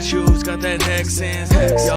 shoes got that hex sense.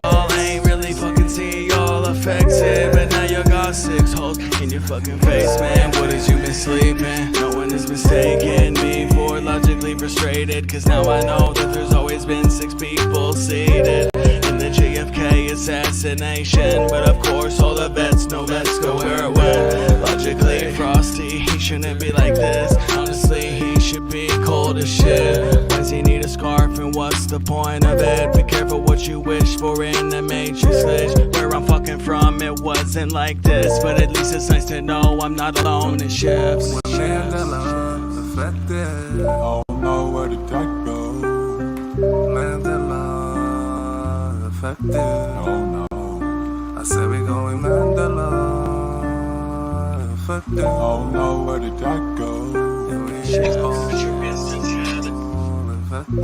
Y'all ain't really fucking seeing y'all affected, but now you got 6 holes in your fucking face, man. What has you been sleeping? No one is mistaken me for logically frustrated, cause now I know that there's always been 6 people seated in the JFK assassination. But of course all the vets know let's go where it went. Logically frosty, he shouldn't be like this. Honestly, he should be cold as shit. Why does he need a scarf and what's the point of it? Be careful what you wish for in the Matrix glitch. Where I'm fucking from it wasn't like this, but at least it's nice to know I'm not alone in shifts. Mandela affected, I don't know where the dark goes. Mandela affected, oh no. I said we going Mandela affected, I don't know where the dark goes. And we affected,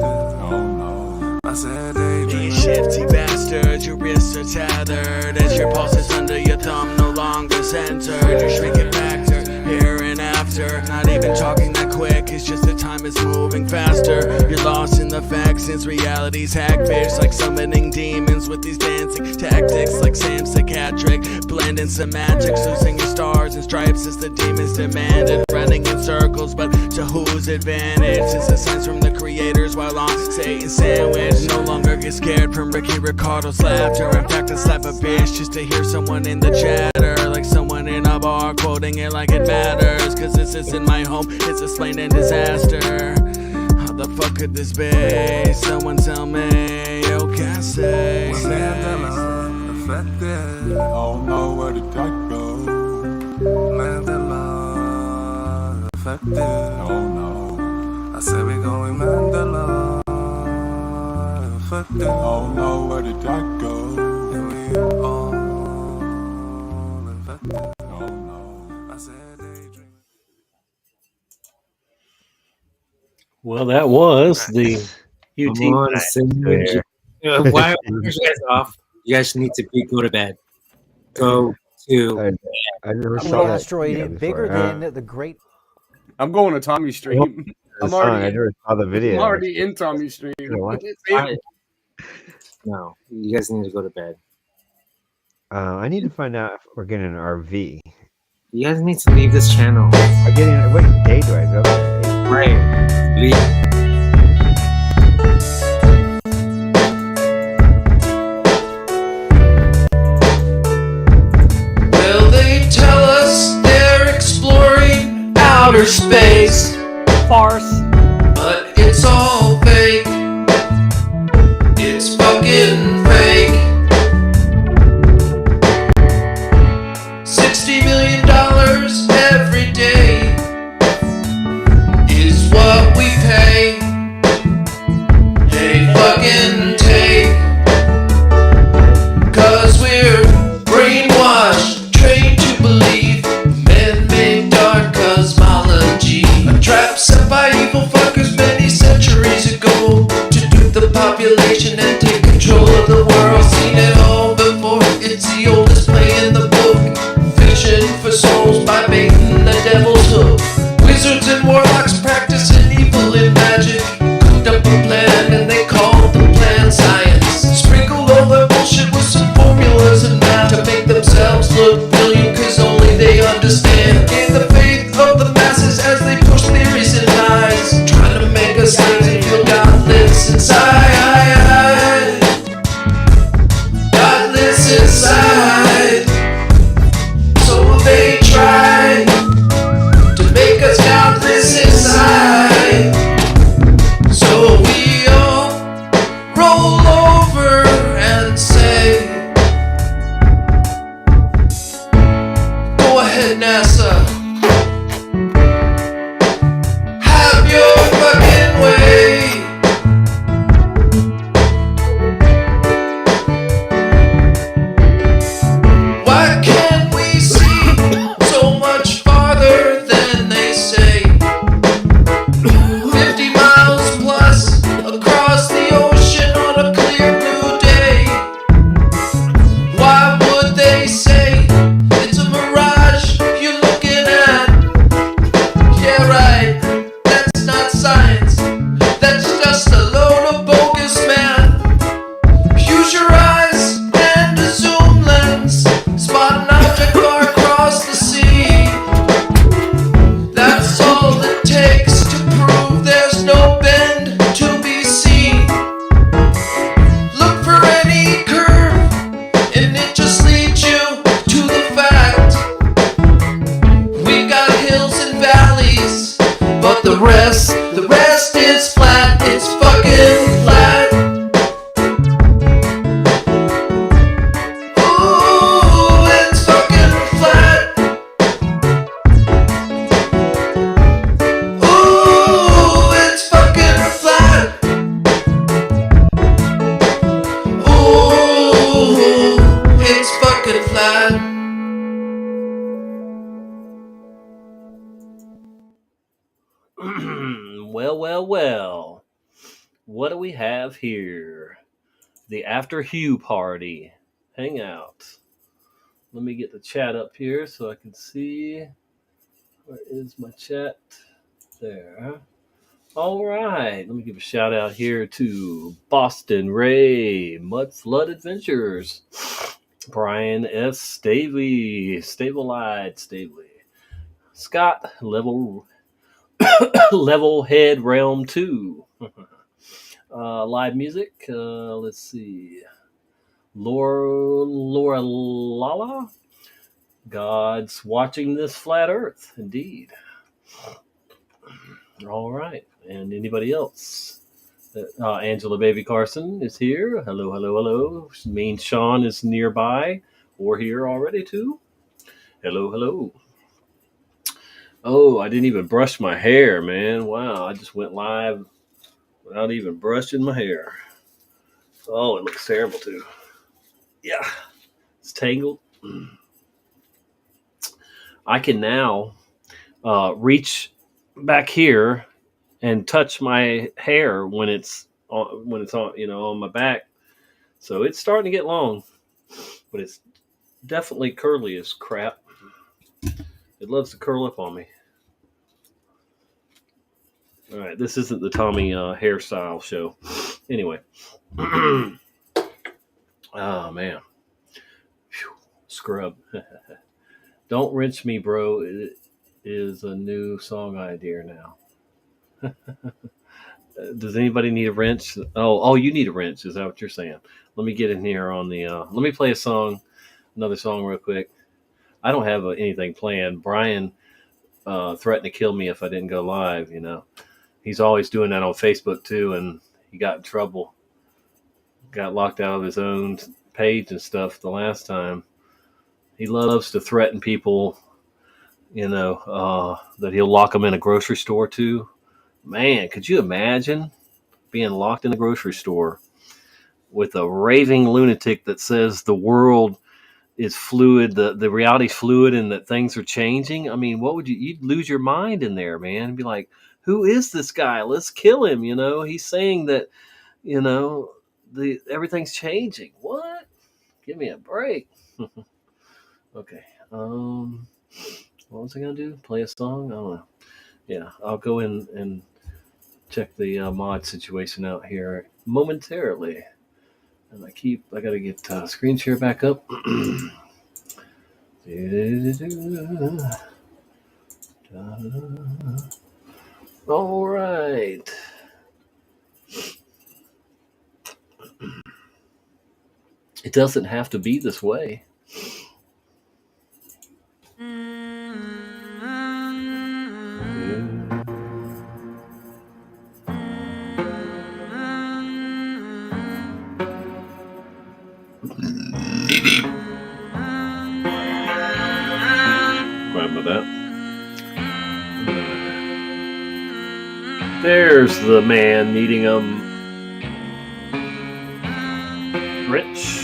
oh no. I said daydream. Shifty bastard, your wrists are tethered as your pulses under your thumb no longer centered. You're shrinking back to here and after. Not even talking that quick, it's just that time is moving faster. You're lost in the facts since reality's hagfish, like summoning demons with these dancing tactics, like Sam Psychiatric, blending semantics, losing your stars and stripes as the demons demanded, running in circles, but to whose advantage? Since the signs from the creators while on Satan's sandwich. No longer get scared from Ricky Ricardo's laughter. In fact, I slap a bitch just to hear someone in the chatter, like someone in a bar quoting it like it matters. Cause this isn't my home, it's a slain and disaster. How the fuck could this be? Someone tell me, yo, can't say. Mandela affected, I don't know where the dark goes. Mandela affected, oh no. I said we going Mandela affected, I don't know where the dark goes. And we all infected, oh no. I said daydream. Well, that was the UT. Why are you guys off? You guys need to go to bed. Go to. I never I'm saw an that asteroid video bigger before. than the great. I'm going to Tommy's stream. I never saw the video. I'm already in Tommy's stream. What? No, you guys need to go to bed. I need to find out if we're getting an RV. You guys need to leave this channel. I'm getting. What day do I go? Right. Leave. Well, they tell us they're exploring outer space. Farce. But it's all fake. It's fucking fake. $60 million every day is what we pay. They fucking take. Cause we're brainwashed, trained to believe man-made dark cosmology. A trap set by evil fuckers many centuries ago to dupe the population and take control of the world. Seen it all before, it's the oldest play in the book. Fiction for souls by baiting the devil's hook. Wizards and warlocks practicing evil in magic. Cooked up a plan and they called the plan science. Sprinkled all their bullshit with some formulas and math to make themselves look brilliant, cause only they understand. Gain the faith of the masses as they push theories and lies, trying to make us slaves and feel God lives inside. God lives inside. Well. What do we have here? The After Hieu party. Hangout. Let me get the chat up here so I can see. Where is my chat? There. All right. Let me give a shout out here to Boston Ray, Mud Flood Adventures, Brian S. Stavely, Scott, Level Head Realm 2. Live music. Let's see. Laura Lala. God's watching this flat earth. Indeed. All right. And anybody else? Angela Baby Carson is here. Hello. Mean Sean is nearby or here already too. Hello. Oh, I didn't even brush my hair, man. Wow, I just went live without even brushing my hair. Oh, it looks terrible too. Yeah, it's tangled. I can now reach back here and touch my hair when it's on, on my back. So it's starting to get long, but it's definitely curly as crap. It loves to curl up on me. All right, this isn't the Tommy hairstyle show. Anyway. Oh, man. Whew. Scrub. Don't Wrench Me, Bro. It is a new song idea now. Does anybody need a wrench? Oh, you need a wrench. Is that what you're saying? Let me get in here on the... let me play another song real quick. I don't have anything planned. Brian threatened to kill me if I didn't go live, He's always doing that on Facebook too, and he got in trouble. Got locked out of his own page and stuff the last time. He loves to threaten people, that he'll lock them in a grocery store too. Man, could you imagine being locked in a grocery store with a raving lunatic that says the world is fluid, the reality's fluid, and that things are changing? I mean, you'd lose your mind in there, man. Be like, who is this guy? Let's kill him. He's saying that, everything's changing. What? Give me a break. Okay. What was I gonna do? Play a song? I don't know. Yeah, I'll go in and check the mod situation out here momentarily. And I gotta get screen share back up. All right. It doesn't have to be this way. There's the man needing rich.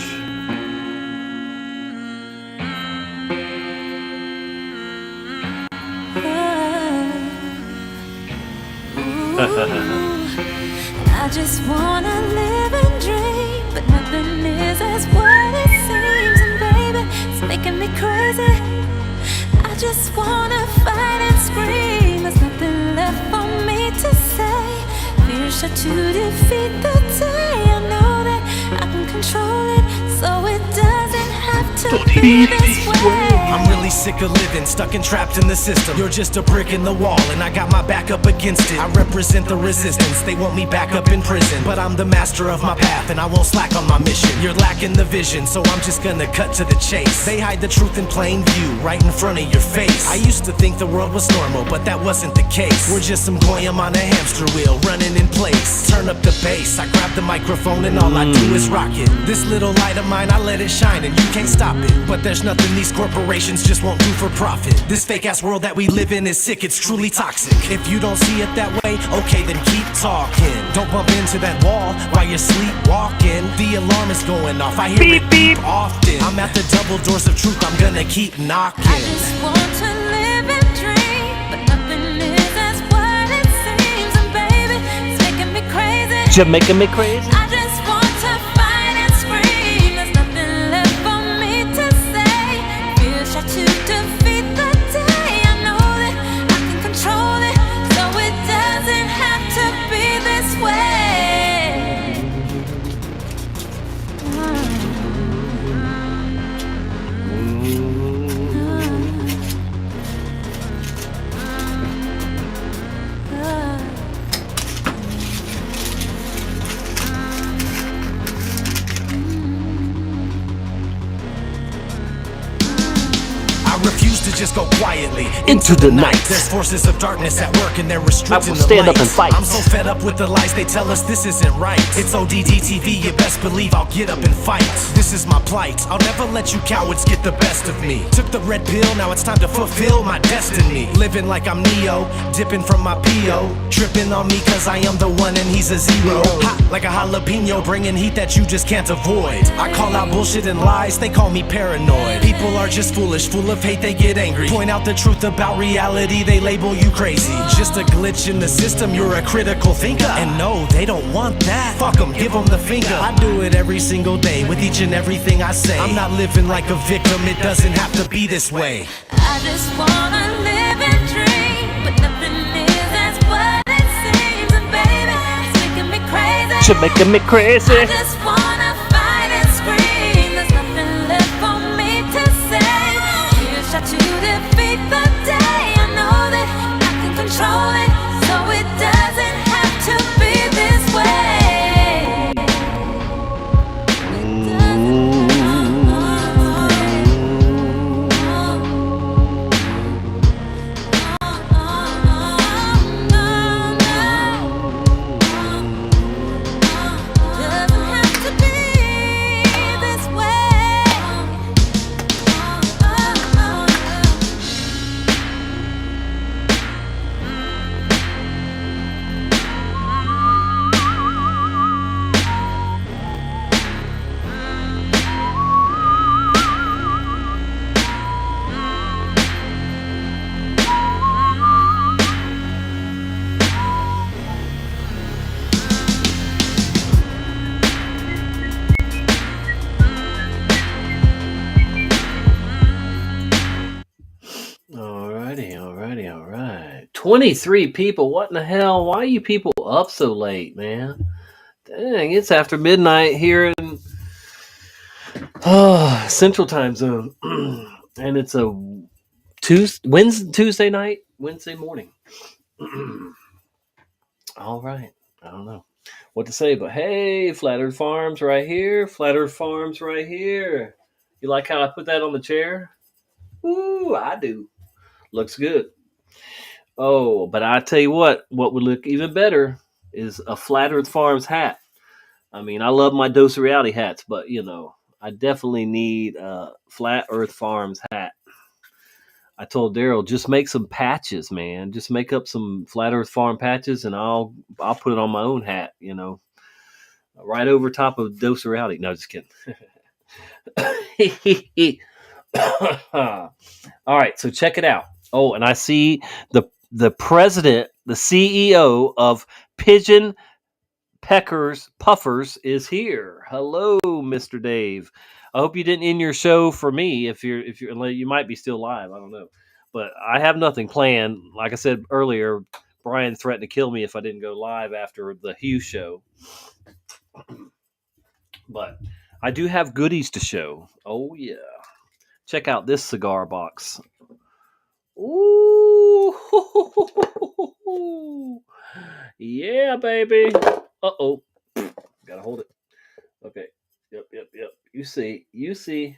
I just wanna live and dream, but nothing is as what it seems. And baby, it's making me crazy. I just wanna fight and scream. There's nothing left for me to say. Fear shot to defeat the day. I know that I can control it, so it doesn't have to be this way. I'm really sick of living, stuck and trapped in the system. You're just a brick in the wall, and I got my back up against it. I represent the resistance, they want me back up in prison. But I'm the master of my path, and I won't slack on my mission. You're lacking the vision, so I'm just gonna cut to the chase. They hide the truth in plain view, right in front of your face. I used to think the world was normal, but that wasn't the case. We're just some goyim on a hamster wheel, running in place. Turn up the bass, I grab the microphone, and all I do is rock it. This little light of mine, I let it shine, and you can't stop it. But there's nothing these corporations just won't do for profit. This fake ass world that we live in is sick, it's truly toxic. If you don't see it that way, okay, then keep talking. Don't bump into that wall while you're sleepwalking. The alarm is going off, I hear beep, it beep often. I'm at the double doors of truth, I'm gonna keep knocking. I just want to live and dream, but nothing is as what it seems. And baby, You're making me crazy. I just want to fight and scream. There's nothing left for me to say. Feel shot to defeat the day. I know that I can control it, so it doesn't have to be this way. I refuse to just go quietly Into the night. There's forces of darkness at work and they're restricting I will the stand light. up and fight. I'm so fed up with the lies they tell us this isn't right. It's ODD TV, you best believe I'll get up and fight. This is my plight, I'll never let you cowards get the best of me. Took the red pill, now it's time to fulfill my destiny. Living like I'm Neo, dipping from my P.O. Tripping on me cause I am the one and he's a zero. Hot like a jalapeno, bringing heat that you just can't avoid. I call out bullshit and lies, they call me paranoid. People are just foolish, full of hate, they get angry. Point out the truth about reality, they label you crazy. Just a glitch in the system, you're a critical thinker. And no, they don't want that. Fuck them, give them the finger. I do it every single day with each and everything I say. I'm not living like a victim, it doesn't have to be this way. I just wanna live and dream, but nothing is as what it seems. And baby, it's making me crazy. You're making me crazy. I just wanna fight and scream. There's nothing left for me to say. Here's shot to defeat the day. I know that I can control it, so it doesn't have to be this way. Doesn't have to be this way. All right. 23 people. What in the hell? Why are you people up so late, man? Dang, it's after midnight here in Central Time Zone. And it's a Tuesday night, Wednesday morning. All right. I don't know what to say, but hey, Flat Earth Farms right here. Flat Earth Farms right here. You like how I put that on the chair? Ooh, I do. Looks good. Oh, but I tell you what would look even better is a Flat Earth Farms hat. I mean, I love my Dose of Reality hats, but you know, I definitely need a Flat Earth Farms hat. I told Daryl, just make some patches, man. Just make up some Flat Earth Farm patches, and I'll put it on my own hat. You know, right over top of Dose of Reality. No, just kidding. All right, so check it out. Oh, and I see the president, the CEO of Pigeon Peckers Puffers is here. Hello, Mr. Dave. I hope you didn't end your show for me. If you're you might be still live. I don't know, but I have nothing planned. Like I said earlier, Brian threatened to kill me if I didn't go live after the Hugh show. But I do have goodies to show. Oh yeah, check out this cigar box. Ooh, yeah, baby. Uh-oh. Gotta hold it. Okay. Yep. You see.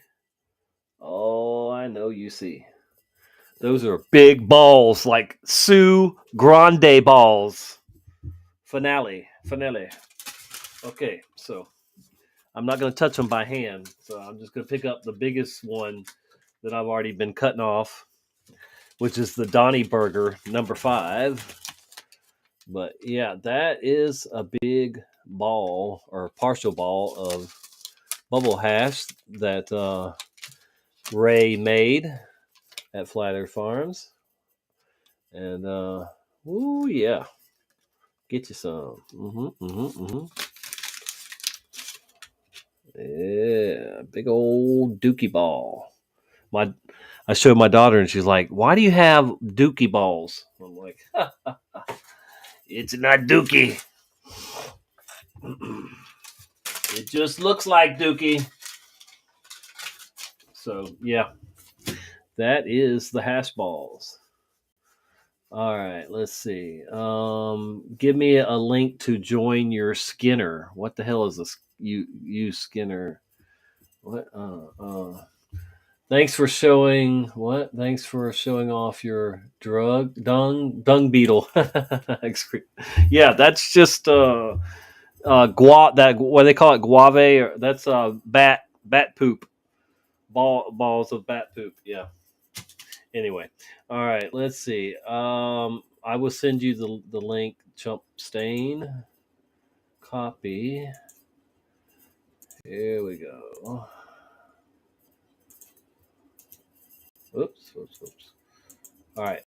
Oh, I know you see. Those are big balls, like Sue Grande balls. Finale. Okay, so I'm not going to touch them by hand. So I'm just going to pick up the biggest one that I've already been cutting off, which is the Donnie Burger number 5. But yeah, that is a big ball or partial ball of bubble hash that Ray made at Flat Earth Farms. And ooh, yeah. Get you some. Yeah, big old dookie ball. I showed my daughter, and she's like, "Why do you have dookie balls?" I'm like, "It's not dookie. It just looks like dookie." So yeah, that is the hash balls. All right, let's see. Give me a link to join your Skinner. What the hell is this? You Skinner? What? Thanks for showing what? Thanks for showing off your dung beetle. Yeah, that's just that what they call it, guave, or that's bat poop, balls of bat poop. Yeah. Anyway, all right, let's see. I will send you the link. Chump stain copy. Here we go. Oops. All right.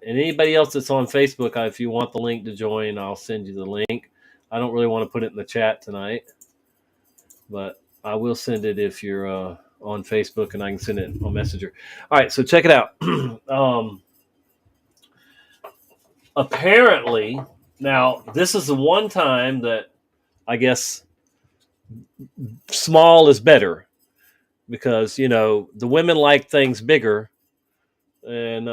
And anybody else that's on Facebook, if you want the link to join, I'll send you the link. I don't really want to put it in the chat tonight, but I will send it if you're on Facebook, and I can send it on Messenger. All right, so check it out. Apparently, now this is the one time that I guess small is better, because the women like things bigger, and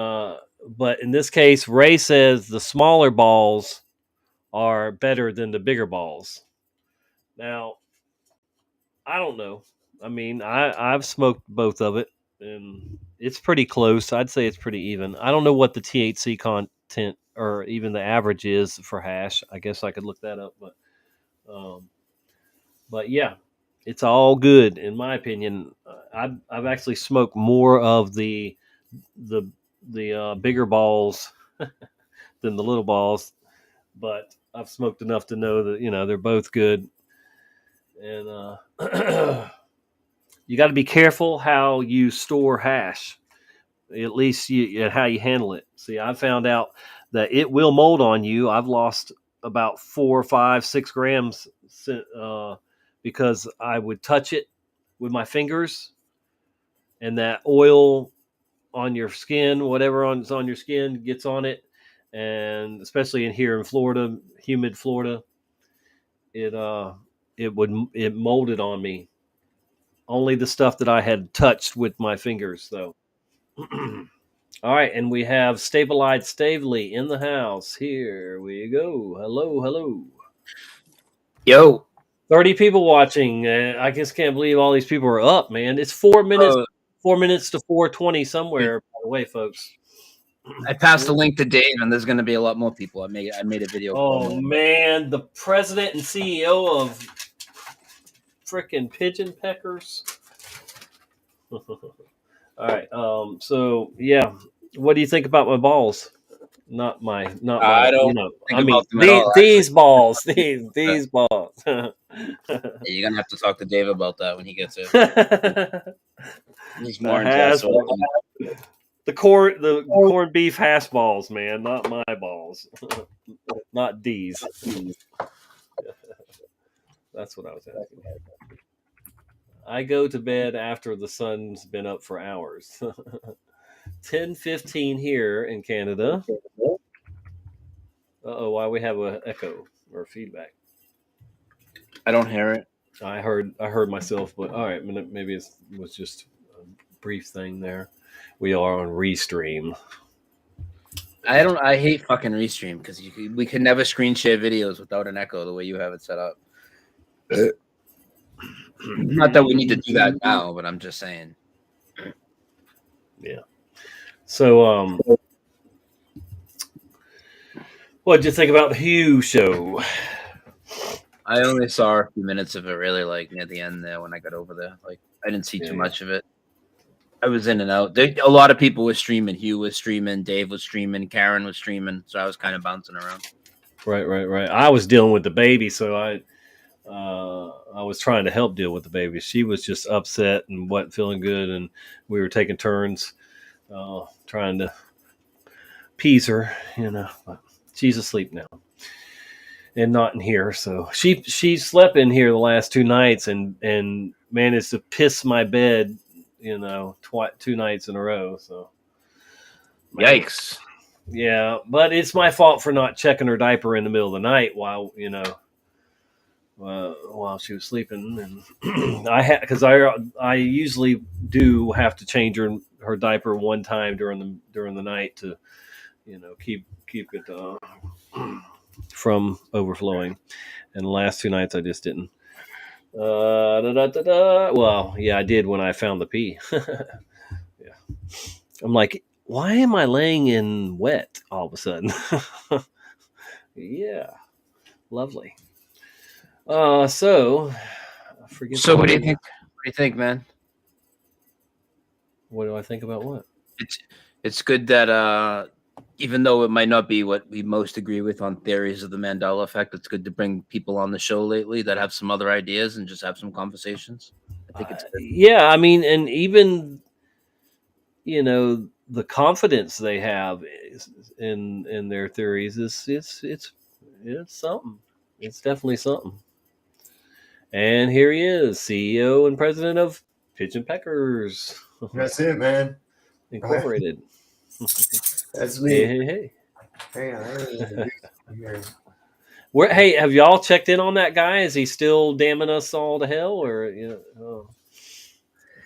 but in this case, Ray says the smaller balls are better than the bigger balls. Now, I don't know. I mean, I've smoked both of it, and it's pretty close. I'd say it's pretty even. I don't know what the THC content or even the average is for hash. I guess I could look that up, but yeah, it's all good in my opinion. I've actually smoked more of the bigger balls than the little balls, but I've smoked enough to know that they're both good. And you got to be careful how you store hash. At least how you handle it. See, I found out that it will mold on you. I've lost about 4, 5, 6 grams because I would touch it with my fingers, and that oil on your skin, whatever is on your skin, gets on it, and especially in Florida, humid Florida, it molded on me. Only the stuff that I had touched with my fingers, though. All right, and we have Stabilized Stavely in the house. Here we go. Hello. Yo. 30 people watching. I just can't believe all these people are up, man. It's 4 minutes. 4 minutes to 4:20 somewhere. By the way, folks. I passed the link to Dave, and there's going to be a lot more people. I made a video. Oh man, the president and CEO of frickin' Pigeon Peckers. All right. So yeah, what do you think about my balls? Not my. I don't. I mean, these balls. These balls. You're gonna have to talk to Dave about that when he gets it. He's more the corned beef hash balls, man, not my balls. Not these. That's what I was asking. I go to bed after the sun's been up for hours. 10:15 here in Canada. Why we have an echo or feedback? I don't hear it. I heard myself, but all right, maybe it was just a brief thing there. We are on Restream. I hate fucking Restream because we can never screen share videos without an echo the way you have it set up. Not that we need to do that now, but I'm just saying. Yeah. So, what'd you think about the Hieu show? I only saw a few minutes of it, really, like near the end there when I got over there. Like, I didn't see too much of it. I was in and out. A lot of people were streaming. Hugh was streaming. Dave was streaming. Karen was streaming. So I was kind of bouncing around. Right. I was dealing with the baby, so I was trying to help deal with the baby. She was just upset and wasn't feeling good, and we were taking turns trying to appease her. But she's asleep now. and not in here. So she slept in here the last 2 nights and managed to piss my bed, 2 nights in a row. So Yikes. yeah, but it's my fault for not checking her diaper in the middle of the night while while she was sleeping, and I usually do have to change her diaper one time during the night to keep it from overflowing, and the last 2 nights I just didn't. Well, yeah, I did when I found the pee. Yeah, I'm like, why am I laying in wet all of a sudden? Yeah, lovely. So I forget. So what do you think? What do you think, man? What do I think about what? It's good that even though it might not be what we most agree with on theories of the Mandela effect, it's good to bring people on the show lately that have some other ideas and just have some conversations. I think it's good. Yeah, I mean, and even the confidence they have in their theories is it's something. It's definitely something. And here he is, CEO and president of Pigeon Peckers That's it, man. Incorporated. That's Hey, me. hey. Hang on, let me introduce you here. Hey, have y'all checked in on that guy? Is he still damning us all to hell, or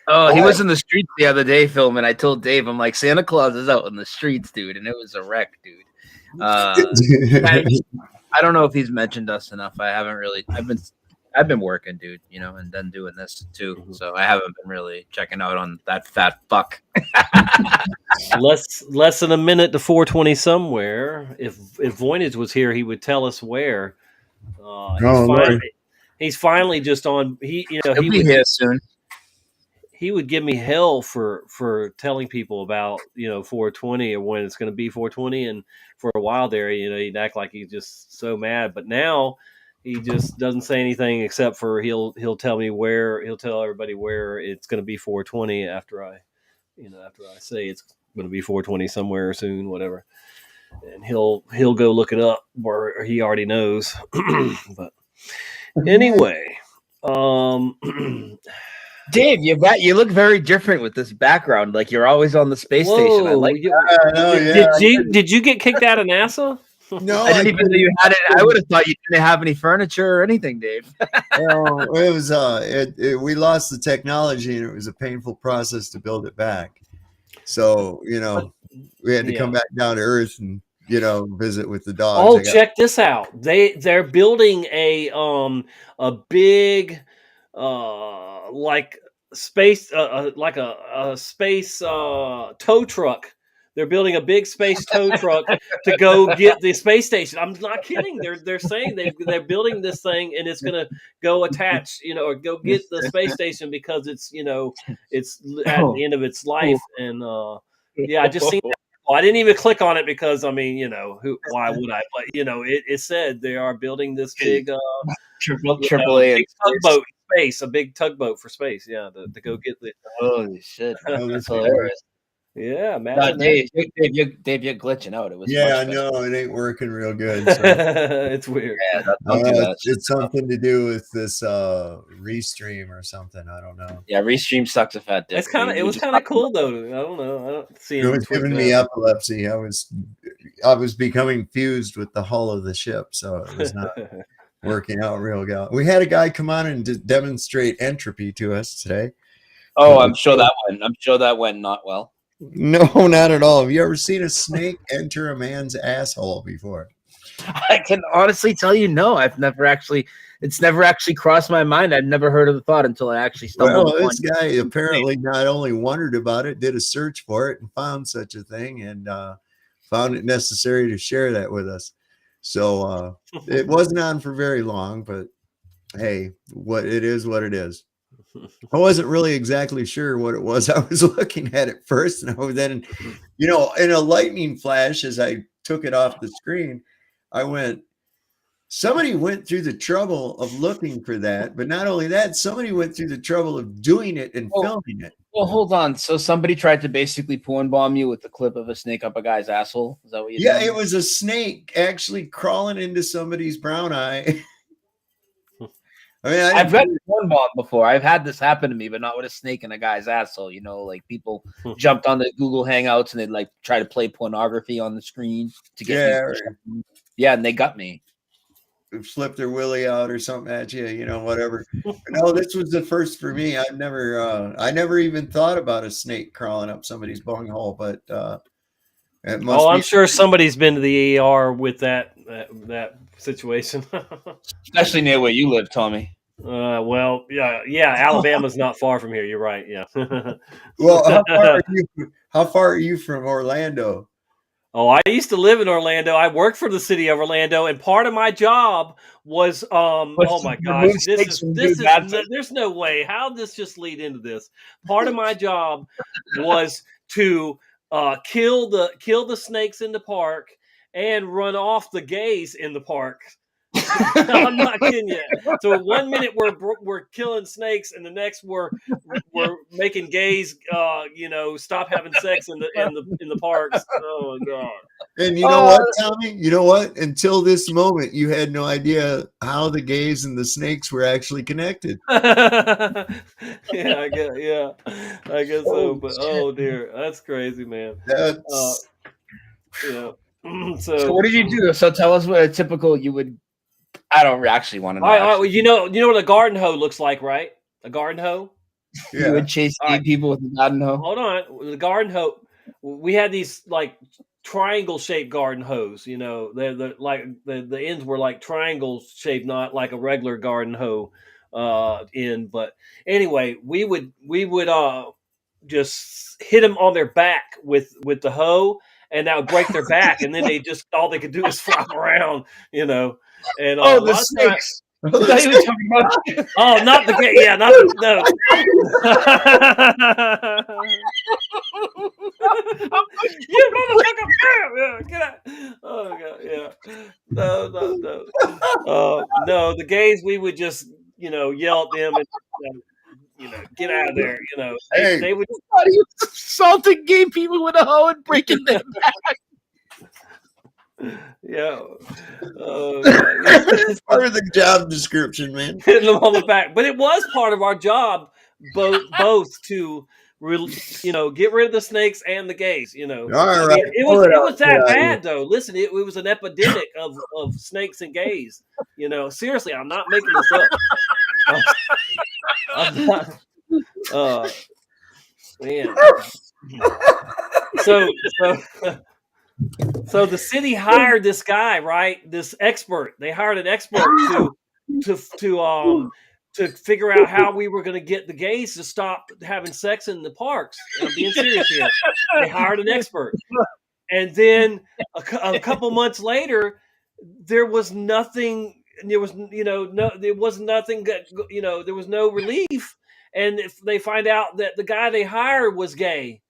Oh, he was in the streets the other day filming. I told Dave, I'm like, Santa Claus is out in the streets, dude, and it was a wreck, dude. I don't know if he's mentioned us enough. I haven't really. I've been working, dude, and then doing this too. So I haven't been really checking out on that fat fuck. less than a minute to 420 somewhere. If Voynich was here, he would tell us where. He's finally just on. He'll be here soon. He would give me hell for telling people about 420 or when it's going to be 420, and for a while there, he'd act like he's just so mad. But now he just doesn't say anything except for he'll tell me where, he'll tell everybody where it's going to be 420 after I say it's going to be 420 somewhere soon, whatever, and he'll go look it up where he already knows. But anyway, Dave, you look very different with this background. Like you're always on the space station. I like. Did you get kicked out of NASA? No, I didn't even know you had it. I would have thought you didn't have any furniture or anything, Dave. Well, it was we lost the technology and it was a painful process to build it back. So we had to come back down to Earth and visit with the dogs. Oh, check this out! They're building a big like space like a space tow truck. They're building a big space tow truck to go get the space station. I'm not kidding. They're saying they're building this thing and it's going to go attach, or go get the space station because it's at the end of its life. And I just seen that. I didn't even click on it because why would I? But it said they are building this big AAA big tugboat space, a big tugboat for space. Yeah, to go get the. Holy shit! That's hilarious. Yeah, no, Dave, you're glitching out. It was no, it ain't working real good. So. It's weird. Yeah, don't do that. It's something to do with this restream or something. I don't know. Yeah, restream sucks a fat dick. It was kind of cool though. I don't know. I don't see it was giving me epilepsy. I was becoming fused with the hull of the ship, so it was not working out real good. We had a guy come on and demonstrate entropy to us today. Oh, I'm sure that went not well. No, not at all. Have you ever seen a snake enter a man's asshole before? I can honestly tell you, no. It's never actually crossed my mind. I'd never heard of the thought until I actually stumbled upon this guy apparently not only wondered about it, did a search for it and found such a thing, and found it necessary to share that with us. So it wasn't on for very long, but hey, what it is. I wasn't really exactly sure what it was. I was looking at it first, and then, in a lightning flash, as I took it off the screen, I went, somebody went through the trouble of looking for that. But not only that, somebody went through the trouble of doing it and filming it. Well, hold on. So somebody tried to basically porn bomb you with the clip of a snake up a guy's asshole. Is that what you? Yeah, it was a snake actually crawling into somebody's brown eye. I mean, I've been porn bomb before. I've had this happen to me, but not with a snake in a guy's asshole. You know, like people jumped on the Google Hangouts and they'd like try to play pornography on the screen to get me. Yeah, and they got me. Flip their willy out or something at you, you know, whatever. No, this was the first for me. I never even thought about a snake crawling up somebody's bunghole, but it must I'm sure somebody's been to the ER with that situation. Especially near where you live, Tommy. Well, yeah, Alabama's not far from here. You're right. Yeah. Well, how far are you from Orlando? Oh, I used to live in Orlando. I worked for the city of Orlando, and part of my job was oh my gosh, this is there's no way how this just lead into this. Part of my job was to kill the snakes in the park and run off the gays in the park. I'm not kidding you. So 1 minute we're killing snakes, and the next we're making gays, stop having sex in the parks. Oh my god! And you know what, Tommy? You know what? Until this moment, you had no idea how the gays and the snakes were actually connected. I guess so. But oh dear, that's crazy, man. That's yeah. So what did you do? So tell us what a typical you would. I don't actually want to know. You know what a garden hoe looks like, right? A garden hoe. Yeah. You would chase people with a garden hoe. Hold on, the garden hoe. We had these like triangle shaped garden hose. You know, they're like the ends were like triangle shaped, not like a regular garden hoe end. But anyway, we would just hit them on their back with the hoe, and that would break their back, and then all they could do is flop around, you know. And the snakes. Oh, not the not the, no. You motherfucker! Get out! Oh god, yeah. No. The gays, we would just yell at them and get out of there. You know, they would assaulting gay people with a hoe and breaking them back. Yeah, it's part of the job description, man. Hitting them on the back, but it was part of our job, both to get rid of the snakes and the gays. You know, all right. It was that bad though. Listen, it was an epidemic of snakes and gays. You know, seriously, I'm not making this up. I'm not. Man. So the city hired this guy, right? This expert. They hired an expert to figure out how we were going to get the gays to stop having sex in the parks. I'm being serious here. They hired an expert, and then a couple months later, there was nothing. There was there was nothing. There was no relief, and if they find out that the guy they hired was gay.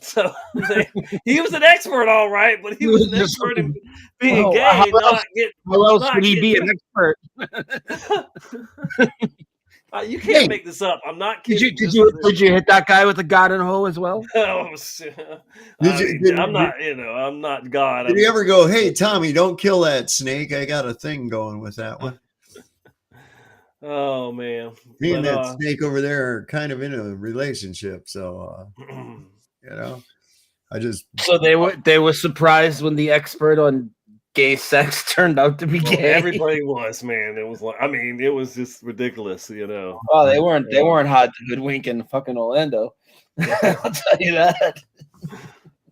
So he was an expert, all right, but he was an expert in being gay. How else would he be an expert? You can't make this up. I'm not kidding. Did you hit that guy with a garden hoe as well? I'm not. I'm not God. Did you ever go, "Hey, Tommy, don't kill that snake. I got a thing going with that one." Oh man, me and that snake over there are kind of in a relationship, so. So they were surprised when the expert on gay sex turned out to be gay. Everybody was, man. It was it was just ridiculous, you know. Oh, they weren't hard to hoodwink in fucking Orlando. I'll tell you that.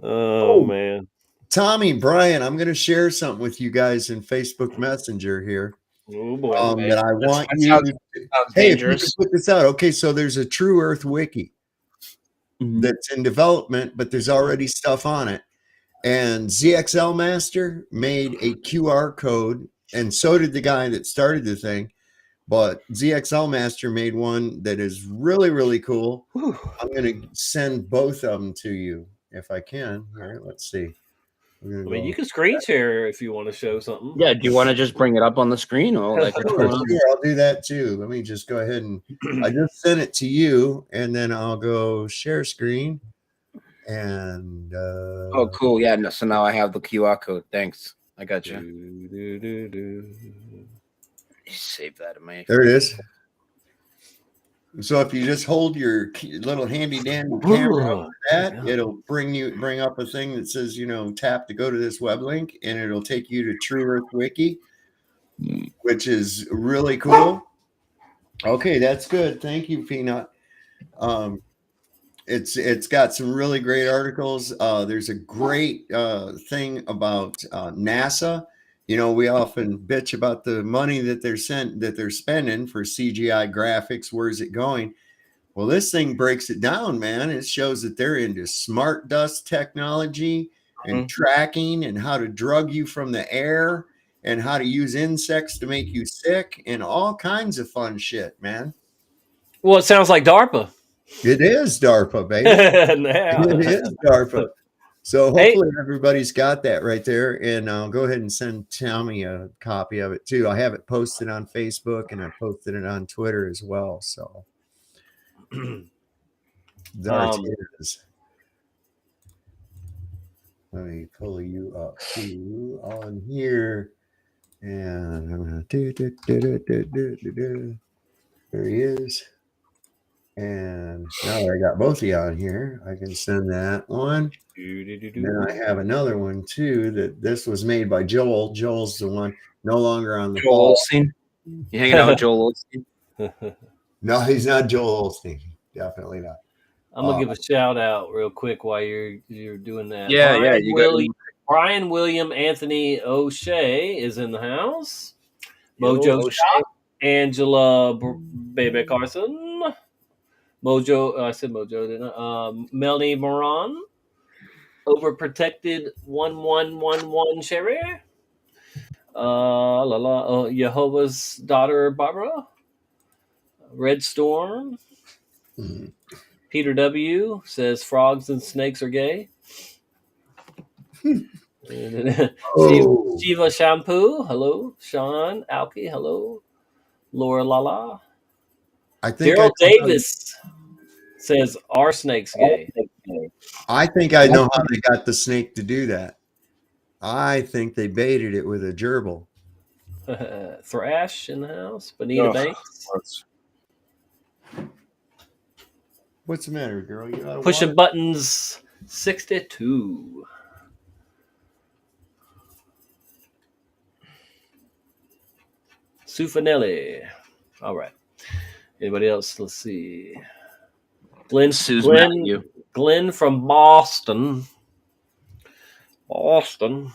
Oh man, Tommy, Brian, I'm going to share something with you guys in Facebook Messenger here. Oh boy, that I want you. Hey, if you can put this out, okay? So there's a True Earth wiki. Mm-hmm. That's in development, but there's already stuff on it. And ZXL Master made a QR code, and so did the guy that started the thing. But ZXL Master made one that is really, really cool. Whew. I'm going to send both of them to you if I can. All right, let's see. I mean, you can screen share if you want to show something. Yeah, do you want to just bring it up on the screen or like what's going on? Sure, I'll do that too. Let me just go ahead and I just sent it to you, and then I'll go share screen. And Oh, cool. Yeah. No, so now I have the QR code. Thanks. I got you. Save that in my. There it is. So if you just hold your little handy dandy camera up that, it'll bring up a thing that says, tap to go to this web link, and it'll take you to True Earth Wiki, which is really cool. Okay, that's good. Thank you, Peanut. It's got some really great articles. There's a great thing about NASA. We often bitch about the money that they're spending for CGI graphics. Where's it going? Well, this thing breaks it down, man. It shows that they're into smart dust technology and tracking and how to drug you from the air and how to use insects to make you sick and all kinds of fun shit, man. Well, it sounds like DARPA. It is DARPA, baby. It is DARPA. So hopefully everybody's got that right there. And I'll go ahead and send Tommy a copy of it too. I have it posted on Facebook and I posted it on Twitter as well. So there it is. Let me pull you up too on here. And I'm gonna do. There he is. And now that I got both of you on here, I can send that one. Then I have another one too. That this was made by Joel. Joel's the one no longer on the Joel Osteen. You hanging out with Joel Osteen? No, he's not Joel Osteen. Definitely not. I'm gonna give a shout out real quick while you're doing that. Yeah, Brian William Anthony O'Shea is in the house. Mojo Shop, Angela Baby Carson. Mojo, I said Mojo, didn't I? Melanie Moran, Overprotected 1111 Sherry, Jehovah's Daughter Barbara, Red Storm, Peter W. says frogs and snakes are gay. Shiva Shampoo, hello. Sean Alki, hello. Laura Lala. I think Daryl Davis says, "Are snakes gay?" I think I know how they got the snake to do that. I think they baited it with a gerbil. Thrash in the house. Bonita Banks. What's the matter, girl? You out of Pushing water? buttons 62. Sufanelli. All right. Anybody else? Let's see. Glenn from Boston. Boston.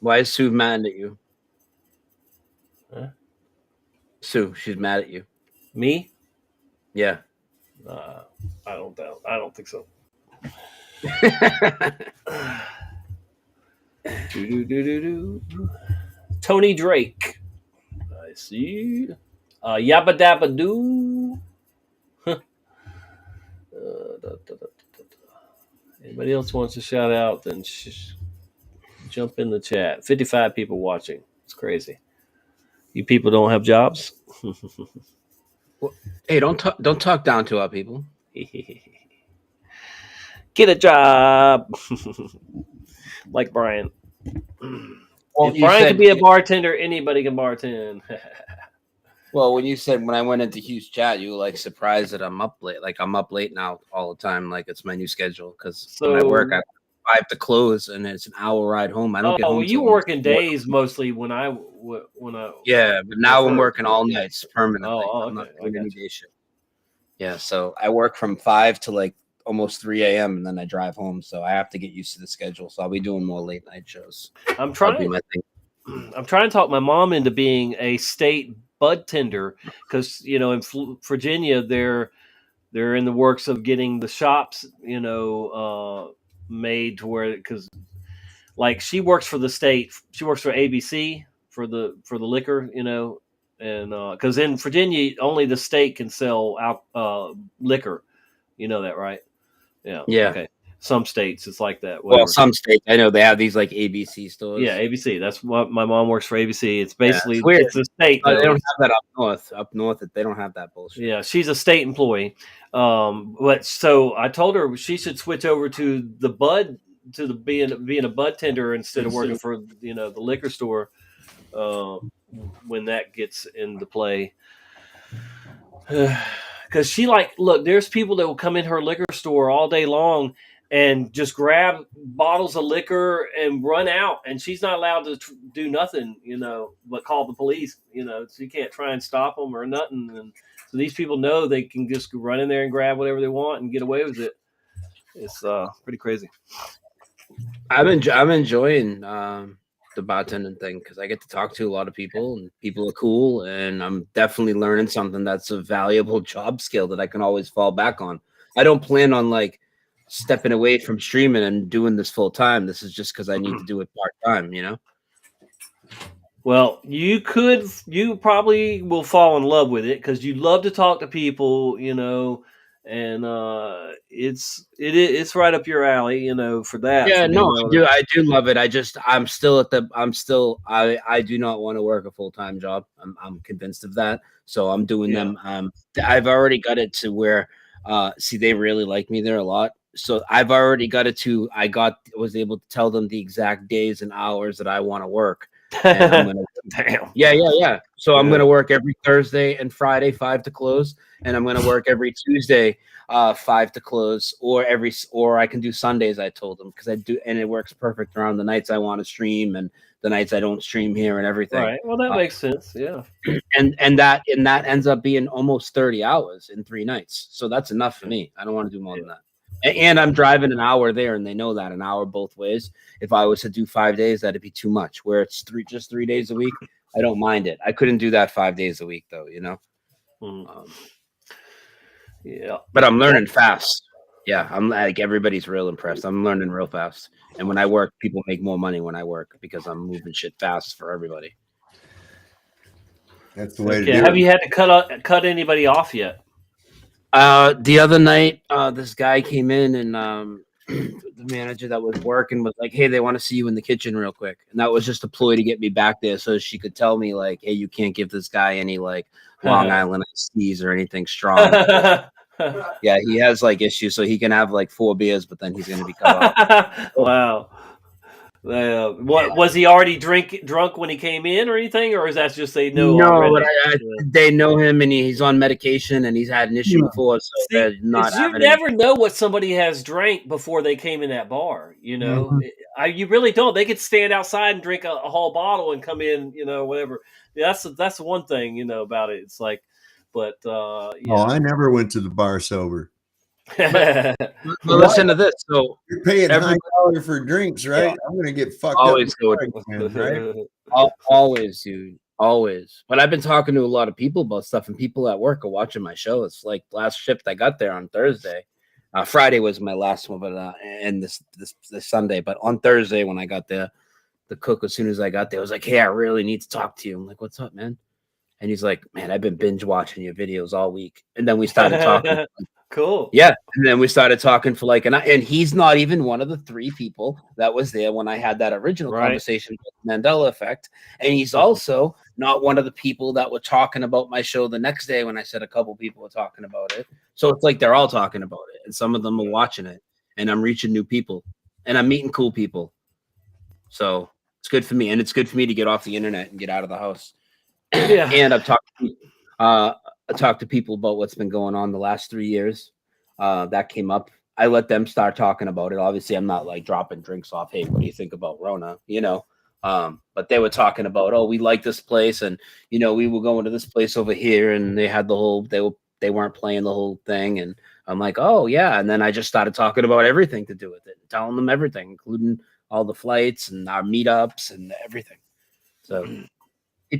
Why is Sue mad at you? Huh? Sue, she's mad at you. Me? Yeah. I don't think so. Tony Drake. I see. Yabba Dabba Doo. Anybody else wants to shout out? Then jump in the chat. 55 people watching. It's crazy. You people don't have jobs. Hey, don't talk down to our people. Get a job, like Brian. Well, if Brian can be a bartender, anybody can bartend. Well, when you said when I went into Hugh's chat, you were like surprised that I'm up late. Like I'm up late now all the time. Like it's my new schedule because when I work, I have to close, and it's an hour ride home. I don't get home. Oh, you working days mostly when I. Yeah, but now I'm working all nights permanently. Oh, I'm not doing any day shift. Yeah, so I work from 5 to like almost 3 a.m. and then I drive home. So I have to get used to the schedule. So I'll be doing more late night shows. I'm trying to talk my mom into being a state bud tender because in Virginia they're in the works of getting the shops made to where because like she works for the state, she works for ABC for the liquor, and because in Virginia only the state can sell liquor, you know that, right? Yeah. Yeah. Okay. Some states it's like that. Well, Whatever. some states I know they have these like ABC stores. Yeah, ABC. That's what my mom works for. ABC. It's Yeah, basically it's weird. it's a state. They Though. don't have that up north. Up north, they don't have that bullshit. Yeah, she's a state employee. But so I told her she should switch over to the bud to the being a bud tender instead of working for the liquor store when that gets into play. Because she look, there's people that will come in her liquor store all day long and just grab bottles of liquor and run out, and she's not allowed to do nothing, but call the police. So you can't try and stop them or nothing. And so these people know they can just run in there and grab whatever they want and get away with it. It's pretty crazy. I'm enjoying the bartending thing because I get to talk to a lot of people, and people are cool, and I'm definitely learning something that's a valuable job skill that I can always fall back on. I don't plan on stepping away from streaming and doing this full time. This is just because I need to do it part time, Well, you probably will fall in love with it because you love to talk to people, and it's right up your alley, for that. Yeah, no, I do love it. I do not want to work a full-time job. I'm convinced of that. So I'm doing them. I've already got it to where they really like me there a lot. So I've already got it to was able to tell them the exact days and hours that I want to work. And I'm gonna, Damn. Yeah. So I'm gonna work every Thursday and Friday 5 to close, and I'm gonna work every Tuesday 5 to close, or I can do Sundays. I told them because I do, and it works perfect around the nights I want to stream and the nights I don't stream here and everything. Right. Well, that makes sense. Yeah. And that ends up being almost 30 hours in 3 nights. So that's enough for me. I don't want to do more than that. And I'm driving an hour there, and they know that, an hour both ways. If I was to do 5 days, that'd be too much. Where it's just 3 days a week, I don't mind it. I couldn't do that 5 days a week, though. Yeah. But I'm learning fast. Yeah, I'm everybody's real impressed. I'm learning real fast. And when I work, people make more money when I work because I'm moving shit fast for everybody. That's the way to do Have it. you had to cut anybody off yet? The other night, this guy came in, and the manager that was working was like, "Hey, they want to see you in the kitchen real quick," and that was just a ploy to get me back there, so she could tell me "Hey, you can't give this guy any Long Island iced teas or anything strong." Yeah, he has issues, so he can have 4 beers, but then he's gonna be cut off. Wow. What was he already drunk when he came in or anything, or is that just they know? No, but they know him, and he's on medication, and he's had an issue before, so they're not. You never know what somebody has drank before they came in that bar. You really don't. They could stand outside and drink a whole bottle and come in. Whatever. That's the one thing about it. It's but I never went to the bar sober. But listen to this. So you're paying $9 for drinks, right? Yeah. I'm gonna get fucked always up. Right? Always, dude. Always. But I've been talking to a lot of people about stuff, and people at work are watching my show. It's last shift I got there on Thursday. Friday was my last one, but and this Sunday. But on Thursday when I got there, the cook, as soon as I got there, was like, "Hey, I really need to talk to you." I'm like, "What's up, man?" And he's like, "Man, I've been binge watching your videos all week." And then we started talking. Cool. Yeah. And then we started talking for an hour. And he's not even one of the 3 people that was there when I had that original conversation with Mandela Effect. And he's also not one of the people that were talking about my show the next day when I said a couple people were talking about it. So it's they're all talking about it. And some of them are watching it. And I'm reaching new people. And I'm meeting cool people. So it's good for me. And it's good for me to get off the internet and get out of the house. Yeah. And I've talked to people about what's been going on the last 3 years. That came up. I let them start talking about it. Obviously, I'm not dropping drinks off. Hey, what do you think about Rona? But they were talking about, oh, we like this place, and we were going to this place over here, and they had the whole. They weren't playing the whole thing, and I'm like, oh yeah. And then I just started talking about everything to do with it, telling them everything, including all the flights and our meetups and everything. So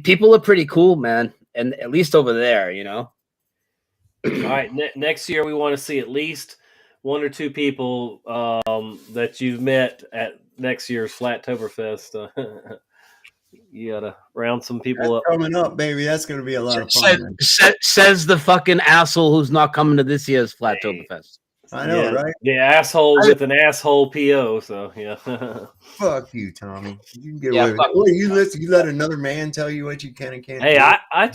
people are pretty cool, man. And at least over there, All right. Next year, we want to see at least 1 or 2 people that you've met at next year's Flattoberfest. You got to round some people up. Coming up, baby. That's going to be a lot of fun. Says the fucking asshole who's not coming to this year's Flattoberfest. I know, right? Yeah, asshole with an asshole PO. So yeah. Fuck you, Tommy. You can get Yeah, away with fuck it. Well, you listen. You let another man tell you what you can and can't Hey, do. I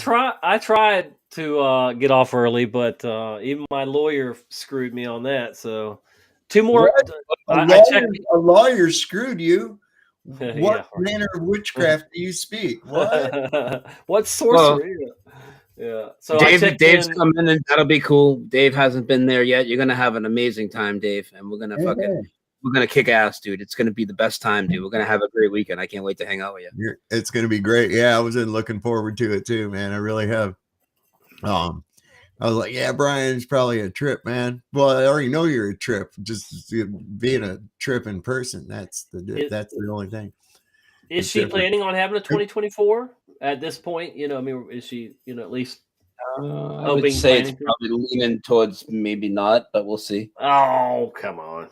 tried to get off early, but even my lawyer screwed me on that. So two more. What? I checked. A lawyer screwed you. What Yeah. manner of witchcraft do you speak? What? What sorcery? Yeah. So I checked Dave's in. coming and that'll be cool. Dave hasn't been there yet. You're gonna have an amazing time, Dave, and we're gonna kick ass, dude. It's gonna be the best time, dude. We're gonna have a great weekend. I can't wait to hang out with you. It's going to be great. Yeah, I was looking forward to it too, man. I really have. I was like, yeah, Brian's probably a trip, man. Well, I already know you're a trip. Just being a trip in person, that's the only thing. Is she planning on having a 2024 at this point? I mean, is she, at least I would say it's probably leaning towards maybe not, but we'll see. Oh, come on.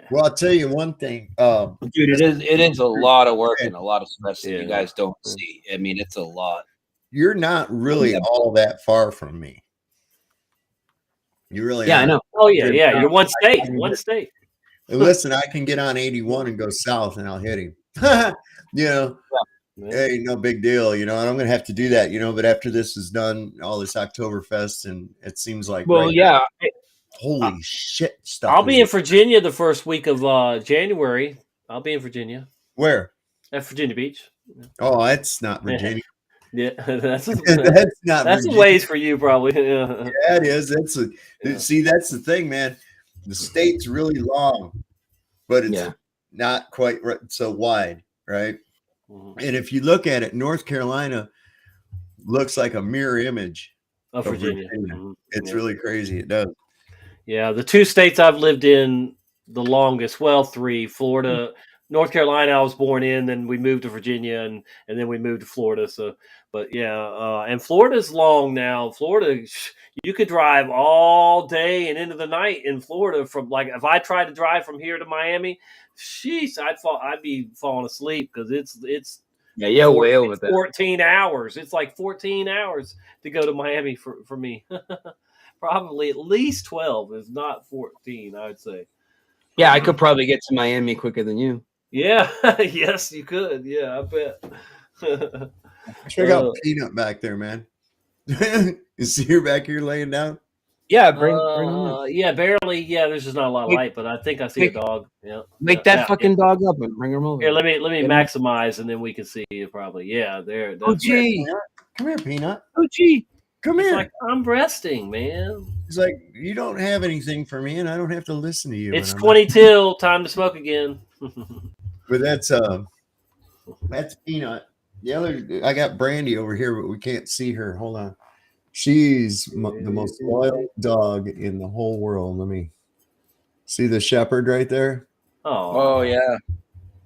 Well, I'll tell you one thing, dude. It is a lot of work and a lot of stress that you guys don't see. I mean, it's a lot. You're not really all that far from me. You really I know. Oh yeah, you're one state. Listen, I can get on 81 and go south and I'll hit him. Hey, no big deal. And I'm going to have to do that, but after this is done, all this Oktoberfest, and it seems like, holy shit stuff. I'll be in Virginia the first week of January. I'll be in Virginia. Where? At Virginia Beach. Oh, that's not Virginia. Yeah, that's not. That's a ways for you, probably. Yeah, it is. See, that's the thing, man. The state's really long, but it's not quite so wide, right? Mm-hmm. And if you look at it, North Carolina looks like a mirror image of Virginia. Mm-hmm. It's really crazy. It does. Yeah, the two states I've lived in the longest, well, three, Florida. North Carolina, I was born in, then we moved to Virginia, and then we moved to Florida. So, but and Florida's long now. Florida, you could drive all day and into the night in Florida. From if I tried to drive from here to Miami, sheesh, I'd be falling asleep because it's way over there. 14 hours. It's like 14 hours to go to Miami for me. Probably at least 12, if not 14, I would say. Yeah, I could probably get to Miami quicker than you. Yeah, yes, you could. Yeah, I bet. Check out Peanut back there, man. You see her back here laying down? Yeah, bring him in. Yeah, barely. Yeah, there's just not a lot of light, but I think I see a dog. Yeah, wake that fucking dog up and bring him over. Here, let me maximize, and then we can see it probably. Yeah, there. Oh, gee. Come here, Peanut. Oh, gee. Come here. Like, I'm resting, man. He's like, you don't have anything for me, and I don't have to listen to you. It's 20 till, time to smoke again. But that's Peanut. The other, I got Brandy over here, but we can't see her. Hold on. She's the most loyal dog in the whole world. Let me see the shepherd right there. Oh yeah.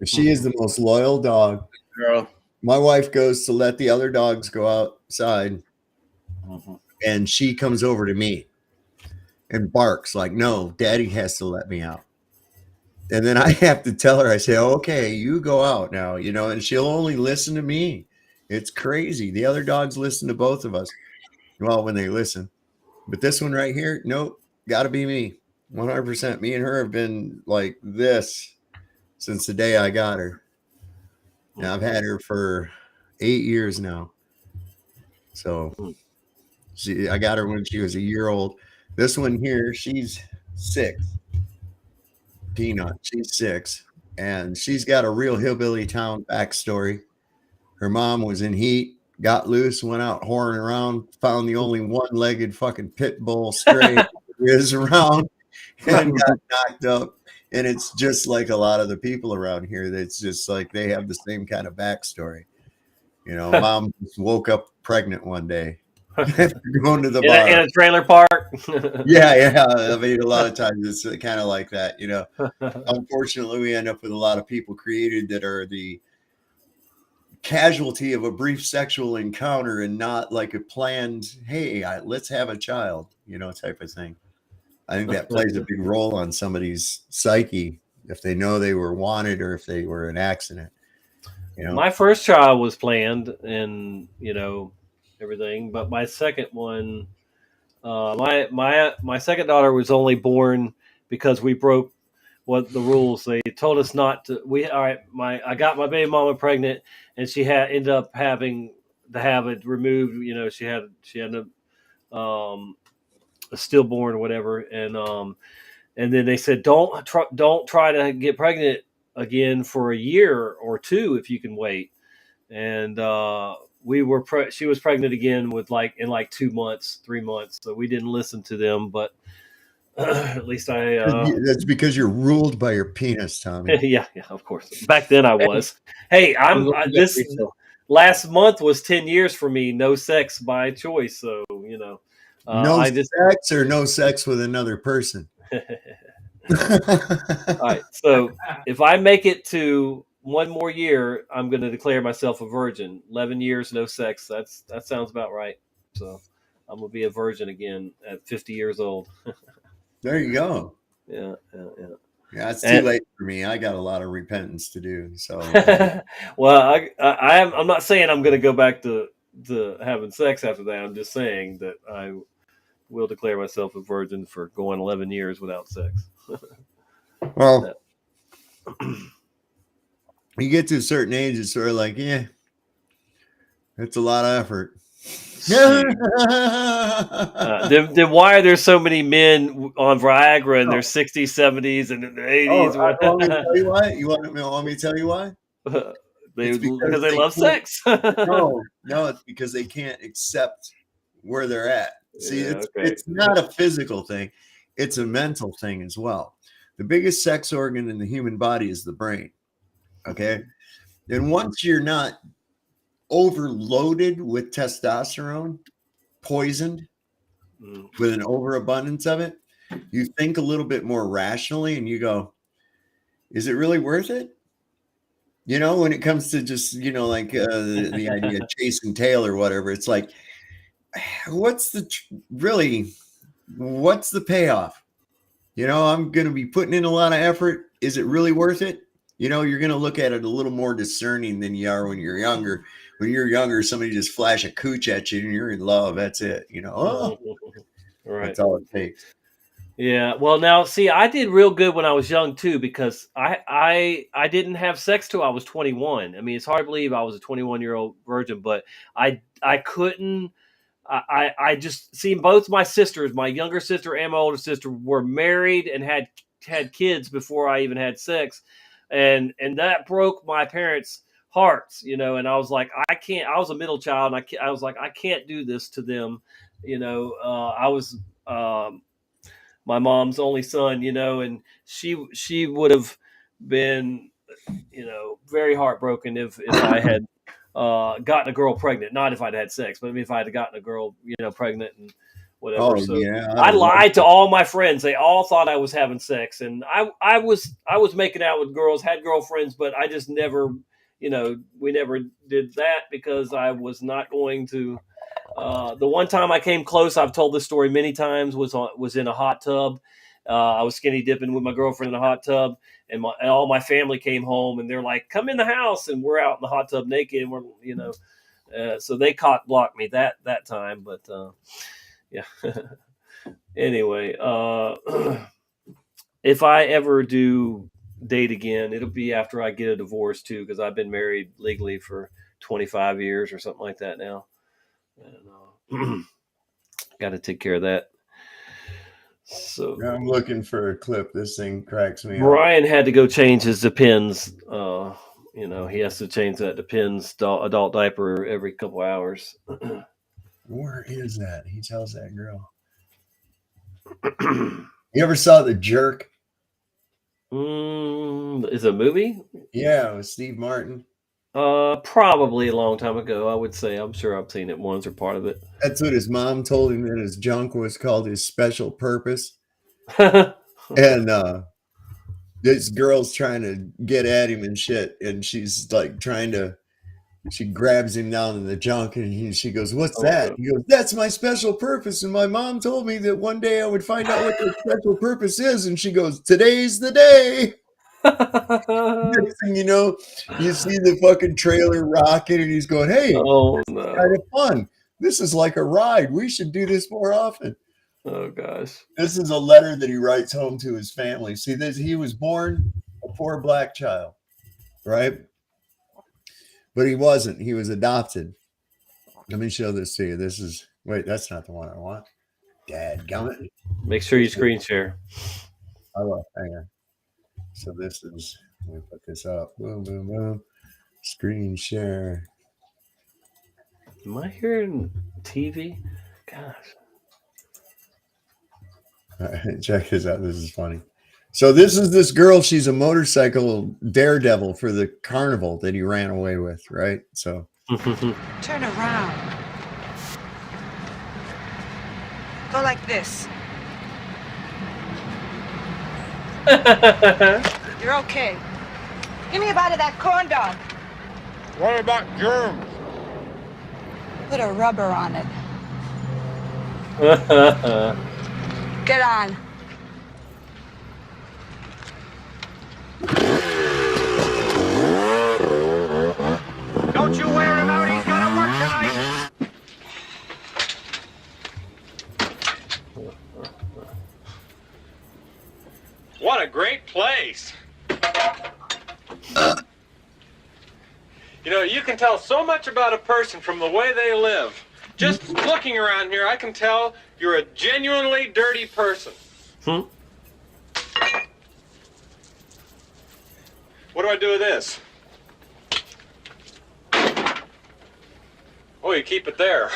She is the most loyal dog. Girl. My wife goes to let the other dogs go outside, and she comes over to me and barks like, "No, Daddy has to let me out." And then I have to tell her, I say, okay, you go out now, and she'll only listen to me. It's crazy. The other dogs listen to both of us. Well, when they listen. But this one right here, nope, got to be me. 100%. Me and her have been like this since the day I got her. And I've had her for 8 years now. So I got her when she was a year old. This one here, she's 6. Peanut, she's 6, and she's got a real hillbilly town backstory. Her mom was in heat, got loose, went out whoring around, found the only one-legged fucking pit bull stray there is around, and got knocked up. And it's just like a lot of the people around here. That's just like they have the same kind of backstory. Mom just woke up pregnant one day. Going to the bar in a trailer park. yeah. I mean, a lot of times it's kind of like that, Unfortunately, we end up with a lot of people created that are the casualty of a brief sexual encounter and not like a planned, hey, let's have a child, type of thing. I think that plays a big role on somebody's psyche if they know they were wanted or if they were an accident. My first child was planned, and everything, but my second one, my second daughter was only born because we broke what the rules. They told us not to. I got my baby mama pregnant, and she ended up having to have it removed. You know, she had a stillborn or whatever, and then they said don't try to get pregnant again for a year or two if you can wait. And she was pregnant again in 2 months, 3 months. So we didn't listen to them, but at least that's because you're ruled by your penis, Tommy. yeah, of course. Back then I was. Hey, this last month was 10 years for me. No sex by choice. So, you know, sex or no sex with another person. All right. So if I make it to one more year, I'm going to declare myself a virgin. 11 years, no sex. That sounds about right. So I'm going to be a virgin again at 50 years old. There you go. Yeah. Yeah, it's too late for me. I got a lot of repentance to do. So, well, I'm not saying I'm going to go back to having sex after that. I'm just saying that I will declare myself a virgin for going 11 years without sex. Well, you get to a certain age, it's sort of like, yeah, it's a lot of effort. Then why are there so many men on Viagra in their 60s, 70s, and in their 80s? Want me to tell you why? You want me to tell you why? Because they love sex. No, it's because they can't accept where they're at. See, it's not a physical thing. It's a mental thing as well. The biggest sex organ in the human body is the brain. Okay. And once you're not overloaded with testosterone, poisoned with an overabundance of it, you think a little bit more rationally and you go, is it really worth it? You know, when it comes to just, you know, like the idea of chasing tail or whatever, it's like, what's the payoff? You know, I'm going to be putting in a lot of effort. Is it really worth it? You know, you're going to look at it a little more discerning than you are when you're younger. When you're younger, somebody just flash a cooch at you and you're in love. That's it. You know, right. That's all it takes. Yeah. Well, now, see, I did real good when I was young, too, because I didn't have sex till I was 21. I mean, it's hard to believe I was a 21-year-old virgin, but I couldn't. I just seen both my sisters, my younger sister and my older sister, were married and had kids before I even had sex. And that broke my parents' hearts, you know, and I was like, I can't. I was a middle child, and I was like, I can't do this to them, you know. I was my mom's only son, you know, and she would have been, you know, very heartbroken if I had gotten a girl pregnant. Not if I'd had sex, but I mean, if I had gotten a girl, you know, pregnant and whatever. Oh, so yeah, I lied to all my friends. They all thought I was having sex, and I was making out with girls, had girlfriends, but I just never, you know, we never did that because I was not going to. The one time I came close, I've told this story many times, was in a hot tub. I was skinny dipping with my girlfriend in a hot tub, and all my family came home, and they're like, "Come in the house," and we're out in the hot tub naked, and we're, you know, so they cock blocked me that time, but yeah. Anyway, if I ever do date again, it'll be after I get a divorce too, because I've been married legally for 25 years or something like that now. And got to take care of that. So I'm looking for a clip. This thing cracks me up. Brian had to go change his Depends. You know, he has to change that Depends adult diaper every couple hours. Where is that? He tells that girl. You ever saw The Jerk? Is it a movie? Yeah, with Steve Martin. Probably a long time ago, I would say. I'm sure I've seen it once or part of it. That's what his mom told him, that his junk was called his special purpose. And this girl's trying to get at him and shit, and she's like she grabs him down in the junk, and she goes, "What's that?" He goes, "That's my special purpose, and my mom told me that one day I would find out what the special purpose is." And she goes, "Today's the day." Next thing you know, you see the fucking trailer rocking, and he's going, "Hey, no. kind of fun. This is like a ride. We should do this more often." Oh gosh. This is a letter that he writes home to his family. See, this he was born a poor black child, right? But he wasn't. He was adopted. Let me show this to you. This is wait, that's not the one I want. Dadgummit. Make sure you screen share. I will. Hang on. So this is. Let me put this up. Boom, boom, boom. Screen share. Am I hearing TV? Gosh. All right, check this out. This is funny. So this is this girl. She's a motorcycle daredevil for the carnival that he ran away with, right? So Turn around. Go like this. You're okay. Give me a bite of that corn dog. What about germs? Put a rubber on it. Get on. Don't you wear him out, he's gonna work tonight. What a great place. You know, you can tell so much about a person from the way they live. Just looking around here, I can tell you're a genuinely dirty person. What do I do with this? Oh, you keep it there.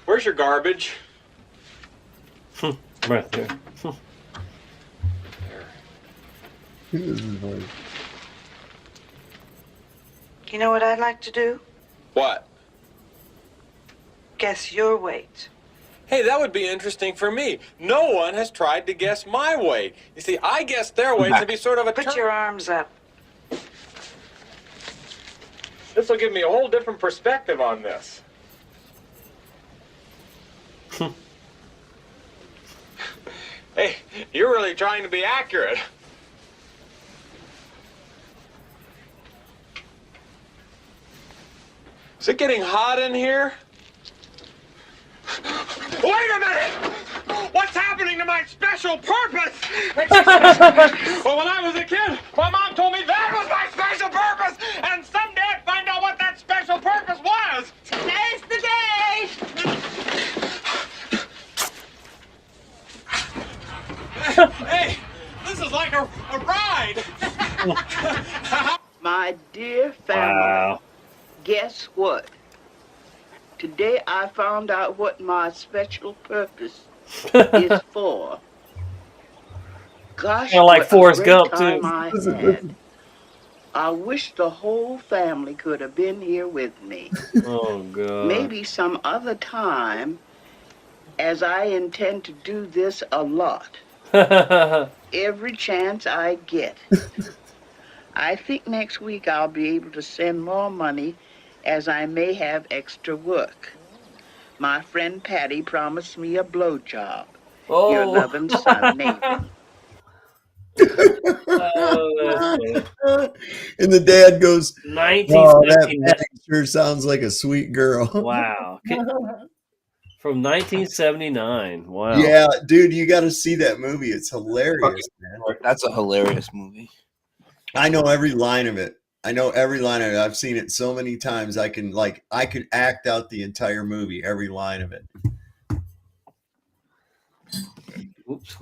Where's your garbage? Right there. You know what I'd like to do? What? Guess your weight. Hey, that would be interesting for me. No one has tried to guess my weight. You see, I guess their weight to be sort of a Put your arms up. This will give me a whole different perspective on this. Hey, you're really trying to be accurate. Is it getting hot in here? Wait a minute! What's happening to my special purpose? Well, when I was a kid, my mom told me that was my special purpose, and someday I'd find out what that special purpose was. Today's the day! Hey, this is like a ride. My dear family, Wow. guess what? Today I found out what my special purpose is for. Gosh, Kinda like what a Forrest great Gump, time too. I had. I wish the whole family could have been here with me. Oh god. Maybe some other time, as I intend to do this a lot. Every chance I get. I think next week I'll be able to send more money as I may have extra work. My friend Patty promised me a blowjob. Your Oh. loving son, Nathan. Oh, that's funny. And the dad goes, "Oh, that 1979. Patty sure sounds like a sweet girl." Wow. From 1979. Wow. Yeah, dude, you got to see that movie. It's hilarious, man. That's a hilarious movie. I know every line of it. I know every line of it. I've seen it so many times. I could act out the entire movie, every line of it. Oops,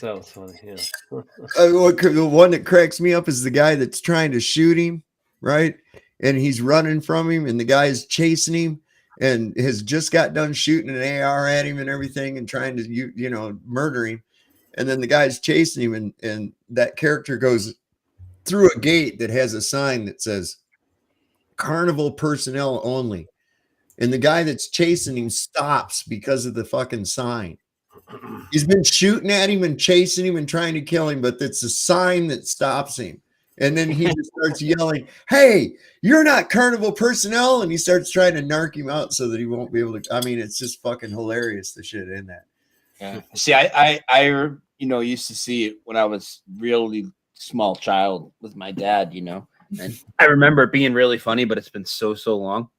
that was funny. Yeah. The one that cracks me up is the guy that's trying to shoot him, right? And he's running from him, and the guy's chasing him, and has just got done shooting an AR at him and everything, and trying to murder him. And then the guy's chasing him, and that character goes through a gate that has a sign that says "Carnival personnel only," and the guy that's chasing him stops because of the fucking sign. He's been shooting at him and chasing him and trying to kill him, but it's a sign that stops him. And then he just starts yelling, "Hey, you're not Carnival personnel!" And he starts trying to narc him out so that he won't be able to. I mean, it's just fucking hilarious, the shit in that. Yeah. See, I used to see it when I was really small child with my dad, and I remember it being really funny, but it's been so long.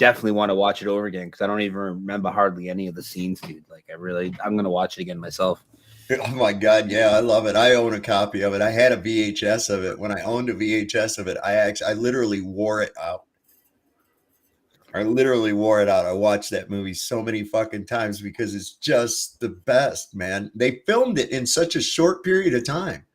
definitely want to watch it over again because I don't even remember hardly any of the scenes, dude. Like I'm gonna watch it again myself. Oh my God, yeah, I love it. I own a copy of it. I had a VHS of it. When I owned a VHS of it, I literally wore it out. I literally wore it out. I watched that movie so many fucking times because it's just the best, man. They filmed it in such a short period of time.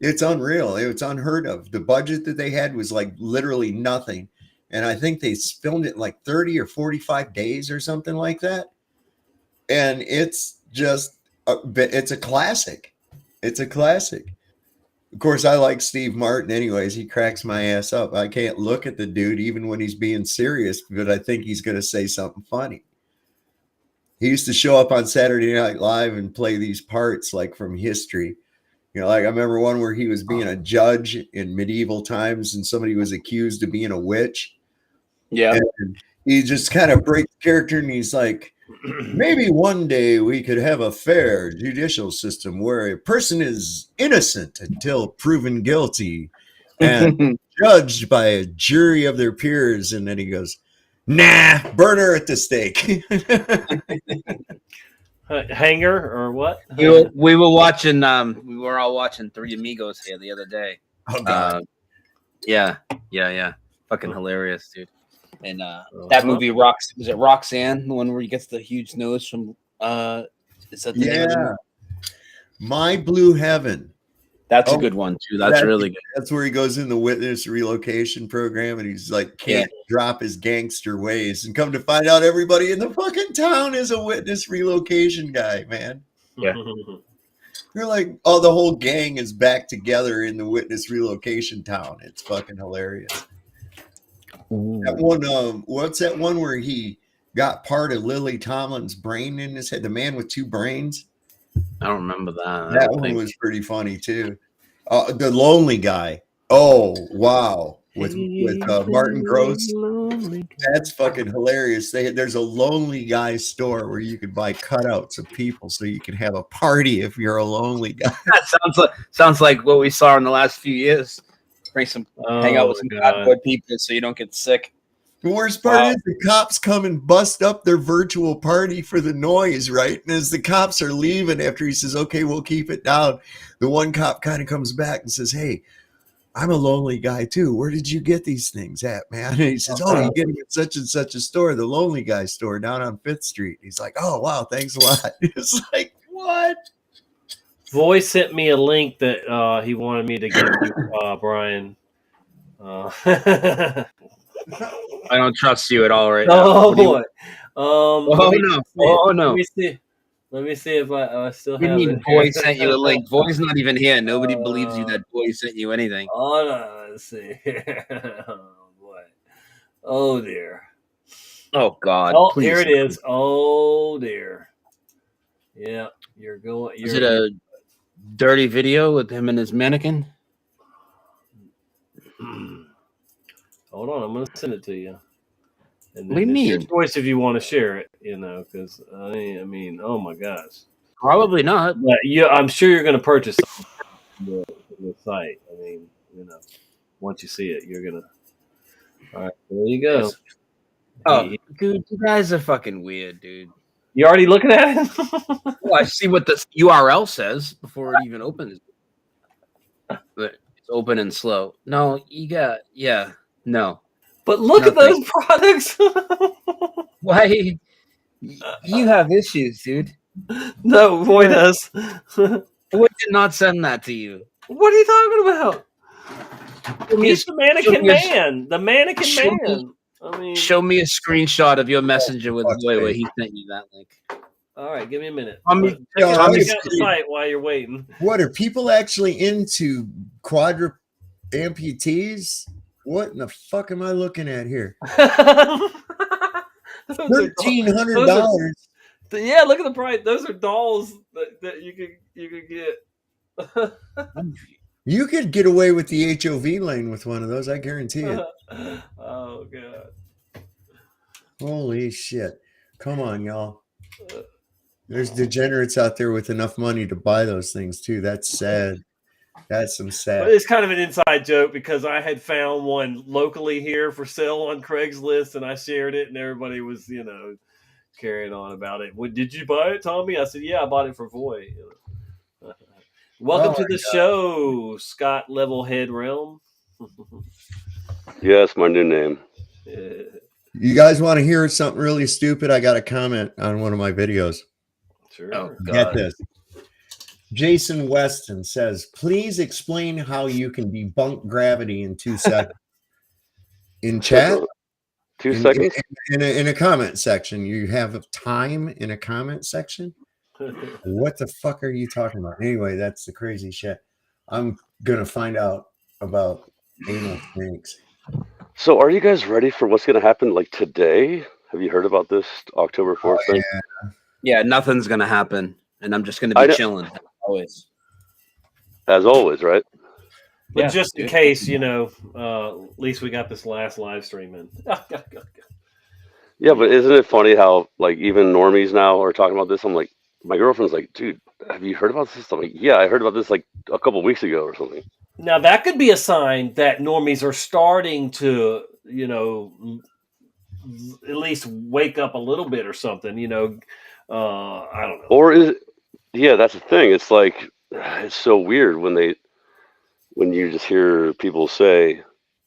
It's unreal. It's unheard of. The budget that they had was like literally nothing. And I think they filmed it in like 30 or 45 days or something like that. And it's just, it's a classic. It's a classic. Of course, I like Steve Martin anyways. He cracks my ass up. I can't look at the dude even when he's being serious, but I think he's going to say something funny. He used to show up on Saturday Night Live and play these parts like from history. You know, like I remember one where he was being a judge in medieval times and somebody was accused of being a witch. Yeah. And he just kind of breaks character and he's like, maybe one day we could have a fair judicial system where a person is innocent until proven guilty and judged by a jury of their peers. And then he goes, nah, burn her at the stake. Hanger or what? We were watching. We were all watching Three Amigos here the other day. Oh God. Yeah. Fucking hilarious, dude. And that movie was it Roxanne, the one where he gets the huge nose from is that the name of the movie? My Blue Heaven. That's a good one too. That's really good. That's where he goes in the witness relocation program and he's like can't drop his gangster ways and come to find out everybody in the fucking town is a witness relocation guy, man. Yeah. You're like, oh, the whole gang is back together in the witness relocation town. It's fucking hilarious. That one, what's that one where he got part of Lily Tomlin's brain in his head? The man with two brains. I don't remember that. That one was pretty funny too. The Lonely Guy. Oh wow, with Martin Gross. That's fucking hilarious. There's a Lonely Guy store where you can buy cutouts of people so you can have a party if you're a lonely guy. That sounds like what we saw in the last few years. Hang out with some cardboard people so you don't get sick. The worst part is the cops come and bust up their virtual party for the noise, right? And as the cops are leaving after he says, okay, we'll keep it down, the one cop kind of comes back and says, hey, I'm a lonely guy too. Where did you get these things at, man? And he says, oh, you get them at such and such a store, the Lonely Guy store down on 5th Street. He's like, oh, wow, thanks a lot. It's like, what? Voy sent me a link that he wanted me to give you, Brian. I don't trust you at all right now. Oh boy. No. Let me see if I still you have mean it. Boy sent you a link? Boy's not even here. Nobody believes you that Boy sent you anything. Oh no, let's see. Oh boy. Oh dear. Oh God. Oh, please. here it is. Oh dear. Yeah, you're going. Is it a dirty video with him and his mannequin? Hold on, I'm going to send it to you. And what do you it's your mean? choice if you want to share it, because I mean, oh my gosh. Probably not. But yeah, I'm sure you're going to purchase something from the site. I mean, once you see it, you're going to. All right, there you go. Oh, dude, you guys are fucking weird, dude. You already looking at it? Well, I see what the URL says before it even opens. But it's open and slow. No, no. But look at those products. Why? You have issues, dude. No, Boy does. Boy did not send that to you. What are you talking about? He's the mannequin man. The mannequin man. I mean, show me a screenshot of your messenger with Boy where he sent you that link. All right, give me a minute. Check out the site while you're waiting. What are people actually into quadruped amputees? What in the fuck am I looking at here? $1,300. Yeah, look at the price. Those are dolls that you could get. You could get away with the HOV lane with one of those, I guarantee it. Oh god. Holy shit. Come on, y'all. There's degenerates out there with enough money to buy those things too. That's sad. That's some But sad. it's kind of an inside joke because I had found one locally here for sale on Craigslist, and I shared it, and everybody was, carrying on about it. Did you buy it, Tommy? I said, yeah, I bought it for Voy. Welcome Oh to the show, Scott Levelhead Realm. Yes, my new name. You guys want to hear something really stupid? I got a comment on one of my videos. Sure. Oh, Get God. this. Jason Weston says, please explain how you can debunk gravity in 2 seconds. In chat? 2 seconds? In a comment section. You have time in a comment section? What the fuck are you talking about? Anyway, that's the crazy shit. I'm going to find out about anal snakes. So are you guys ready for what's going to happen like today? Have you heard about this October 4th thing? Yeah, nothing's gonna happen, and I'm just gonna be chilling as always. As always, right? But just in case, at least we got this last live stream in. Yeah, but isn't it funny how like even normies now are talking about this? I'm like, my girlfriend's like, dude, have you heard about this? I'm like, yeah, I heard about this like a couple weeks ago or something. Now that could be a sign that normies are starting to, at least wake up a little bit or something. I don't know. Or is it, yeah, that's the thing. It's like it's so weird when you just hear people say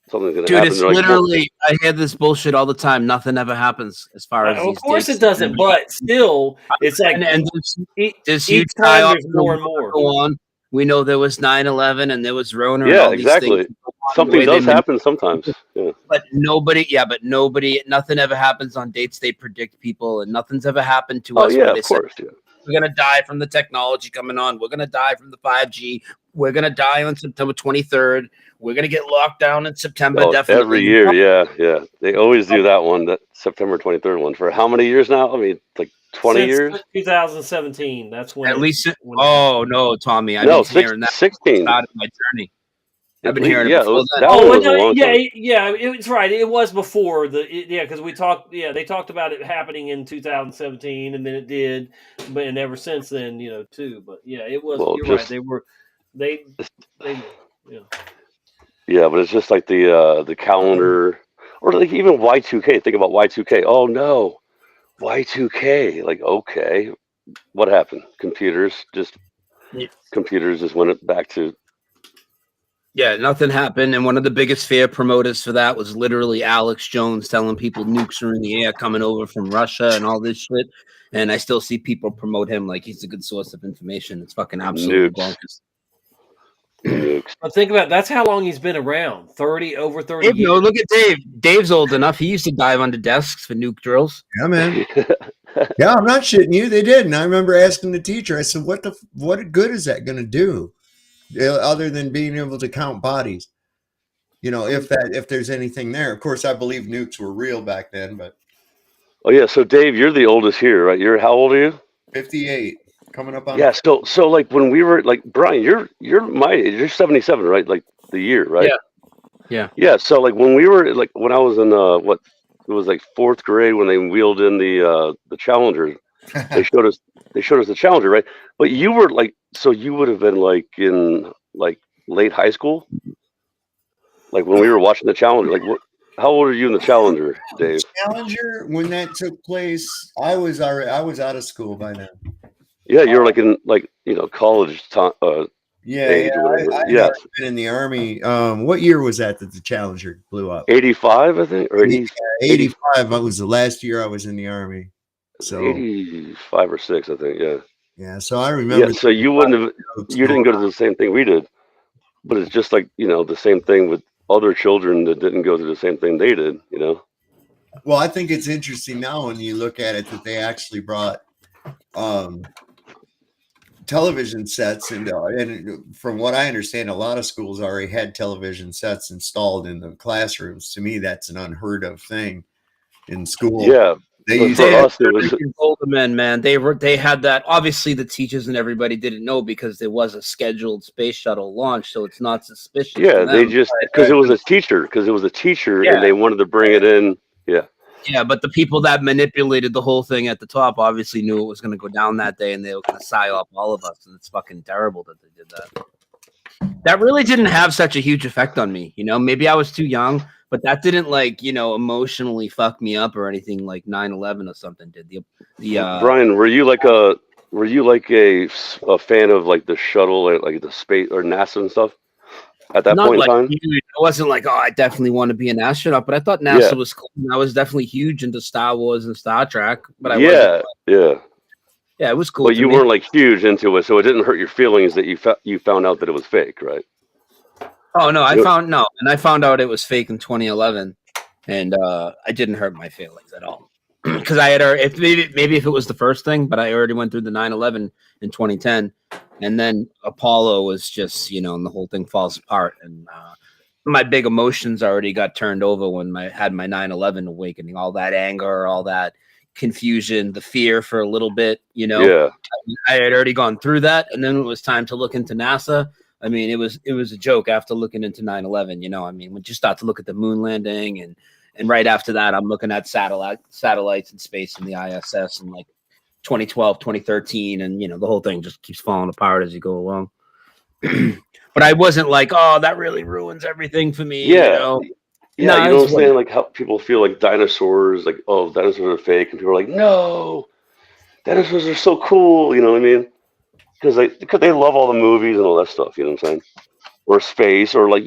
something's gonna Dude, happen. it's They're like, literally I hear this bullshit all the time. Nothing ever happens as far as Of these course dates. it doesn't, but still, it's like and each huge time there's more and more. Go on. We know there was 9/11 and there was Rona. And yeah, all these exactly. things Something does happen sometimes. Yeah. But nobody, nothing ever happens on dates they predict people, and nothing's ever happened to us. Yeah, where they of course. said, we're gonna die from the technology coming on. We're gonna die from the 5G. We're gonna die on September 23rd. We're gonna get locked down in September. Definitely Every year, yeah. They always do that one, that September 23rd one. For how many years now? I mean, like 20 Since years? 2017. That's when. At least. No, Tommy. I've No, been hearing that. 16. Started my journey. I've been At hearing least- it before that then. one was a long time. Yeah, it's right. It was before because we talked. Yeah, they talked about it happening in 2017, and then it did, and ever since then, too. But yeah, it was. Well, You're right. They. Yeah. Yeah, but it's just like the calendar, or like even Y2K. Think about Y2K. Oh no, Y2K. Like, okay, what happened? Computers just went back to. Yeah, nothing happened. And one of the biggest fear promoters for that was literally Alex Jones telling people nukes are in the air coming over from Russia and all this shit. And I still see people promote him like he's a good source of information. It's fucking absolutely bonkers. But think about that's how long he's been around. Over 30 years. No, look at Dave. Dave's old enough. He used to dive under desks for nuke drills. Yeah, man. Yeah, I'm not shitting you. They did. And I remember asking the teacher, I said, what good is that going to do? Other than being able to count bodies, if there's anything there. Of course, I believe nukes were real back then, but. Oh yeah, so Dave, you're the oldest here, right? How old are you? 58, coming up on. Yeah, so like when we were like Brian, you're my age. You're 77, right? Like the year, right? Yeah. So like when we were like when I was in it was like 4th grade when they wheeled in the Challenger. They showed us the Challenger, right? But you were like, so you would have been like in like late high school, like when we were watching the Challenger. Like, how old are you in the Challenger, Dave? Challenger, when that took place, I was out of school by then. Yeah, you were like in college age or whatever. I've been in the Army. What year was that the Challenger blew up? 85, I think, or 85. That was the last year I was in the Army. So 85 or 6, I think. Yeah. Yeah. So I remember. Yeah. So you didn't go to the same thing we did, but it's just like the same thing with other children that didn't go through the same thing they did. Well, I think it's interesting now when you look at it that they actually brought television sets, and from what I understand, a lot of schools already had television sets installed in the classrooms. To me, that's an unheard of thing in school. Yeah. They older men, man. They had that. Obviously, the teachers and everybody didn't know because there was a scheduled space shuttle launch, so it's not suspicious. Yeah, they just because it was a teacher, and they wanted to bring it in. Yeah. Yeah, but the people that manipulated the whole thing at the top obviously knew it was going to go down that day, and they were going to psyop all of us, and it's fucking terrible that they did that. that really didn't have such a huge effect on me. Maybe I was too young, but that didn't emotionally fuck me up or anything like 9/11 or something did. Brian, were you like a fan of like the shuttle, like the space or NASA and stuff at that Not point in like time? huge. I wasn't like, I definitely want to be an astronaut, but I thought Yeah. NASA was cool. And I was definitely huge into Star Wars and Star Trek, but I Yeah, wasn't. Yeah, it was cool. but you weren't like huge into it, so it didn't hurt your feelings that you found out that it was fake, right? Oh no, I found out it was fake in 2011, and I didn't hurt my feelings at all because I had maybe if it was the first thing, but I already went through the 9/11 in 2010, and then Apollo was just and the whole thing falls apart, and my big emotions already got turned over when I had my 9/11 awakening, all that anger, all that confusion, the fear for a little bit, Yeah. I had already gone through that, and then it was time to look into NASA. I mean, it was a joke after looking into 9/11. I mean, when you start to look at the moon landing, and right after that, I'm looking at satellites in space and the ISS and like 2012, 2013, and the whole thing just keeps falling apart as you go along. But I wasn't like, oh, that really ruins everything for me. Yeah. Yeah, you know what I'm saying? Like how people feel like dinosaurs, like, oh, dinosaurs are fake, and people are like, no, dinosaurs are so cool. You know what I mean? Because they love all the movies and all that stuff. You know what I'm saying? Or space, or like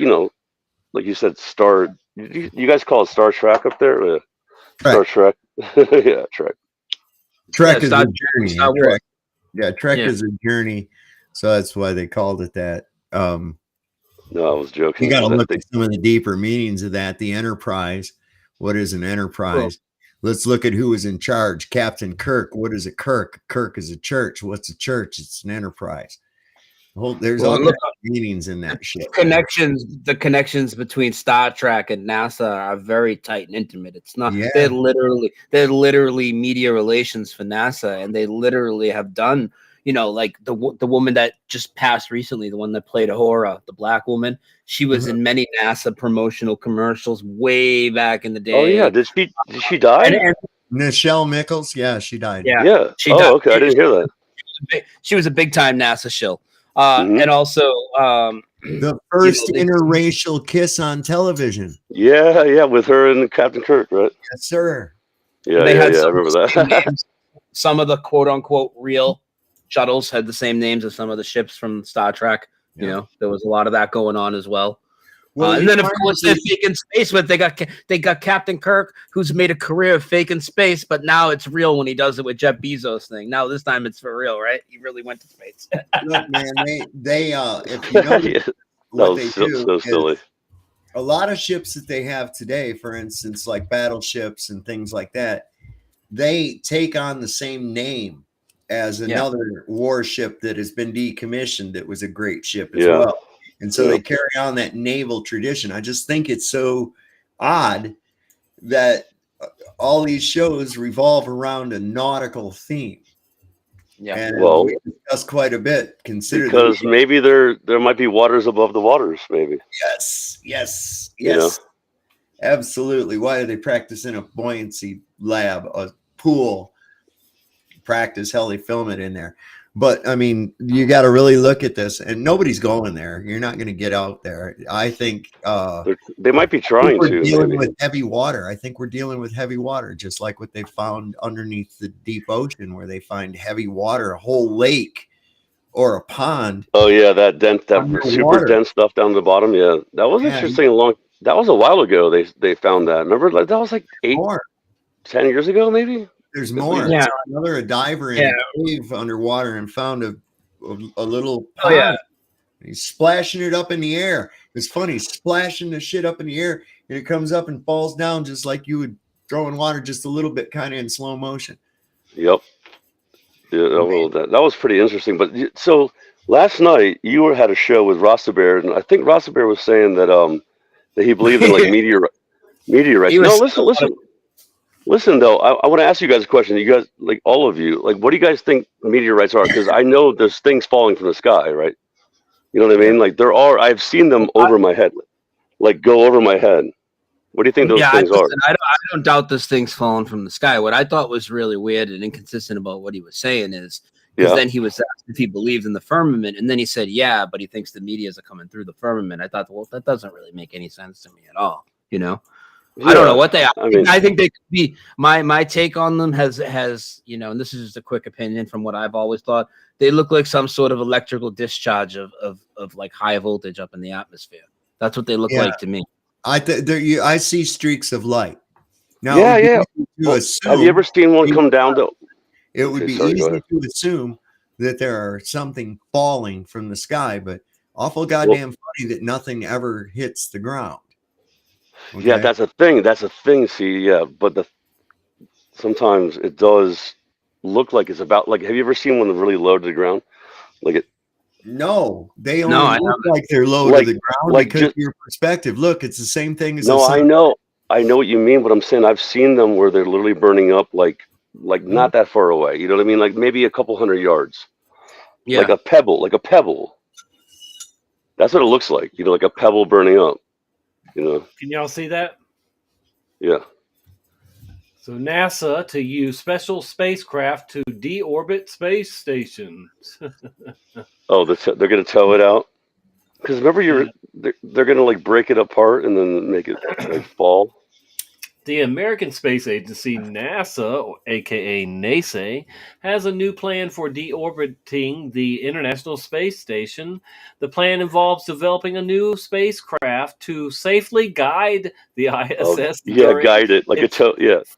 like you said, Star. You guys call it Star Trek up there? Star Trek. Yeah, Trek. Trek is a journey. Star Wars. Trek is a journey, so that's why they called it that. No, I was joking. You got to look at some of the deeper meanings of that. The Enterprise. What is an Enterprise? Cool. Let's look at who was in charge. Captain Kirk. What is a Kirk? Kirk is a church. What's a church? It's an enterprise. There's all kinds of meanings in that shit. The connections between Star Trek and NASA are very tight and intimate. It's not. Yeah. They're literally media relations for NASA, and they literally have done. Like the woman that just passed recently, the one that played Ahura, the black woman, she was in many NASA promotional commercials way back in the day. Oh yeah, did she die? And Nichelle Nichols, yeah, she died. Yeah. She died. Okay, I didn't hear that. She was a big time NASA shill, and also the first interracial kiss on television. Yeah, with her and Captain Kirk, right? Yes, sir. Yeah, I remember that. Some of the quote unquote real shuttles had the same names as some of the ships from Star Trek. There was a lot of that going on as well. And then of course they're faking space, but they got Captain Kirk, who's made a career of faking space, but now it's real when he does it with Jeff Bezos thing. Now this time it's for real, right? He really went to space. Look, man, they if you know what they do, so silly. A lot of ships that they have today, for instance, like battleships and things like that, they take on the same name as another warship that has been decommissioned that was a great ship as well. And so they carry on that naval tradition. I just think it's so odd that all these shows revolve around a nautical theme. Yeah. And we discussed quite a bit. Because maybe there might be waters above the waters, maybe. Yes. Absolutely. Why do they practice in a buoyancy lab, a pool? Practice, hell, they film it in there. But I mean, you got to really look at this, and nobody's going there. You're not going to get out there. I think they might be trying to. We're dealing with heavy water. I think we're dealing with heavy water, just like what they found underneath the deep ocean, where they find heavy water, a whole lake or a pond. Oh yeah, that super dense stuff down the bottom. Yeah, that was interesting. That was a while ago. They found that. Remember, like that was like 10 years ago, maybe. There's more. Yeah. A diver in a cave underwater and found a little pond. Oh, yeah. He's splashing it up in the air. It's funny, splashing the shit up in the air, and it comes up and falls down just like you would throw in water, just a little bit, kind of in slow motion. Yep. Yeah, that was pretty interesting. But so last night you had a show with Rasta Bear, and I think Rasta Bear was saying that he believed in like meteorites. No, listen though. I want to ask you guys a question. You guys, like all of you, like what do you guys think meteorites are? Because I know there's things falling from the sky, right? You know what I mean? Like I've seen them over my head, like go over my head. What do you think those things are? I don't doubt this thing's falling from the sky. What I thought was really weird and inconsistent about what he was saying is, Because then he was asked if he believed in the firmament, and then he said, "Yeah, but he thinks the meteors are coming through the firmament." I thought, well, that doesn't really make any sense to me at all. You know, I don't know what they are. I think they could be. My take on them has and this is just a quick opinion from what I've always thought. They look like some sort of electrical discharge of like high voltage up in the atmosphere. That's what they look like to me. I see streaks of light. Now, Well, have you ever seen one come down to? It would be easy to assume that there are something falling from the sky, but awful goddamn funny that nothing ever hits the ground. Okay? Yeah, that's a thing. That's a thing. See, yeah, but sometimes it does look like it's about like. Have you ever seen one really low to the ground? Like it. No, they only look like they're low to the ground because of your perspective. Look, it's the same thing as no. I know what you mean. But I'm saying I've seen them where they're literally burning up like not that far away. You know what I mean? Like maybe a couple hundred yards. Yeah. Like a pebble. That's what it looks like. You know, like a pebble burning up. You know. Can y'all see that? Yeah. So NASA to use special spacecraft to deorbit space station. Oh, they're going to tow it out? Because remember, they're going to like break it apart and then make it like fall. The American Space Agency, NASA, aka NASA, has a new plan for deorbiting the International Space Station. The plan involves developing a new spacecraft to safely guide the ISS guide it like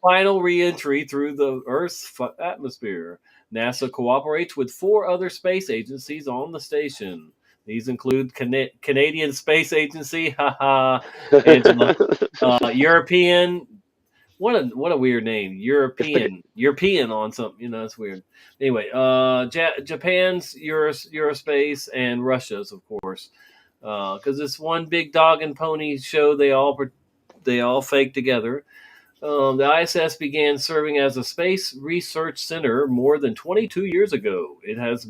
final re-entry through the Earth's atmosphere. NASA cooperates with 4 other space agencies on the station. These include Canadian Space Agency, Angela, European. What a weird name, European on something. It's weird. Anyway, Japan's Eurospace and Russia's, of course, because it's one big dog and pony show. They all fake together. The ISS began serving as a space research center more than 22 years ago. It has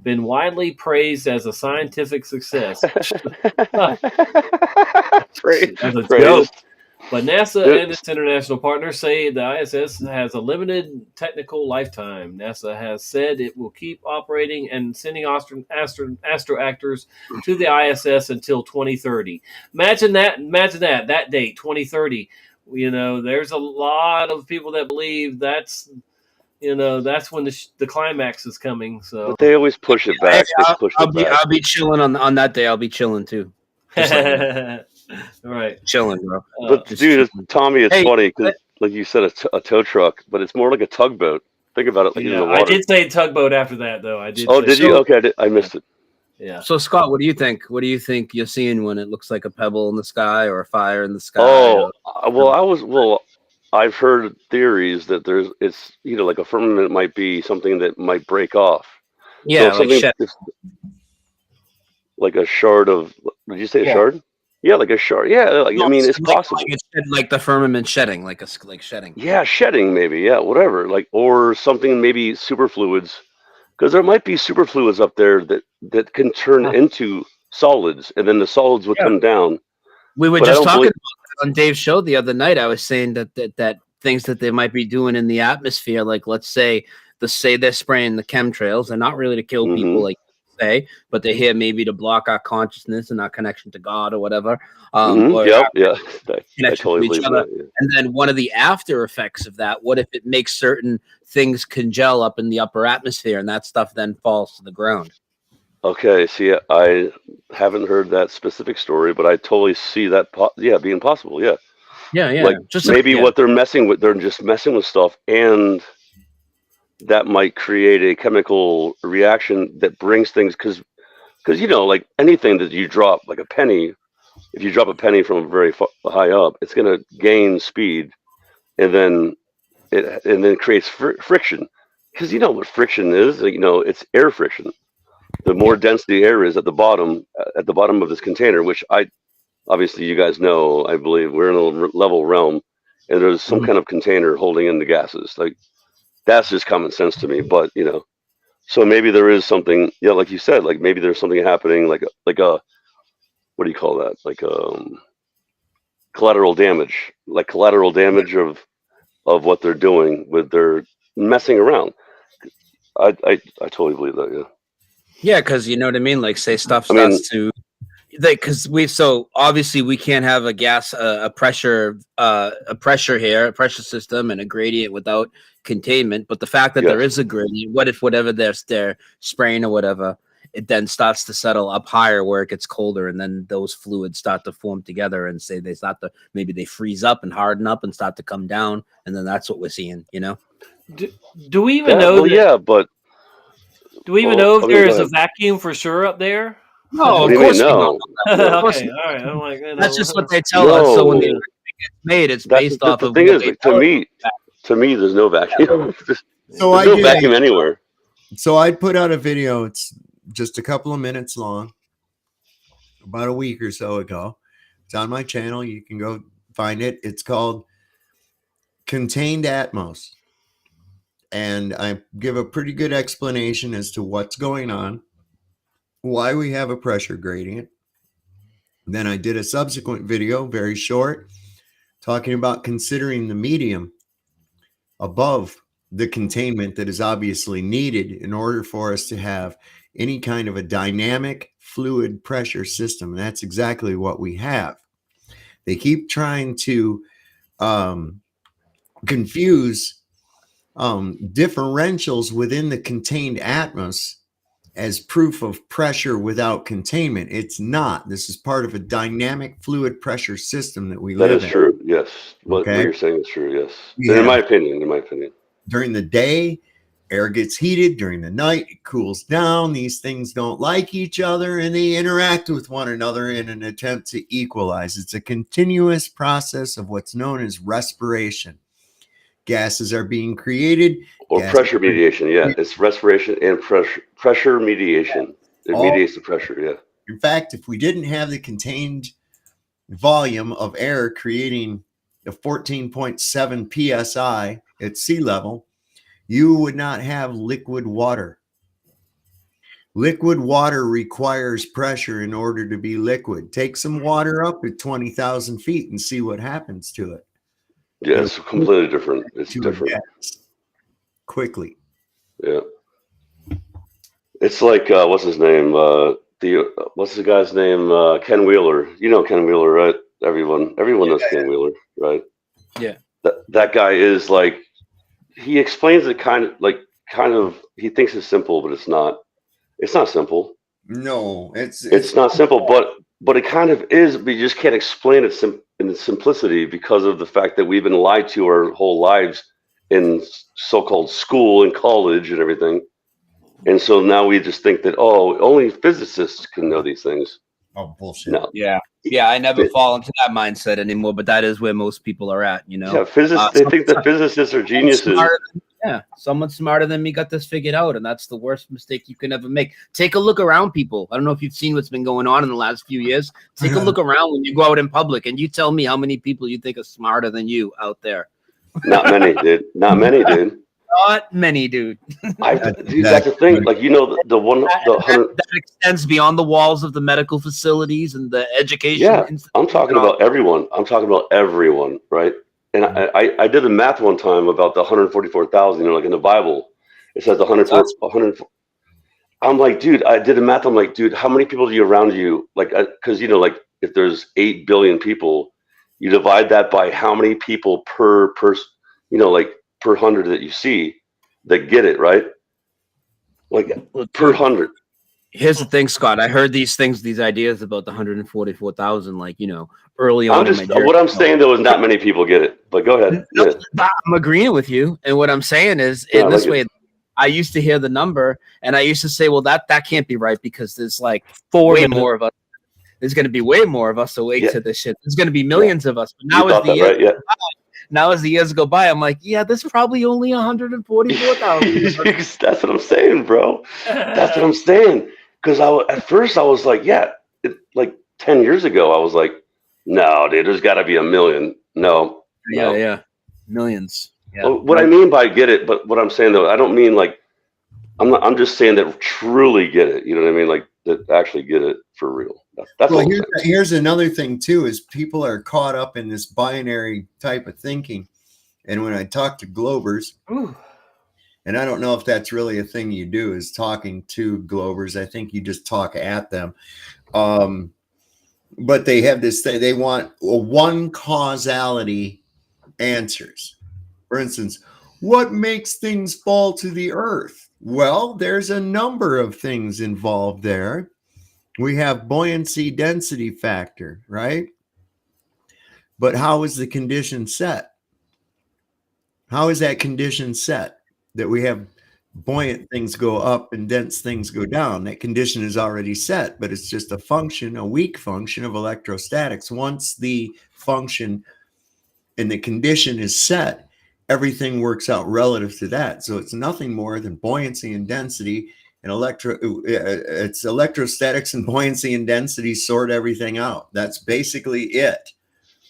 been widely praised as a scientific success. As a joke. But NASA and its international partners say the ISS has a limited technical lifetime. NASA has said it will keep operating and sending astroactors to the ISS until 2030. Imagine that date, 2030. There's a lot of people that believe that's when the climax is coming. So but they always push it back. I'll be chilling on that day. I'll be chilling too. All right, chilling, bro. But dude, Tommy, it's funny because, like you said, a tow truck, but it's more like a tugboat. Think about it, like in the water. I did say tugboat after that, though. I did. Oh, did you? Okay, I missed it. Yeah. So, Scott, what do you think? What do you think you're seeing when it looks like a pebble in the sky or a fire in the sky? Oh, I've heard theories that it's like a firmament might be something that might break off. Yeah, so like a shard of. Did you say a shard? Yeah, like a shard. Yeah, it's possible. Like the firmament shedding, like shedding. Yeah, shedding maybe. Yeah, whatever. Or something maybe superfluids, because there might be superfluids up there that can turn into solids, and then the solids would come down. We were just talking about that on Dave's show the other night. I was saying that things that they might be doing in the atmosphere, like let's say they're spraying the chemtrails. They're not really to kill people, like. But they're here maybe to block our consciousness and our connection to God or whatever. I totally believe that, yeah. And then one of the after effects of that, what if it makes certain things congeal up in the upper atmosphere and that stuff then falls to the ground? Okay, see, I haven't heard that specific story, but I totally see that being possible, yeah. Yeah. Like what they're messing with, they're just messing with stuff, and that might create a chemical reaction that brings things because like anything that you drop, like a penny, if you drop a penny from very high up, it's going to gain speed, and then it creates friction. Because what friction is, it's air friction. The more dense the air is at the bottom of this container, which obviously you guys know, I believe we're in a level realm, and there's some kind of container holding in the gases, like. That's just common sense to me, but so maybe there is something, like you said, like maybe there's something happening, like a what do you call that? Like collateral damage of what they're doing with their messing around. I totally believe that. Yeah. Yeah, because you know what I mean. Like, say stuff I mean, starts to, like, because so obviously we can't have a gas, a pressure here, a pressure system, and a gradient without containment. But the fact that there is a gradient, what if whatever they're spraying or whatever, it then starts to settle up higher where it gets colder, and then those fluids start to form together, and say they start to maybe they freeze up and harden up and start to come down, and then that's what we're seeing. You know. Do we even know? Well, yeah, but do we even know if there is a vacuum for sure up there? No, What of do you course mean, we no? don't. Of course Okay, not. all right. I'm like, That's just what they tell us. So when the equipment gets made, it's based off of the thing what is, they like, to me, there's no vacuum. So there's no vacuum anywhere. So I put out a video. It's just a couple of minutes long, about a week or so ago. It's on my channel. You can go find it. It's called Contained Atmos. And I give a pretty good explanation as to what's going on, why we have a pressure gradient. Then I did a subsequent video, very short, talking about considering the medium above the containment that is obviously needed in order for us to have any kind of a dynamic fluid pressure system. And that's exactly what we have. They keep trying to confuse differentials within the contained atmos as proof of pressure without containment. It's not. This is part of a dynamic fluid pressure system that we live in. That is true. Yes. What you're saying is true. Yes. In my opinion. During the day, air gets heated. During the night, it cools down. These things don't like each other, and they interact with one another in an attempt to equalize. It's a continuous process of what's known as respiration. Gases are being created. Or pressure mediation. Yeah. It's respiration and pressure mediation. It mediates the pressure. Yeah. In fact, if we didn't have the contained volume of air creating a 14.7 psi at sea level, you would not have liquid water. Liquid water requires pressure in order to be liquid. Take some water up at 20,000 feet and see what happens to it. Yeah, it's completely different. It's different. Quickly. Yeah. It's like what's his name? What's the guy's name? Ken Wheeler. You know Ken Wheeler, right? Everyone knows Ken Wheeler, right? Yeah. That guy is like, he explains it kind of he thinks it's simple, but it's not. It's not simple. No, it's not simple, but it kind of is, but you just can't explain it in its simplicity because of the fact that we've been lied to our whole lives in so-called school and college and everything. And so now we just think that, only physicists can know these things. Oh, bullshit. No. Yeah. I never fall into that mindset anymore, but that is where most people are at, you know? Yeah, physicists, they think that physicists are geniuses. Someone smarter than me got this figured out, and that's the worst mistake you can ever make. Take a look around, people. I don't know if you've seen what's been going on in the last few years. Take a look around when you go out in public, and you tell me how many people you think are smarter than you out there. Not many, dude. Not many, dude. Not many, dude. Dude, that's the thing. Like, you know, that extends beyond the walls of the medical facilities and the education. Yeah, I'm talking about everyone. I'm talking about everyone, right? And I did the math one time about the 144,000. You know, like in the Bible, it says 100. I'm like, dude, I did the math. I'm like, dude, how many people do you around you? Like, because you know, like if there's 8 billion people, you divide that by how many people per person. You know, like per 100 that you see that get it, right? Like per 100. Here's the thing, Scott. I heard these ideas about the 144,000, like, you know, early on. What I'm saying though is not many people get it. But go ahead. No, I'm agreeing with you, and what I'm saying is, in this way, I used to hear the number, and I used to say, well, that can't be right because there's like way more of us. There's going to be way more of us awake to this shit. There's going to be millions of us. But now as the years now as the years go by, I'm like, yeah, there's probably only 144,000. That's what I'm saying, bro. That's what I'm saying. Because at first I was like, like 10 years ago, I was like, no, dude, there's got to be a million. No. Yeah. Millions. Yeah. What I mean by get it, but what I'm saying though, I don't mean like, I'm just saying that truly get it. You know what I mean? Like that actually get it for real. That's well, here's another thing too, is people are caught up in this binary type of thinking. And when I talk to Globers, And I don't know if that's really a thing you do, is talking to Glovers. I think you just talk at them. But they have this thing, they want one causality answers. For instance, what makes things fall to the earth? Well, there's a number of things involved there. We have buoyancy density factor, right? But how is the condition set? How is that condition set that we have buoyant things go up and dense things go down? That condition is already set, but it's just a function, a weak function of electrostatics. Once the function and the condition is set, everything works out relative to that. So it's nothing more than buoyancy and density, and it's electrostatics and buoyancy and density sort everything out. That's basically it.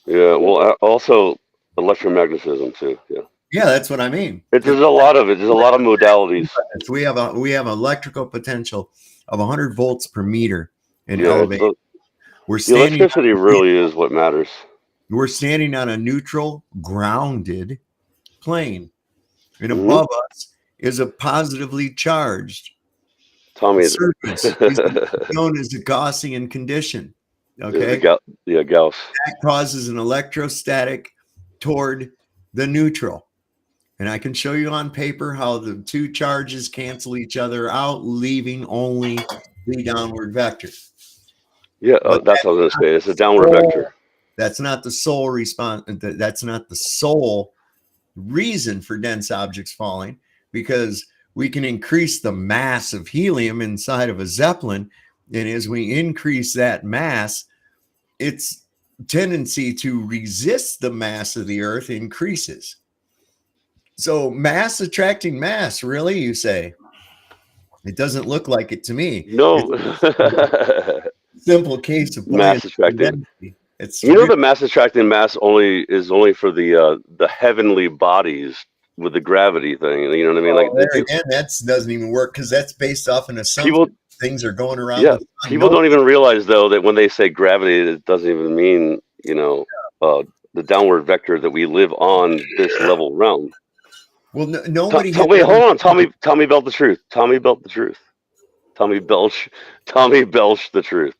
Yeah. Well, also electromagnetism too. Yeah. Yeah, that's what I mean. There's a lot of it. There's a lot of modalities. We have electrical potential of 100 volts per meter in elevation. The electricity really is what matters. We're standing on a neutral, grounded plane, and above us is a positively charged surface. It's known as a Gaussian condition. Okay, Gauss. That causes an electrostatic toward the neutral. And I can show you on paper how the two charges cancel each other out, leaving only the downward vector. Yeah, that's what I was going to say. It's a downward vector. That's not the sole response. That's not the sole reason for dense objects falling, because we can increase the mass of helium inside of a Zeppelin. And as we increase that mass, its tendency to resist the mass of the Earth increases. So mass attracting mass, really, you say? It doesn't look like it to me. No. Simple case of mass attracting. It's the mass attracting mass is only for the heavenly bodies with the gravity thing. You know what I mean? Like there again, that doesn't even work, because that's based off an assumption. Things are going around. Yeah, people don't even realize though that when they say gravity, it doesn't even mean the downward vector that we live on this level realm. Well, nobody. Wait, hold on. Tommy Belt the truth. Tommy Belt the truth. Tommy Belch the truth.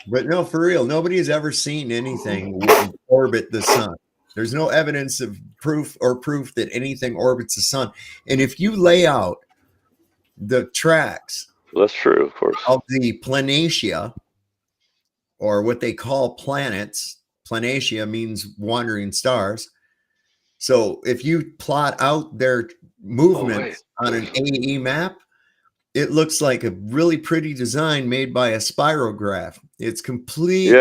But no, for real, nobody has ever seen anything orbit the sun. There's no evidence of proof that anything orbits the sun. And if you lay out the tracks, that's true, of course, of the planatia, or what they call planets. Planatia means wandering stars. So if you plot out their movements on an AE map, it looks like a really pretty design made by a spirograph. It's completely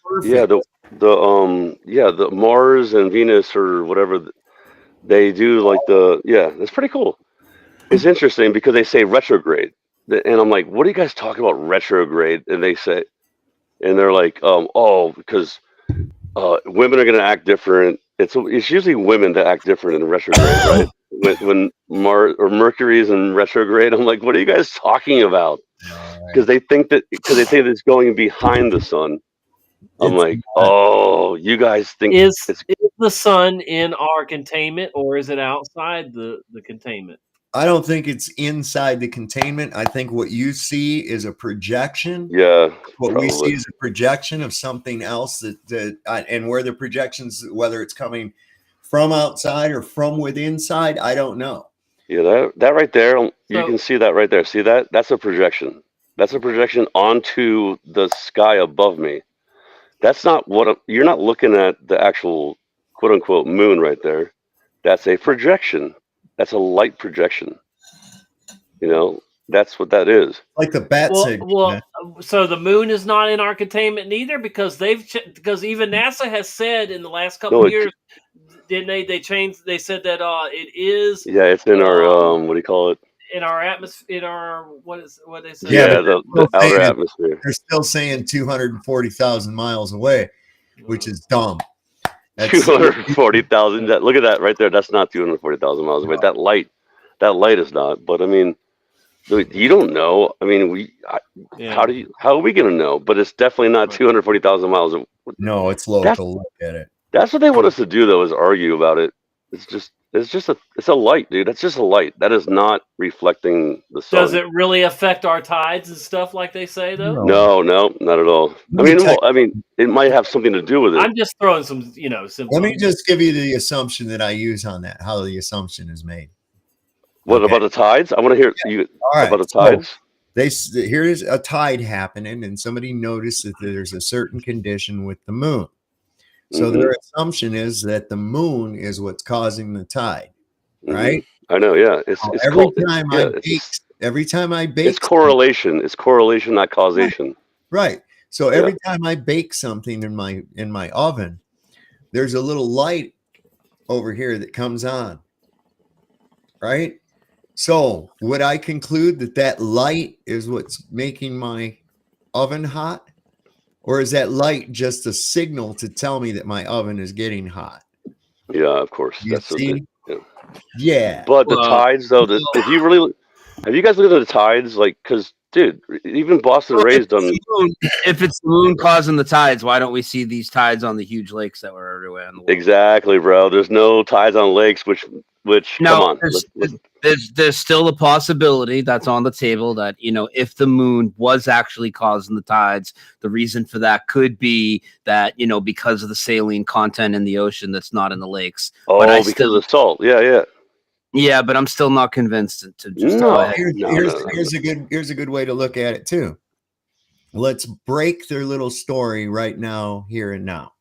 perfect. The Mars and Venus or whatever they do, like that's pretty cool. It's interesting because they say retrograde, and I'm like, what are you guys talking about retrograde? And they're like, because women are going to act different. It's usually women that act different in retrograde, right? when Mars or Mercury is in retrograde, I'm like, what are you guys talking about? Because they think it's going behind the sun. I'm like, you guys think is the sun in our containment, or is it outside the containment? I don't think it's inside the containment. I think what you see is a projection. Yeah. What we see is a projection of something else and where the projections, whether it's coming from outside or from within side, I don't know. Yeah, that right there, you can see that right there. See that? That's a projection. That's a projection onto the sky above me. That's not you're not looking at the actual quote unquote moon right there. That's a projection. That's a light projection. That's what that is. Like the bat signal. Well, so the moon is not in our containment neither, because because even NASA has said in the last couple of years, didn't they? They changed. They said that it is. Yeah, it's in our what do you call it? In our atmosphere, in our what they say? Yeah, the outer atmosphere. They're still saying 240,000 miles away, which is dumb. 240,000. Look at that right there. That's not 240,000 miles away. That light is not. But I mean, you don't know. I mean, how are we gonna know? But it's definitely not 240,000 miles away. No, it's local. Look at it. That's what they want us to do, though, is argue about it. It's just it's a light, dude. That's just a light. That is not reflecting the sun. Does it really affect our tides and stuff like they say though? No, not at all. I mean, it might have something to do with it. I'm just throwing some, simple. Let me just give you the assumption that I use on that, how the assumption is made. What about the tides? I want to hear you about the tides. So here's a tide happening, and somebody noticed that there's a certain condition with the moon. So their assumption is that the moon is what's causing the tide, right? I know, yeah. It's every time I bake, it's correlation. It's correlation, not causation. Right. So every time I bake something in my oven, there's a little light over here that comes on, right? So would I conclude that light is what's making my oven hot? Or is that light just a signal to tell me that my oven is getting hot? Yeah, of course. Yeah. But the tides, though, if you really have you guys looked at the tides, like, because dude, even Boston Ray's done. If it's the moon causing the tides, why don't we see these tides on the huge lakes that were everywhere in the world? Exactly, bro. There's no tides on lakes, which come on. There's still a possibility that's on the table that, if the moon was actually causing the tides, the reason for that could be that, because of the saline content in the ocean that's not in the lakes. Oh, because of salt. Yeah. Yeah, but I'm still not convinced to just here's a good way to look at it too. Let's break their little story right now, here and now.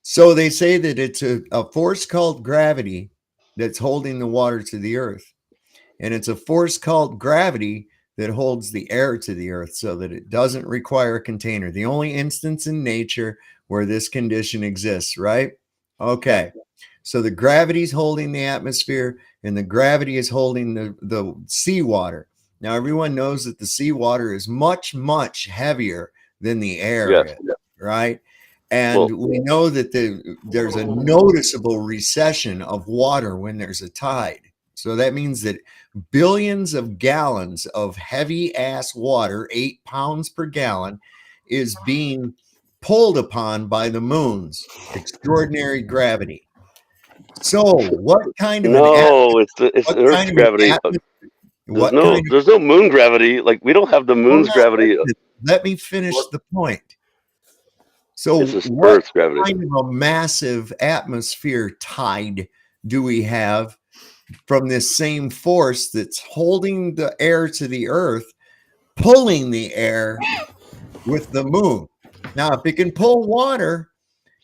So they say that it's a force called gravity that's holding the water to the earth. And it's a force called gravity that holds the air to the earth so that it doesn't require a container. The only instance in nature where this condition exists, right? Okay. So the gravity is holding the atmosphere and the gravity is holding the seawater. Now, everyone knows that the seawater is much, much heavier than the air is, right? And we know that there's a noticeable recession of water when there's a tide. So that means that billions of gallons of heavy ass water, 8 pounds per gallon, is being pulled upon by the moon's extraordinary gravity. So what kind of it's Earth's gravity. There's no moon gravity. Like, we don't have the moon's gravity. Let me finish the point. So what kind of a massive atmosphere tide do we have from this same force that's holding the air to the earth, pulling the air with the moon? Now, if it can pull water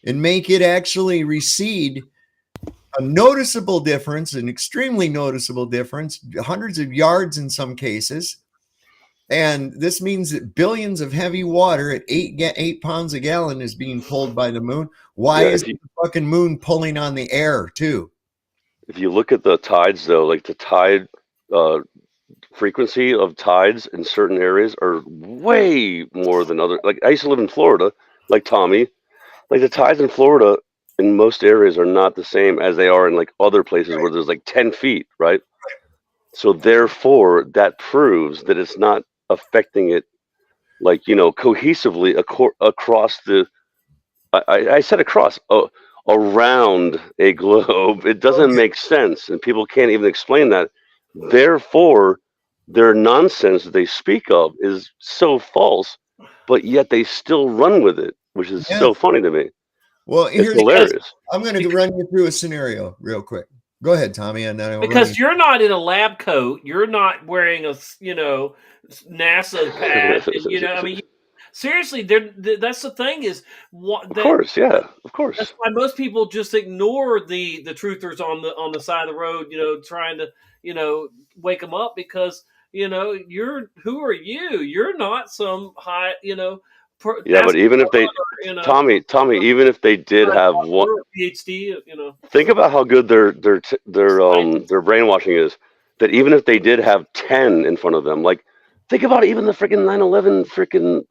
and make it actually recede, a noticeable difference, an extremely noticeable difference, hundreds of yards in some cases. And this means that billions of heavy water at 8 pounds a gallon is being pulled by the moon. Why is the fucking moon pulling on the air too? If you look at the tides, though, like the tide frequency of tides in certain areas are way more than other. Like, I used to live in Florida, like Tommy. Like, the tides in Florida in most areas are not the same as they are in like other places where there's like 10 feet, right? So therefore, that proves that it's not affecting it, like, cohesively across the. I said across around a globe. It doesn't make sense, and people can't even explain that. Therefore, their nonsense that they speak of is so false, but yet they still run with it, which is so funny to me. Well, it's hilarious. I'm going to run you through a scenario real quick. Go ahead, Tommy. And then because you're not in a lab coat, you're not wearing a NASA pad. And, seriously, that's the thing is. Of course, yeah, of course. That's why most people just ignore the truthers on the side of the road, trying to wake them up because who are you? You're not some high but even if they, Tommy, even if they did have one PhD, think about how good their brainwashing is. That even if they did have 10 in front of them, like, think about even the freaking 9/11 freaking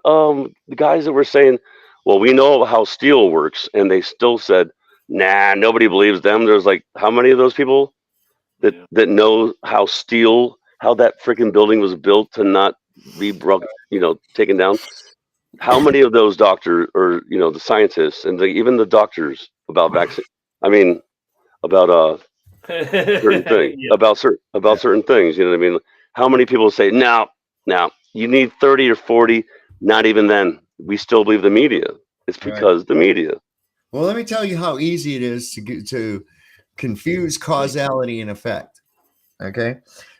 the guys that were saying, well, we know how steel works, and they still said, nah, nobody believes them. There's like, how many of those people that know how that freaking building was built to not be broken, taken down? How many of those doctors or the scientists and even the doctors about vaccine? I mean, about certain thing about certain things. You know what I mean? How many people say now you need 30 or 40? Not even then. We still believe the media. It's because the media. Well, let me tell you how easy it is to confuse causality and effect. Okay.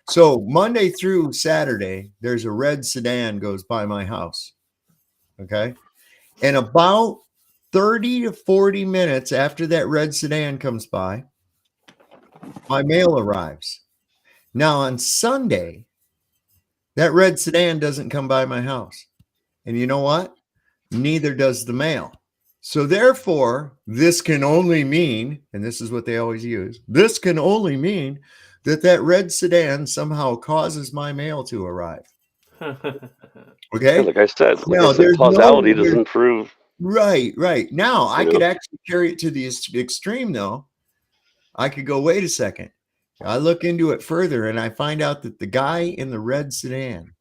So Monday through Saturday, there's a red sedan goes by my house. Okay. And about 30 to 40 minutes after that red sedan comes by, my mail arrives. Now on Sunday, that red sedan doesn't come by my house. And you know what? Neither does the mail. So therefore, this can only mean, and this is what they always use, this can only mean that red sedan somehow causes my mail to arrive. Okay? Like I said, causality doesn't prove. Right. Now, I could actually carry it to the extreme, though. I could go, wait a second. I look into it further, and I find out that the guy in the red sedan,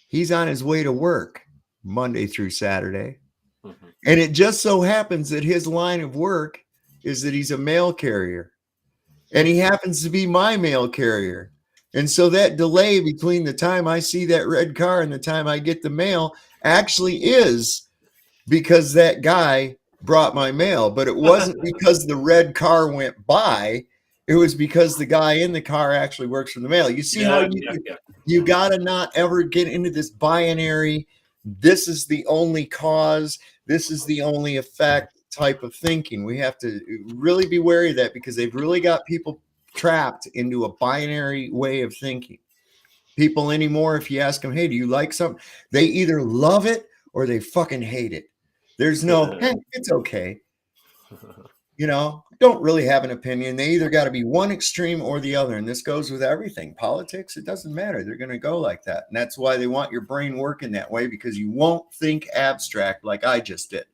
he's on his way to work Monday through Saturday. Mm-hmm. And it just so happens that his line of work is that he's a mail carrier. And he happens to be my mail carrier. And so that delay between the time I see that red car and the time I get the mail actually is because that guy brought my mail. But it wasn't because the red car went by. It was because the guy in the car actually works for the mail. You see how you got to not ever get into this binary, this is the only cause, this is the only effect type of thinking. We have to really be wary of that because they've really got people trapped into a binary way of thinking. People anymore, if you ask them, hey, do you like something? They either love it or they fucking hate it. There's no, hey, it's okay. Don't really have an opinion. They either got to be one extreme or the other. And this goes with everything. Politics, it doesn't matter. They're going to go like that. And that's why they want your brain working that way, because you won't think abstract like I just did.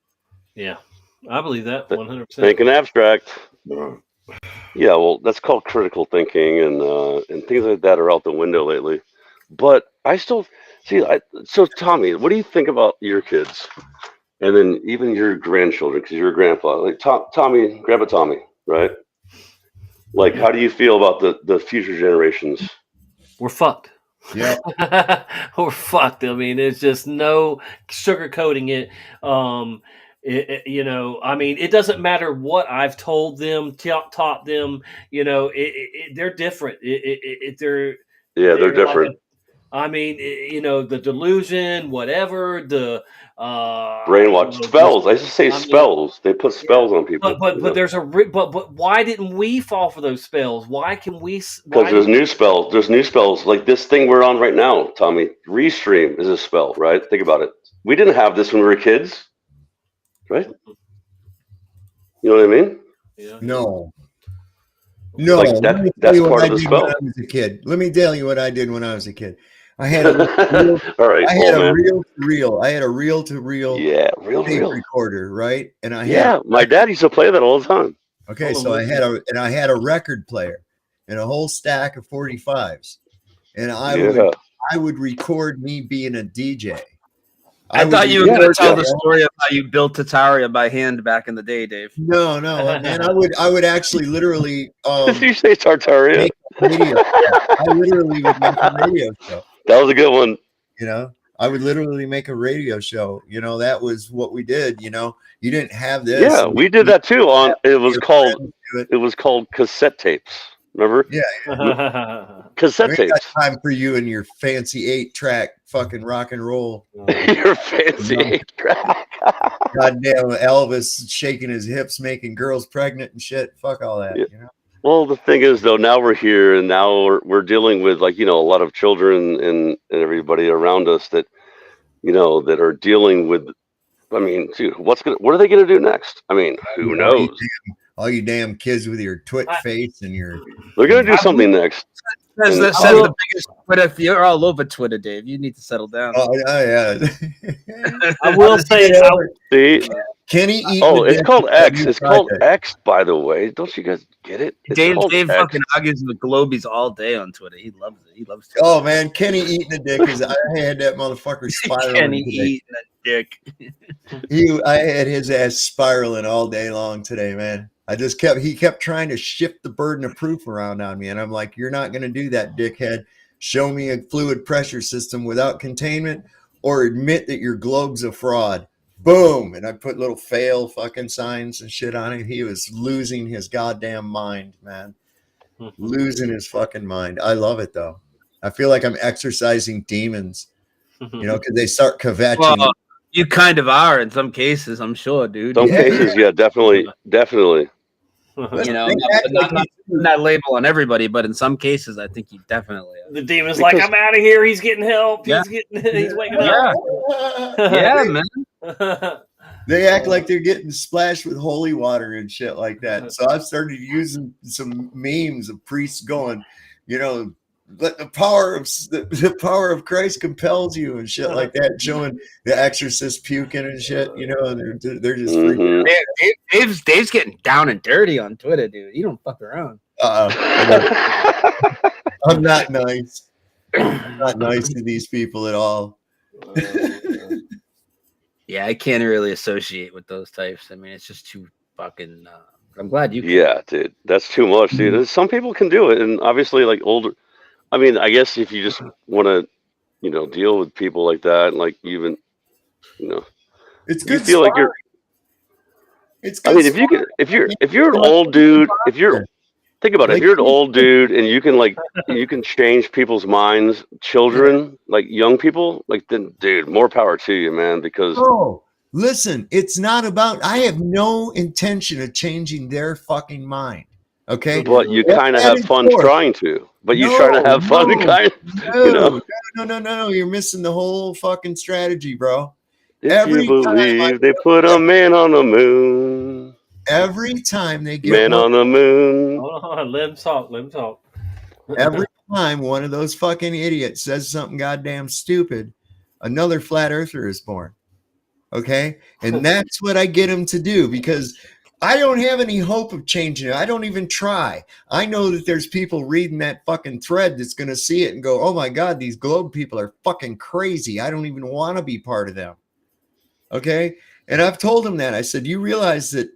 Yeah, I believe that 100%. Thinking abstract. Yeah, well, that's called critical thinking, and things like that are out the window lately. But I still see. So, Tommy, what do you think about your kids? And then even your grandchildren, because you're a grandfather, like Tommy, Grandpa Tommy, right? Like, how do you feel about the future generations? We're fucked. Yeah, we're fucked. I mean, it's just no sugarcoating it. It doesn't matter what I've told them, taught them. They're different. They're different. The delusion, whatever the brainwash spells. I just say spells. They put spells on people. But there's but why didn't we fall for those spells? Why can we? Because there's new spells. There's new spells like this thing we're on right now, Tommy. Restream is a spell, right? Think about it. We didn't have this when we were kids, right? You know what I mean? Yeah. No. Like that's part of the spell. When I was a kid. Let me tell you what I did when I was a kid. I had a reel-to-reel tape recorder, right? And my dad used to play that all the time. Okay, so I had a record player and a whole stack of 45s, and I would record me being a DJ. I thought you were going to tell the story of how you built Tataria by hand back in the day, Dave. No, man. I would actually literally. Did you say Tartaria? I literally would make a radio show. That was a good one. I would literally make a radio show. That was what we did. You didn't have this. Yeah, we did that too. It was called cassette tapes. Remember? Yeah. Cassette tapes. Got time for you and your fancy 8-track fucking rock and roll. Your fancy 8-track. Goddamn Elvis shaking his hips, making girls pregnant and shit. Fuck all that. Yeah. Well, the thing is, though, now we're here and now we're dealing with a lot of children and everybody around us that that are dealing with. I mean, dude, what are they gonna do next? I mean, who knows? All you damn kids with your twit face and your. They're going to do something next. That's the biggest Twitter. You're all over Twitter, Dave. You need to settle down. Oh, yeah. I will say. Kenny eat. Oh, it's called X. It's called X, by the way. Don't you guys get it? Dave fucking argues with Globies all day on Twitter. He loves it. He loves Twitter. Oh, man. Kenny eating a dick because I had that motherfucker spiraling. Kenny eating a dick. I had his ass spiraling all day long today, man. He kept trying to shift the burden of proof around on me. And I'm like, you're not going to do that, dickhead. Show me a fluid pressure system without containment or admit that your globe's a fraud. Boom. And I put little fail fucking signs and shit on it. He was losing his goddamn mind, man. Losing his fucking mind. I love it though. I feel like I'm exercising demons, you know, because they start kvetching. Well, you kind of are in some cases, I'm sure, dude. Some cases, yeah, definitely. You know, not label on everybody, but in some cases, I think he definitely is. The demon's like, I'm out of here. He's getting help. Yeah. He's waking up. Yeah, man. They act like they're getting splashed with holy water and shit like that. So I've started using some memes of priests going, you know, let the power of Christ compels you and shit like that, showing the exorcist puking and shit, you know, and they're just freaking out. Dave's getting down and dirty on Twitter, dude. You don't fuck around. I'm not nice. I'm not nice to these people at all. Yeah, I can't really associate with those types. I mean, it's just too fucking. I'm glad you. Yeah, dude, that's too much, dude. Some people can do it, and obviously, like older. I mean, I guess if you just want to, you know, deal with people like that, and like even, you know, it's good. You feel like you're. It's. I mean, if you're an old dude, think about it. If you're an old dude and you can change people's minds, children, like young people, like then, dude, more power to you, man. Because listen, it's not about. I have no intention of changing their fucking mind. Okay, but you kind of have fun trying to. But you try to have fun, kind of, you know. No, you're missing the whole fucking strategy, bro. If you believe they put a man on the moon. Every time they get man on the moon. Hold on, let him talk. Every time one of those fucking idiots says something goddamn stupid, another flat earther is born. Okay, and that's what I get them to do because I don't have any hope of changing it. I don't even try. I know that there's people reading that fucking thread that's going to see it and go, oh my God, these globe people are fucking crazy. I don't even want to be part of them. Okay. And I've told them that. I said, you realize that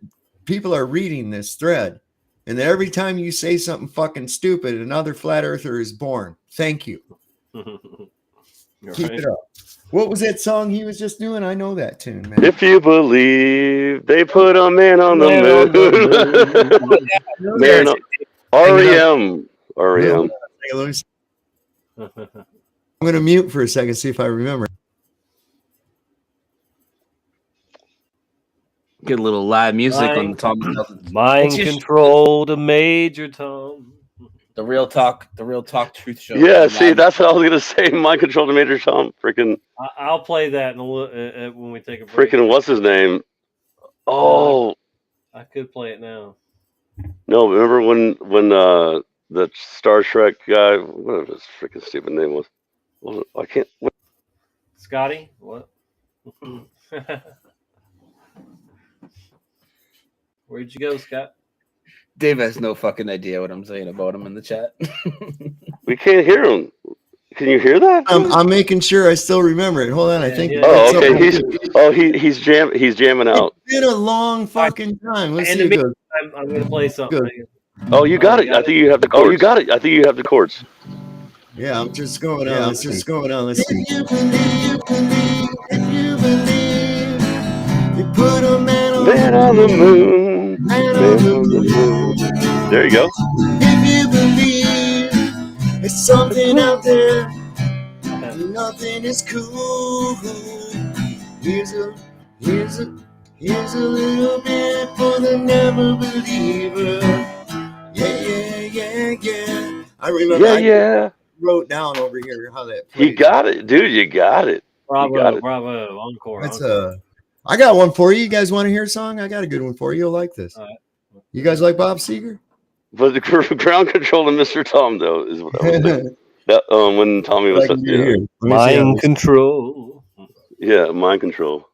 people are reading this thread and that every time you say something fucking stupid, another flat earther is born. Thank you. Keep it up. What was that song he was just doing? I know that tune, man. If you believe they put a man on the moon. Man, REM. I'm going to mute for a second, see if I remember. Get a little live music on the Tom. Mind control to Major Tom. The real talk truth show. Yeah, see, that's what I was gonna say. Mind control to Major Tom. Freaking. I'll play that in a little, when we take a break. Freaking, what's his name? Oh, I could play it now. No, remember when the Star Trek guy, whatever his freaking stupid name was. I can't. What? Scotty, what? Where'd you go, Scott? Dave has no fucking idea what I'm saying about him in the chat. We can't hear him. Can you hear that? I'm making sure I still remember it. Hold on, I think. Oh, okay. He's jamming out. It's been a long fucking time. Let's see. I'm gonna play something. Oh, you got it. I think you have the chords. Oh, you got it. I think you have the chords. Yeah, I'm just going on. Let's see. You put a man on the moon. There you go. If you believe there's something out there, nothing is cool. Here's a little bit for the never believer. Yeah. I remember. I wrote down over here how that played. You got it, dude. You got it. Bravo. Encore. That's I got one for you. You guys want to hear a song? I got a good one for you. You'll like this. All right. You guys like Bob Seger? But the ground control to Mr. Tom, though, is what I was saying. When Tommy was mind control. Yeah, mind control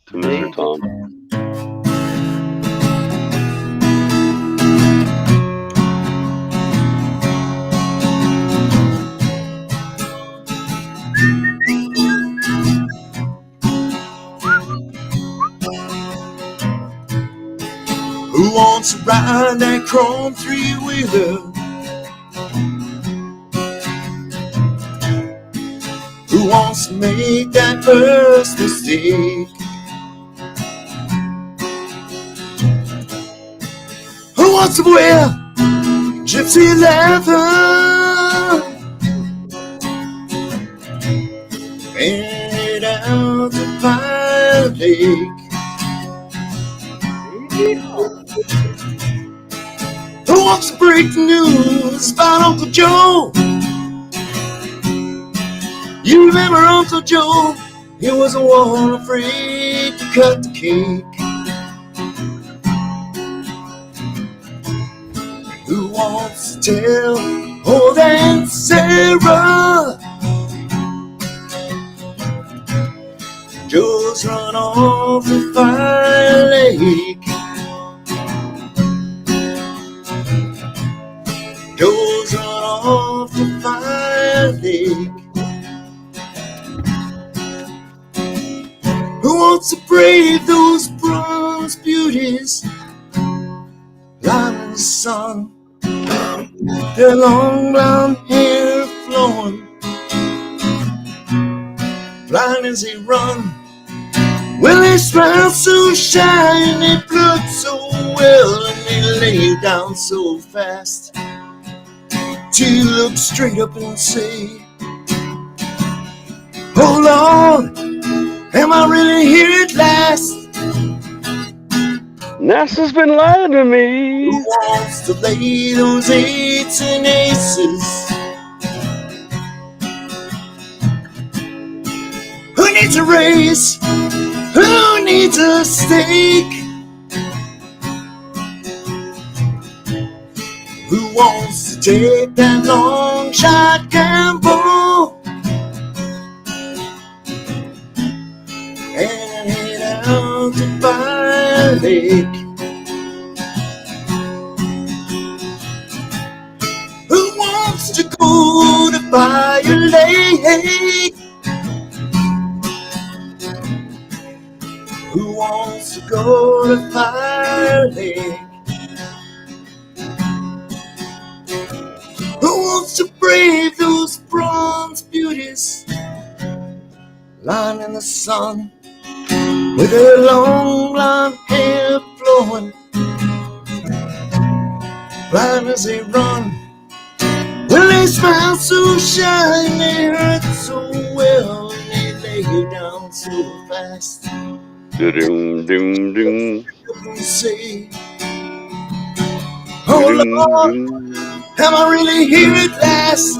to Mr. Tom. Who wants wants to ride that chrome three-wheeler? Who wants to make that first mistake? Who wants to wear gypsy leather and head out to Pine Lake? Who wants to break the news about Uncle Joe? You remember Uncle Joe? He was the one afraid to cut the cake. Who wants to tell old Aunt Sarah Joe's run off the Fire Lake? Joe's run off the Fire Lake. Who wants to brave those bronze beauties lying in the sun? Their long blonde hair flowing, blind as they run. Well, they smile so shy and they blood so well, and they lay down so fast till you look straight up and say, oh Lord, am I really here at last? NASA's been lying to me. Who wants to lay those eights and aces? Who needs a race? Who needs a stake? Who wants to take that long shot gamble and head out to Fire Lake? Who wants to go to Fire Lake? Who wants to go to Fire Lake? Who wants to brave those bronze beauties lying in the sun with their long blonde hair flowing, blind as they run? Well, they smile so shy and they hurt so well, and they lay you down so fast. Ding, ding, ding. You say, oh Lord, am I really here at last?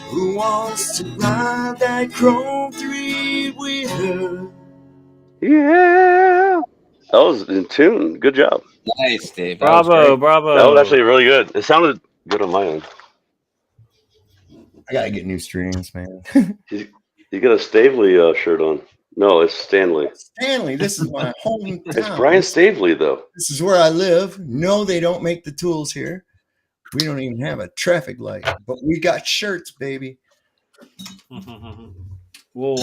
Who wants to ride that chrome three-wheeler? Yeah. That was in tune. Good job. Nice, Dave. That was Bravo, great. bravo. That was actually really good. It sounded good on my end. I gotta get new strings, man. You got a Stavely shirt on. No, it's Stanley. Stanley, this is my hometown. It's Brian Stavely, though. This is where I live. No, they don't make the tools here. We don't even have a traffic light, but we got shirts, baby. Well,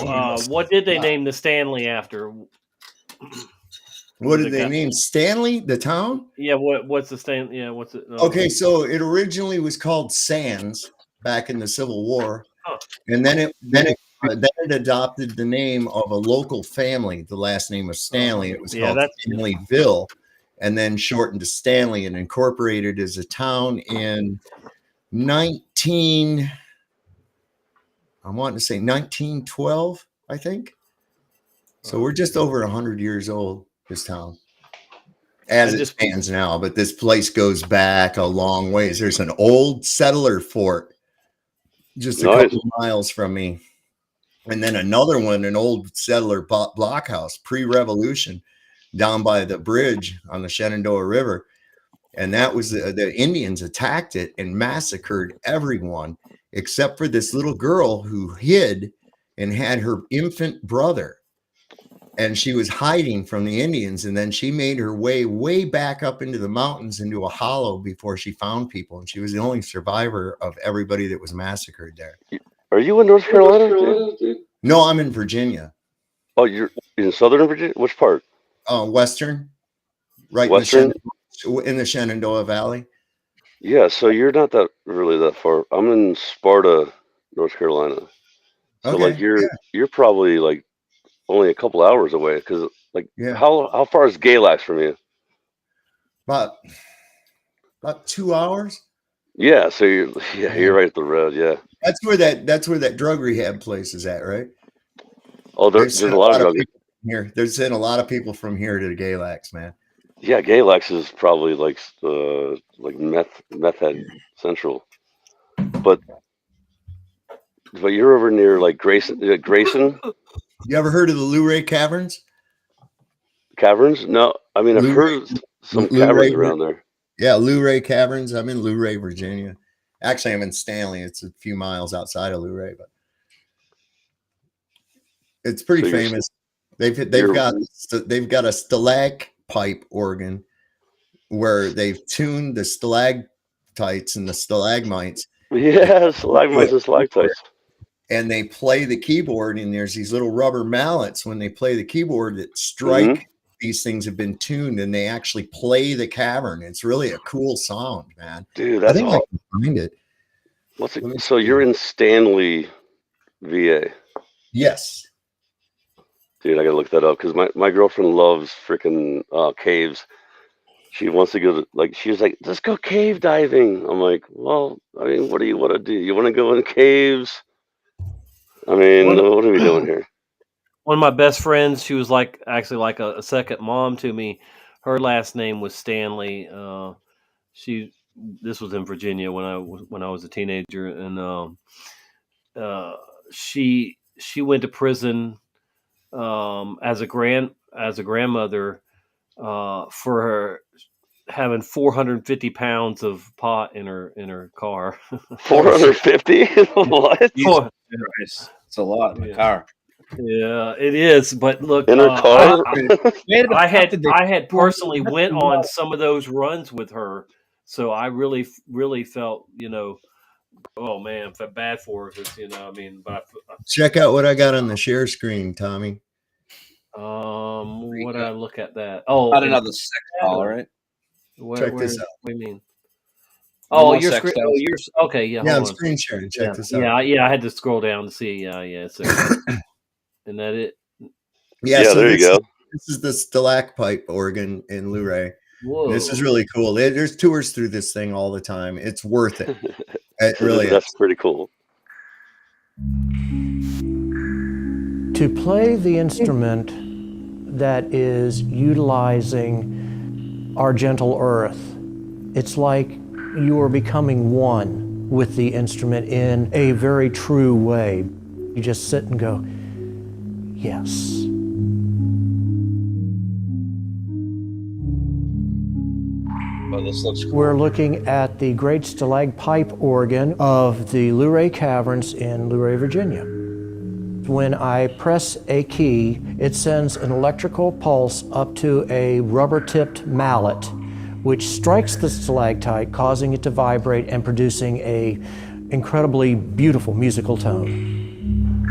what did they name the Stanley after? What did they name Stanley, the town? Yeah, what's the Stanley? Yeah, what's it? Okay, so it originally was called Sands back in the Civil War, and then it adopted the name of a local family. The last name was Stanley. It was called Stanleyville, and then shortened to Stanley and incorporated as a town in 1912, I think. So we're just over 100 years old, this town, as it stands now. But this place goes back a long ways. There's an old settler fort just a couple miles from me. And then another one, an old settler blockhouse, pre-revolution, down by the bridge on the Shenandoah River. And that was the Indians attacked it and massacred everyone except for this little girl who hid and had her infant brother. And she was hiding from the Indians. And then she made her way back up into the mountains into a hollow before she found people. And she was the only survivor of everybody that was massacred there. Are you in North Carolina, dude? No, I'm in Virginia. Oh, you're in Southern Virginia? Which part? Western, right Western? in the Shenandoah Valley. Yeah, so you're not that far. I'm in Sparta, North Carolina. So like Okay. you're probably like only a couple hours away because like Yeah. how far is Galax from you? About 2 hours. Yeah, so you're right at the road. Yeah. That's where that drug rehab place is at, right? Oh, there's a lot of drug. people here. They're sending a lot of people from here to the Galax, man. Yeah, Galax is probably like meth head central, but you're over near like Grayson. You ever heard of the Luray Caverns? Caverns? No, I mean I've heard of some caverns around there. Yeah, Luray Caverns. I'm in Luray, Virginia. Actually, I'm in Stanley. It's a few miles outside of Luray, but it's pretty famous. They've got a stalagpipe organ where they've tuned the stalactites and the stalagmites. Yeah, stalagmites and stalactites. And they play the keyboard, and there's these little rubber mallets when they play the keyboard that strike. These things have been tuned, and they actually play the cavern. It's really a cool sound, man. Dude, that's I think I can find it. So you're in Stanley, VA? Yes. Dude, I gotta look that up because my girlfriend loves freaking caves. She wants to go she's like, let's go cave diving. I'm like, well, I mean, what do you want to do? You want to go in caves? I mean, what are we doing here? One of my best friends, she was actually like a second mom to me. Her last name was Stanley. This was in Virginia when I was a teenager, and she went to prison as a grandmother for her having 450 pounds of pot in her car. 450? What? It's a lot in the car. Yeah, it is. But look, in her car. I had personally went on some of those runs with her, so I really felt, oh man, felt bad for her, because I mean, but check out what I got on the share screen, Tommy. What did I look at that? Oh, not another sex doll, right? Check this out. What do you mean? Oh, your screen. Oh, yours. Okay, yeah. Yeah, I'm screen sharing. Check this out. Yeah. I had to scroll down to see. Yeah. So, isn't that it? Yeah. So there you go. This is the stalacpipe organ in Luray. Whoa. This is really cool. There's tours through this thing all the time. It's worth it. It really is. That's pretty cool. To play the instrument that is utilizing our gentle earth, it's like you are becoming one with the instrument in a very true way. You just sit and go, yes. Oh, this looks cool. We're looking at the great stalagpipe organ of the Luray Caverns in Luray, Virginia. When I press a key, it sends an electrical pulse up to a rubber-tipped mallet, which strikes the stalactite, causing it to vibrate and producing a incredibly beautiful musical tone.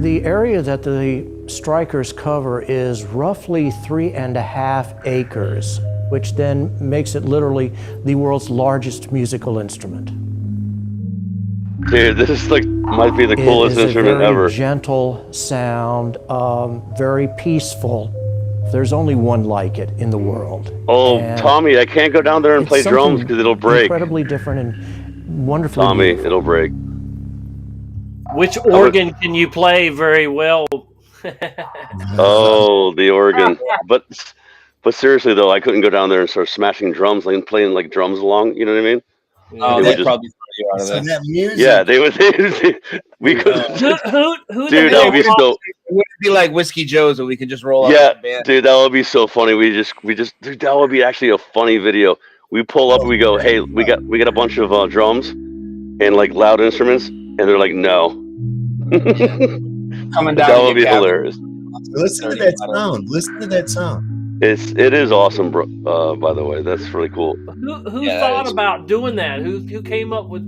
The area that the strikers cover is roughly 3.5 acres, which then makes it literally the world's largest musical instrument. Dude, this is might be the coolest instrument ever. Gentle sound, very peaceful. There's only one like it in the world. Oh, and Tommy, I can't go down there and play drums because it'll break. Incredibly different and wonderfully Tommy, beautiful. it'll break. Which organ can you play very well? Oh, the organ. But seriously though, I couldn't go down there and start smashing drums, playing drums along. You know what I mean? Oh, they probably throw you out of there. That music. Yeah, they would. We could. Who dude, that would be so. It would be like Whiskey Joe's, where we could just roll up. Yeah, dude, that would be so funny. We just, dude, that would be actually a funny video. We pull up, we go, hey, we got a bunch of drums and loud instruments, and they're like, no. Coming down. That would be hilarious. Listen to that sound. Listen to that sound. It is awesome, bro. By the way, that's really cool. Who thought about doing that? Who came up with?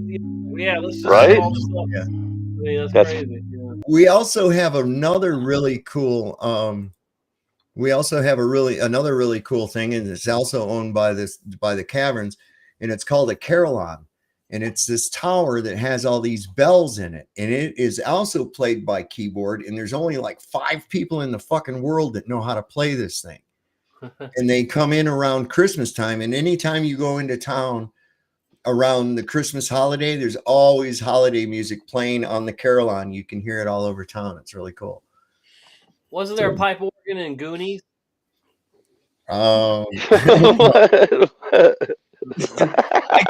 Let's just right. Yeah. I mean, that's crazy. Yeah. We also have another really cool We also have another really cool thing, and it's also owned by the Caverns, and it's called a carillon. And it's this tower that has all these bells in it. And it is also played by keyboard. And there's only like 5 people in the fucking world that know how to play this thing. And they come in around Christmas time. And anytime you go into town around the Christmas holiday, there's always holiday music playing on the carillon. You can hear it all over town. It's really cool. Wasn't there a pipe organ in Goonies? I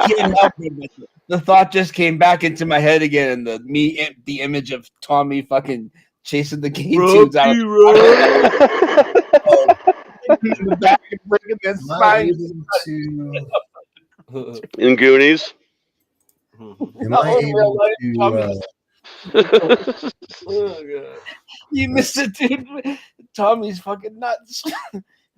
can't help it. The thought just came back into my head again, and the image of Tommy fucking chasing the game tunes out of in the back and breaking their spines. In Goonies. Am I able to? Oh, God. You missed it, dude. Tommy's fucking nuts.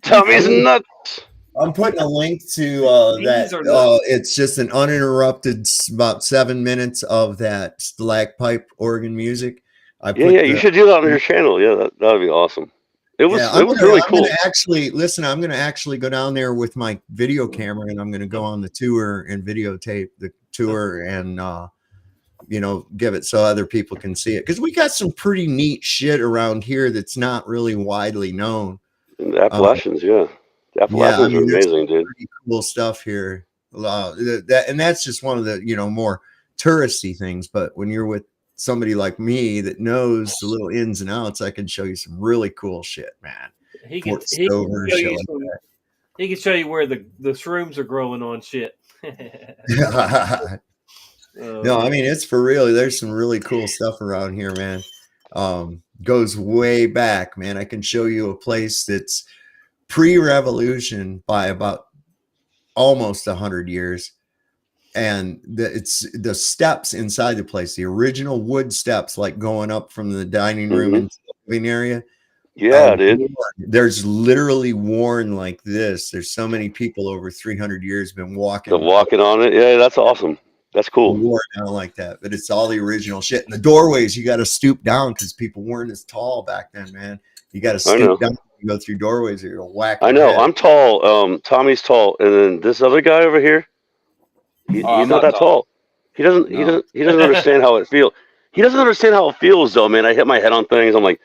Tommy's nuts. I'm putting a link to that. It's just an uninterrupted about 7 minutes of that stalagpipe organ music. You should do that on your channel. Yeah, that would be awesome. It was really cool. I'm going to actually go down there with my video camera, and I'm going to go on the tour and videotape the tour and give it so other people can see it, because we got some pretty neat shit around here that's not really widely known. The Appalachians, The Appalachians are amazing, dude. Pretty cool stuff here. And that's just one of the more touristy things. But when you're with somebody like me that knows the little ins and outs, I can show you some really cool shit, man. He can show you where the shrooms are growing on shit. No, I mean, it's for real. There's some really cool stuff around here, man. Goes way back, man. I can show you a place that's pre-revolution by about almost 100 years. And it's the steps inside the place, the original wood steps, like going up from the dining room into the living area. Yeah, dude. There's literally worn like this. There's so many people over 300 years been walking on it. Yeah, that's awesome. That's cool. Worn out like that, but it's all the original shit. And the doorways, you got to stoop down because people weren't as tall back then, man. You got to stoop down and go through doorways, or you'll whack. I know. I'm tall. Tommy's tall, and then this other guy over here, he's not that tall. He doesn't understand how it feels. He doesn't understand how it feels, though, man. I hit my head on things. I'm like,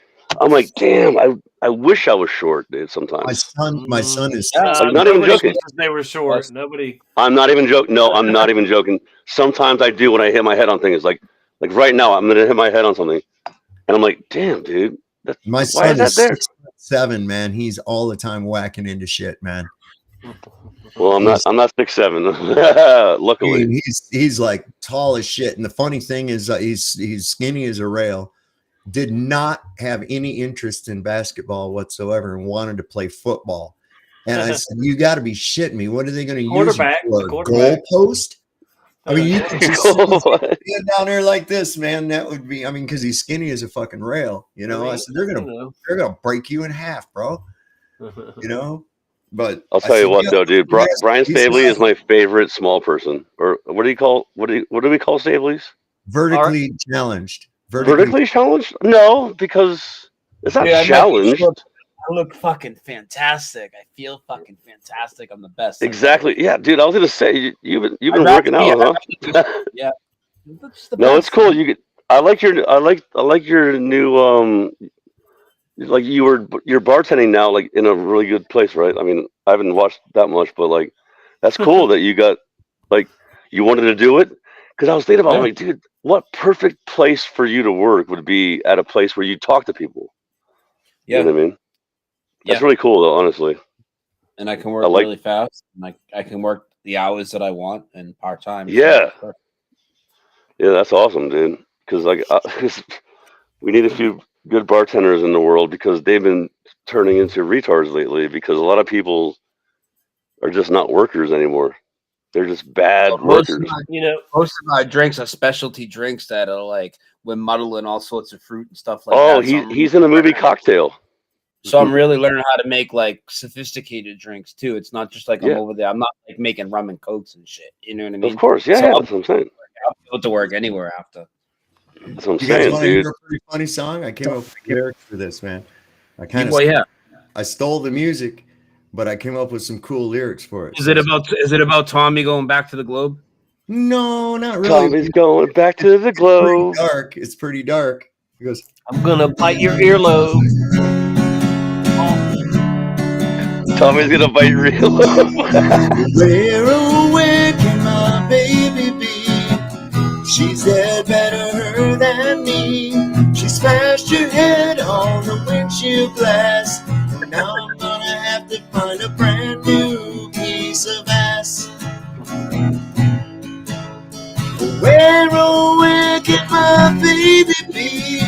damn. I wish I was short, dude. Sometimes my son is. I'm not even joking. They were short. Nobody. I'm not even joking. No, I'm not even joking. Sometimes I do when I hit my head on things. Like right now, I'm gonna hit my head on something, and I'm like, damn, dude. My son is 6'7", man. He's all the time whacking into shit, man. Well, I'm not 6'7". Luckily, he's like tall as shit. And the funny thing is, he's skinny as a rail. Did not have any interest in basketball whatsoever and wanted to play football. And I said, "You got to be shitting me! What are they going to use you for? A goalpost? I mean, you could just stand down there like this, man. That would be. I mean, because he's skinny as a fucking rail. I said they're gonna break you in half, bro. But I'll tell you what, though, dude. Brian Stabley is my favorite small person. Or what do we call Stableys? Vertically challenged. Vertically challenged? No, because it's not challenged. I look fucking fantastic. I feel fucking fantastic. I'm the best. Exactly. Yeah, dude. I was gonna say you've been working out, huh? Yeah. No, it's cool. I like your new like you're bartending now, like in a really good place, right? I mean, I haven't watched that much, but like that's cool that you got like you wanted to do it. Because I was thinking about like, dude, what perfect place for you to work would be at a place where you talk to people. Yeah. You know what I mean? That's really cool, though, honestly. And I can work really fast. And I can work the hours that I want and part time. Yeah. Yeah, that's awesome, dude. Because like, we need a few good bartenders in the world because they've been turning into retards lately. Because a lot of people are just not workers anymore. They're just bad workers. Most of my drinks are specialty drinks that are like we're muddling all sorts of fruit and stuff like that. So he's in the movie Cocktail. So I'm really learning how to make like sophisticated drinks too. It's not just like I'm over there. I'm not like making rum and cokes and shit. You know what I mean? Of course, yeah. That's what I'm saying. I'll be able to work anywhere after. That's what I'm you guys saying, want to dude. hear a pretty funny song? I came up with the lyrics for this, man. I kind of I stole the music, but I came up with some cool lyrics for it. Is it about Tommy going back to the globe? No, not really. Tommy's going back to the globe. Dark. It's pretty dark. He goes, I'm gonna bite your earlobe. Tommy's gonna bite your earlobe. where can my baby be? She's dead, better her than me. She smashed her head on the windshield glass. Now I'm gonna have to find a brand new piece of ass. Where, oh, where can my baby be?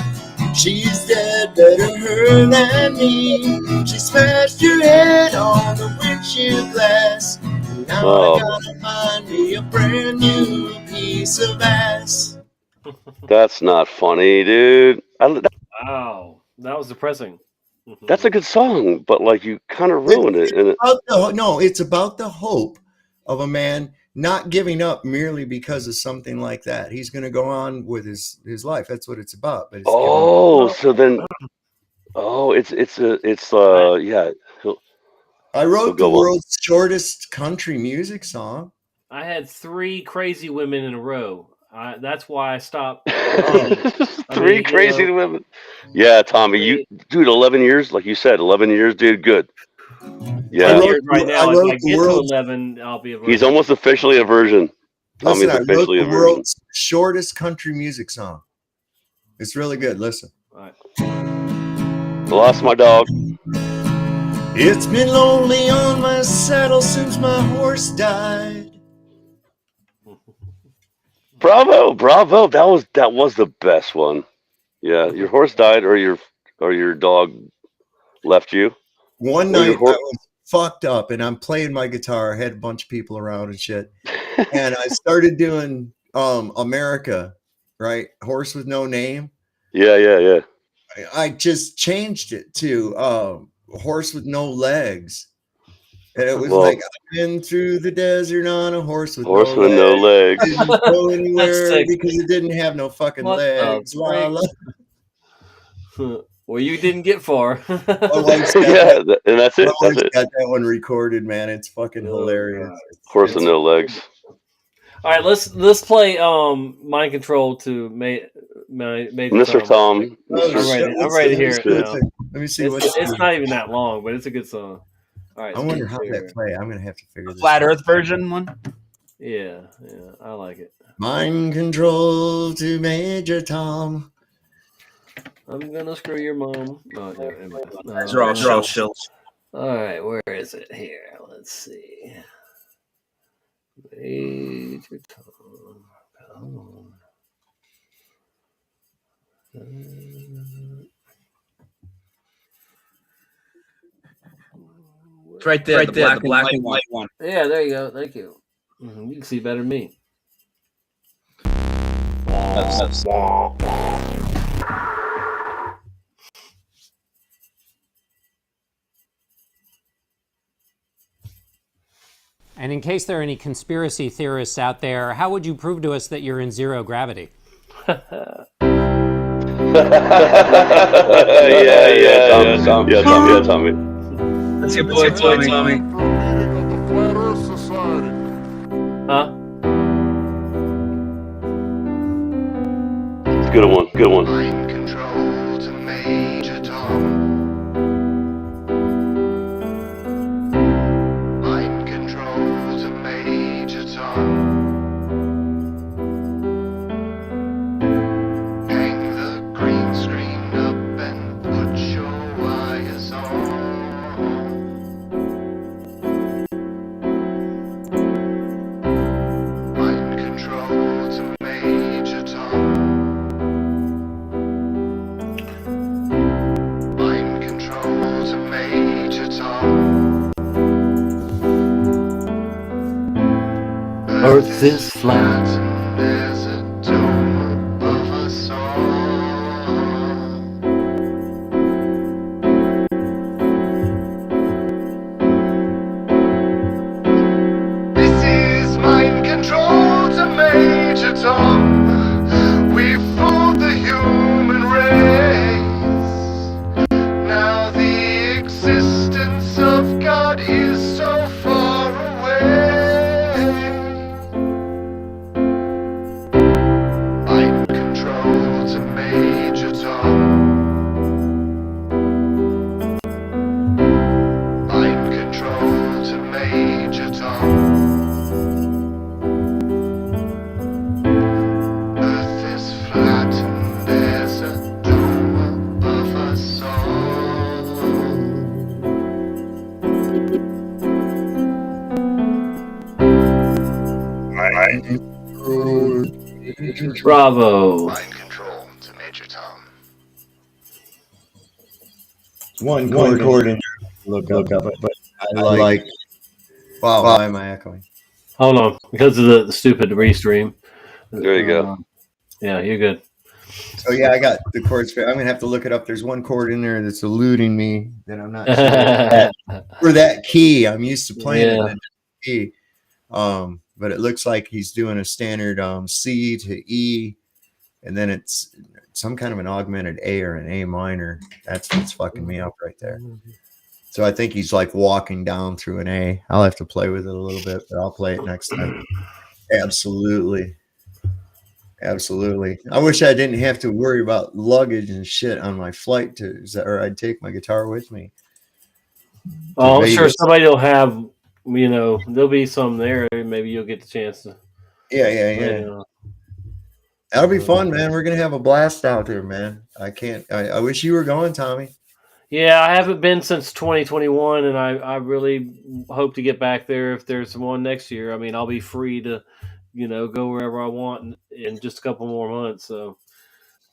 She's dead, better her than me. She smashed her head on the windshield glass. Now I gotta find me a brand new piece of ass. That's not funny, dude. Wow, that was depressing. That's a good song, but like you kind of ruined it. It's about the hope of a man not giving up merely because of something like that. He's going to go on with his life. That's what it's about. But it's yeah. I wrote the world's shortest country music song. I had 3 crazy women in a row. That's why I stopped. Three crazy women. Yeah, Tommy, dude, 11 years, like you said, 11 years, dude, good. Yeah. Right now, if I get to 11, I'll be a virgin. He's almost officially a virgin. Listen, I wrote the world's shortest country music song. It's really good. Listen. All right. I lost my dog. It's been lonely on my saddle since my horse died. Bravo. That was the best one. Yeah, your horse died, or your dog left you. One night I was fucked up, and I'm playing my guitar. I had a bunch of people around and shit, and I started doing America, right? Horse with no name. Yeah. I just changed it to horse with no legs. And it was like, I've been through the desert on a horse with no legs. Didn't go anywhere because it didn't have no fucking legs. La, la. Well, you didn't get far. And that's it. Got that one recorded, man. It's fucking hilarious. Horse with no legs. All right, let's play Mind Control to Mr. Tom. I'm ready to hear it now. Let me see. It's not even that long, but it's a good song. All right, I wonder how that play. I'm gonna have to figure this Flat out. Earth version one. Yeah, I like it. Mind Control to Major Tom. I'm gonna screw your mom. These are all shills. All right, where is it here? Let's see. Major Tom. Come on. It's right there, the black and white one. Yeah, there you go. Thank you. You can see better than me. And in case there are any conspiracy theorists out there, how would you prove to us that you're in zero gravity? Yeah, Tommy. That's your boy, Tommy. Huh? Good one. Mind control to Major Tom. Mind control to Major Tom. Hang the green screen up and put your wires on. Mind control to Major Tom. Mind control to Major Tom. Earth is flat. And there's a dome above us all. This is mind control to Major Tom. We've fooled the human race. Now the existence Bravo. Mind control to Major Tom. One chord in look up, but I like. Wow, why am I echoing? Hold on, because of the stupid restream. There you go. Yeah, you're good. So yeah, I got the chords. I'm gonna have to look it up. There's one chord in there that's eluding me that I'm not sure for that key. I'm used to playing it in a key, but it looks like he's doing a standard C to E, and then it's some kind of an augmented A or an A minor. That's what's fucking me up right there. So I think he's like walking down through an A. I'll have to play with it a little bit, but I'll play it next time. Absolutely. Absolutely. I wish I didn't have to worry about luggage and shit on my flight or I'd take my guitar with me. Oh, I'm sure somebody will have, there'll be some there. Maybe you'll get the chance to. Yeah. That'll be fun, man. We're going to have a blast out there, man. I wish you were going, Tommy. Yeah, I haven't been since 2021, and I really hope to get back there if there's one next year. I mean, I'll be free to, go wherever I want in just a couple more months. So,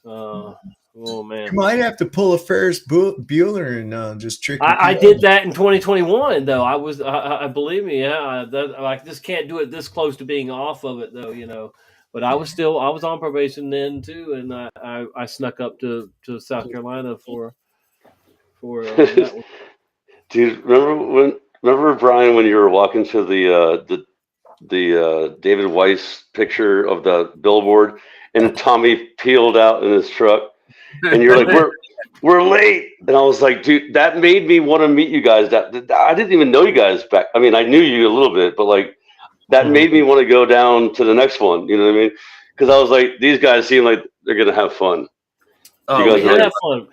oh man, You might have to pull a Ferris Bueller and just trick. I did that in 2021, though. I believe me, I just can't do it this close to being off of it, though. But I was on probation then too, and I snuck up to South Carolina for that one. Dude, remember Brian when you were walking to the David Weiss picture of the billboard, and Tommy peeled out in his truck, and you're like, we're late, and I was like, dude, that made me want to meet you guys. That I didn't even know you guys back. I mean, I knew you a little bit, but like that made me want to go down to the next one. You know what I mean? Because I was like, these guys seem like they're gonna have fun. Oh, we did have fun.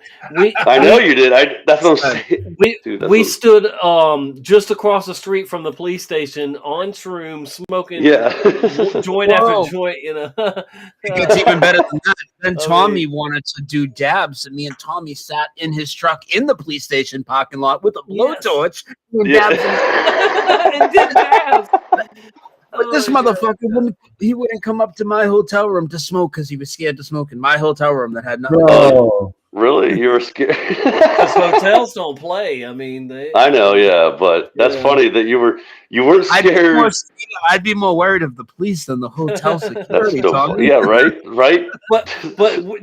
I know you did. That's what I'm saying. We stood just across the street from the police station on shrooms, smoking joint after joint. It gets even better than that. Then Tommy wanted to do dabs, and me and Tommy sat in his truck in the police station parking lot with a blowtorch and dabs. And did dabs. But this motherfucker wouldn't come up to my hotel room to smoke because he was scared to smoke in my hotel room that had nothing. Oh, really? You were scared? Because hotels don't play. I mean, I know, yeah, but that's funny that you weren't scared. I'd be more worried of the police than the hotel security. Yeah, right. But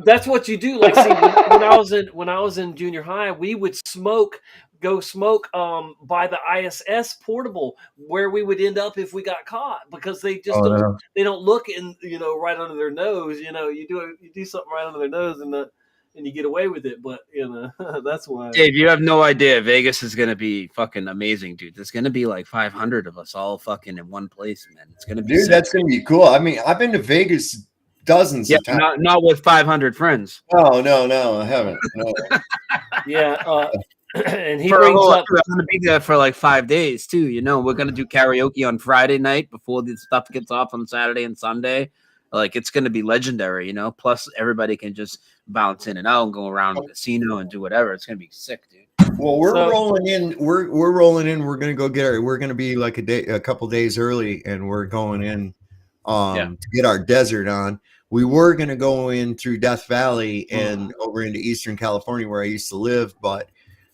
that's what you do. Like, see, when I was in junior high, we would go smoke by the ISS portable where we would end up if we got caught, because they just they don't look in right under their nose. You do something right under their nose and you get away with it. But that's why. Dave, you have no idea. Vegas is gonna be fucking amazing, dude. There's gonna be like 500 of us all fucking in one place, man. It's gonna be that's gonna be cool. I mean, I've been to Vegas dozens of times. Not with 500 friends. No, I haven't. No. Yeah. And he brings up. up. I'm gonna be there for like 5 days too. We're gonna do karaoke on Friday night before the stuff gets off on Saturday and Sunday. Like, it's gonna be legendary, Plus, everybody can just bounce in and out and go around the casino and do whatever. It's gonna be sick, dude. Well, we're rolling in. We're rolling in. We're gonna go get we're gonna be like a couple days early, and we're going in to get our desert on. We were gonna go in through Death Valley and over into Eastern California where I used to live, but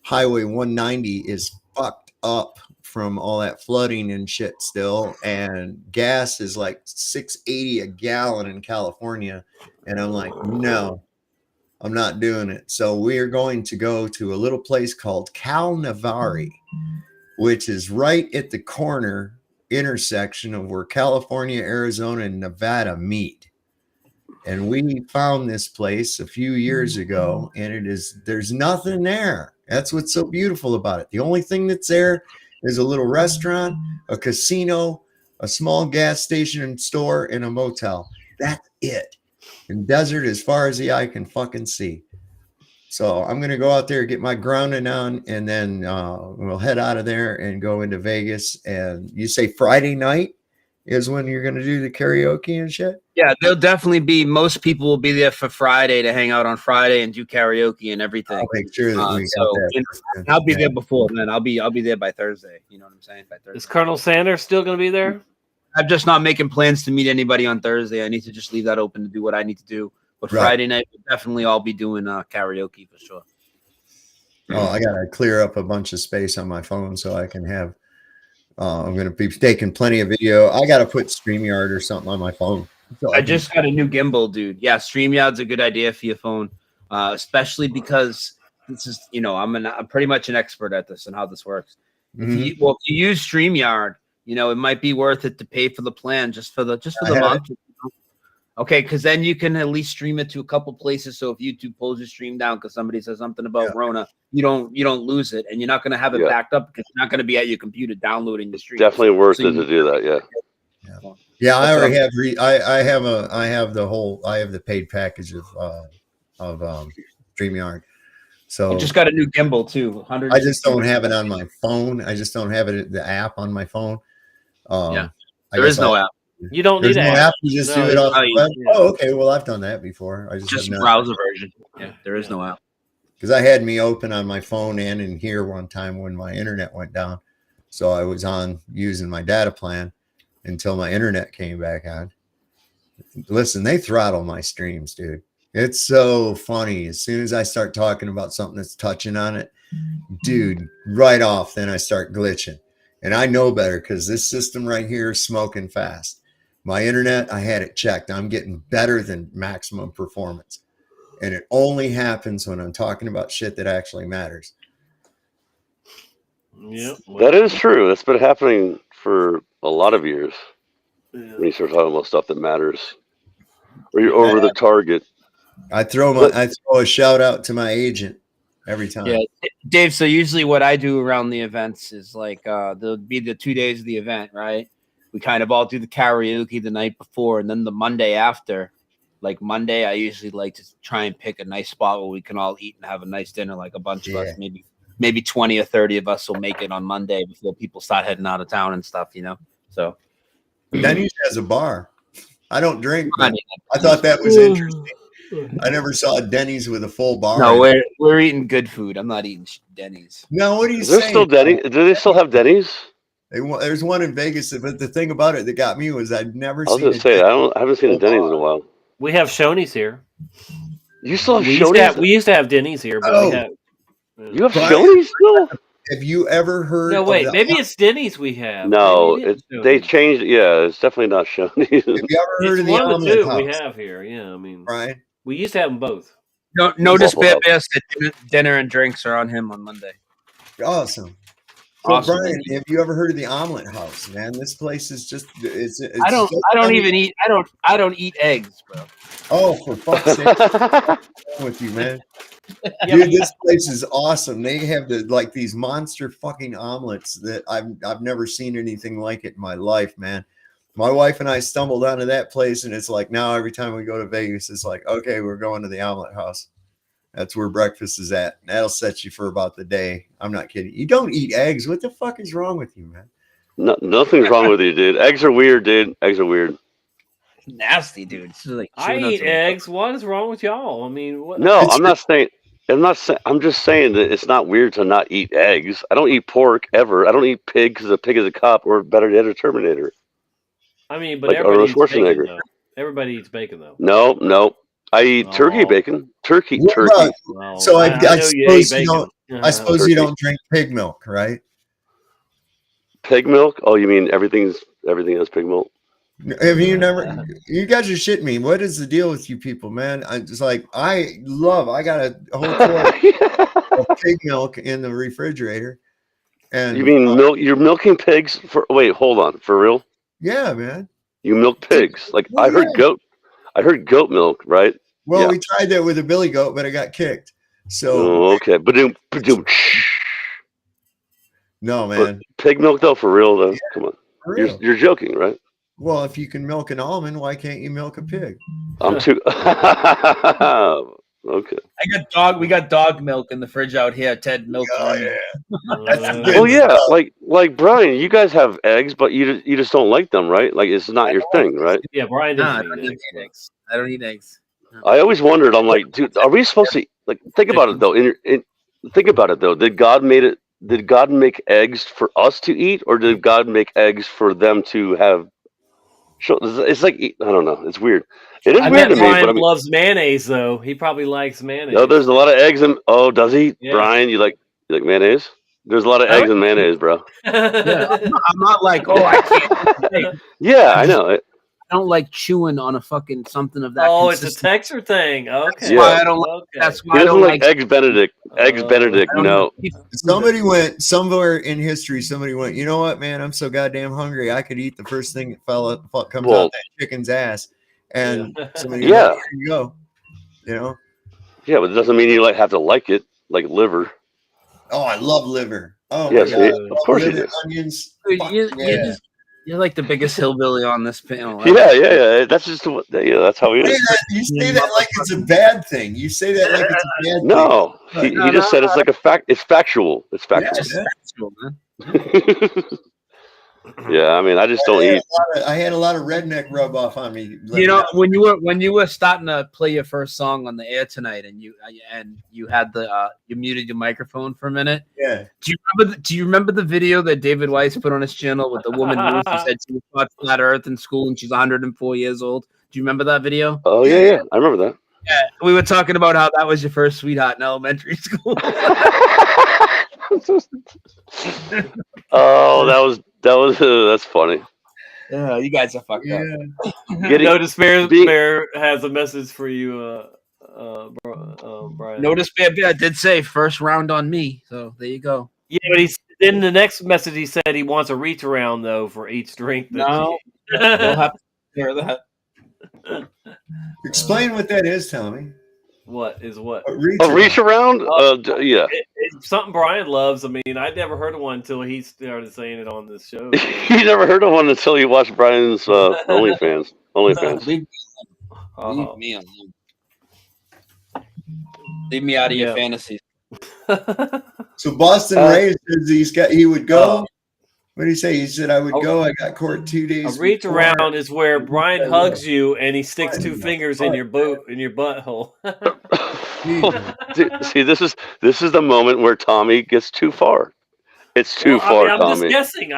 Highway 190 is fucked up from all that flooding and shit still, and gas is like $6.80 a gallon in California, and I'm like, no, I'm not doing it. So we're going to go to a little place called Cal Navari, which is right at the corner intersection of where California, Arizona, and Nevada meet. And we found this place a few years ago, and there's nothing there. That's what's so beautiful about it. The only thing that's there is a little restaurant, a casino, a small gas station and store, and a motel. That's it. And desert as far as the eye can fucking see. So I'm going to go out there, get my grounding on, and then we'll head out of there and go into Vegas. And you say Friday night is when you're going to do the karaoke and shit? Yeah, there'll definitely be, most people will be there for Friday to hang out on Friday and do karaoke and everything. I'll make sure that I'll be there before then. I'll be there by Thursday. You know what I'm saying? By Thursday. Is Colonel Sanders still going to be there? I'm just not making plans to meet anybody on Thursday. I need to just leave that open to do what I need to do. But Right. Friday night, we'll definitely all be doing karaoke for sure. Oh, I gotta clear up a bunch of space on my phone so I can have. I'm gonna be taking plenty of video. I gotta put StreamYard or something on my phone. So I just got a new gimbal, dude. Yeah, StreamYard's a good idea for your phone, especially because this is, I'm pretty much an expert at this and how this works. If you use StreamYard, it might be worth it to pay for the plan just for the month. Okay, because then you can at least stream it to a couple places. So if YouTube pulls your stream down because somebody says something about Rona, you don't lose it, and you're not going to have it backed up because you're not going to be at your computer downloading the stream. Definitely worth it to do that. Yeah, I already have. I have the paid package of StreamYard. So I just got a new gimbal too. I just don't have it on my phone. I just don't have it the app on my phone. There is no app. You don't need an app. You just do it off the web. Yeah. Oh, okay. Well, I've done that before. I just browser version. Yeah, there is no app. Because I had me open on my phone and in here one time when my internet went down. So I was on using my data plan until my internet came back on. Listen, they throttle my streams, dude. It's so funny. As soon as I start talking about something that's touching on it, dude, right off, then I start glitching. And I know better because this system right here is smoking fast. My internet, I had it checked. I'm getting better than maximum performance. And it only happens when I'm talking about shit that actually matters. Yep. That is true. That's been happening for a lot of years. When you start talking about stuff that matters, or you're over the target. I throw a shout out to my agent every time. Yeah, Dave. So usually what I do around the events is like there'll be the 2 days of the event, right? We kind of all do the karaoke the night before, and then the Monday after. Like Monday, I usually like to try and pick a nice spot where we can all eat and have a nice dinner. Like a bunch of us, maybe 20 or 30 of us will make it on Monday before people start heading out of town and stuff, So Denny's has a bar. I don't drink. I thought that was interesting. I never saw Denny's with a full bar. No, we're eating good food. I'm not eating Denny's. No, what are you Is there saying? still Denny's? Do they still have Denny's? There's one in Vegas, but the thing about it that got me was I'd never I was seen gonna say I haven't seen a Denny's in a while. We have Shoney's here. You still have we Shoney's? We used to have Denny's here, but we have. You have Shoney's still? Have you ever heard? No, wait. Maybe it's Denny's we have. No, they Shoney's. changed. Yeah, it's definitely not Shoney's. Have you ever heard of the one of the omelet two house? we have here. Yeah, I mean, Right. We used to have them both. No, notice Bear said dinner and drinks are on him on Monday. Awesome. So Awesome. Brian, have you ever heard of the omelet house? Man, this place is just it's I don't eat eggs, bro. Oh, for fuck's sake. What's wrong with you, man? Dude, this place is awesome. They have these monster fucking omelets that I've never seen anything like it in my life, man. My wife and I stumbled onto that place, and it's like now every time we go to Vegas, it's like, okay, we're going to the omelet house. That's where breakfast is at. That'll set you for about the day. I'm not kidding. You don't eat eggs. What the fuck is wrong with you, man? No, nothing's wrong with you, dude. Eggs are weird, dude. Eggs are weird. Nasty, dude. It's like I eat eggs. What is wrong with y'all? I mean, what? No, I'm not saying. I'm just saying that it's not weird to not eat eggs. I don't eat pork ever. I don't eat pig because a pig is a cop or better yet a Terminator. I mean, but like everybody eats bacon, Schwarzenegger. though. Everybody eats bacon, though. No. I eat turkey bacon. Turkey. So I suppose you don't. I suppose you don't drink pig milk, right? Pig milk? Oh, you mean everything has pig milk? Have you never? You guys are shitting me. What is the deal with you people, man? I just I got a whole quart of pig milk in the refrigerator. And you mean milk? You're milking pigs for? Wait, hold on. For real? Yeah, man. You milk pigs? Like I heard goat. I heard goat milk, right? Well, we tried that with a billy goat, but it got kicked. So okay, ba-doom. No, man. Pig milk though, for real though. Yeah, come on. for real. You're joking, right? Well, if you can milk an almond, why can't you milk a pig? I'm too. Okay. We got dog milk in the fridge out here. Ted milk. Oh yeah. Well, yeah, like Brian, you guys have eggs, but you just don't like them, right? Like it's not your thing, right? Yeah, Brian doesn't eat eggs. I don't eat eggs. I always wondered. I'm like, dude, are we supposed to think about it though? Think about it though. Did God make eggs for us to eat, or did God make eggs for them to have It's like I don't know. It's weird. It is I weird bet to me, but Brian I mean, loves mayonnaise though. He probably likes mayonnaise. no, there's a lot of eggs in. Oh, does he, Yeah. Brian? You like mayonnaise? There's a lot of eggs in mayonnaise, bro. Yeah, I'm not like, oh, I can't. Yeah, I know. I don't like chewing on a fucking something of that. Oh, it's a consistency. texture thing. Okay. That's why I don't like. Okay. That's He why I doesn't don't like eggs Benedict. Eggs Benedict. No. Somebody went somewhere in history. Somebody went. You know what, man? I'm so goddamn hungry. I could eat the first thing that comes out that chicken's ass. And somebody, Yeah. went, here you go. You know. Yeah, but it doesn't mean you have to like it, like liver. Oh, I love liver. Oh yeah, my god, of course liver, you do. onions. You're like the biggest hillbilly on this panel. Yeah. That's just that's how he is. You say that like it's a bad thing. You say that like it's a bad thing. No, he just said it's like a fact. It's factual. It's factual. Yeah, factual, man. Yeah, I mean, I just don't eat. I had a lot of redneck rub off on me. You know, when you were starting to play your first song on the air tonight, and you had you muted your microphone for a minute. Yeah. Do you remember the video that David Weiss put on his channel with the woman who said she was taught flat Earth in school and she's 104 years old? Do you remember that video? Oh yeah, I remember that. Yeah, we were talking about how that was your first sweetheart in elementary school. Oh, that's funny. Yeah, you guys are fucked up. Notice Bear has a message for you, Brian. Notice Bear did say first round on me, so there you go. Yeah, but in the next message he said he wants a reach around though for each drink. No, we'll have to hear that. Explain what that is, Tommy. What is what? Reach around? Yeah. It's something Brian loves. I mean, I'd never heard of one until he started saying it on this show. You never heard of one until you watched Brian's OnlyFans. Leave me alone. Leave me out of your fantasies. So Boston Ray says he would go. What did he say? He said, I would go. I got court 2 days. A reach around is where Brian hugs you and he sticks 2 fingers in your butthole. See, this is the moment where Tommy gets too far. It's too far, I'm Tommy. just guessing.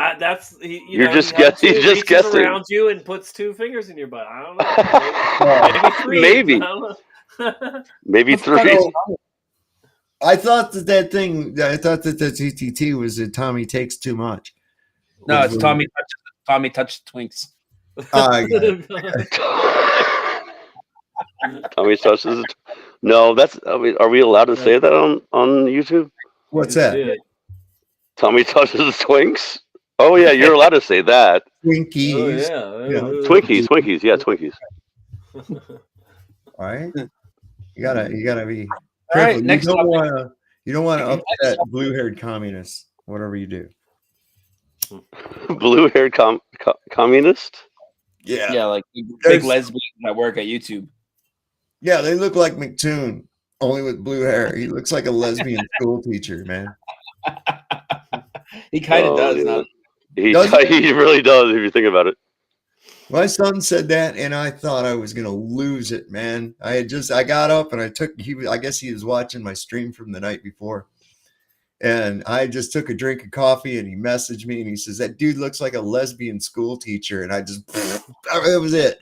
You're just guessing. He's just guessing. Around you and puts 2 fingers in your butt. I don't know. Maybe 3. Maybe. Maybe 3. I thought that the TTT was that Tommy takes too much. No, it's Tommy touches Twinks. I got it. Tommy touches it. No, that's. I mean, are we allowed to say that on YouTube? What's that? Tommy touches Twinks. Oh yeah, you're allowed to say that. Twinkies. Oh, yeah. Yeah. Twinkies. Yeah, Twinkies. All right. You gotta be careful. All right, next you don't want to upset blue-haired communists, whatever you do. Blue-haired communist? Yeah, like big lesbians that work at YouTube. Yeah, they look like McToon, only with blue hair. He looks like a lesbian school teacher, man. He kind of does. Now. He really does, if you think about it. My son said that, and I thought I was gonna lose it, man. I got up and I guess he was watching my stream from the night before. And I just took a drink of coffee and he messaged me and he says, that dude looks like a lesbian school teacher. And I just, that was it.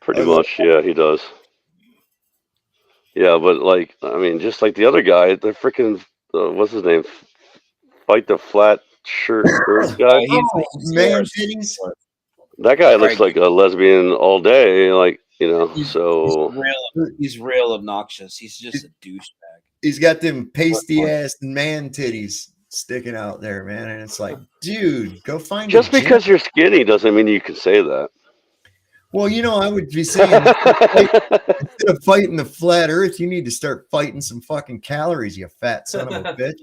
Pretty much. Yeah, he does. Yeah, but like, I mean, just like the other guy, the freaking, what's his name? Fight the flat shirt guy. Man, that guy looks like a lesbian all day. Like, he's real obnoxious. He's just a douchebag. He's got them pasty ass man titties sticking out there, man. And it's like, dude, go find just because you're skinny doesn't mean you can say that. Well, I would be saying instead of fighting the flat earth, you need to start fighting some fucking calories, you fat son of a bitch.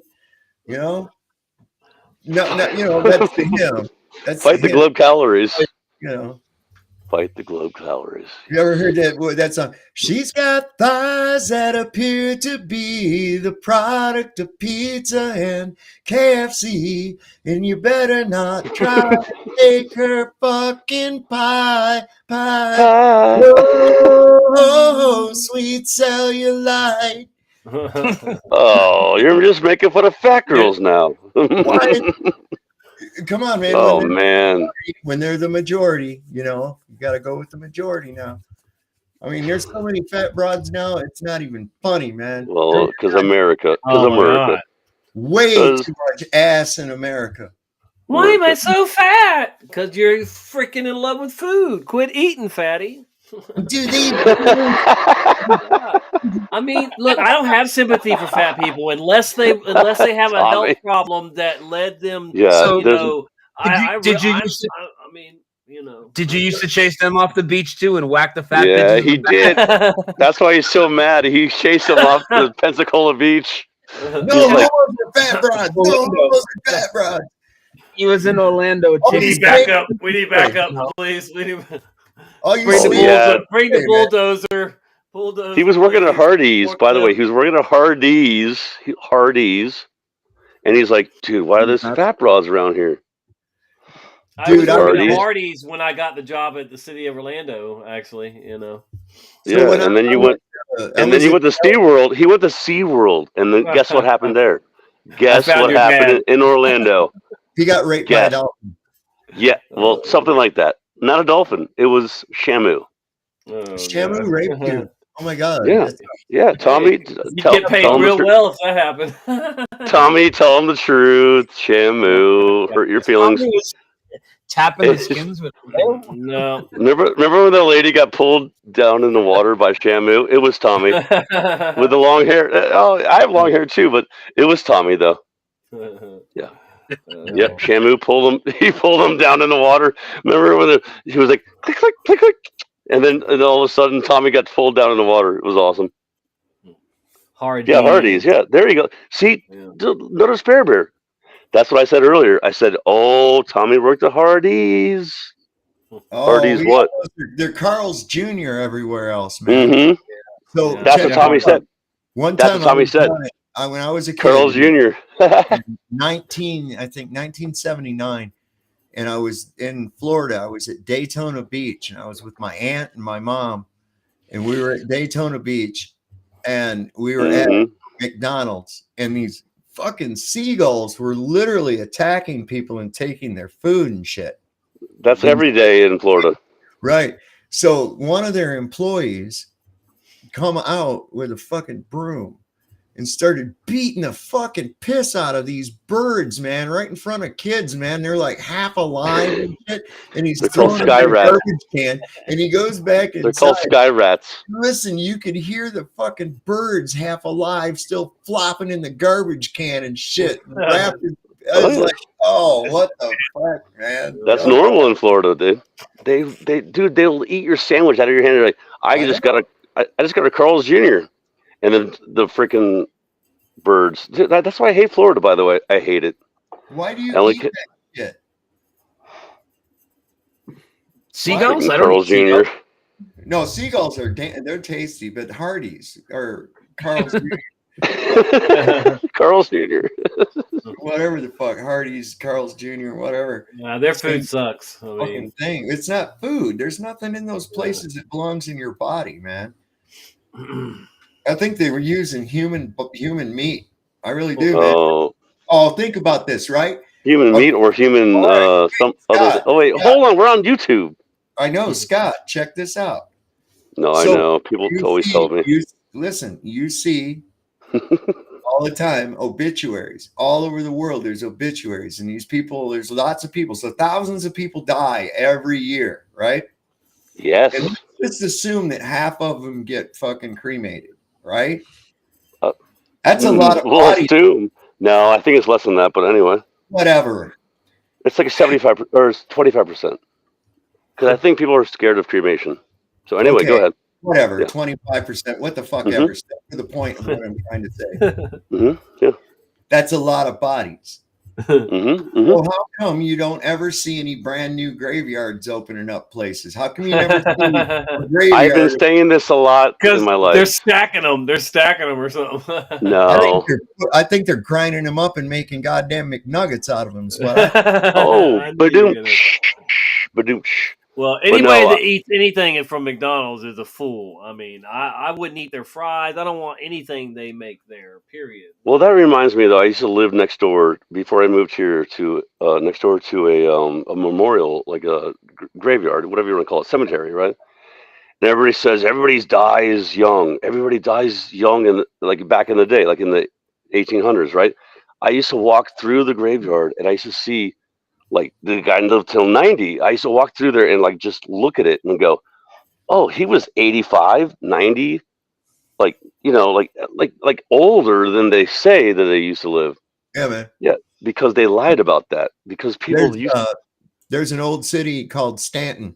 No, that's to him. That's fight the globe calories. Fight the globe calories. You ever heard that song? She's got thighs that appear to be the product of pizza and KFC, and you better not try to take her fucking pie. Oh, sweet cellulite. Oh, you're just making fun of fat girls now. come on, man. Oh man. When they're the majority, you know, you got to go with the majority now. I mean, there's so many fat broads now. It's not even funny, man. Well, because America. Because Oh my America. God. Way 'Cause- too much ass in America. Why am I so fat? Because you're freaking in love with food. Quit eating, fatty. Do they? I mean, look, I don't have sympathy for fat people unless they have a health Tommy. problem that led them. Yeah, you there's- know, Did you used to- I mean, you know. Did you used to chase them off the beach too and whack the fat Yeah, bitches in he the back? did. That's why he's so mad. He chased him off the Pensacola beach. No He's like, homos are fat broads. No homos are fat broads. He was in Orlando. We need backup. We need backup, please. We need. Oh, you Bring the see, bulldozer. Bring the bulldozer. Bulldozer. he was working at please. Hardee's, by the way. He was working at Hardee's, and he's like, dude, why are there fat broads around here? I was working Hardee's. at Hardee's when I got the job at the city of Orlando. Actually, you know. Yeah, and then you went, and then you went to SeaWorld. He went to SeaWorld, and then guess what happened there? Guess found what your happened dad. in Orlando? He got raped by a dolphin. Yeah, well, something like that. Not a dolphin. It was Shamu. Shamu raped you. Oh my God. Yeah, yeah. Tommy, You get paid real well if that happened. Tommy, tell him the truth. Shamu hurt your feelings. Tapping the skins with No. Remember when the lady got pulled down in the water by Shamu? It was Tommy with the long hair. Oh, I have long hair too, but it was Tommy though. Yeah. Yep, Shamu pulled him. He pulled him down in the water. Remember when he was like click, click, click, click, and then all of a sudden Tommy got pulled down in the water. It was awesome. Hardee's. Yeah, Hardee's. Yeah, there you go. See, another spare bear. That's what I said earlier. I said, "Oh, Tommy worked at Hardee's." Oh, Hardee's we what? They're Carl's Jr. everywhere else, man. Mm-hmm. So That's what Tommy said. One That's time what Tommy said. when I was a kid, Carl's Jr. 1979, and I was in Florida. I was at Daytona Beach, and I was with my aunt and my mom, and we were at Daytona Beach, and we were at McDonald's, and these fucking seagulls were literally attacking people and taking their food and shit. That's every day in Florida. Right. So one of their employees come out with a fucking broom and started beating the fucking piss out of these birds, man, right in front of kids, man. They're like half alive and shit. And he's They're called throwing sky them in a rats. garbage can, and he goes back inside. They're called sky rats. Listen, you could hear the fucking birds half alive still flopping in the garbage can and shit. I was like, oh, what the fuck, man? That's normal in Florida, dude. Dude, they'll eat your sandwich out of your hand. They're like, I just got a Carl's Jr. And then the freaking birds. Dude, that's why I hate Florida, by the way. I hate it. Why do you like eat that shit? Seagulls? I don't Carl's Jr. No, seagulls they're tasty, but Hardee's or Carl's Jr. Carl's Jr. Whatever the fuck, Hardee's, Carl's Jr., whatever. Yeah, their food sucks. I mean, thing. It's not food. There's nothing in those places that belongs in your body, man. I think they were using human meat. I really do, man. Oh, think about this, right? Human meat or human some other. Oh wait, hold on. We're on YouTube. I know, Scott. Check this out. No, I know. People always tell me. Listen, you see all the time obituaries all over the world. There's obituaries, and these people, there's lots of people. So thousands of people die every year, right? Yes. And let's assume that half of them get fucking cremated, right? That's a lot of bodies. Assume. No, I think it's less than that, but anyway. Whatever. It's like a 75 or 25%. Because I think people are scared of cremation. So anyway, Okay, go ahead. Whatever, Yeah. 25%. What the fuck ever. Step to the point of what I'm trying to say. Yeah. That's a lot of bodies. Well, how come you don't ever see any brand new graveyards opening up places? How come you never see a graveyard? I've been saying this a lot in my life. they're stacking them. They're stacking them or something. No. I think they're grinding them up and making goddamn McNuggets out of them. Is what I Oh, badoom. Badoom. Well, But anybody no, that eats anything from McDonald's is a fool. I mean, I wouldn't eat their fries. I don't want anything they make there. Period. well, that reminds me though. I used to live next door before I moved here to next door to a memorial, like a graveyard, whatever you want to call it, cemetery, right? And everybody says everybody dies young, and like back in the day, like in the 1800s, right? I used to walk through the graveyard, and I used to see like the guy lived till 90. I used to walk through there and like just look at it and go, oh, he was 85, 90, like like older than they say that they used to live. Yeah, man. Yeah, because they lied about that. Because people There's an old city called Stanton.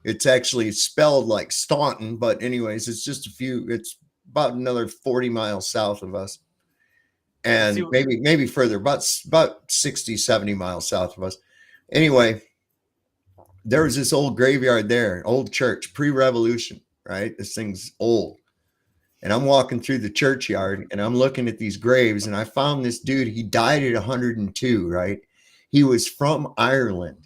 It's actually spelled like Staunton, but anyways, it's about another 40 miles south of us. And maybe further, about 60, 70 miles south of us. Anyway, there was this old graveyard there, old church, pre-revolution, right? This thing's old. And I'm walking through the churchyard and I'm looking at these graves, and I found this dude. He died at 102, right? He was from Ireland.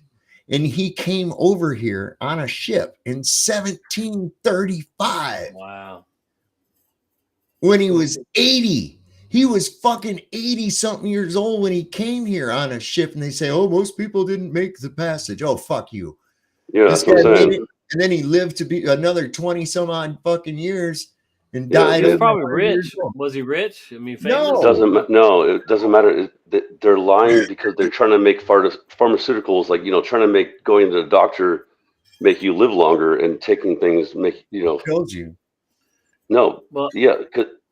And he came over here on a ship in 1735. Wow. When he was 80. He was fucking 80 something years old when he came here on a ship. And they say, oh, most people didn't make the passage. Oh, fuck you. Yeah, this guy made it, and then he lived to be another 20 some odd fucking years and died. He was probably rich. Was he rich? I mean, famous? No, it doesn't matter. They're lying because they're trying to make pharmaceuticals, like, trying to make going to the doctor make you live longer, and taking things make kills you. No, well, yeah,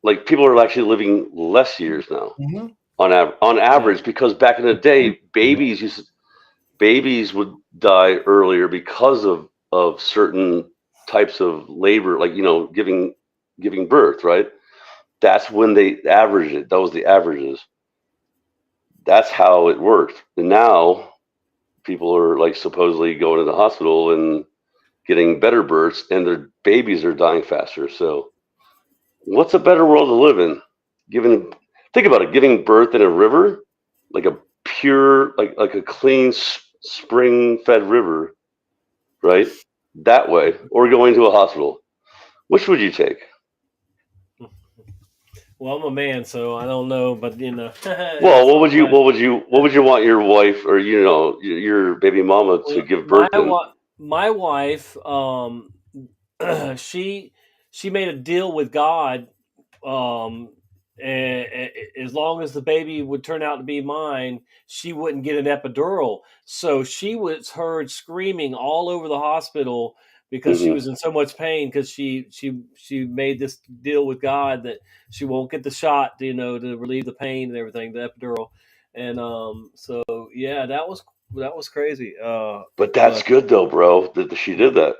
like people are actually living less years now on average, because back in the day, babies would die earlier because of certain types of labor, like giving birth, right? That's when they averaged it. That was the averages. That's how it worked. And now people are like supposedly going to the hospital and getting better births, and their babies are dying faster. So what's a better world to live in? Think about it, giving birth in a river, like a pure, like a clean spring fed river, right? That way, or going to a hospital. Which would you take? Well, I'm a man, so I don't know, but Well, what would you want your wife or your baby mama to give birth in? My wife, she made a deal with God, and as long as the baby would turn out to be mine, she wouldn't get an epidural. So she was heard screaming all over the hospital because she was in so much pain, because she made this deal with God that she won't get the shot, to relieve the pain and everything, the epidural. And so yeah, that was crazy. But that's good though, bro, that she did that.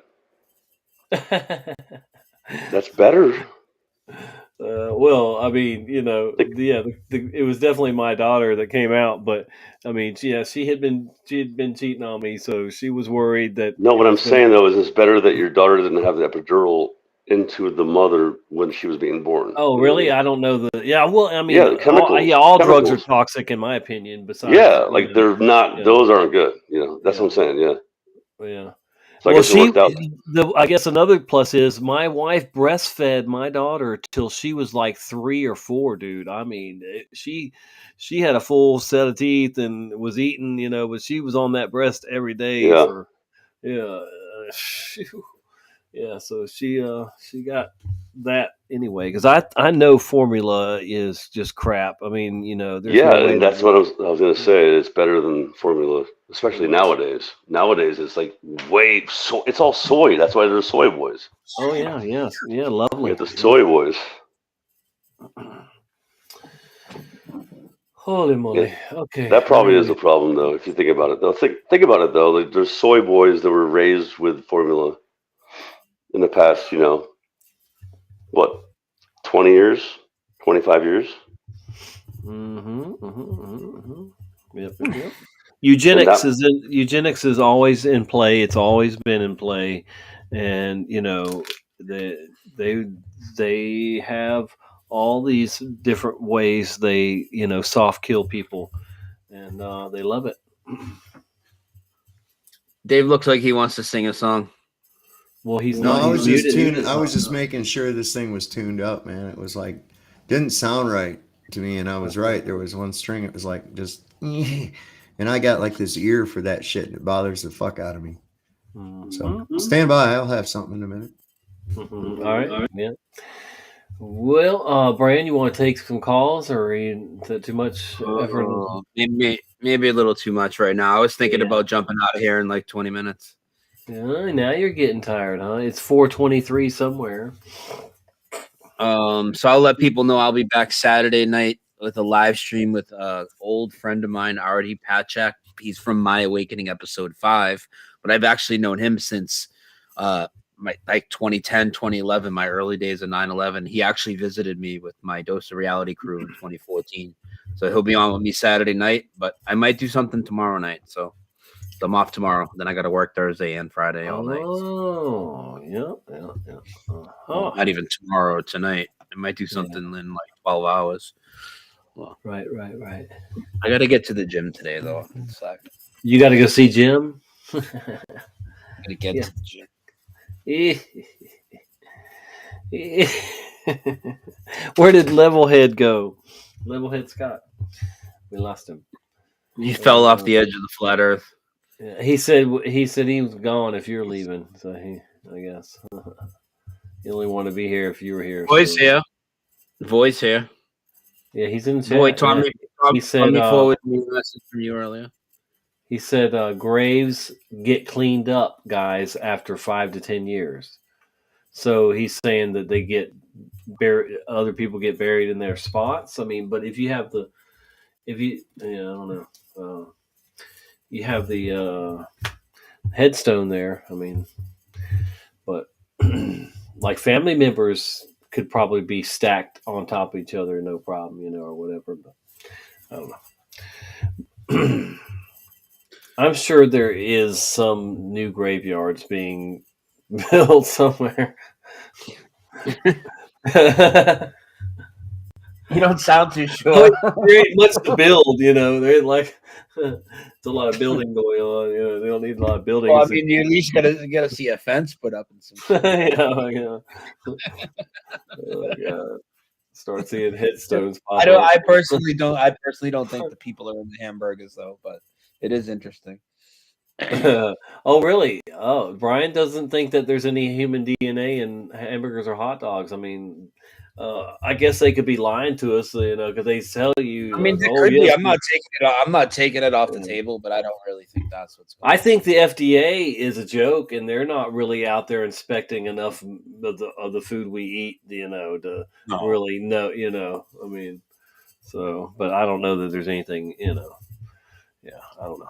That's better. Well, I mean, it was definitely my daughter that came out, but I mean, she had been cheating on me, so she was worried that. No, what I'm saying though is it's better that your daughter didn't have the epidural into the mother when she was being born. Oh, really? I don't know the. Yeah, well, I mean, chemicals. All drugs are toxic in my opinion. Besides, like they're not; those aren't good. That's what I'm saying. Yeah. Yeah. So I guess it worked out. I guess another plus is my wife breastfed my daughter till she was like 3 or 4, dude. I mean, she had a full set of teeth and was eating, but she was on that breast every day. Yeah. Yeah. So she got that anyway, because I know formula is just crap. I mean, there's no way and that's what I was going to say. It's better than formula, especially nowadays. Nowadays, it's like it's all soy. That's why there's soy boys. Oh yeah, lovely. You get the soy boys. Holy moly! Yeah. Okay, that probably is a problem, though. If you think about it, though, think about it though. Like, there's soy boys that were raised with formula in the past. 20 years, 25 years. Yep. Eugenics is always in play. It's always been in play, and they have all these different ways they soft kill people, and they love it. Dave looks like he wants to sing a song. Well, he's No, not. I was he's just muted. tuning. I was just making sure this thing was tuned up, man. It was like didn't sound right to me, and I was right. There was one string. It was like just, and I got like this ear for that shit. And it bothers the fuck out of me. So stand by. I'll have something in a minute. All right. Yeah. Well, Brian, you want to take some calls, or are you too much effort? Maybe a little too much right now. I was thinking about jumping out of here in like 20 minutes. Yeah, now you're getting tired, huh? It's 4:23 somewhere. So I'll let people know I'll be back Saturday night with a live stream with an old friend of mine, Artie Patchak. He's from My Awakening episode 5, but I've actually known him since my 2010, 2011, my early days of 9/11. He actually visited me with my Dose of Reality crew in 2014. So he'll be on with me Saturday night, but I might do something tomorrow night. So I'm off tomorrow. Then I got to work Thursday and Friday all night. Oh, yeah. Well, not even tomorrow, tonight. I might do something in like 12 hours. Well, right. I got to get to the gym today, though. It's like, you got to go see Jim? got to get to the gym. Where did Levelhead go? Levelhead Scott. We lost him. He fell off the edge of the flat Earth. Yeah, he said he was gone if you're leaving. So I guess he only want to be here if you were here. Voice here. Yeah, he's in the chat. Boy, Tommy, he said, Tommy forwarded me a message from you earlier. He said graves get cleaned up, guys, after 5 to 10 years. So he's saying that they get buried. Other people get buried in their spots. I mean, but if you have I don't know. You have the headstone there. I mean, but like family members could probably be stacked on top of each other, no problem, or whatever. But I don't know. I'm sure there is some new graveyards being built somewhere. You don't sound too sure. There ain't much to build, There ain't like it's a lot of building going on. They don't need a lot of buildings. Well, I mean, you at least gotta see a fence put up and some. Yeah. Oh, God. Start seeing headstones. I personally don't think the people are in the hamburgers though, but it is interesting. Oh, really? Oh, Brian doesn't think that there's any human DNA in hamburgers or hot dogs. I mean, I guess they could be lying to us, because they tell you. I mean, there could be. I'm not taking it off the table, but I don't really think that's what's going on. I think the FDA is a joke, and they're not really out there inspecting enough of the food we eat, really know. I mean, so, but I don't know that there's anything, Yeah, I don't know.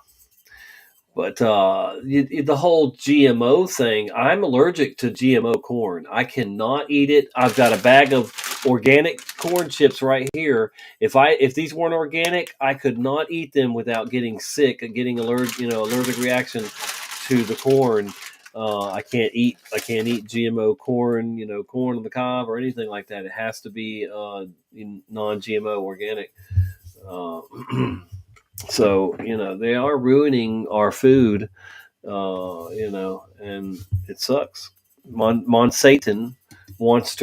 But the whole GMO thing, I'm allergic to GMO corn. I cannot eat it. I've got a bag of organic corn chips right here. If these weren't organic, I could not eat them without getting sick and getting allergic reaction to the corn. I can't eat GMO corn, corn on the cob or anything like that. It has to be non-GMO organic. So, they are ruining our food, and it sucks. Monsanto wants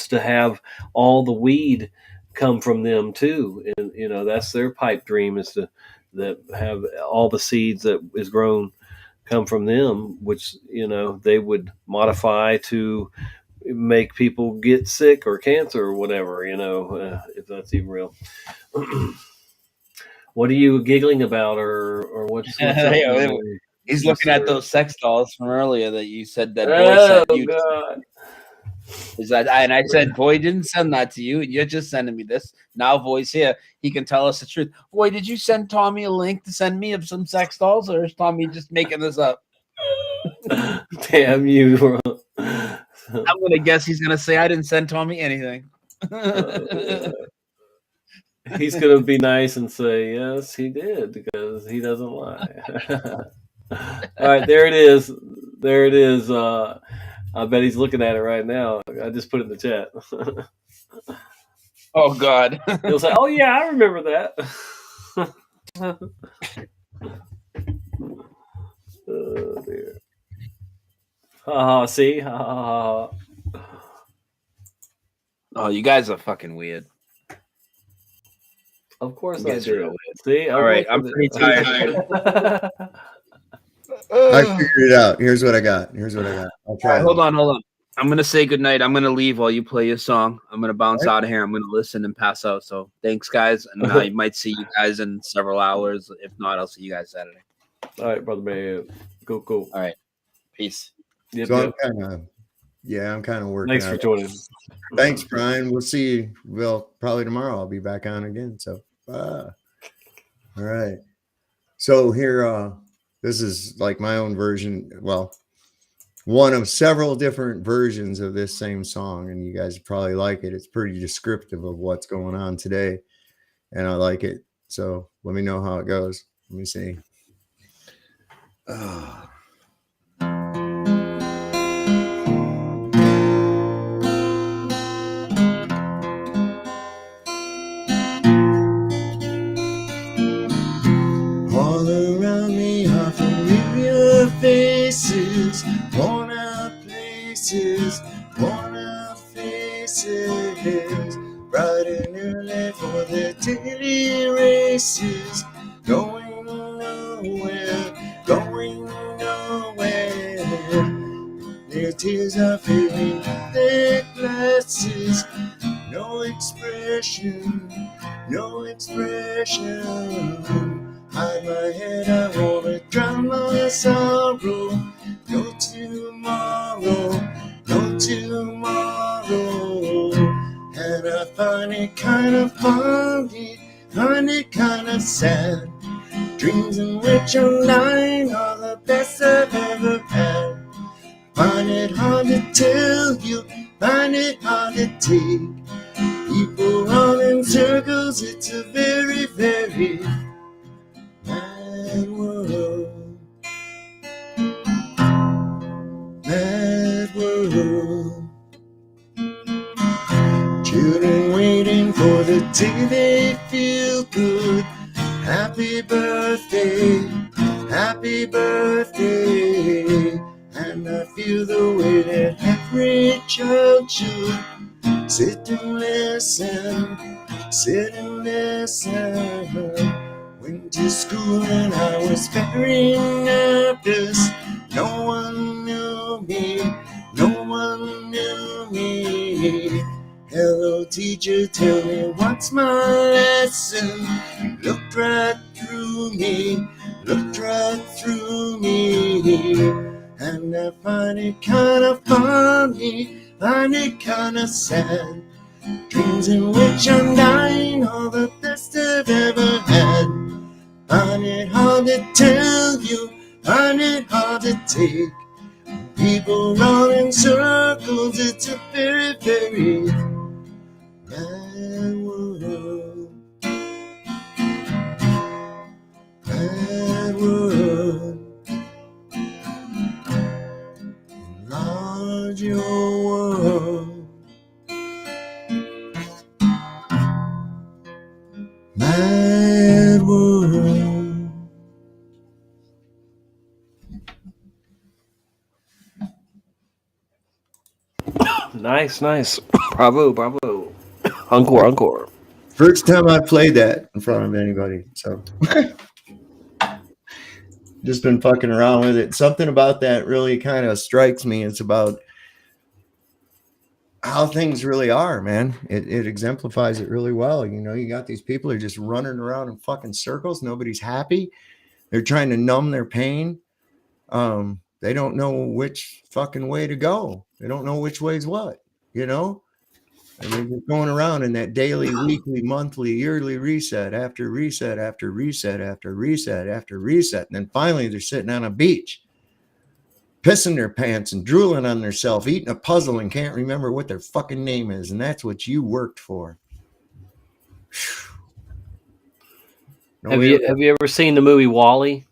to have all the weed come from them too. And, that's their pipe dream is to have all the seeds that is grown come from them, which, they would modify to make people get sick or cancer or whatever, if that's even real. What are you giggling about, or what's He's looking at those sex dolls from earlier that you said that boy sent you. God. And I said, Boy didn't send that to you, and you're just sending me this. Now Boy's here. He can tell us the truth. Boy, did you send Tommy a link to send me of some sex dolls, or is Tommy just making this up? Damn you. I'm going to guess he's going to say I didn't send Tommy anything. He's going to be nice and say, yes, he did, because he doesn't lie. All right, there it is. I bet he's looking at it right now. I just put it in the chat. Oh, God. He'll say, oh, yeah, I remember that. Oh dear. See? Oh, you guys are fucking weird. Of course You I guys are real did. weird. See? All right, I'm pretty tired. I figured it out. Here's what I got. I'll All try. right, hold on. I'm gonna say goodnight. I'm gonna leave while you play your song. I'm gonna bounce out of here. I'm gonna listen and pass out. So thanks, guys, and I might see you guys in several hours. If not, I'll see you guys Saturday. All right, brother man. Cool. All right, peace. Yep, So yep. I'm kind of working. Thanks for joining. Thanks, Brian. We'll see you. Well, probably tomorrow. I'll be back on again. So, all right. So here, this is like my own version. Well, one of several different versions of this same song, and you guys probably like it. It's pretty descriptive of what's going on today, and I like it. So let me know how it goes. Let me see. All around me are familiar faces, worn out places, worn out faces, bright and early for the daily races, going nowhere, going nowhere. Their tears are filling their glasses, no expression, no expression. Hide my head, I wanna drown my sorrow. No tomorrow, no tomorrow. And I find it kind of funny, find it kind of sad. Dreams in which I'm lying are the best I've ever had. Find it hard to tell you, find it hard to take. People run in circles, it's a very, very mad world. Mad world. Children waiting for the day they feel good. Happy birthday, happy birthday. And I feel the way that every child should. Sit and listen, sit and listen. Went to school and I was very nervous. No one knew me, no one knew me. Hello teacher, tell me what's my lesson. Looked right through me, looked right through me. And I find it kind of funny, find it kind of sad. Dreams in which I'm dying are the best I've ever had. Find it hard to tell you, find it hard to take. People run in circles, it's a very, very mad world. Mad world. Enlarge your world. Mad world. Nice. Bravo. Encore. First time I played that in front of anybody, so just been fucking around with it. Something about that really kind of strikes me. It's about how things really are, man. It exemplifies it really well. You know, you got these people who are just running around in fucking circles. Nobody's happy. They're trying to numb their pain. They don't know which fucking way to go. They don't know which way's what, you know? And they're just going around in that daily, weekly, monthly, yearly reset after reset after reset after reset after reset. And then finally they're sitting on a beach, pissing their pants and drooling on themselves, eating a puzzle and can't remember what their fucking name is. And that's what you worked for. Have you ever seen the movie Wall-E?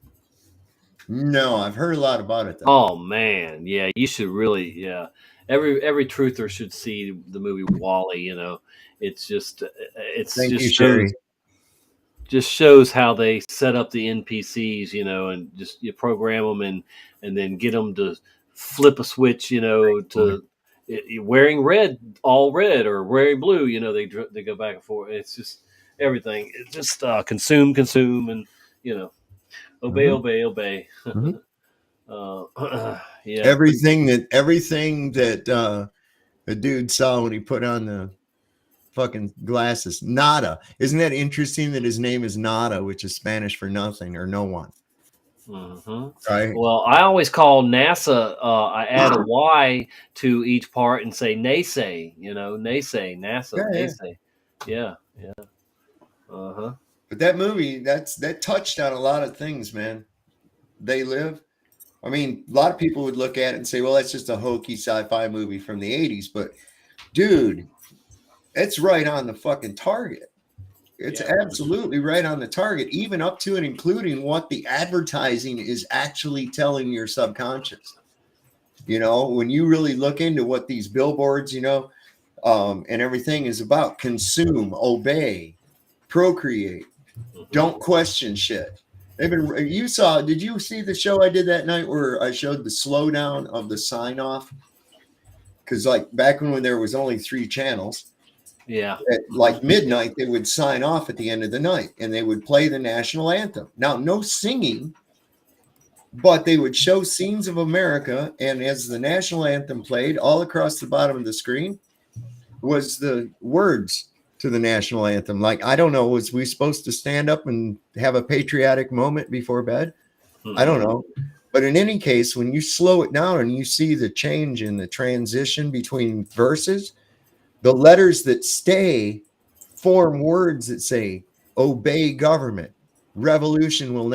No, I've heard a lot about it though. Oh man, yeah, you should really, yeah. Every truther should see the movie Wall-E. You know, it's just Thank you, Sherry. just shows how they set up the NPCs, you know, and just you program them and then get them to flip a switch, you know, to wearing red, all red, or wearing blue, you know, they go back and forth. It's just everything. It's just consume, and you know, obey, obey, obey. Yeah. Everything that the dude saw when he put on the fucking glasses. Nada. Isn't that interesting that his name is Nada, which is Spanish for nothing or no one? Right. Well, I always call NASA. I add a Y to each part and say naysay. You know, naysay, NASA, naysay. Yeah. But that movie, that touched on a lot of things, man. They Live. I mean, a lot of people would look at it and say, well, that's just a hokey sci-fi movie from the 80s. But dude, it's right on the fucking target. It's absolutely right on the target, even up to and including what the advertising is actually telling your subconscious. You know, when you really look into what these billboards, you know, and everything is about: consume, obey, procreate, don't question shit. Did you see the show I did that night where I showed the slowdown of the sign off? Because like back when there was only 3 channels, at like midnight, they would sign off at the end of the night and they would play the national anthem. Now, no singing, but they would show scenes of America. And as the national anthem played, all across the bottom of the screen was the words to the national anthem. Like, I don't know, was we supposed to stand up and have a patriotic moment before bed? I don't know. But in any case, when you slow it down and you see the change in the transition between verses, the letters that stay form words that say, obey government, rebellion will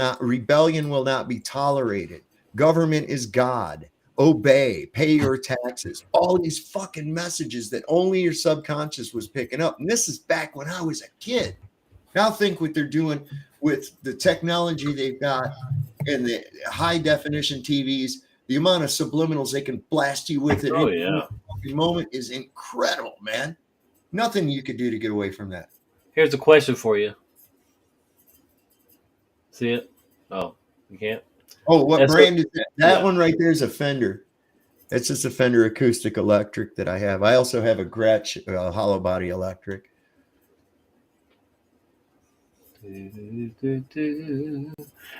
not be tolerated, government is God, obey, pay your taxes. All these fucking messages that only your subconscious was picking up. And this is back when I was a kid. Now think what they're doing with the technology they've got and the high definition TVs. The amount of subliminals they can blast you with at any moment is incredible, man. Nothing you could do to get away from that. Here's a question for you. See it? Oh, you can't? Oh, what brand is that? That one right there is a Fender. It's just a Fender acoustic electric that I have. I also have a Gretsch hollow body electric.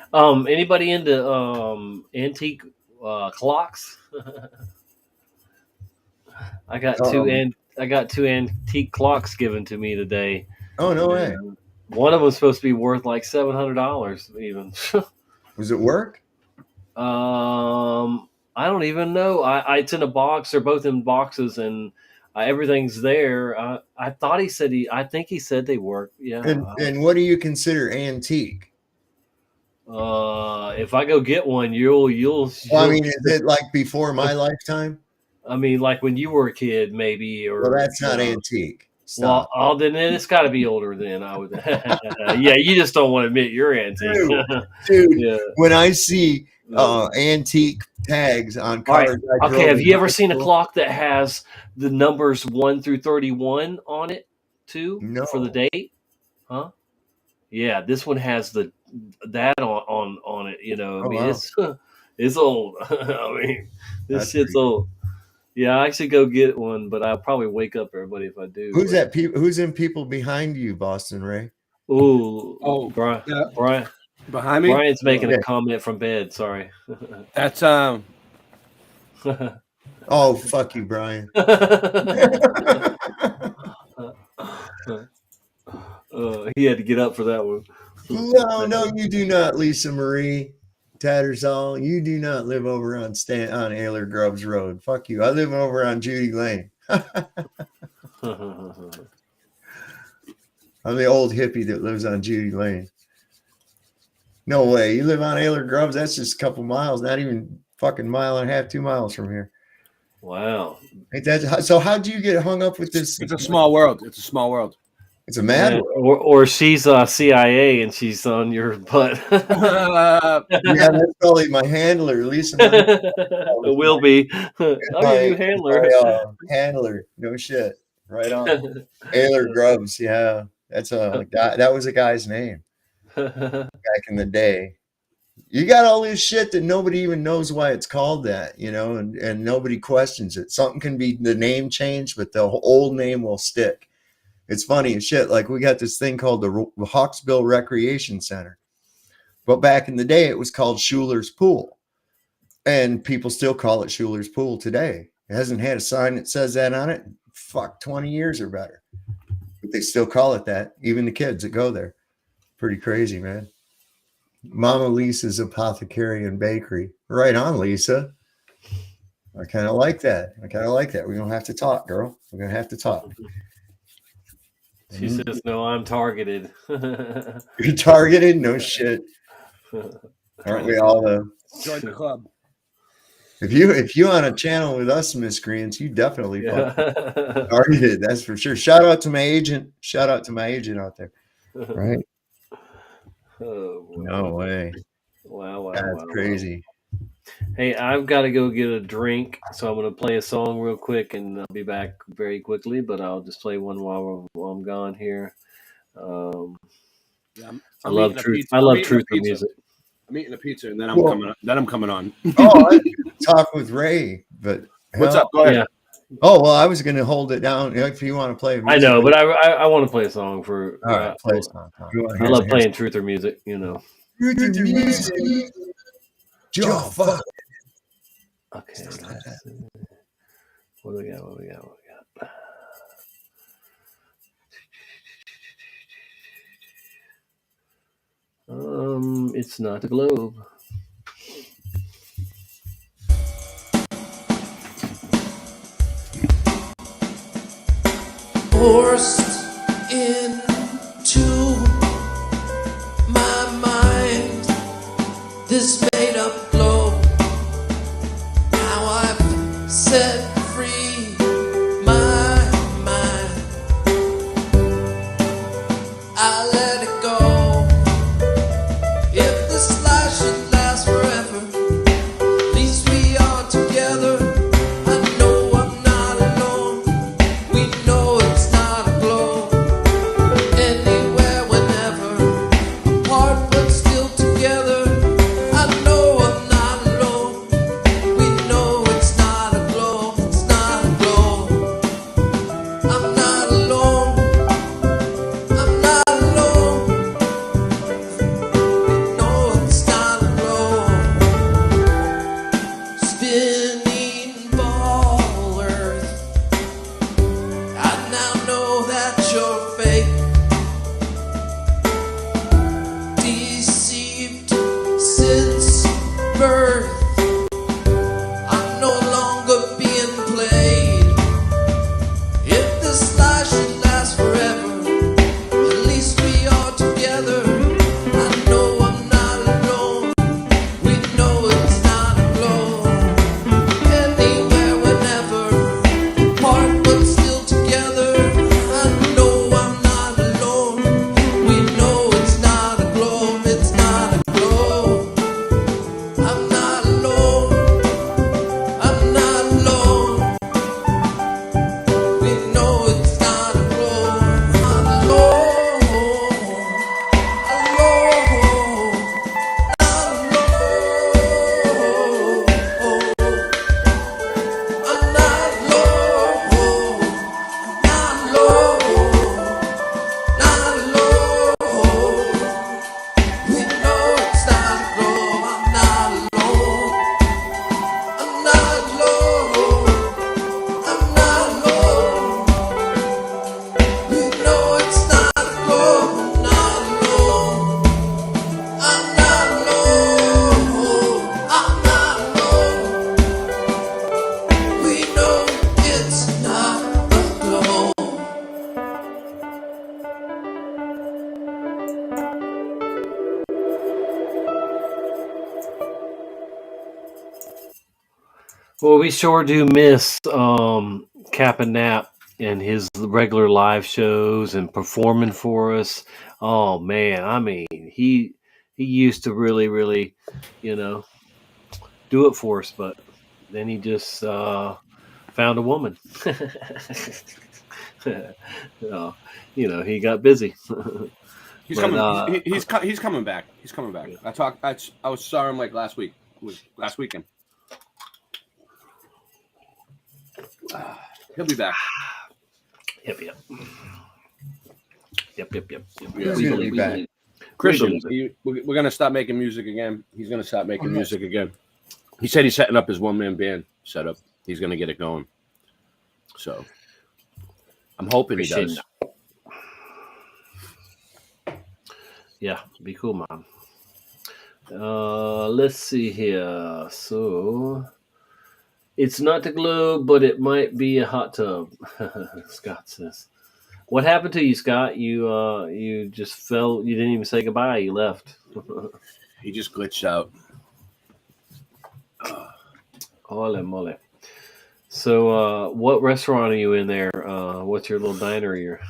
Anybody into antique clocks? I got two antique clocks given to me today. Oh, no way. One of them was supposed to be worth like $700 even. Was it work? I don't even know. It's in a box. They're both in boxes, and everything's there. I think he said they work. Yeah. And what do you consider antique? If I go get one, you'll. Well, I mean, is it like before my lifetime? I mean, like when you were a kid, maybe. Or well, that's not antique. Stop. Well, then it's got to be older. Then I would. Yeah, you just don't want to admit you're antique, dude. Yeah. When I see antique tags on cars, okay. Have you ever seen a clock that has the numbers 1 through 31 on it too? No. For the date, huh? Yeah, this one has that on it. You know, I mean, it's old. I mean, this shit's old. Yeah, I should go get one, but I'll probably wake up everybody if I do. Who's that? Who's in people behind you, Boston Ray? Brian. Brian. Behind me? Brian's making a comment from bed. Sorry. That's Oh, fuck you, Brian. He had to get up for that one. No, you do not, Lisa Marie Tattersall. You do not live over on Ayler Groves Road. Fuck you. I live over on Judy Lane. I'm the old hippie that lives on Judy Lane. No way. You live on Ayler Groves? That's just a couple miles, not even fucking mile and a half, 2 miles from here. Wow. So how'd you get hung up with this? It's a small world. It's a small world. It's a mad world. Or she's CIA and she's on your butt. Yeah, that's probably my handler, Lisa. It will be. I'm your new handler. Handler. No shit. Right on. Ayler Grubbs. Yeah. That's that was a guy's name. back in the day. You got all this shit that nobody even knows why it's called that, and nobody questions it. Something can be the name changed, but the old name will stick. It's funny as shit. Like we got this thing called the Hawksbill Recreation Center, but back in the day it was called Schuler's Pool, and people still call it Schuler's Pool today. It hasn't had a sign that says that on it. Fuck, 20 years or better, but they still call it that. Even the kids that go there, pretty crazy, man. Mama Lisa's Apothecary and Bakery. Right on, Lisa. I kind of like that. We're going to have to talk, girl. We're going to have to talk. She says, no, I'm targeted. You're targeted? No shit. Aren't we all? Join the club. If you on a channel with us, miscreants, you definitely targeted. That's for sure. Shout out to my agent. Shout out to my agent out there. Right? Oh, no way. Wow. That's crazy. Hey, I've got to go get a drink, so I'm going to play a song real quick, and I'll be back very quickly. But I'll just play one while I'm gone here. I love truth. I love truth for music. I'm eating a pizza, and then I'm coming on. Oh, I talk with Ray, but what's up? Go ahead. Yeah. Oh well, I was going to hold it down if you want to play. I know, but I want to play a song for. All right, play a song. I love playing truth or music. Truth or music. Joe, fuck. Okay. What do we got? It's not the globe. Forced into my mind this made up globe. Now I've set free my mind. I let it go. If this life should last forever, at least we are together. I know I'm not alone. We know it's not a globe. Anywhere, whenever, apart but still together. I know I'm not alone. We know it's not a globe. It's not a globe. I'm not alone. I'm not alone. We know it's not a globe. Spinning ball earth. I now know that you're fake. Deceived since birth. I'm no longer being played. If this life should last forever, at least we are together. I know I'm not alone. We know it's not a globe. Anywhere, whenever, apart but still together. I know I'm not alone. We know it's not a globe. It's not a globe. I'm not alone. I'm not alone. We know it's not a globe. I'm alone. Well, we sure do miss Cap and Nap and his regular live shows and performing for us. Oh man, I mean, he used to really, do it for us, but then he just found a woman. He got busy. He's But, coming. He's coming back. He's coming back. I was saw him like last week. It was last weekend. He'll be back. Yep. Yeah, Who's gonna be back? Christian, we're gonna stop making music again. He's gonna stop making music again. He said he's setting up his one-man band setup. He's gonna get it going. So I'm hoping he does. Yeah, be cool, man. Let's see here. So it's not the globe, but it might be a hot tub. Scott says. What happened to you, Scott? You just fell. You didn't even say goodbye. You left. He just glitched out. Holy moly! So, what restaurant are you in there? What's your little diner here?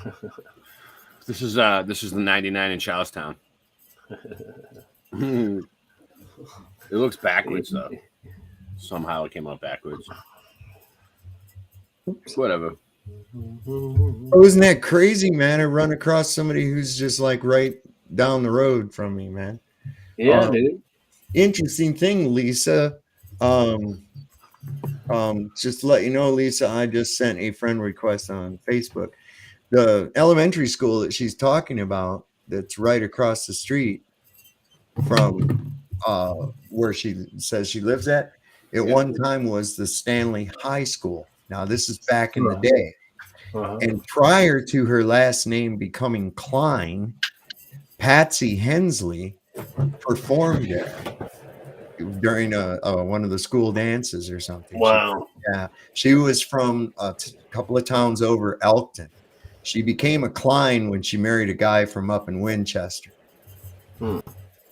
This is the 99 in Charlestown. It looks backwards though. Somehow it came out backwards. Whatever. Oh, isn't that crazy, man? I run across somebody who's just like right down the road from me, man. Yeah, dude. Interesting thing, Lisa. Just to let you know, Lisa, I just sent a friend request on Facebook. The elementary school that she's talking about, that's right across the street from where she says she lives at one time was the Stanley High School. Now, this is back in the day. And prior to her last name becoming Klein, Patsy Hensley performed there during one of the school dances or something. Wow. She was from a couple of towns over, Elkton. She became a Klein when she married a guy from up in Winchester.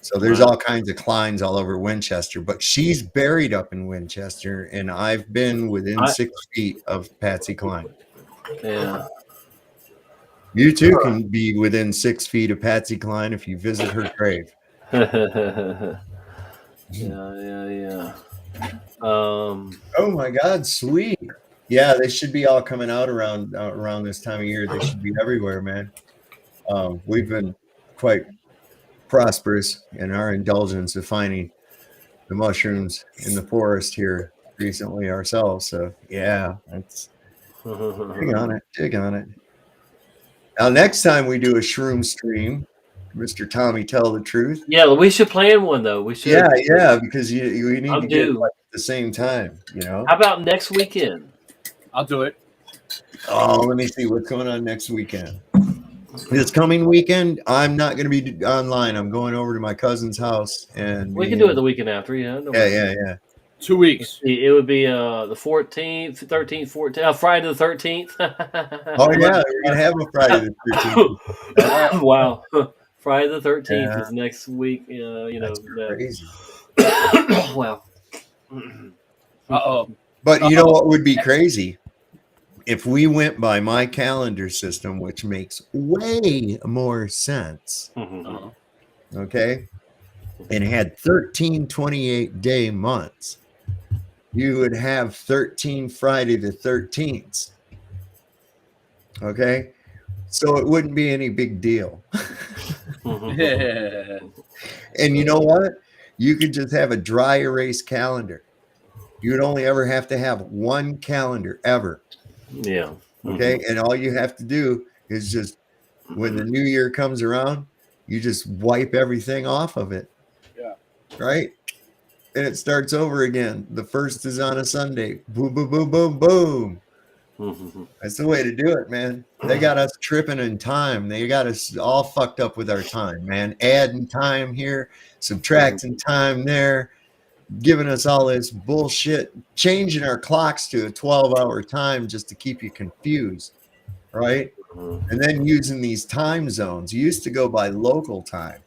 So there's all kinds of Kleins all over Winchester, but she's buried up in Winchester, and I've been within 6 feet of Patsy Klein. Yeah. You too can be within 6 feet of Patsy Klein if you visit her grave. Yeah. Oh my God, sweet. Yeah, they should be all coming out around this time of year. They should be everywhere, man. We've been quite prosperous in our indulgence of finding the mushrooms in the forest here recently ourselves. So yeah, that's dig on it. Now, next time we do a shroom stream, Mr. Tommy, tell the truth. Yeah, we should plan one though. We should. Yeah, because we need to get it like at the same time. You know. How about next weekend? I'll do it. Oh, let me see what's going on next weekend. This coming weekend, I'm not going to be online. I'm going over to my cousin's house, and We can do it the weekend after. Yeah. Yeah. 2 weeks. It would be the 14th, 13th, 14th, Friday the 13th. Oh yeah, we're gonna have a Friday the 13th. Wow, Friday the 13th is next week. That's crazy. Wow. But you know what would be crazy? If we went by my calendar system, which makes way more sense, okay, and had 13 28-day months, you would have 13 Friday the 13th. Okay, so it wouldn't be any big deal. And you know what? You could just have a dry erase calendar. You would only ever have to have one calendar ever. Yeah. Okay. And all you have to do is just when the new year comes around, you just wipe everything off of it. Yeah. Right. And it starts over again. The first is on a Sunday. Boom, boom, boom, boom, boom. That's the way to do it, man. They got us tripping in time. They got us all fucked up with our time, man. Adding time here, subtracting time there, giving us all this bullshit, changing our clocks to a 12-hour time just to keep you confused, right? And then using these time zones. You used to go by local time,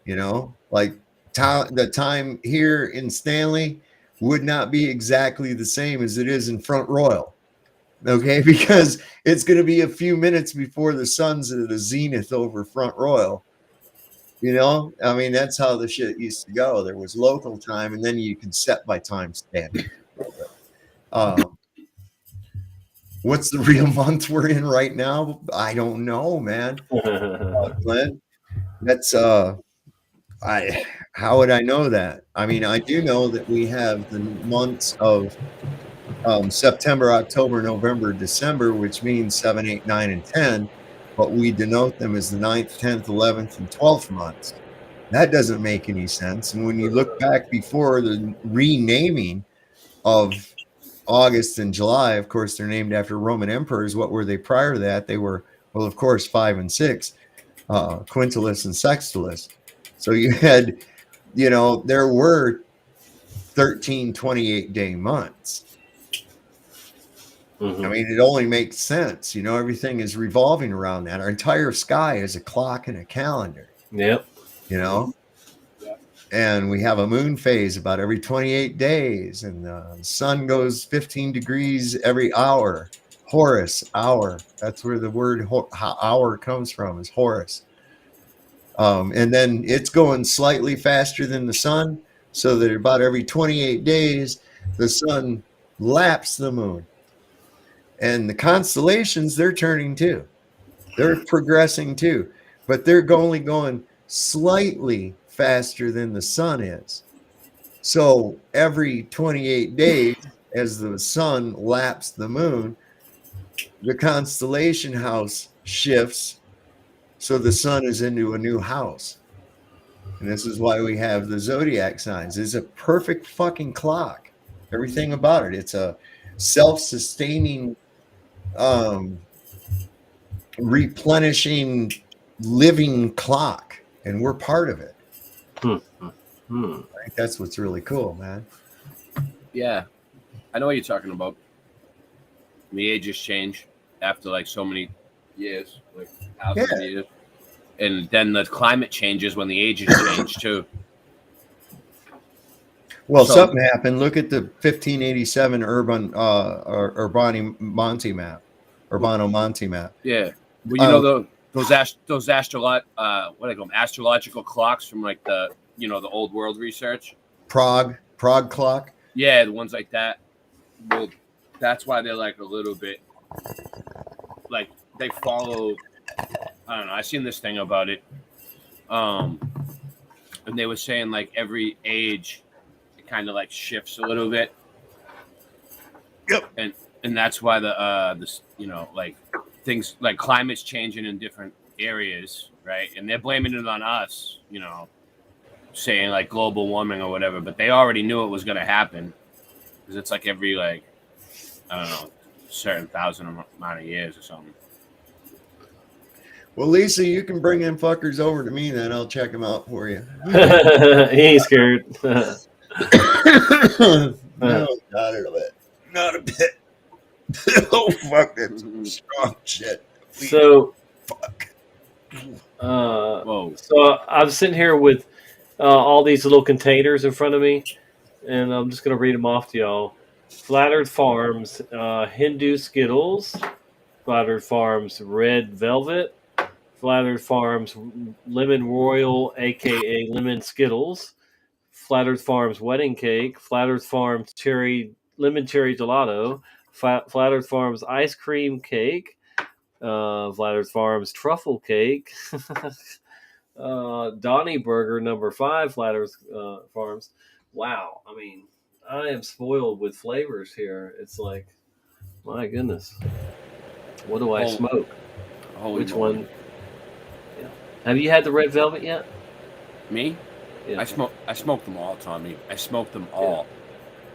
you know, like the time here in Stanley would not be exactly the same as it is in Front Royal, okay? Because it's going to be a few minutes before the sun's at the zenith over Front Royal. You know, I mean, that's how the shit used to go. There was local time, and then you could set by time stamp. What's the real month we're in right now? I don't know, man. Glenn, That's how would I know that? I mean, I do know that we have the months of September, October, November, December, which means 7, 8, 9, and 10, but we denote them as the 9th, 10th, 11th, and 12th months. That doesn't make any sense. And when you look back before the renaming of August and July, of course, they're named after Roman emperors. What were they prior to that? They were, well, of course, 5 and 6, Quintilis and Sextilis. So you had, there were 13 28-day months. I mean, it only makes sense. Everything is revolving around that. Our entire sky is a clock and a calendar. Yep. And we have a moon phase about every 28 days, and the sun goes 15 degrees every hour. Horus, hour. That's where the word hour comes from, is Horus. And then it's going slightly faster than the sun, so that about every 28 days, the sun laps the moon. And the constellations, they're turning too. They're progressing too, but they're only going slightly faster than the sun is. So every 28 days, as the sun laps the moon, the constellation house shifts, so the sun is into a new house. And this is why we have the zodiac signs. It's a perfect fucking clock. Everything about it. It's a self-sustaining, replenishing, living clock, and we're part of it. I think that's what's really cool, man. Yeah, I know what you're talking about. The ages change after like so many years, like thousands of years, and then the climate changes when the ages change too. Well, something happened. Look at the 1587 Urbano Monte map. Yeah, well, those astrological clocks from like the old world research. Prague clock. Yeah, the ones like that. Well, that's why they're like a little bit like they follow. I don't know. I seen this thing about it, and they were saying like every age, it kind of like shifts a little bit. Yep. And that's why like things like climate's changing in different areas, right? And they're blaming it on us, saying like global warming or whatever, but they already knew it was going to happen because it's like every like I don't know, certain thousand amount of years or something. Well, Lisa, you can bring them fuckers over to me, then I'll check them out for you. He ain't scared. No, not a bit. Not a bit. Oh fuck, that's strong shit. So, so I'm sitting here with all these little containers in front of me, and I'm just gonna read them off to y'all. Flat Earth Farms, Hindu Skittles, Flat Earth Farms Red Velvet, Flat Earth Farms Lemon Royal, aka Lemon Skittles, Flat Earth Farms Wedding Cake, Flat Earth Farms Lemon Cherry Gelato, Flat Earth Farms Ice Cream Cake, Flat Earth Farms Truffle Cake, Donnie Burger number 5, Flat Earth Farms. Wow, I mean, I am spoiled with flavors here. It's like, my goodness, what do I smoke? Which one? Yeah. Have you had the red velvet yet? Me? Yeah. I smoked them all, Tommy. I smoked them all. Yeah.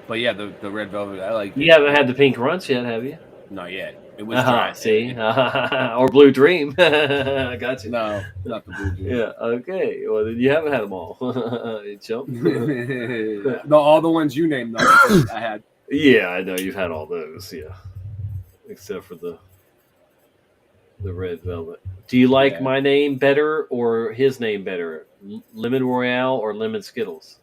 But yeah, the red velvet, I like. You haven't had the pink runts yet, have you? Not yet. It was dry. See, or Blue Dream. I got you. No, not the Blue Dream. Yeah. Okay. Well, then you haven't had them all. Chump. No, all the ones you named, though, I had. Yeah, I know you've had all those. Yeah, except for the red velvet. Do you like my name better or his name better? Lemon Royale or Lemon Skittles?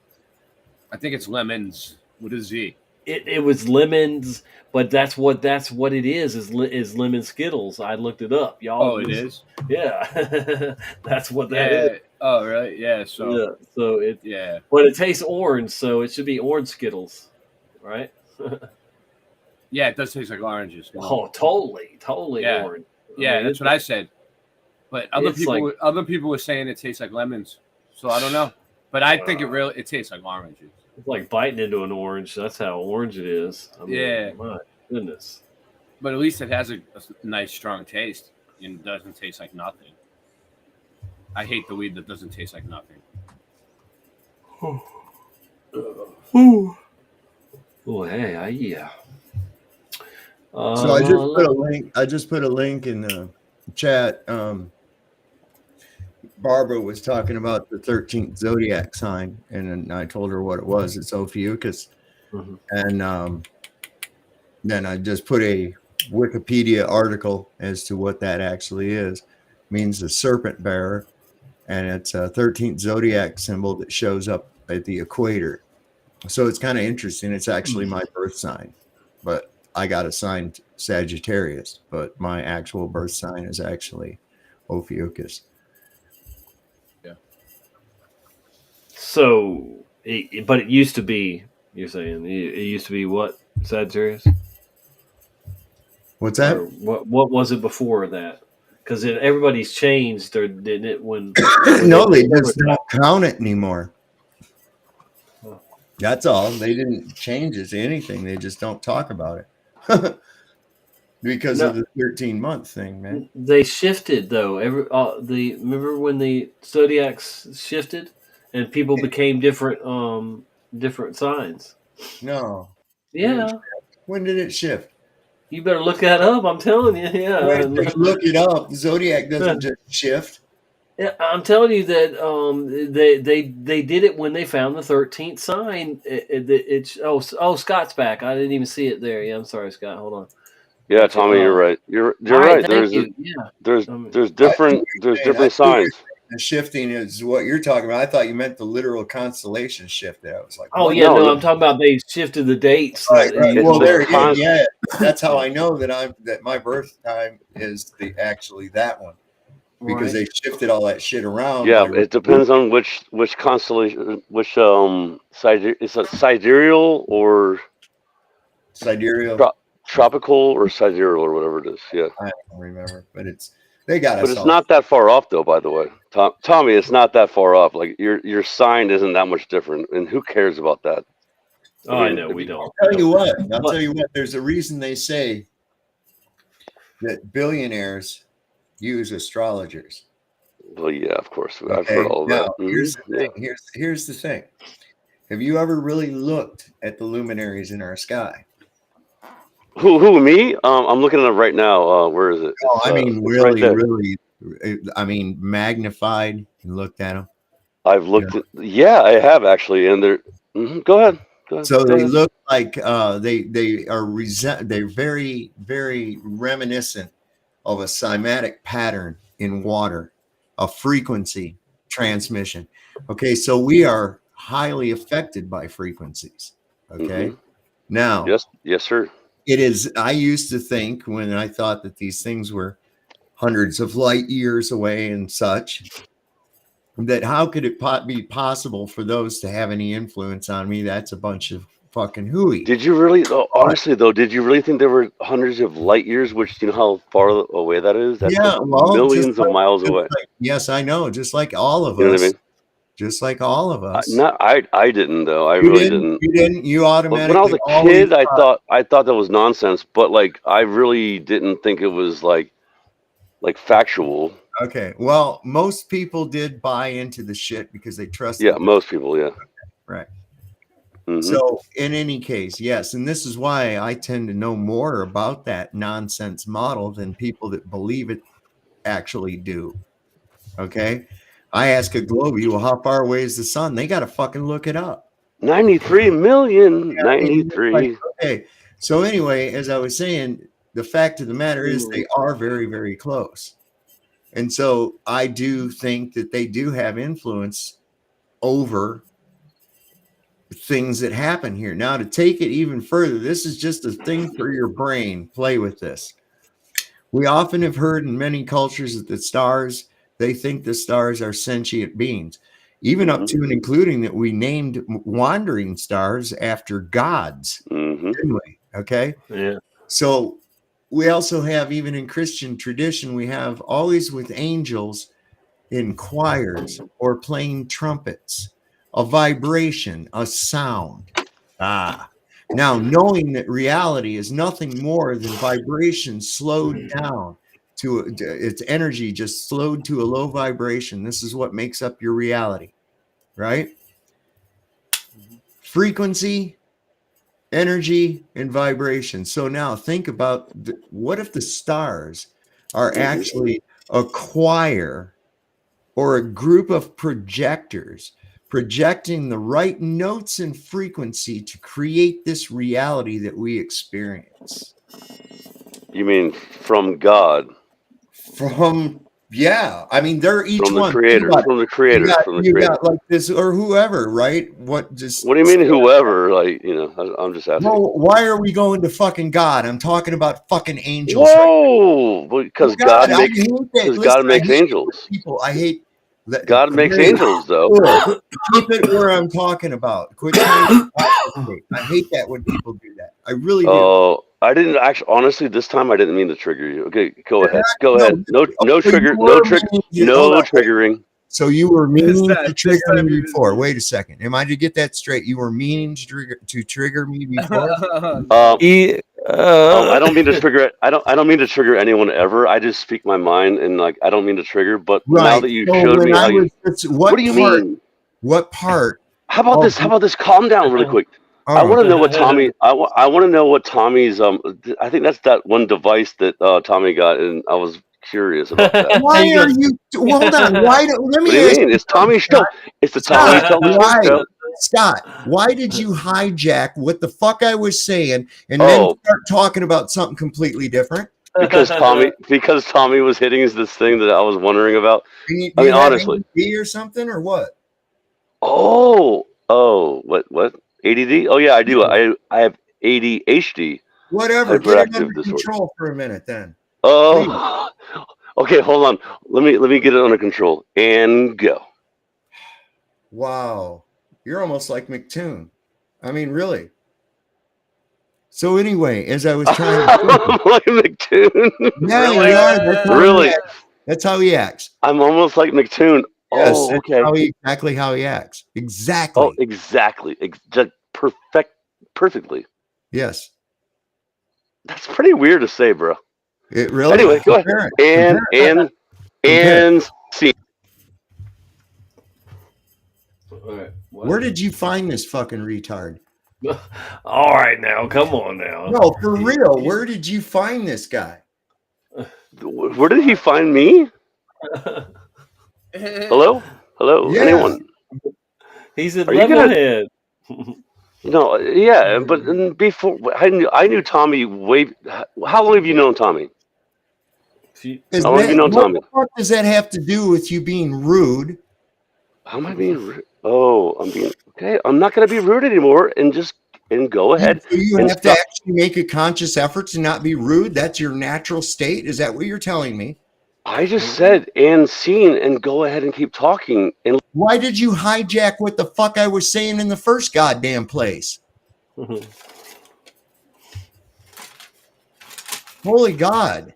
I think it's lemons with a Z. It was lemons, but that's what it is lemon Skittles. I looked it up, y'all. Oh, it is? Yeah. That's what that is. Oh, right. Yeah. So but it tastes orange, so it should be orange Skittles, right? Yeah, it does taste like oranges. Oh, totally orange. Yeah, that's what I said. But other It's people were saying it tastes like lemons. So I don't know. But I think it tastes like oranges. It's like biting into an orange. That's how orange it is. I mean, Yeah. my goodness. But at least it has a nice, strong taste and doesn't taste like nothing. I hate the weed that doesn't taste like nothing. Ooh. Oh, hey, yeah. So I just put a link. I just put a link in the chat. Barbara was talking about the 13th zodiac sign, and then I told her what it was. It's Ophiuchus, and then I just put a Wikipedia article as to what that actually is. It means the serpent bearer, and it's a 13th zodiac symbol that shows up at the equator. So it's kind of interesting. It's actually my birth sign, but I got assigned Sagittarius, but my actual birth sign is actually Ophiuchus. Yeah. So, but it used to be. You're saying it used to be what, Sagittarius? What's that? Or what was it before that? Because everybody's changed, or didn't it? When no, they just don't count it anymore. That's all. They didn't change it to anything. They just don't talk about it because of the 13-month thing, man. They shifted though. Remember when the zodiacs shifted and people became different signs. No. Yeah. When did it shift? You better look that up. I'm telling you. Yeah. Look it up. The zodiac doesn't just shift. Yeah, I'm telling you that they did it when they found the 13th sign. Scott's back. I didn't even see it there. Yeah, I'm sorry, Scott. Hold on. Yeah, Tommy, you're right. You're right. There's different signs. The shifting is what you're talking about. I thought you meant the literal constellation shift. I was like, oh yeah, no, I'm talking about they shifted the dates. Right. Well, there, yeah, that's how I know that my birth time is actually that one. Because they shifted all that shit around. Yeah, it depends on which constellation, which is it sidereal or tropical or sidereal or whatever it is. Yeah, I don't remember, but they got us. But it's not that far off, though. By the way, Tommy, it's not that far off. Like your sign isn't that much different, and who cares about that? Oh, I know we don't. I'll tell you what. There's a reason they say that billionaires use astrologers. Well, yeah, of course. I've heard all of that. Here's the thing. Here's the thing. Have you ever really looked at the luminaries in our sky? Who me? I'm looking at it right now. Where is it? Oh, I mean, really. I mean, magnified. You looked at them. I've looked at. Yeah, I have actually, and they're. Go ahead. So they look like they are they're very, very reminiscent of a cymatic pattern in water, a frequency transmission. Okay, so we are highly affected by frequencies. Okay, now, yes, sir. It is. I used to think when I thought that these things were hundreds of light years away and such, that how could it be possible for those to have any influence on me? That's a bunch of fucking hooey. Did you really, honestly though, did you really think there were hundreds of light years, which you know how far away that is? That's millions of miles away. Yes, I know. Just like all of us. You know what I mean? Just like all of us. I didn't though. I really didn't. You didn't. You automatically. When I was a kid, I thought that was nonsense. But like, I really didn't think it was like factual. Okay. Well, most people did buy into the shit because they trusted. Yeah, most people. Yeah. Right. So in any case, yes. And this is why I tend to know more about that nonsense model than people that believe it actually do. Okay. I ask a Globey, well, how far away is the sun? They got to fucking look it up. 93 million. 93. Okay. So anyway, as I was saying, the fact of the matter is they are very, very close. And so I do think that they do have influence over things that happen here. Now, to take it even further, this is just a thing for your brain. Play with this. We often have heard in many cultures that the stars, they think the stars are sentient beings, even up to and including that we named wandering stars after gods. Didn't we? Okay. Yeah. So we also have, even in Christian tradition, we have always with angels in choirs or playing trumpets, a vibration, a sound. Now, knowing that reality is nothing more than vibration slowed down to its energy, just slowed to a low vibration. This is what makes up your reality, right? Frequency, energy, and vibration. So now think about what if the stars are actually a choir or a group of projectors projecting the right notes and frequency to create this reality that we experience. You mean from God? Yeah, I mean, they're each from the one. creators, from the creators, from the You creators. got like this or whoever, right? What do you mean whoever? Like, I'm just asking. Well, why are we going to fucking God? I'm talking about fucking angels. Whoa, because God makes angels. I hate God makes angels, though. Keep it where I'm talking about. Quit trying to I hate that when people do that. I really do. Oh, I didn't actually. Honestly, this time I didn't mean to trigger you. Okay, go ahead. Go ahead. No trigger. No triggering. So you were meaning to trigger me before. Wait a second. Am I to get that straight? You were meaning to trigger me before. I don't mean to trigger it. I don't mean to trigger anyone ever. I just speak my mind, and like I don't mean to trigger. But now that you showed me how you, what do you mean? What part? How about this? How about this? Calm down, really quick. I want to know what Tommy. I want to know what Tommy's. I think that's that one device that Tommy got, and I was curious about that. Why are you? Hold on. Why? Let me. What do you mean? It's Tommy's show. It's the Tommy show. Scott, why did you hijack what the fuck I was saying and then start talking about something completely different? Because Tommy was hitting this thing that I was wondering about. Do I mean, you have honestly, ADD or something or what? What? ADD? Oh yeah, I do. I have ADHD. Whatever. Get it under control for a minute, then. Oh, okay. Hold on. Let me get it under control and go. Wow, you're almost like McToon. I mean, really. So anyway, as I was trying to like McToon. Yeah, really? That's how he acts. I'm almost like McToon. Yes, oh, okay. Exactly how he acts. Exactly. Oh, exactly. Just perfectly. Yes. That's pretty weird to say, bro. It really. Anyway, go ahead. And see. Where did you find this fucking retard? All right, now, come on now. No, for real. Where did you find this guy? Where did he find me? Hello? Yeah. Anyone? He's at Levelhead. No, yeah, but before I knew Tommy way. How long have you known Tommy? How long have you known Tommy? What does that have to do with you being rude? How am I being rude? Oh, I'm being okay. I'm not going to be rude anymore, and go ahead. You have to actually make a conscious effort to not be rude. That's your natural state. Is that what you're telling me? I just said and seen, and go ahead and keep talking. And why did you hijack what the fuck I was saying in the first goddamn place? Holy God!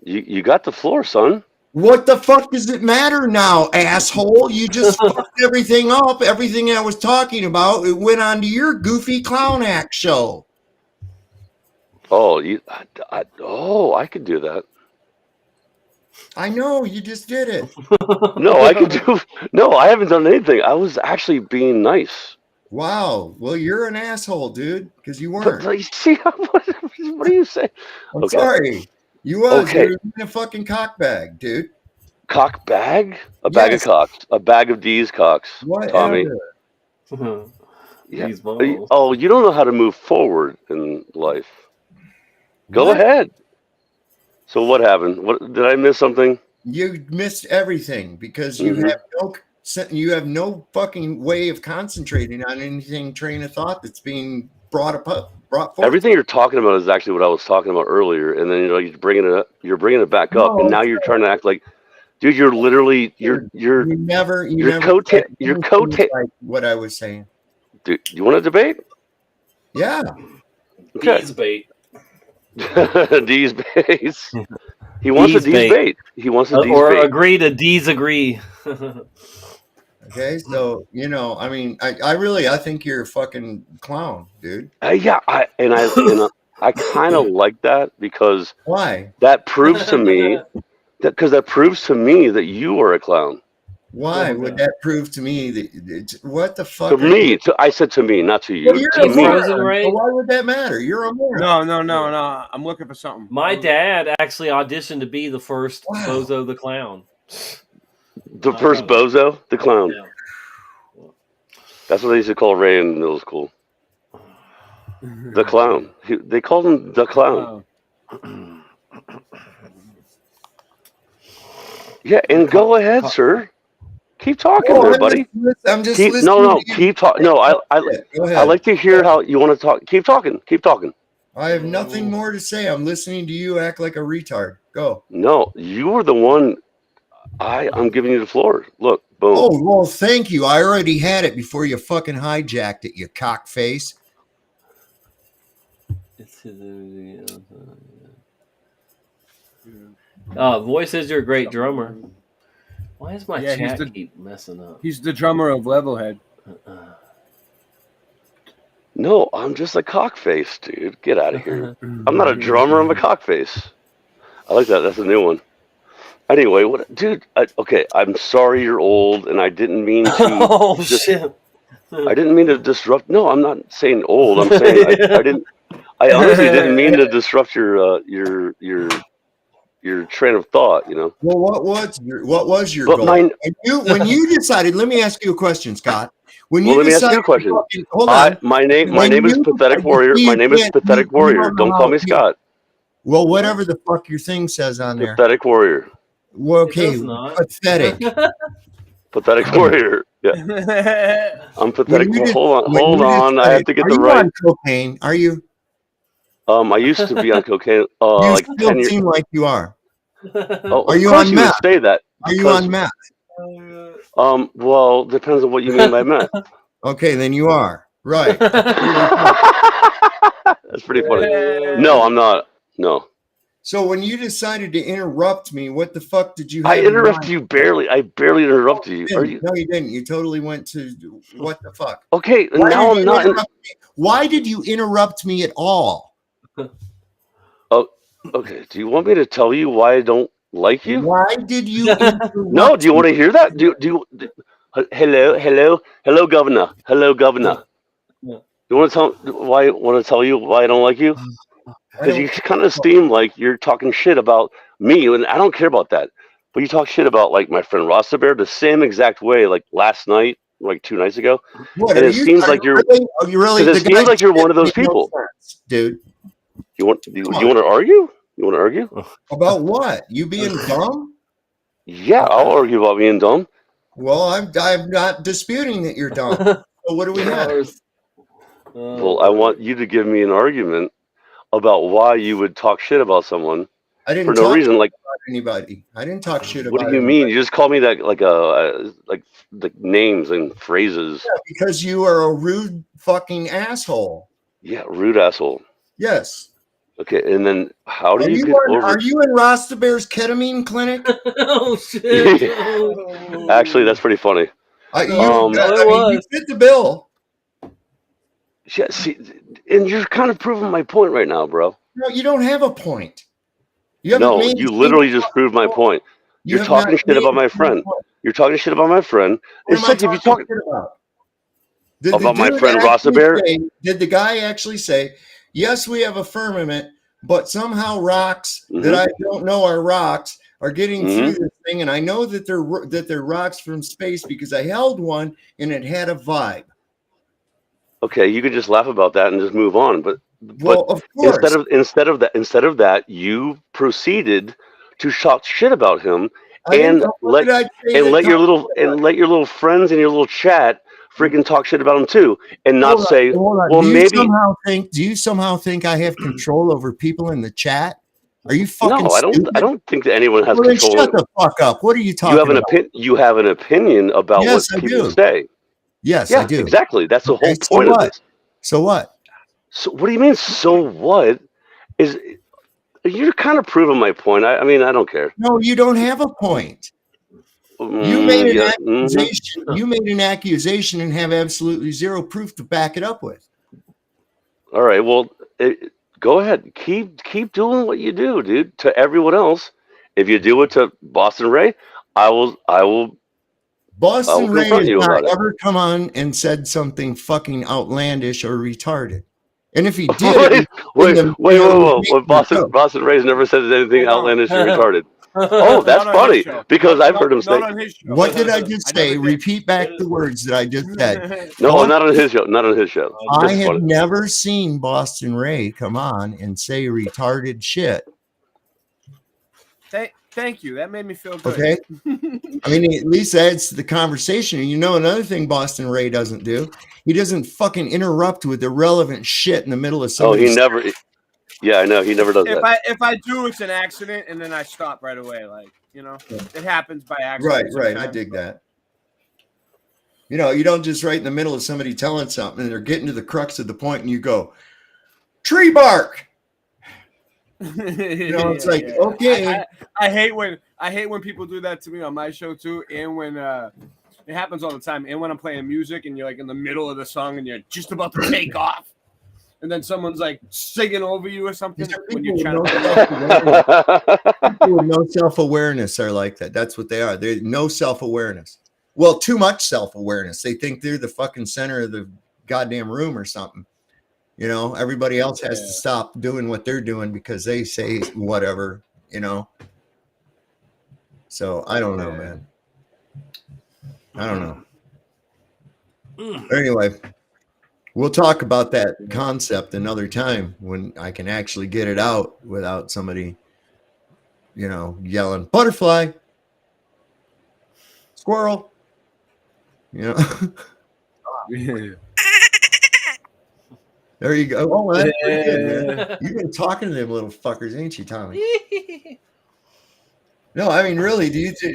You got the floor, son. What the fuck does it matter now, asshole? You just fucked everything up. Everything I was talking about, it went on to your goofy clown act show. Oh, I could do that. I know, you just did it. No, I could do. No, I haven't done anything. I was actually being nice. Wow. Well, you're an asshole, dude, because you weren't. But, see, what are you saying? I'm sorry. You was. Okay. You're a fucking cock bag, dude. Cock bag? A bag of cocks. A bag of D's cocks. Whatever. Tommy. Yeah. Oh, you don't know how to move forward in life. Go ahead. So what happened? What did I miss something? You missed everything because you have no fucking way of concentrating on anything train of thought that's being brought forth. Everything you're talking about is actually what I was talking about earlier, and then you're bringing it back up, and now you're trying to act like, dude, you're literally you're coattail like what I was saying. Dude, you want to debate? Yeah. Okay. Debate. D's base. He wants D's a D's bait. He wants a D's or bait. agree to D's agree. Okay, so I mean, I think you're a fucking clown, dude. Yeah, I kind of like that because Why? that proves to me that you are a clown. Why would that prove to me that what the fuck? To me, I said to me, not to you. Well, you're to a me. moron, so why would that matter? You're a moron. No. I'm looking for something. My dad actually auditioned to be the first Bozo the Clown. The first Bozo the Clown. Yeah. That's what they used to call Ray in middle school. The Clown. They called him the Clown. Yeah, and go ahead, sir. Keep talking, there, buddy. I'm just listening. No, keep talking. No, I like to hear how you want to talk. Keep talking. Keep talking. I have nothing more to say. I'm listening to you act like a retard. Go. No, you were the one. I'm giving you the floor. Look, boom. Oh, well, thank you. I already had it before you fucking hijacked it, you cock face. Voice says you're a great drummer. Why is my chat keep messing up? He's the drummer of Levelhead. No, I'm just a cockface, dude. Get out of here. I'm not a drummer. I'm a cockface. I like that. That's a new one. Anyway, dude? Okay, I'm sorry you're old, and I didn't mean to. Shit! I didn't mean to disrupt. No, I'm not saying old. I'm saying I didn't. I honestly didn't mean to disrupt your train of thought. You know. Well, what was your goal? When you decided? Let me ask you a question, Scott. When you let me ask you a question. Hold on. My name is Pathetic Warrior. My name is Pathetic Warrior. Don't call me Scott. Well, whatever the fuck your thing says on there. Pathetic Warrior. Well, okay, pathetic. Pathetic Warrior. Yeah. I'm pathetic. Hold on. I have to get the right. Are you on cocaine? Are you? I used to be on cocaine. You like still 10 years. seem like you are. Oh, are you of course on you meth? would say that. Are you on meth? Well, depends on what you mean by meth. Okay, then you are. Right. That's pretty funny. No, I'm not. No. So when you decided to interrupt me, what the fuck did you have? I interrupted you barely. I barely interrupted you. No, you didn't. You totally went to what the fuck? Okay, now I'm not. Why did you interrupt me at all? Oh, okay. Do you want me to tell you why I don't like you? Why did you interrupt No, do you want to hear that? Hello, Governor. Hello, Governor. You want to tell you why I don't like you? Because you kind of seem like you're talking shit about me, and I don't care about that. But you talk shit about like my friend Rasta Bear the same exact way, like last night, like 2 nights ago. What, and it seems like you're really it seems like you're one of those people, dude. You want to argue? You want to argue about what? You being dumb? Yeah, I'll argue about being dumb. Well, I'm not disputing that you're dumb. So what do we have? Well, I want you to give me an argument about why you would talk shit about someone for no reason, like anybody. I didn't talk shit about. What do you mean? You just call me that like names and phrases. Yeah, because you are a rude fucking asshole. Yeah, rude asshole. Yes. Okay, and then how do you get over? Are you in Rasta Bear's ketamine clinic? Oh shit! Actually, that's pretty funny. You fit the bill. Yeah, see, and you're kind of proving my point right now, bro. No, you don't have a point. You literally just proved my point. You're talking shit about my friend. You're talking shit about my friend. It's like if you talk about my friend Rasta Bear. Did the guy actually say, yes, we have a firmament, but somehow rocks that I don't know are rocks are getting through this thing, and I know that they're rocks from space because I held one and it had a vibe. Okay, you could just laugh about that and just move on, but of course. instead of that, you proceeded to talk shit about him and let your little friends in your little chat freaking talk shit about him too, and not say, well, maybe. Do you somehow think I have control over people in the chat? Are you fucking? No, I don't think that anyone has control. Then shut the fuck up. What are you talking about? You have an opinion about what people say. Yes, yeah, I do. Exactly. That's the whole point of this. So what? So what do you mean? So what? you're kind of proving my point. I mean, I don't care. No, you don't have a point. You made an accusation. You made an accusation and have absolutely zero proof to back it up with. All right. Well, go ahead. Keep doing what you do, dude. To everyone else, if you do it to Boston Ray, I will. Boston Ray confront has you about not it. ever come on and said something fucking outlandish or retarded. And if he did, wait. Boston Ray's never said anything outlandish or retarded. Oh, that's funny because I've heard him say. What did I just say? Repeat back the words that I just said. No, not on his show. Not on his show. I Just have funny. never seen Boston Ray come on and say retarded shit. Thank you. That made me feel good. Okay. I mean, at least that's the conversation. And you know, another thing Boston Ray doesn't do, he doesn't fucking interrupt with irrelevant shit in the middle of Oh, somebody's. he never. Yeah, I know. He never does that. If I do, it's an accident, and then I stop right away. Like, you know, it happens by accident. Right. I dig that. You know, you don't just right in the middle of somebody telling something and they're getting to the crux of the point and you go, tree bark. You know, it's like, okay. I hate when people do that to me on my show too, and when it happens all the time. And when I'm playing music and you're like in the middle of the song and you're just about to take off, and then someone's like singing over you or something. When you're trying People with no self-awareness are like that. That's what they are. They no self-awareness. Well, too much self-awareness. They think they're the fucking center of the goddamn room or something. You know, everybody else has to stop doing what they're doing because they say whatever, you know. So I don't know, man. I don't know. Anyway, we'll talk about that concept another time when I can actually get it out without somebody, you know, yelling butterfly, squirrel, you know. There you go. Oh, that's pretty good, man. You've been talking to them little fuckers, ain't you, Tommy? No, I mean, really,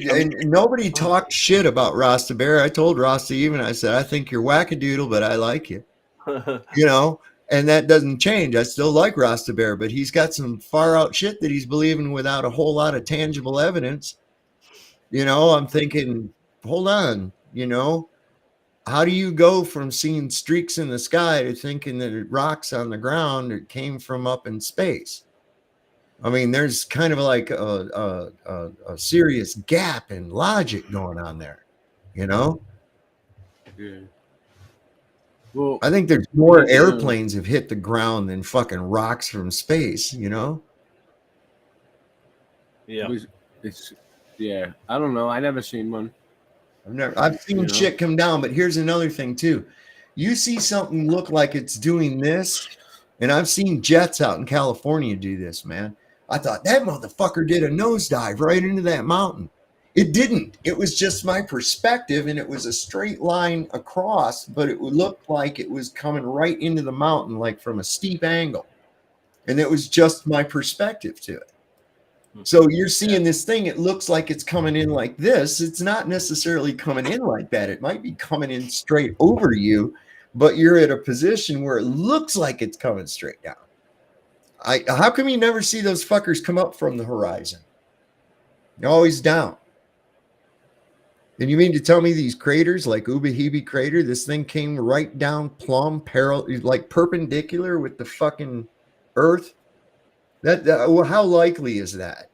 and nobody talked shit about Rasta Bear. I told Rasta even, I said, I think you're wackadoodle, but I like you. You know, and that doesn't change. I still like Rasta Bear, but he's got some far out shit that he's believing without a whole lot of tangible evidence. You know, I'm thinking, hold on, you know, how do you go from seeing streaks in the sky to thinking that it rocks on the ground that came from up in space? I mean, there's kind of like a serious gap in logic going on there, you know? Yeah. Well, I think there's more airplanes have hit the ground than fucking rocks from space, you know? Yeah. Yeah. I don't know. I never seen one. I've seen shit come down, but here's another thing too. You see something look like it's doing this, and I've seen jets out in California do this, man. I thought that motherfucker did a nosedive right into that mountain. It didn't. It was just my perspective, and it was a straight line across, but it looked like it was coming right into the mountain, like from a steep angle. And it was just my perspective to it. So you're seeing this thing, it looks like it's coming in like this. It's not necessarily coming in like that. It might be coming in straight over you, but you're at a position where it looks like it's coming straight down. How come you never see those fuckers come up from the horizon? You're always down. And you mean to tell me these craters, like Ubehebe crater, this thing came right down plumb, like perpendicular with the fucking earth? Well, how likely is that?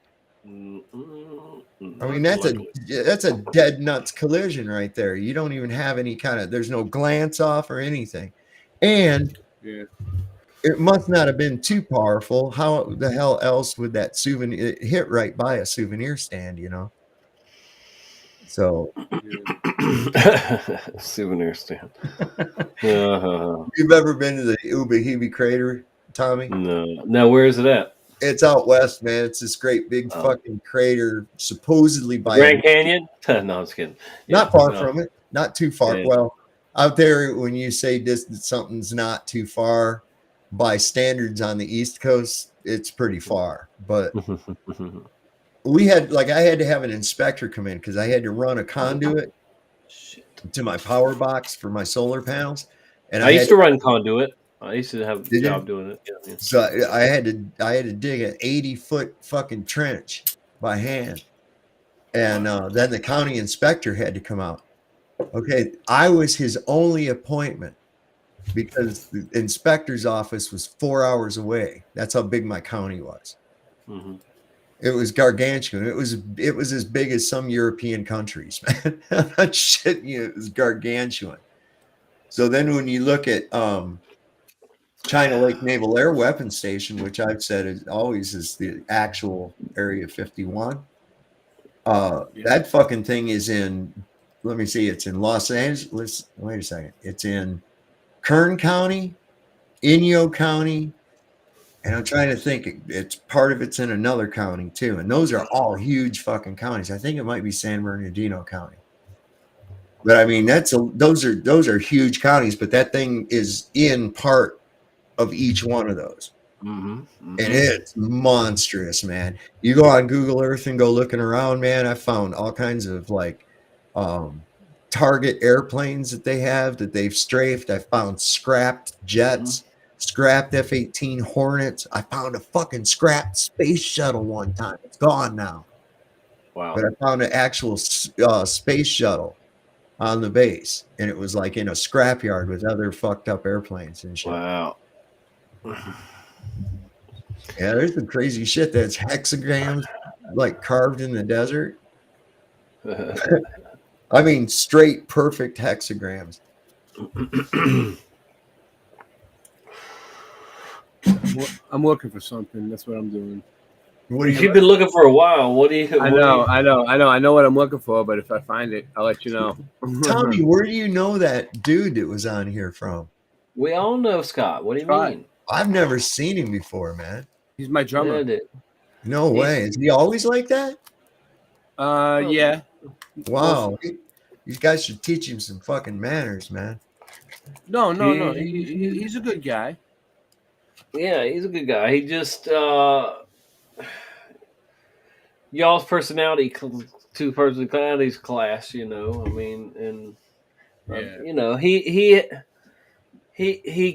I mean, that's a dead nuts collision right there. You don't even have any kind of, there's no glance off or anything. And it must not have been too powerful. How the hell else would that souvenir, it hit right by a souvenir stand, you know? So souvenir stand. You've ever been to the Ubehebe crater, Tommy? No, where is it at? It's out west, man. It's this great big fucking crater, supposedly by Grand Canyon. No, I'm just kidding. Not far from it. Not too far. Yeah. Well, out there, when you say distance, something's not too far by standards on the East Coast, it's pretty far. But I had to have an inspector come in because I had to run a conduit to my power box for my solar panels. And I used to run conduit. I used to have a Did you? job doing it. Yeah. So I had to dig an 80-foot fucking trench by hand, and then the county inspector had to come out. Okay, I was his only appointment because the inspector's office was 4 hours away. That's how big my county was. Mm-hmm. It was gargantuan. It was as big as some European countries, man. I'm not shitting you. It was gargantuan. So then when you look at China Lake Naval Air Weapons Station, which I've said is always is the actual Area 51, that fucking thing is in, let me see, it's in Los Angeles. Wait a second. It's in Kern County, Inyo County, and I'm trying to think. It's part of it's in another county too, and those are all huge fucking counties. I think it might be San Bernardino County, but I mean those are huge counties. But that thing is in part of each one of those, and it's monstrous, man. You go on Google Earth and go looking around, man. I found all kinds of like target airplanes that they've strafed. I found scrapped jets. Scrapped F-18 Hornets. I found a fucking scrapped space shuttle one time. It's gone now. Wow. But I found an actual space shuttle on the base, and it was like in a scrapyard with other fucked up airplanes and shit. Wow. Yeah, there's some crazy shit that's hexagrams like carved in the desert. I mean, straight perfect hexagrams. I'm looking for something. That's what I'm doing. What You've been looking for a while. What do you? I know what I'm looking for, but if I find it, I'll let you know. Tommy, where do you know that dude that was on here from? We all know Scott. What do you mean? I've never seen him before, man. He's my drummer. Yeah, no way. Is he always like that? Yeah. Wow. You guys should teach him some fucking manners, man. No. He's a good guy. Yeah, he's a good guy. He just y'all's two personalities clash, you know. I mean, and you know, he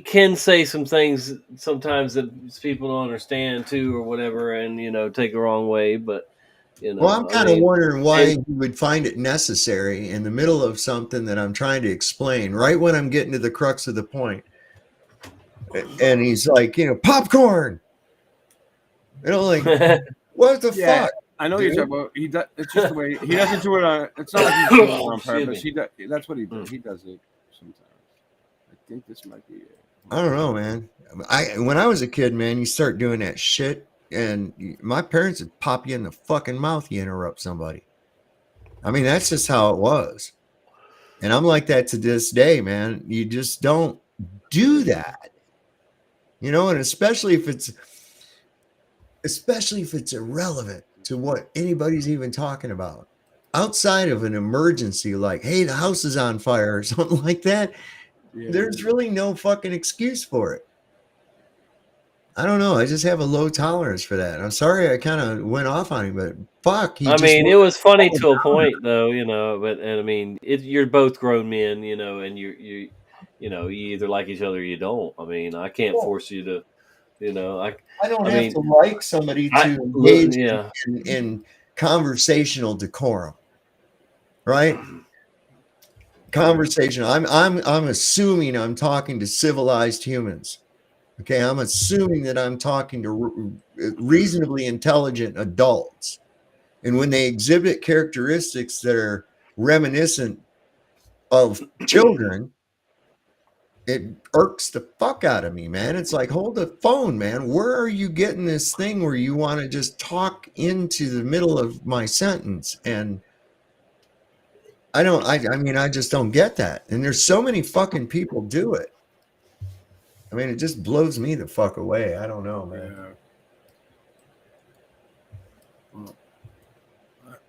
can say some things sometimes that people don't understand too, or whatever, and you know, take the wrong way. But you know, Well, I'm kind of wondering why you would find it necessary in the middle of something that I'm trying to explain, right when I'm getting to the crux of the point. And he's like, you know, popcorn. You know, like, what the fuck? I know you're talking about. He does. It's just the way he doesn't do it on. It's not like he's doing it on purpose. He does. That's what he does. He does it sometimes. I think this might be it. I don't know, man. When I was a kid, man, you start doing that shit, and my parents would pop you in the fucking mouth. You interrupt somebody. I mean, that's just how it was, and I'm like that to this day, man. You just don't do that. You know, and especially if it's irrelevant to what anybody's even talking about. Outside of an emergency, like, hey, the house is on fire or something like that, there's really no fucking excuse for it. I don't know. I just have a low tolerance for that. I'm sorry I kind of went off on him, but fuck. I mean, it was funny to a point, though, you know. But I mean, you're both grown men, you know, and you know, you either like each other or you don't. I mean, I can't force you to, you know. I don't have mean, to like somebody to engage in conversational decorum, right? Conversation. I'm assuming I'm talking to civilized humans. Okay, I'm assuming that I'm talking to reasonably intelligent adults, and when they exhibit characteristics that are reminiscent of children, it irks the fuck out of me, man. It's like, hold the phone, man. Where are you getting this thing where you want to just talk into the middle of my sentence? And I mean, I just don't get that. And there's so many fucking people do it. I mean, it just blows me the fuck away. I don't know, man. Well,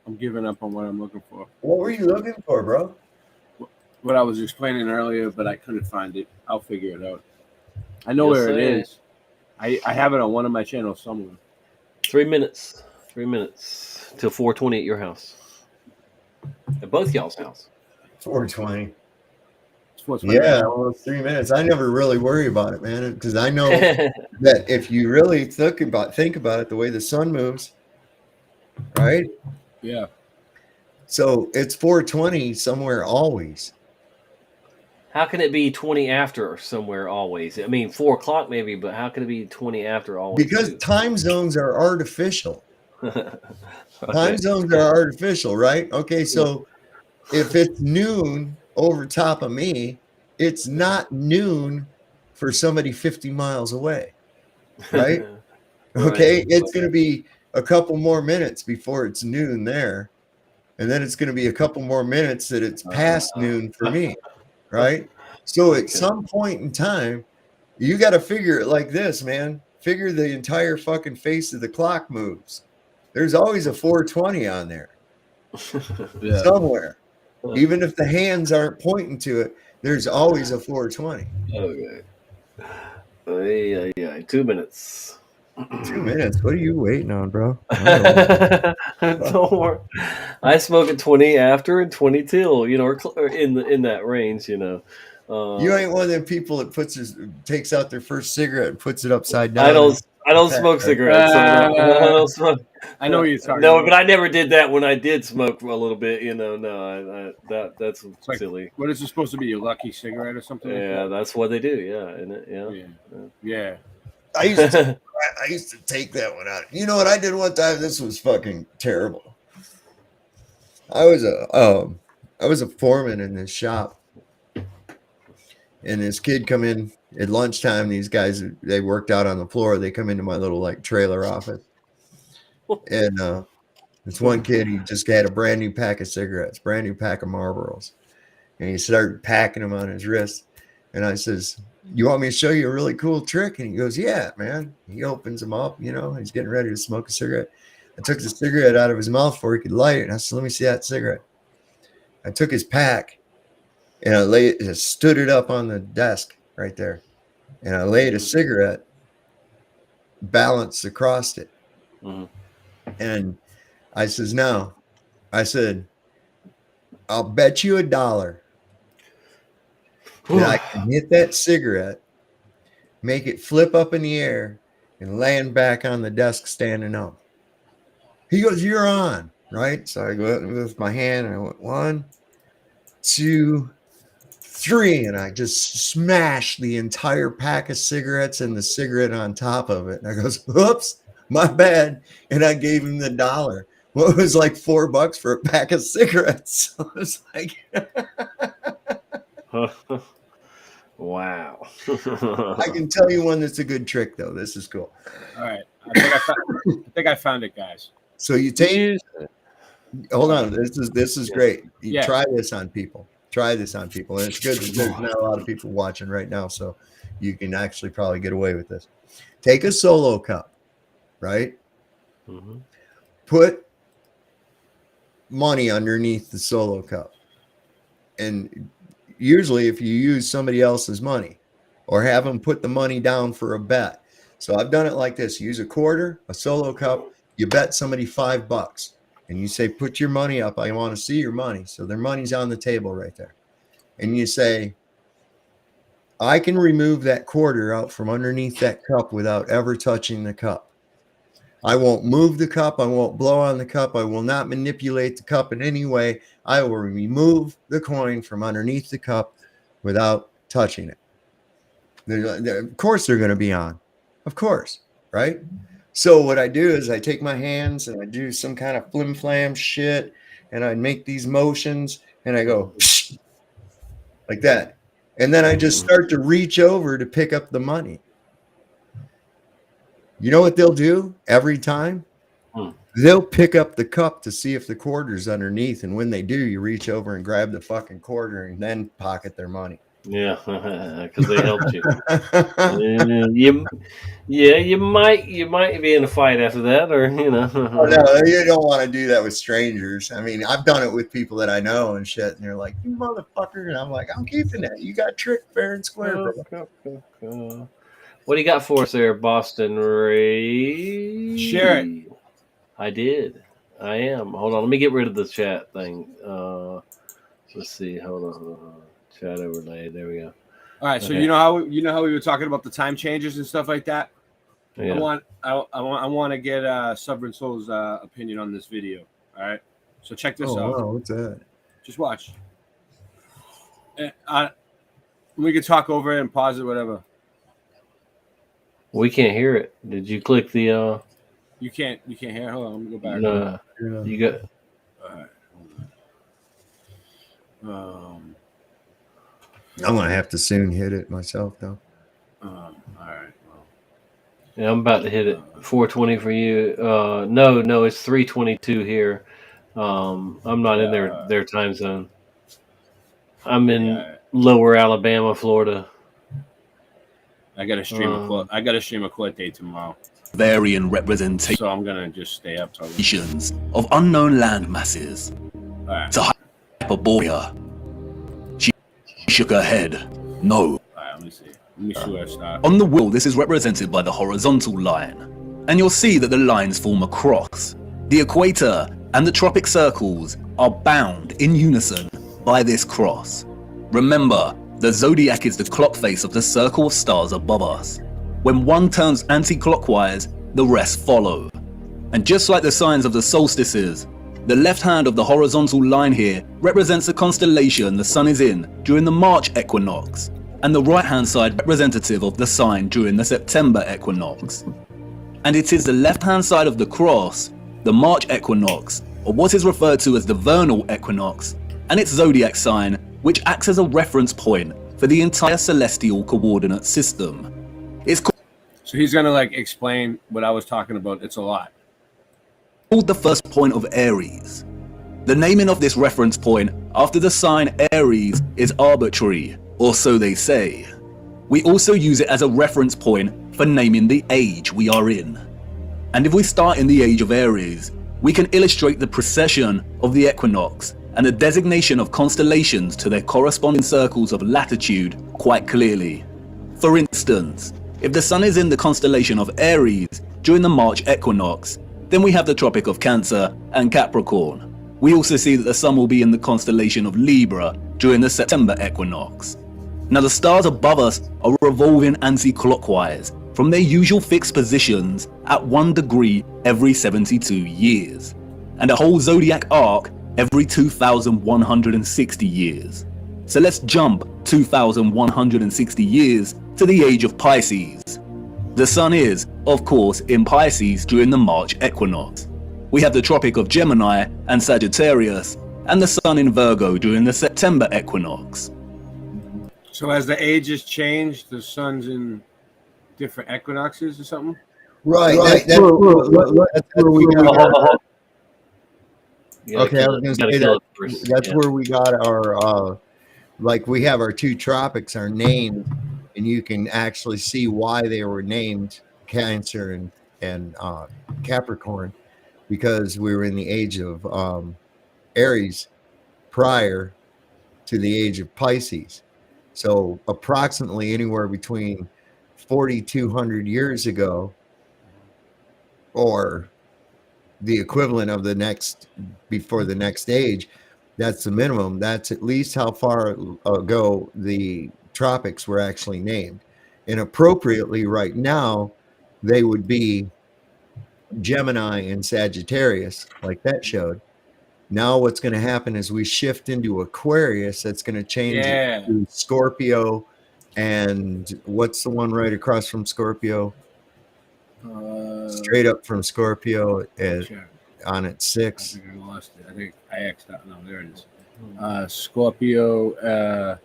I'm giving up on what I'm looking for. What were you looking for, bro? What I was explaining earlier, but I couldn't find it. I'll figure it out. I know where it is. I have it on one of my channels somewhere. 3 minutes. 3 minutes till 4:20 at your house. At both y'all's house. 4:20. It's What's Yeah, almost 3 minutes. I never really worry about it, man, because I know that if you really think about it, the way the sun moves, right? Yeah. So it's 4:20 somewhere always. How can it be 20 after somewhere always? I mean, 4 o'clock maybe, but how can it be 20 after always? Because time zones are artificial. Okay. Time zones are artificial, right? Okay, so if it's noon over top of me, it's not noon for somebody 50 miles away, right? Okay, it's going to be a couple more minutes before it's noon there, and then it's going to be a couple more minutes that it's past noon for me, right? So at some point in time, you got to figure it like this, man. Figure the entire fucking face of the clock moves. There's always a 4:20 on there somewhere. Even if the hands aren't pointing to it, there's always a 4:20. Okay. Yeah. 2 minutes. 2 minutes. What are you waiting on, bro? Don't worry. I smoke at 20 after and 20 till, or in that range, You ain't one of them people that takes out their first cigarette and puts it upside down. I don't smoke cigarettes. So I don't smoke. I know what you're talking No, about. but I never did that when I did smoke for a little bit. No, that's silly. What is it supposed to be? Your lucky cigarette or something? Yeah, like that? that's what they do. Yeah, isn't it? Yeah. I used to take that one out. You know what I did one time? This was fucking terrible. I was a foreman in this shop, and this kid come in at lunchtime. These guys, they worked out on the floor. They come into my little like trailer office, and this one kid, he just had a brand new pack of cigarettes, brand new pack of Marlboros, and he started packing them on his wrist. And I says, "You want me to show you a really cool trick?" And he goes, "Yeah, man." He opens them up, he's getting ready to smoke a cigarette. I took the cigarette out of his mouth before he could light it. And I said, "Let me see that cigarette." I took his pack and I stood it up on the desk right there. And I laid a cigarette balanced across it. And I says, "Now," I said, "I'll bet you $1 that I can hit that cigarette, make it flip up in the air, and land back on the desk standing up." He goes, "You're on," right? So I go with my hand and I went 1, 2, 3, and I just smashed the entire pack of cigarettes and the cigarette on top of it. And I goes, "Whoops, my bad." And I gave him the $1. Well, it was like $4 for a pack of cigarettes. So I was like, wow. I can tell you one that's a good trick, though. This is cool. All right. I think I found it, guys. So you take. Hold on. This is great. You try this on people. Try this on people, and it's good that there's not a lot of people watching right now, so you can actually probably get away with this. Take a solo cup, right? Put money underneath the solo cup, and usually if you use somebody else's money, or have them put the money down for a bet. So I've done it like this: use a quarter, a solo cup. You bet somebody $5, and you say, "Put your money up. I want to see your money." So their money's on the table right there, and you say, "I can remove that quarter out from underneath that cup without ever touching the cup. I won't move the cup. I won't blow on the cup. I will not manipulate the cup in any way. I will remove the coin from underneath the cup without touching it." Of course they're going to be on. Of course, right? So what I do is I take my hands and I do some kind of flim flam shit, and I make these motions and I go like that. And then I just start to reach over to pick up the money. You know what they'll do every time? They'll pick up the cup to see if the quarter's underneath. And when they do, you reach over and grab the fucking quarter and then pocket their money. Yeah, because they helped you. You might be in a fight after that, or Oh, no, you don't want to do that with strangers. I mean, I've done it with people that I know and shit, and they're like, "You motherfucker," and I'm like, "I'm keeping that. You got tricked fair and square, bro." What do you got for us there, Boston Ray? Share it. I did. I am. Hold on. Let me get rid of the chat thing. Let's see. Hold on. Chat overlay. There we go. All right, so Okay. you know how we were talking about the time changes and stuff like that. Yeah. I want to get Sovereign Soul's opinion on this video. All right, so check this out. Wow, what's that? Just watch. We could talk over it and pause it, whatever. We can't hear it. Did you click the? You can't hear. Hold on, let me go back. No, you got. All right. I'm gonna have to soon hit it myself, though. All right. Yeah, I'm about to hit it. 420 for you. No, it's 322 here. I'm not in their time zone. I'm in lower Alabama, Florida. I got to stream a court date tomorrow. Varying representation. So I'm gonna just stay up till of unknown land masses. Right. To Hyperborea. She shook her head. No. Alright, let me see where I start. On the wheel, this is represented by the horizontal line. And you'll see that the lines form a cross. The equator and the tropic circles are bound in unison by this cross. Remember, the zodiac is the clock face of the circle of stars above us. When one turns anti-clockwise, the rest follow. And just like the signs of the solstices, the left hand of the horizontal line here represents the constellation the sun is in during the March equinox, and the right hand side representative of the sign during the September equinox. And it is the left hand side of the cross, the March equinox, or what is referred to as the vernal equinox, and its zodiac sign, which acts as a reference point for the entire celestial coordinate system. It's So he's gonna like explain what I was talking about. It's a lot. called the first point of Aries. The naming of this reference point after the sign Aries is arbitrary, or so they say. We also use it as a reference point for naming the age we are in. And if we start in the age of Aries, we can illustrate the precession of the equinox and the designation of constellations to their corresponding circles of latitude quite clearly. For instance, if the sun is in the constellation of Aries during the March equinox, then we have the Tropic of Cancer and Capricorn. We also see that the sun will be in the constellation of Libra during the September equinox. Now the stars above us are revolving anti-clockwise from their usual fixed positions at 1 degree every 72 years, and a whole zodiac arc every 2,160 years. So let's jump 2,160 years to the age of Pisces. The sun is, of course, in Pisces during the March equinox. We have the Tropic of Gemini and Sagittarius, and the sun in Virgo during the September equinox. So as the ages change, the sun's in different equinoxes or something? Right. That's where we got. Okay, I was going to say that that's where we got our, like we have our two tropics are named, and you can actually see why they were named Cancer and Capricorn, because we were in the age of Aries prior to the age of Pisces. So approximately anywhere between 4,200 years ago, or the equivalent of the next before the next age, that's the minimum. That's at least how far ago the tropics were actually named. And appropriately right now, they would be Gemini and Sagittarius, like that showed. Now what's going to happen is we shift into Aquarius. That's going to change it to Scorpio. And what's the one right across from Scorpio? Straight up from Scorpio on its 6. I think I lost it. I think I X'd out. No, there it is. Scorpio,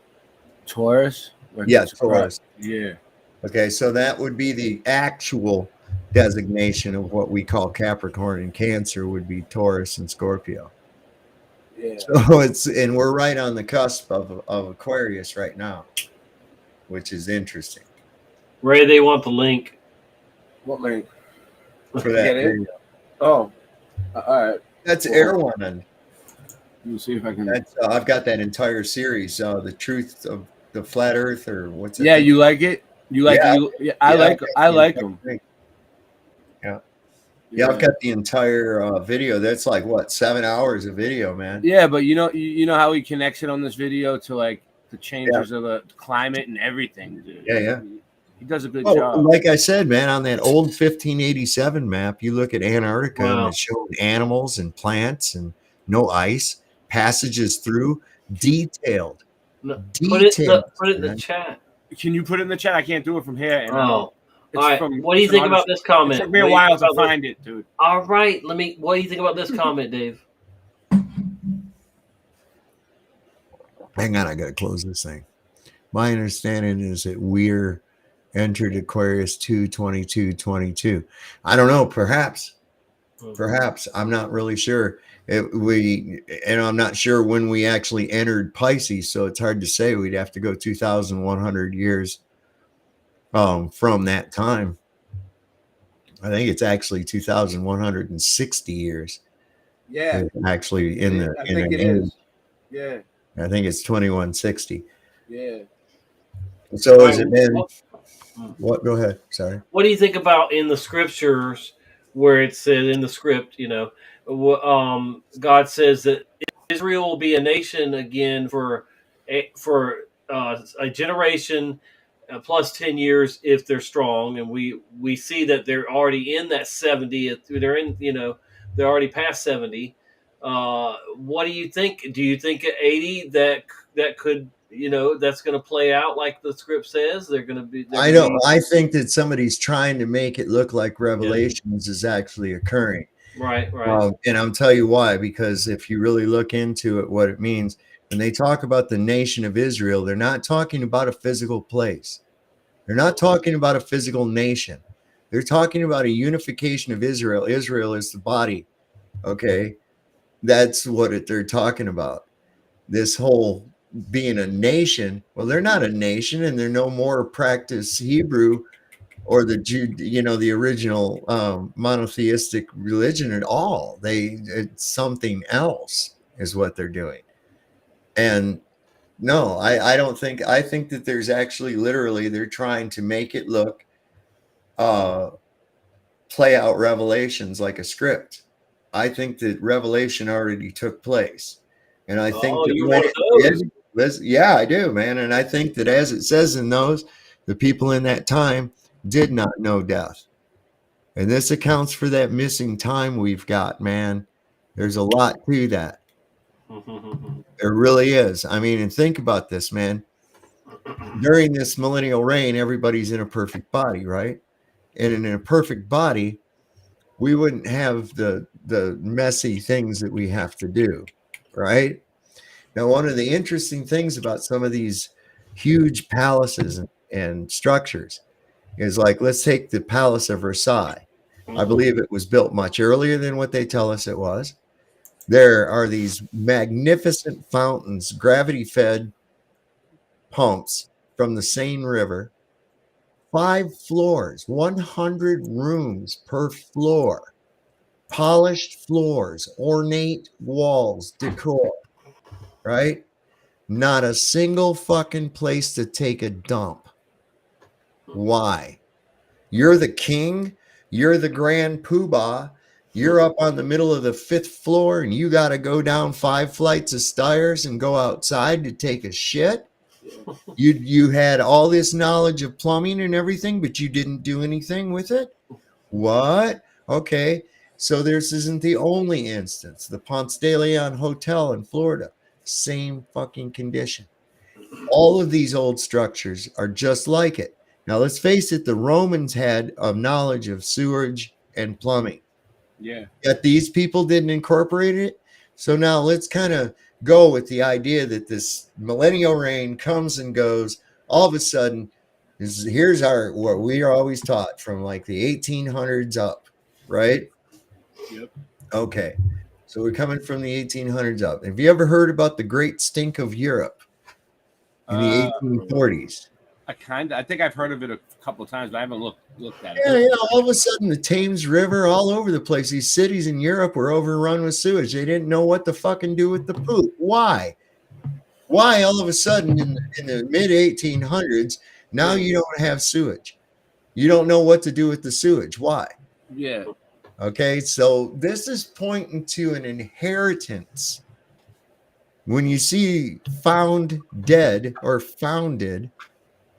Taurus. Yeah, Taurus. Yeah. Okay, so that would be the actual designation of what we call Capricorn, and Cancer would be Taurus and Scorpio. Yeah. So and we're right on the cusp of Aquarius right now, which is interesting. Ray, they want the link. What link? For that video. Oh, all right. That's Air One. Let me see if I can. That's, I've got that entire series, The Truth of the Flat Earth, or what's it? Yeah, you like it? You like it? I like them. Yeah, I've got the entire video. That's like what, 7 hours of video, man. Yeah, but you know how he connects it on this video to like the changes of the climate and everything, dude. Yeah. He does a good Well, job. like I said, man, on that old 1587 map, you look at Antarctica and Wow. it showed animals and plants and no ice, passages through, detailed. No, put it in the man. chat. Can you put it in the chat? I can't do it from here. And Oh. it's All right. from, What do you it's an think about artist- this comment? It took me a What do you while think to about this- find it, dude. All right. What do you think about this comment, Dave? Hang on, I gotta close this thing. My understanding is that we're entered Aquarius 2/22/22. I don't know, perhaps. I'm not really sure. I'm not sure when we actually entered Pisces, so it's hard to say. We'd have to go 2,100 years from that time. I think it's actually 2,160 years. Yeah. Actually in the I think it is. Yeah. I think it's 2160. Yeah. So has it been what? Go ahead. Sorry. What do you think about in the scriptures where it says in the script, God says that Israel will be a nation again for a generation plus 10 years if they're strong, and we see that they're already in that 70. They're in, they're already past 70. What do you think? Do you think at 80 that could, that's going to play out like the script says? They're going to be. I know. I think that somebody's trying to make it look like Revelations is actually occurring. Right. And I'll tell you why. Because if you really look into it, what it means when they talk about the nation of Israel, they're not talking about a physical place. They're not talking about a physical nation. They're talking about a unification of Israel. Israel is the body. Okay. That's what they're talking about. This whole being a nation. Well, they're not a nation, and they're no more practice Hebrew or the original monotheistic religion at all. It's something else is what they're doing. And no, I don't think. I think that there's actually literally they're trying to make it look play out Revelations like a script. I think that Revelation already took place. And I think yeah, I do, man. And I think that as it says in those, the people in that time did not know death. And this accounts for that missing time we've got, man. There's a lot to that. There really is. I mean, and think about this, man. During this millennial reign, everybody's in a perfect body, right? And in a perfect body, we wouldn't have the messy things that we have to do, right? Now, one of the interesting things about some of these huge palaces and structures is like, let's take the Palace of Versailles. I believe it was built much earlier than what they tell us it was. There are these magnificent fountains, gravity-fed pumps from the Seine River, 5 floors, 100 rooms per floor, polished floors, ornate walls, decor, right? Not a single fucking place to take a dump. Why? You're the king. You're the grand poobah. You're up on the middle of the 5th floor and you got to go down 5 flights of stairs and go outside to take a shit. You had all this knowledge of plumbing and everything, but you didn't do anything with it. What? Okay. So this isn't the only instance. The Ponce de Leon Hotel in Florida, same fucking condition. All of these old structures are just like it. Now, let's face it, the Romans had a knowledge of sewage and plumbing. Yeah. Yet these people didn't incorporate it. So now let's kind of go with the idea that this millennial reign comes and goes. All of a sudden, here's what we are always taught from like the 1800s up, right? Yep. Okay. So we're coming from the 1800s up. Have you ever heard about the Great Stink of Europe in the 1840s? I think I've heard of it a couple of times, but I haven't looked at it. Yeah, all of a sudden the Thames River all over the place. These cities in Europe were overrun with sewage. They didn't know what to fucking do with the poop. Why? Why all of a sudden in the mid 1800s, now you don't have sewage? You don't know what to do with the sewage. Why? Yeah. Okay, so this is pointing to an inheritance When you see found dead or founded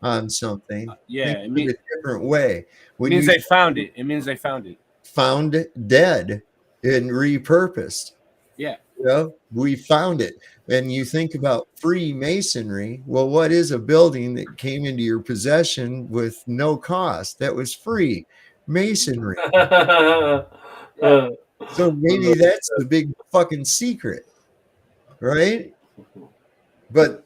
on something, Yeah, think of it a different way. It When means you they found it. It means they found it. found dead and repurposed, Yeah. you know, we found it. And you think about Freemasonry. Well, what is a building that came into your possession with no cost? That was free masonry. Yeah. So maybe that's the big fucking secret, right? But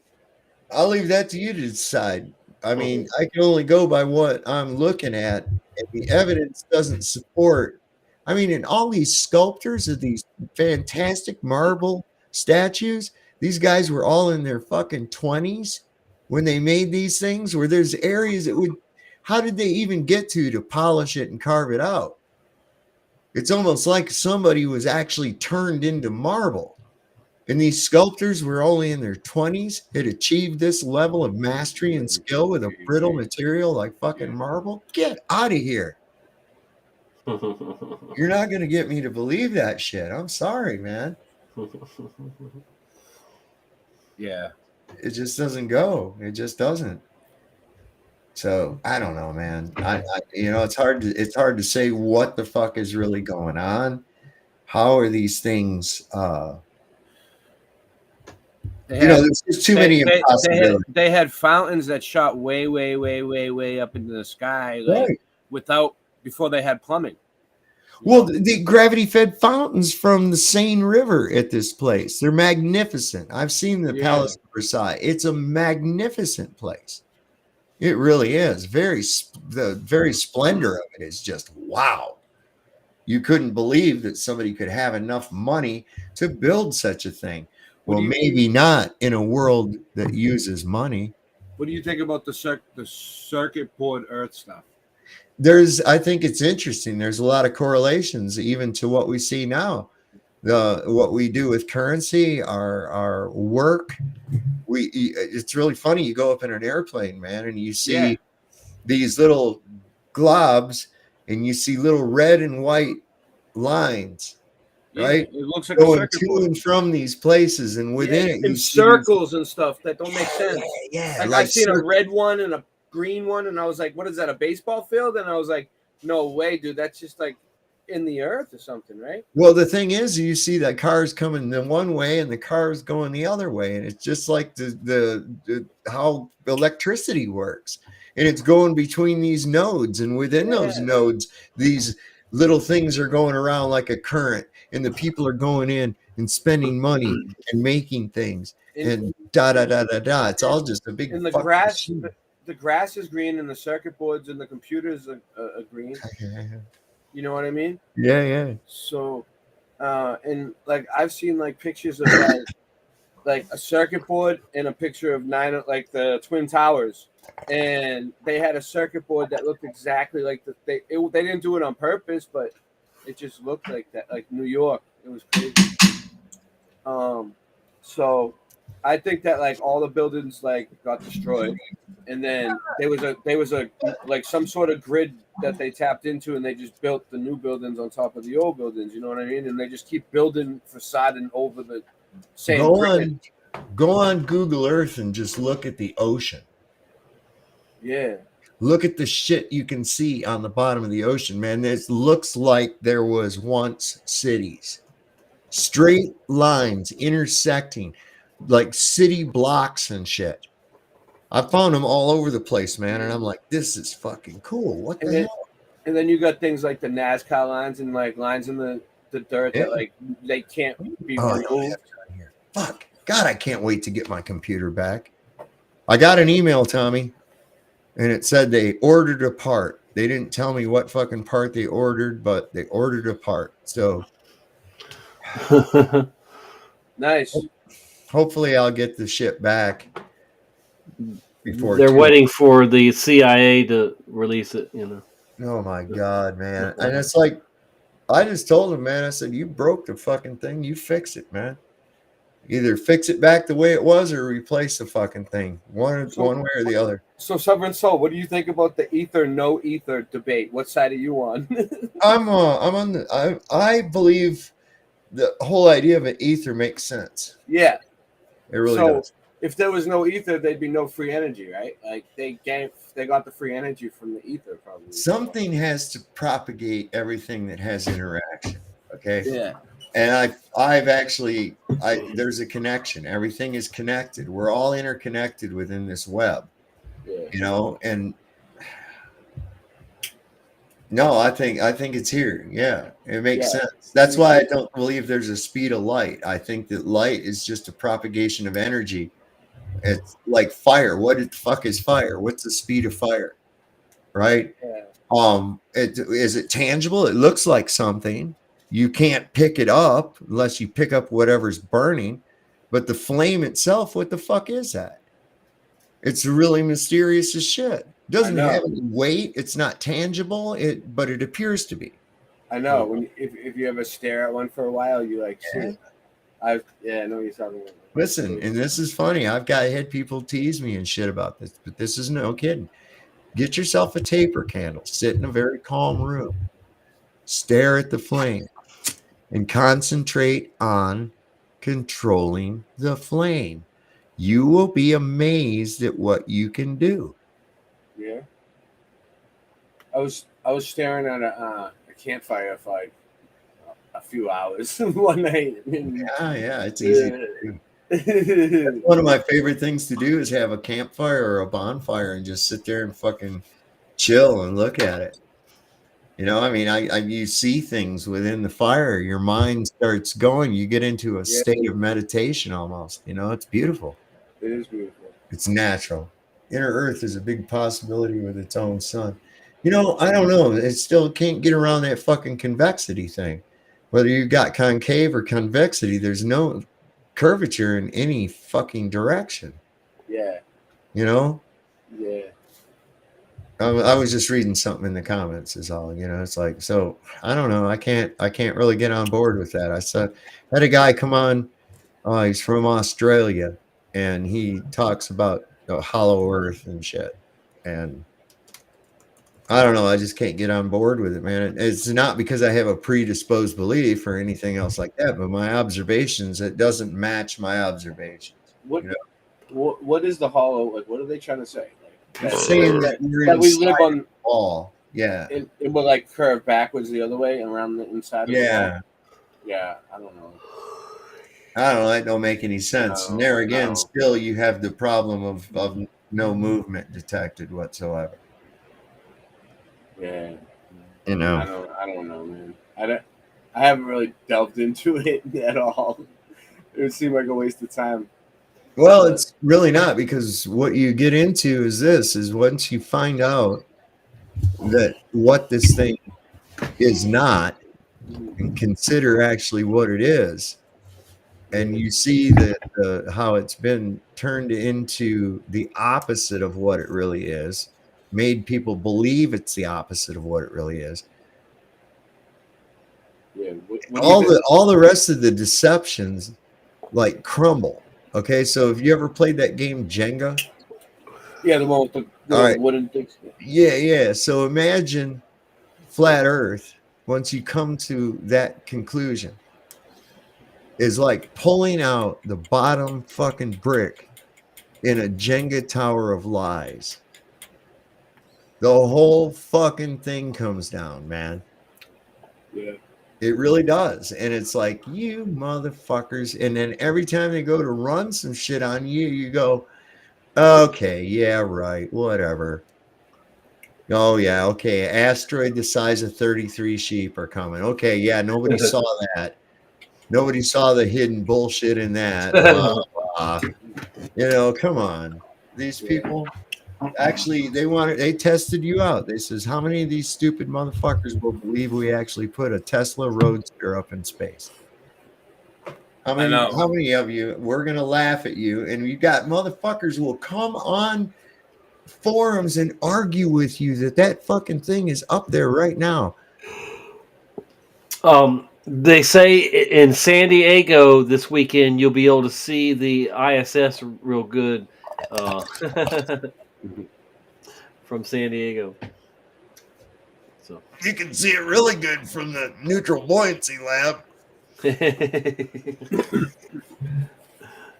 I'll leave that to you to decide. I mean, I can only go by what I'm looking at, and the evidence doesn't support. I mean, and all these sculptors of these fantastic marble statues, these guys were all in their fucking 20s when they made these things, where there's areas that would, how did they even get to polish it and carve it out? It's almost like somebody was actually turned into marble. And these sculptors were only in their 20s, had achieved this level of mastery and skill with a brittle material like fucking marble. Get out of here. You're not going to get me to believe that shit. I'm sorry, man. Yeah. It just doesn't go. It just doesn't. So I don't know, man. I you know, it's hard to say what the fuck is really going on. How are these things there's just too many impossibilities. They had fountains that shot way up into the sky, like Right. before they had plumbing. Well, the gravity fed fountains from the Seine River at this place. They're magnificent. I've seen the Palace of Versailles. It's a magnificent place. It really is. The very splendor of it is just wow. You couldn't believe that somebody could have enough money to build such a thing. Well, maybe not in a world that uses money. What do you think about the circuit board Earth stuff? I think it's interesting. There's a lot of correlations even to what we see now. What we do with currency, our work. It's really funny. You go up in an airplane, man, and you see these little globs, and you see little red and white lines. Right, it looks like going a to and from these places, and within it, you and see circles and stuff that don't make sense. Like I've seen a red one and a green one, and I was like, "What is that? A baseball field?" And I was like, "No way, dude! That's just like in the earth or something, right?" Well, the thing is, you see that cars coming the one way and the cars going the other way, and it's just like the how electricity works, and it's going between these nodes, and within those nodes, these little things are going around like a current, and the people are going in and spending money and making things, and da da da da da. It's all just a big. And the grass is green, and the circuit boards and the computers are green. You know what I mean? Yeah. So, and like I've seen like pictures of like a circuit board and a picture of like the Twin Towers, and they had a circuit board that looked exactly like they didn't do it on purpose, but it just looked like that, like New York. It was crazy. So I think that like all the buildings like got destroyed, and then there was a like some sort of grid that they tapped into, and they just built the new buildings on top of the old buildings. You know what I mean? And they just keep building facade and over the same. Go on Google Earth and just look at the ocean. Yeah. Look at the shit you can see on the bottom of the ocean, man. This looks like there was once cities. Straight lines intersecting, like city blocks and shit. I found them all over the place, man, and I'm like, this is fucking cool. What the hell? And then you got things like the NASCAR lines and like lines in the dirt that like they can't be removed. Fuck. God, I can't wait to get my computer back. I got an email, Tommy, and it said they ordered a part. They didn't tell me what fucking part they ordered, but they ordered a part. So nice. Hopefully I'll get the shit back before they're waiting for the CIA to release it, you know. Oh my God, man. And it's like, I just told him, man, I said, you broke the fucking thing. You fix it, man. Either fix it back the way it was or replace the fucking thing. One way or the other. So, Sovereign Soul, what do you think about the ether, no ether debate? What side are you on? I'm on the, I believe the whole idea of an ether makes sense. Yeah. It really so does. if there was no ether, there'd be no free energy, right? Like they got the free energy from the ether, probably. Something has to propagate everything that has interaction. Okay. Yeah. And there's a connection. Everything is connected. We're all interconnected within this web. Yeah. And no, I think it's here. Yeah, it makes sense. That's why I don't believe there's a speed of light. I think that light is just a propagation of energy. It's like fire. What the fuck is fire? What's the speed of fire? Right? Is it tangible? It looks like something. You can't pick it up unless you pick up whatever's burning. But the flame itself, what the fuck is that? It's really mysterious as shit. Doesn't have any weight. It's not tangible. But it appears to be. I know. If you ever stare at one for a while, you like see it. I know what you're talking about. Listen, and this is funny. I've had people tease me and shit about this, but this is no kidding. Get yourself a taper candle, sit in a very calm room, stare at the flame, and concentrate on controlling the flame. You will be amazed at what you can do. Yeah. I was staring at a campfire for like a few hours one night. Yeah, it's easy to do. One of my favorite things to do is have a campfire or a bonfire and just sit there and fucking chill and look at it. You see things within the fire. Your mind starts going. You get into a state of meditation almost. It's beautiful. It is beautiful. It's natural. Inner Earth is a big possibility with its own sun. I don't know. It still can't get around that fucking convexity thing. Whether you got concave or convexity, there's no curvature in any fucking direction. Yeah. Yeah. I was just reading something in the comments is all, it's like, so I don't know. I can't really get on board with that. Had a guy come on, he's from Australia and he talks about hollow earth and shit. And I don't know. I just can't get on board with it, man. It's not because I have a predisposed belief or anything else like that, but my observations, it doesn't match my observations. What is the hollow? Like, what are they trying to say? Like, saying that we live on wall. Yeah. It will like curve backwards the other way around the inside of the wall. Yeah. I don't know. That don't make any sense. And there again, still you have the problem of no movement detected whatsoever. Yeah. I don't know, man. I haven't really delved into it at all. It would seem like a waste of time. Well, it's really not, because what you get into is once you find out that what this thing is not and consider actually what it is, and you see that how it's been turned into the opposite of what it really is, made people believe it's the opposite of what it really is. Yeah. All the rest of the deceptions like crumble. Okay, so have you ever played that game Jenga? Yeah, the one with the wooden things. Yeah. So imagine flat Earth, once you come to that conclusion, is like pulling out the bottom fucking brick in a Jenga tower of lies. The whole fucking thing comes down, man. Yeah. It really does. And it's like, you motherfuckers. And then every time they go to run some shit on you, you go, okay, yeah, right, whatever. Oh, yeah, okay. Asteroid the size of 33 sheep are coming. Okay, yeah, nobody saw that. Nobody saw the hidden bullshit in that. Blah, blah. Come on. These people, actually, they tested you out. They says, how many of these stupid motherfuckers will believe we actually put a Tesla Roadster up in space? How many of you, we're going to laugh at you, and you got motherfuckers who will come on forums and argue with you that fucking thing is up there right now. They say in San Diego this weekend you'll be able to see the ISS real good from San Diego. So you can see it really good from the neutral buoyancy lab.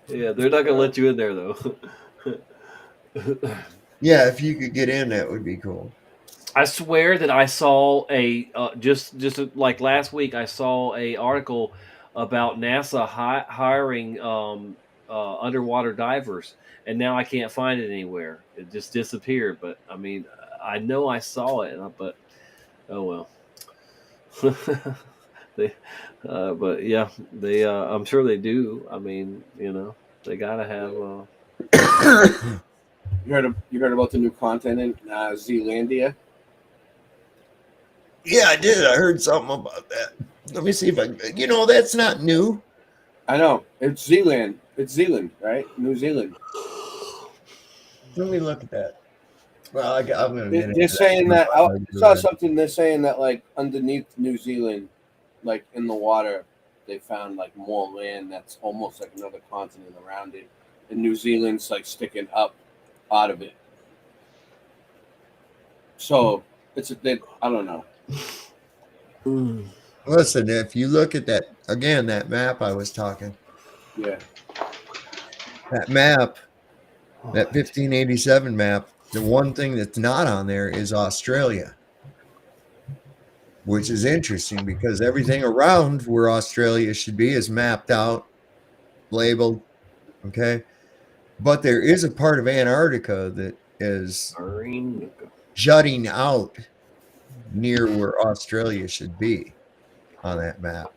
Yeah, they're not gonna let you in there though. Yeah, if you could get in, that would be cool. I swear that I saw a just like last week. I saw a article about NASA hiring underwater divers, and now I can't find it anywhere. It just disappeared. But I mean, I know I saw it, but oh well. they, but yeah, they. I'm sure they do. I mean, they gotta have. You heard about the new continent, Zealandia? Yeah, I did. I heard something about that. Let me see if I. That's not new. I know it's Zealand. It's Zealand, right? New Zealand. Let me look at that. Well, I'm gonna. They're saying that I saw something. They're saying that like underneath New Zealand, like in the water, they found like more land that's almost like another continent around it, and New Zealand's like sticking up out of it. So it's I don't know. Listen, if you look at that again, that map I was talking. Yeah. That map, that 1587 map. The one thing that's not on there is Australia, which is interesting because everything around where Australia should be is mapped out, labeled, okay? But there is a part of Antarctica that is jutting out near where Australia should be on that map.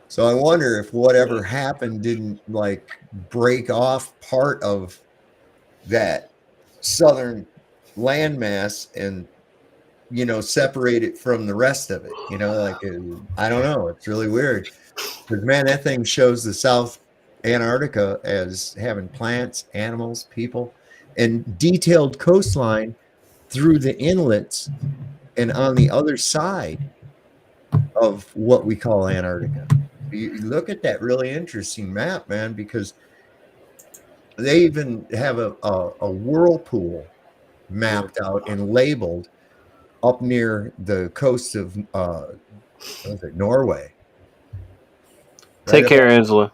So I wonder if whatever happened didn't like break off part of that southern landmass and separate it from the rest of it. I don't know. It's really weird because man, that thing shows the South Antarctica as having plants, animals, people, and detailed coastline through the inlets and on the other side of what we call Antarctica. You look at that really interesting map, man, because they even have a whirlpool mapped out and labeled up near the coast of Norway. Take care, Angela.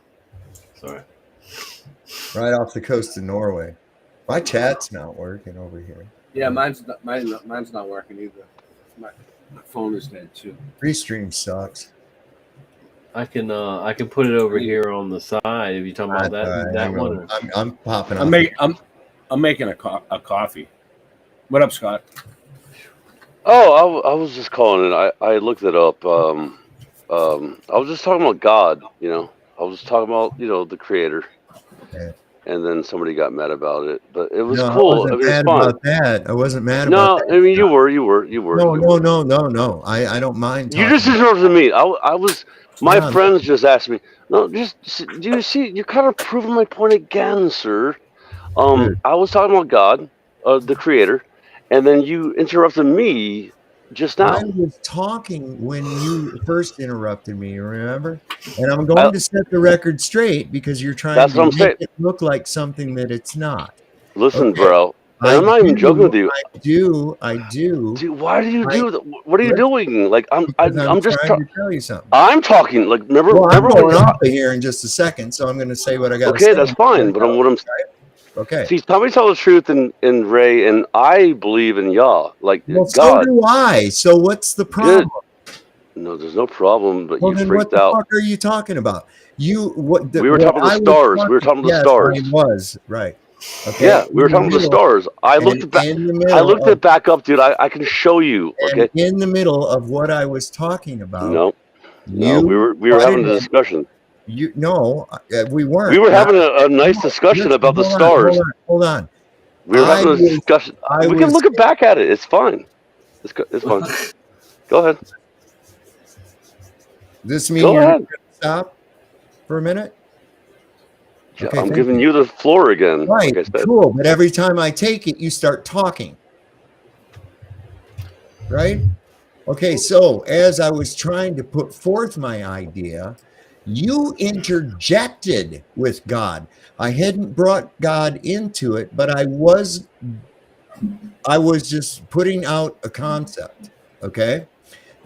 Sorry. Right off the coast of Norway. My chat's not working over here. Yeah, mine's not working either. My phone is dead too. Restream sucks. I can put it over here on the side if you're talking about that one. I'm popping. I'm making a coffee. What up, Scott? Oh, I was just calling it. I looked it up. I was just talking about God. I was talking about the Creator. Okay. And then somebody got mad about it, but it was No, cool. I wasn't mad about that. I wasn't mad No, about that. I mean you were. No. I don't mind. You just interrupted me. I was. My friends just asked me. No, do you see? You're kind of proving my point again, sir. I was talking about God, the Creator, and then you interrupted me just now. I was talking when you first interrupted me, remember? And I'm going to set the record straight because you're trying to make it look like something that it's not. Listen, bro. I'm not even joking with you. I do. Dude, why do you do that? What are you doing? Like I'm just trying to tell you something. I'm talking. Like remember. Well, I'm going off of here in just a second, so I'm going to say what I got to say. Okay, that's fine. But what I'm saying. Okay. See, tell me the truth in Ray, and I believe in Yah, like well, God. So do I. So what's the problem? Good. No, there's no problem. But well, you then freaked what out. the fuck are you talking about? We were talking about the stars. We were talking about the stars. I was right. Okay. Yeah, we were talking about the stars. I looked it back. It back up, dude. I can show you. Okay. In the middle of what I was talking about. No, we were having a discussion. We weren't. We were having a nice discussion about the stars. Hold on. We were having a discussion. We can look back at it. It's fine. It's fine. Go ahead. This mean you're going to stop for a minute? Okay, I'm giving you the floor again. Right. Like I said. Cool. But every time I take it, you start talking. Right? Okay. So as I was trying to put forth my idea, you interjected with God. I hadn't brought God into it, but I was just putting out a concept. Okay.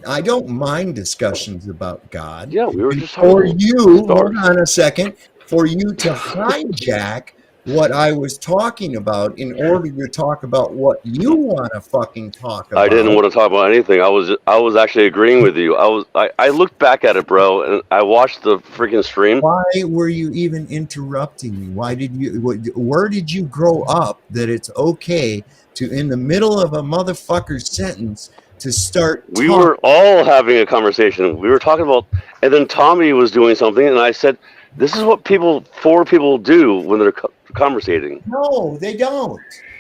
I don't mind discussions about God. Yeah, we were just talking for you. Hold on a second. for you to hijack what I was talking about in order to talk about what you want to fucking talk about. I didn't want to talk about anything. I was actually agreeing with you. I looked back at it, bro, and I watched the freaking stream. Why were you even interrupting me? Why did you? Where did you grow up that it's okay to, in the middle of a motherfucker's sentence, to start? We were all having a conversation. We were talking about, and then Tommy was doing something, and I said, "This is what four people do when they're conversating." No, they don't.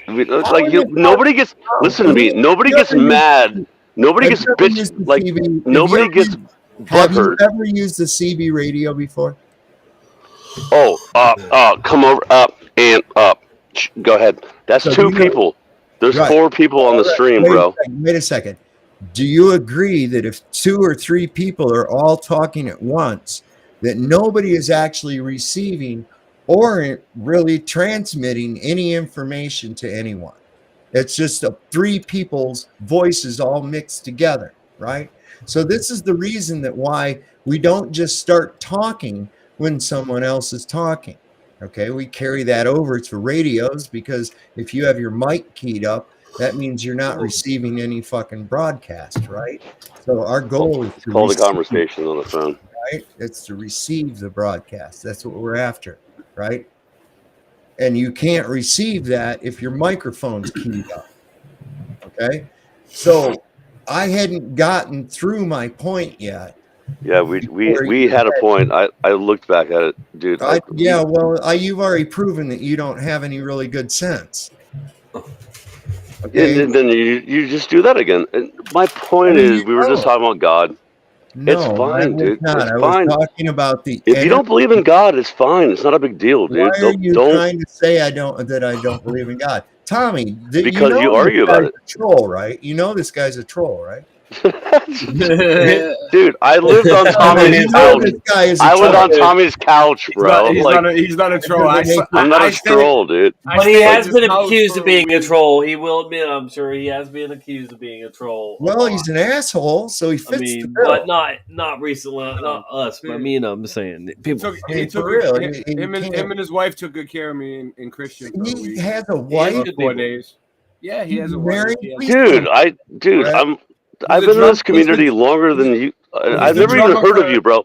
Nobody gets. Listen to me. Nobody gets mad. Nobody gets bitch. Like nobody gets Have you butthurt. ever used the CB radio before? Oh, come over, up and up. Go ahead. That's So two you know- people. There's Right. 4 people on the All right, stream, wait a bro. second, wait a second. Do you agree that if 2 or 3 people are all talking at once, that nobody is actually receiving or really transmitting any information to anyone? It's just 3 people's voices all mixed together, right? So this is the reason that why we don't just start talking when someone else is talking. Okay, we carry that over to radios because if you have your mic keyed up, that means you're not receiving any fucking broadcast, right? So our goal is to Call the receive, conversation on the phone. right? It's to receive the broadcast. That's what we're after, right? And you can't receive that if your microphone's keyed up. Okay, so I hadn't gotten through my point yet. Yeah, we had a point. I looked back at it, dude. You've already proven that you don't have any really good sense. Okay. And then you just do that again. And my point is, we were just talking about God. It's No, I fine, was dude. not. It's I fine. was talking about the. If you don't believe in God, it's fine. It's not a big deal, dude. Why are you Don't trying to say I don't believe in God, Tommy? because you this argue about guy's it. a troll, right? You know this guy's a troll, right? Dude, I lived on Tommy's You know couch. this guy is a I was troll. on Tommy's couch, bro. He's not a troll. I'm not a troll, dude. But he has been accused of being a troll. He will admit, I'm sure he has been accused of being a troll. Well, he's an asshole, so he fits the bill. But not recently, not us. But me and I'm saying people. Him and his wife took good care of me in Christian. He has a wife. 4 days. Yeah, he has a wife. Dude, I've been in this community longer than you. I've never even heard of you, bro.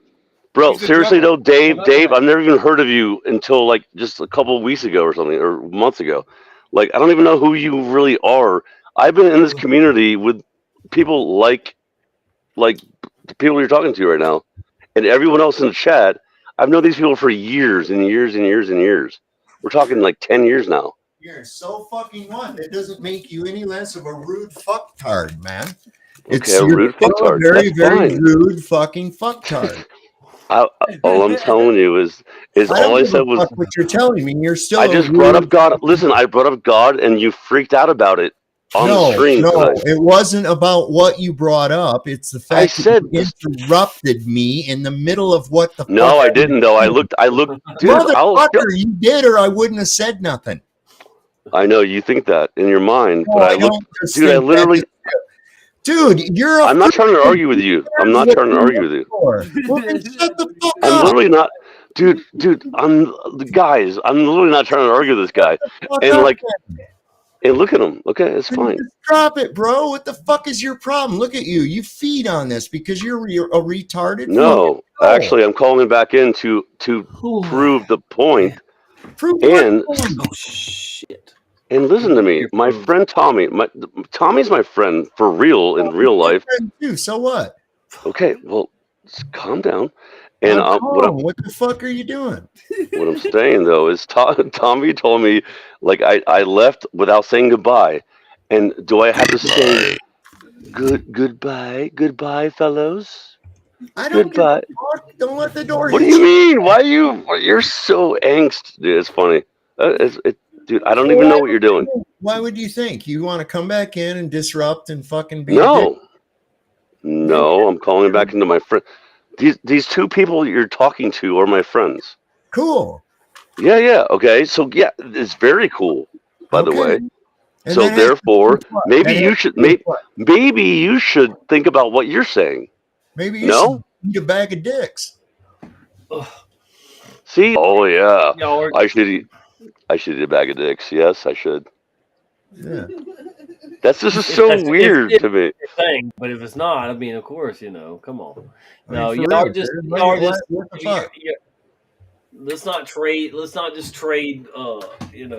Bro, seriously though, Dave, I've never even heard of you until like just a couple of weeks ago or something, or months ago. Like, I don't even know who you really are. I've been in this community with people like the people you're talking to right now, and everyone else in the chat. I've known these people for years and years and years and years. We're talking like 10 years now. You're so fucking what? It doesn't make you any less of a rude fucktard, man. It's Okay, a rude still fucktard. very, That's very fine. rude fucking fucktard. All I'm telling you is all I said was what you're telling me. You're still. I just brought up God. Listen, I brought up God, and you freaked out about it on the stream. No, tonight. it wasn't about what you brought up. It's the fact that you interrupted me in the middle of what the. No, fuck I didn't. Though I looked. Dude, motherfucker, you did, or I wouldn't have said nothing. I know you think that in your mind, No, but I I looked. don't just Dude, I think that. literally. Dude, you're. I'm not trying to argue with you. I'm not trying to argue with you. Well, then shut the fuck I'm up. literally not. Dude, I'm the guys. I'm literally not trying to argue with this guy. And like, and look at him. Okay, it's fine. Just drop it, bro. What the fuck is your problem? Look at you. You feed on this because you're a retarded. No, actually, I'm calling him back in to prove the point. And shit. And listen to me, my friend Tommy. Tommy's my friend for real in real life. Too, so what? Okay, well, just calm down. And what the fuck are you doing? What I'm saying though is Tommy told me like I left without saying goodbye. And do I have to say goodbye, fellows? I don't goodbye. Don't let the door. What do you mean? Why you're so angst, dude? It's funny. Dude, I don't even know what you're doing. Why would you think you want to come back in and disrupt and fucking be? No, I'm calling back into my friend. These 2 people you're talking to are my friends. Cool. Yeah. Okay. So yeah, it's very cool. By the way. And so therefore, maybe And you should maybe you should think about what you're saying. Maybe you should eat a bag of dicks. See? Oh yeah. Y'all are, I should eat a bag of dicks. Yes, I should. Yeah. That's just if so that's weird to me. your thing, but if it's not, I mean, of course, come on. I mean, No, for y'all real, are just dude. y'all are just. What the fuck? Let's not trade. Let's not just trade. Well, I mean,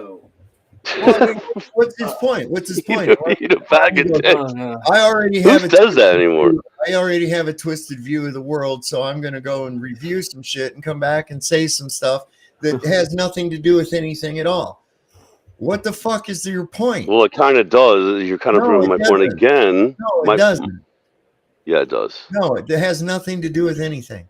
what's his point? What's his point? Eat a bag of dicks. I already Who have says that anymore? I already have a twisted view of the world, so I'm gonna go and review some shit and come back and say some stuff that has nothing to do with anything at all. What the fuck is your point? Well, it kind of does. You're kind of No, proving it my point doesn't. again. No, it doesn't. Yeah, it does. No, it has nothing to do with anything.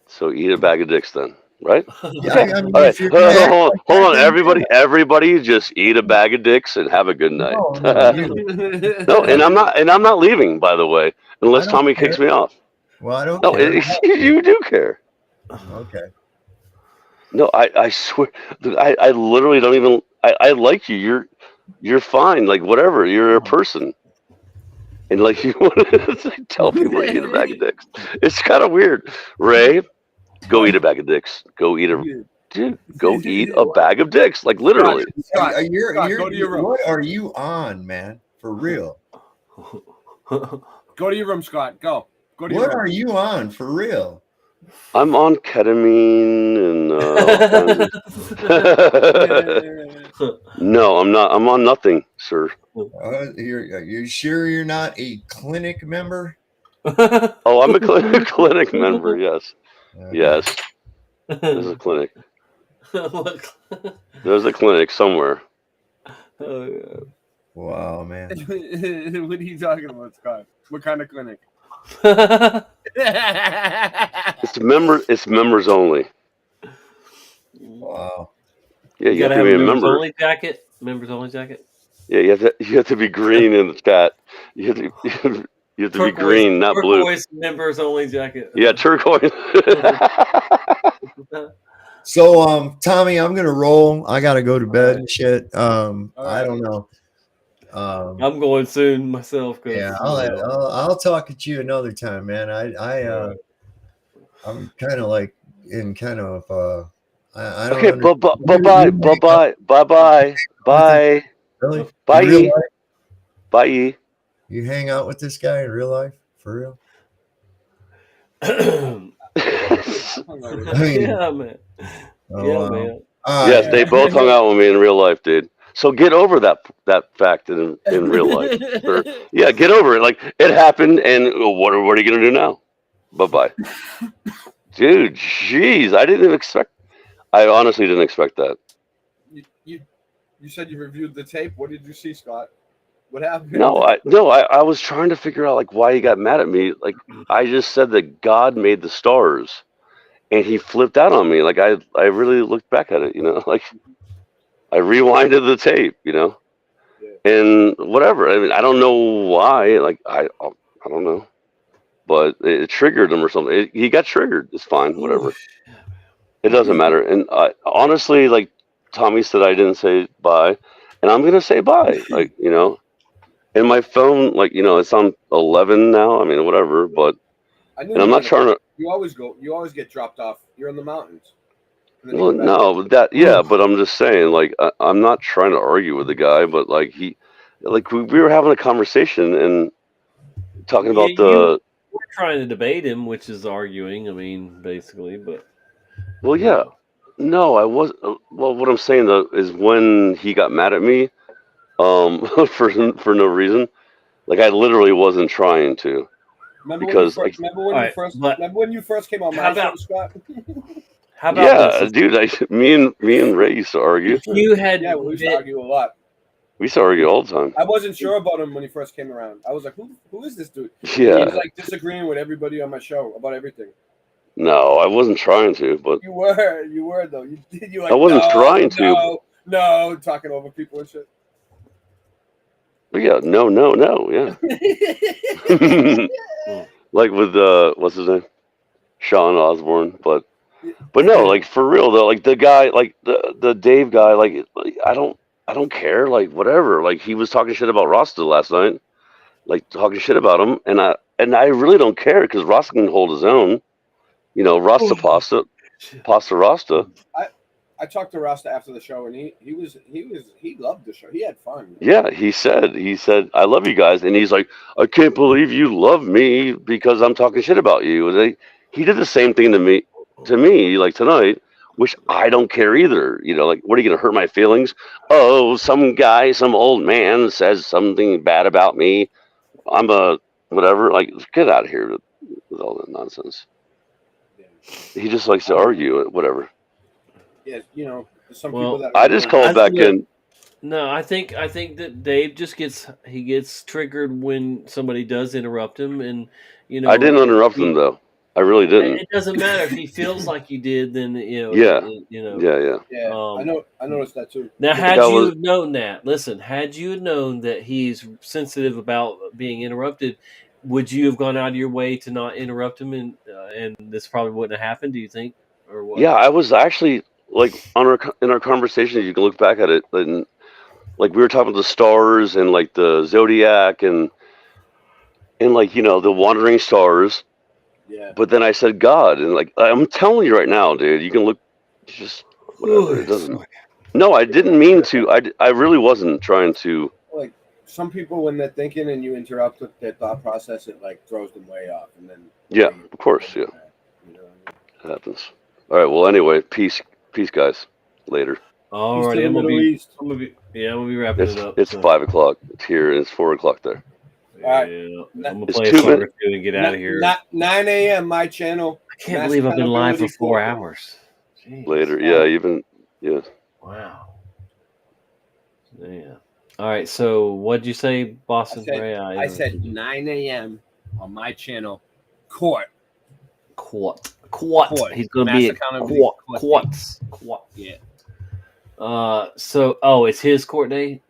So eat a bag of dicks then, right? Yeah, I mean, All right. if you're gonna act Hold like that, on, then everybody, just eat a bag of dicks and have a good night. No, No, and I'm not leaving, by the way, unless I don't Tommy care. kicks me off. Well, I don't No, care. you do care. Okay. No, I swear, I literally don't even. I like you. You're fine. Like whatever. You're a person. And like you want to tell people to eat a bag of dicks. It's kind of weird. Ray, go eat a bag of dicks. Go eat a bag of dicks. Like literally. Scott, go to your room. What are you on, man? For real? Go to your room, Scott. Go to your What room. are you on? For real? I'm on ketamine and all kinds of... No, I'm not. I'm on nothing, sir. You're sure you're not a clinic member? Oh, I'm a clinic member. Yes, yes. There's a clinic. There's a clinic somewhere. Oh, yeah. Wow, man. What are you talking about, Scott? What kind of clinic? It's members only. Wow. Yeah, you have to have be a members member. only jacket. Members only jacket. Yeah, you have to be green in the chat. You have to be green, not blue. Turquoise members only jacket. Yeah, turquoise. So, Tommy, I'm gonna roll. I gotta go to bed and shit. I don't know. I'm going soon myself. Yeah, I'll talk at you another time, man. I'm kind of like in kind of I don't Okay, bye. Really? Bye. In real life? Bye. You hang out with this guy in real life? For real? Yeah, man. Oh, man. Yes, they both hung out with me in real life, dude. So get over that fact in real life. Or, yeah, get over it. Like it happened, and what are you gonna do now? Bye. Dude, jeez, I honestly didn't expect that. You said you reviewed the tape. What did you see, Scott? What happened? No, I was trying to figure out like why he got mad at me. Like I just said that God made the stars, and he flipped out on me. Like I really looked back at it, like I rewinded the tape, and whatever. I mean, I don't know why. Like I don't know, but it triggered him or something. He got triggered. It's fine, whatever. It doesn't matter. And honestly, like Tommy said, I didn't say bye, and I'm gonna say bye. Like and my phone, like it's on 11 now. I mean, whatever. But and I'm not trying to. You always get dropped off. You're in the mountains. Well, no, but I'm just saying, like, I'm not trying to argue with the guy, but like we were having a conversation and talking about the. We're trying to debate him, which is arguing. I mean, basically, but. Well, yeah, no, I was. Well, what I'm saying though is when he got mad at me, for no reason, like I literally wasn't trying to. Remember Because when you first came on my show, Scott? How about this? Dude, me and Ray used to argue. If you had, we used to argue a lot. We used to argue all the time. I wasn't sure about him when he first came around. I was like, who is this dude? Yeah. He was like disagreeing with everybody on my show about everything. No, I wasn't trying to, but you were though. You like, I wasn't trying to. No, talking over people and shit. But yeah, no, yeah. Like with what's his name, Sean Osborne, but no, like for real though, like the guy, like the Dave guy, like I don't care, like whatever. Like he was talking shit about Rasta last night, like talking shit about him, and I really don't care because Rasta can hold his own, You know, Rasta pasta, pasta Rasta. I talked to Rasta after the show, and he loved the show. He had fun. Yeah, he said, I love you guys, and he's like, I can't believe you love me because I'm talking shit about you. He did the same thing to me, like tonight, which I don't care either. You know, like, what are you gonna hurt my feelings? Oh, some guy, some old man says something bad about me. I'm a whatever. Like, get out of here with all that nonsense. He just likes to argue, whatever. Yeah, you know, some Well, people that I just called back in. No, I think that Dave just gets triggered when somebody does interrupt him, and you know I didn't interrupt him though. I really didn't. It doesn't matter if he feels like you did. Then Yeah. Yeah. Yeah, I noticed that too. Now, think had I you was- have known that, listen, had you have known that he's sensitive about being interrupted, would you have gone out of your way to not interrupt him, and this probably wouldn't have happened? Do you think, or what? Yeah, I was actually like in our conversation. You can look back at it, and like we were talking about the stars and like the zodiac and like the wandering stars. Yeah. But then I said God, and like I'm telling you right now, dude, you can look, just whatever. It doesn't. No, I didn't mean to. I really wasn't trying to. Like some people, when they're thinking and you interrupt their thought process, it like throws them way off, and then Yeah, of course. Yeah, it happens. All right. Well, anyway, peace, guys. Later. All right, I'm gonna be wrapping it up. It's 5 o'clock. It's here, and it's 4 o'clock there. All right. Yeah, I'm gonna It's play a 2 song or minutes. two and get out of here. 9 a.m. my channel. I can't believe I've been live for 4 hours. Jeez. Later. Yeah, yeah. Wow. Yeah. All right. So, what'd you say, Boston? Ray? I said 9 a.m. on my channel. Court. He's gonna be at Quartz. Yeah. So, it's his court date.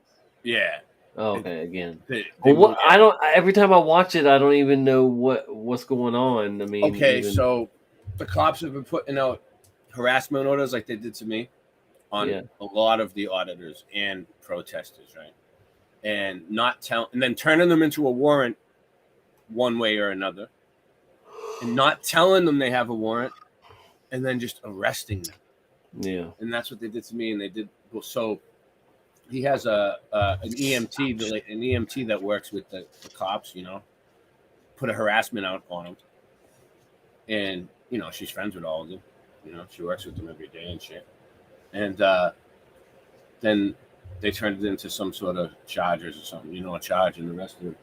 Yeah. Oh, okay. Again. Well, what I don't. Every time I watch it, I don't even know what's going on. I mean. Okay, so the cops have been putting out harassment orders like they did to me on a lot of the auditors and protesters, right? And and then turning them into a warrant one way or another, and not telling them they have a warrant, and then just arresting them. Yeah. And that's what they did to me. And they did so. He has an EMT that works with the cops. Put a harassment out on him, and she's friends with all of them. She works with them every day and shit. And then they turned it into some sort of charges or something, a charge and the rest of it.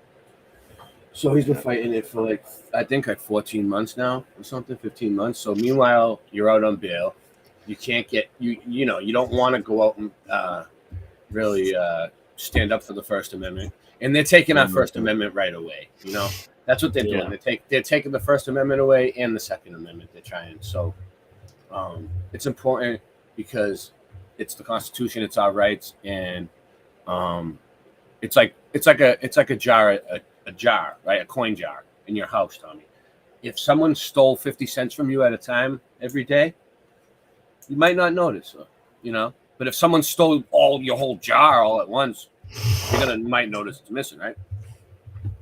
So he's been fighting it for I think 14 months now or something, 15 months. So meanwhile, you're out on bail. You can't get, you don't want to go out and really stand up for the First Amendment. And they're taking our First Amendment right away. That's what they're doing. They're taking the First Amendment away and the Second Amendment. They're trying. So it's important because it's the Constitution, it's our rights, and it's like a jar, right? A coin jar in your house, Tommy. If someone stole 50 cents from you at a time every day, you might not notice, But if someone stole your whole jar all at once, you might notice it's missing, right?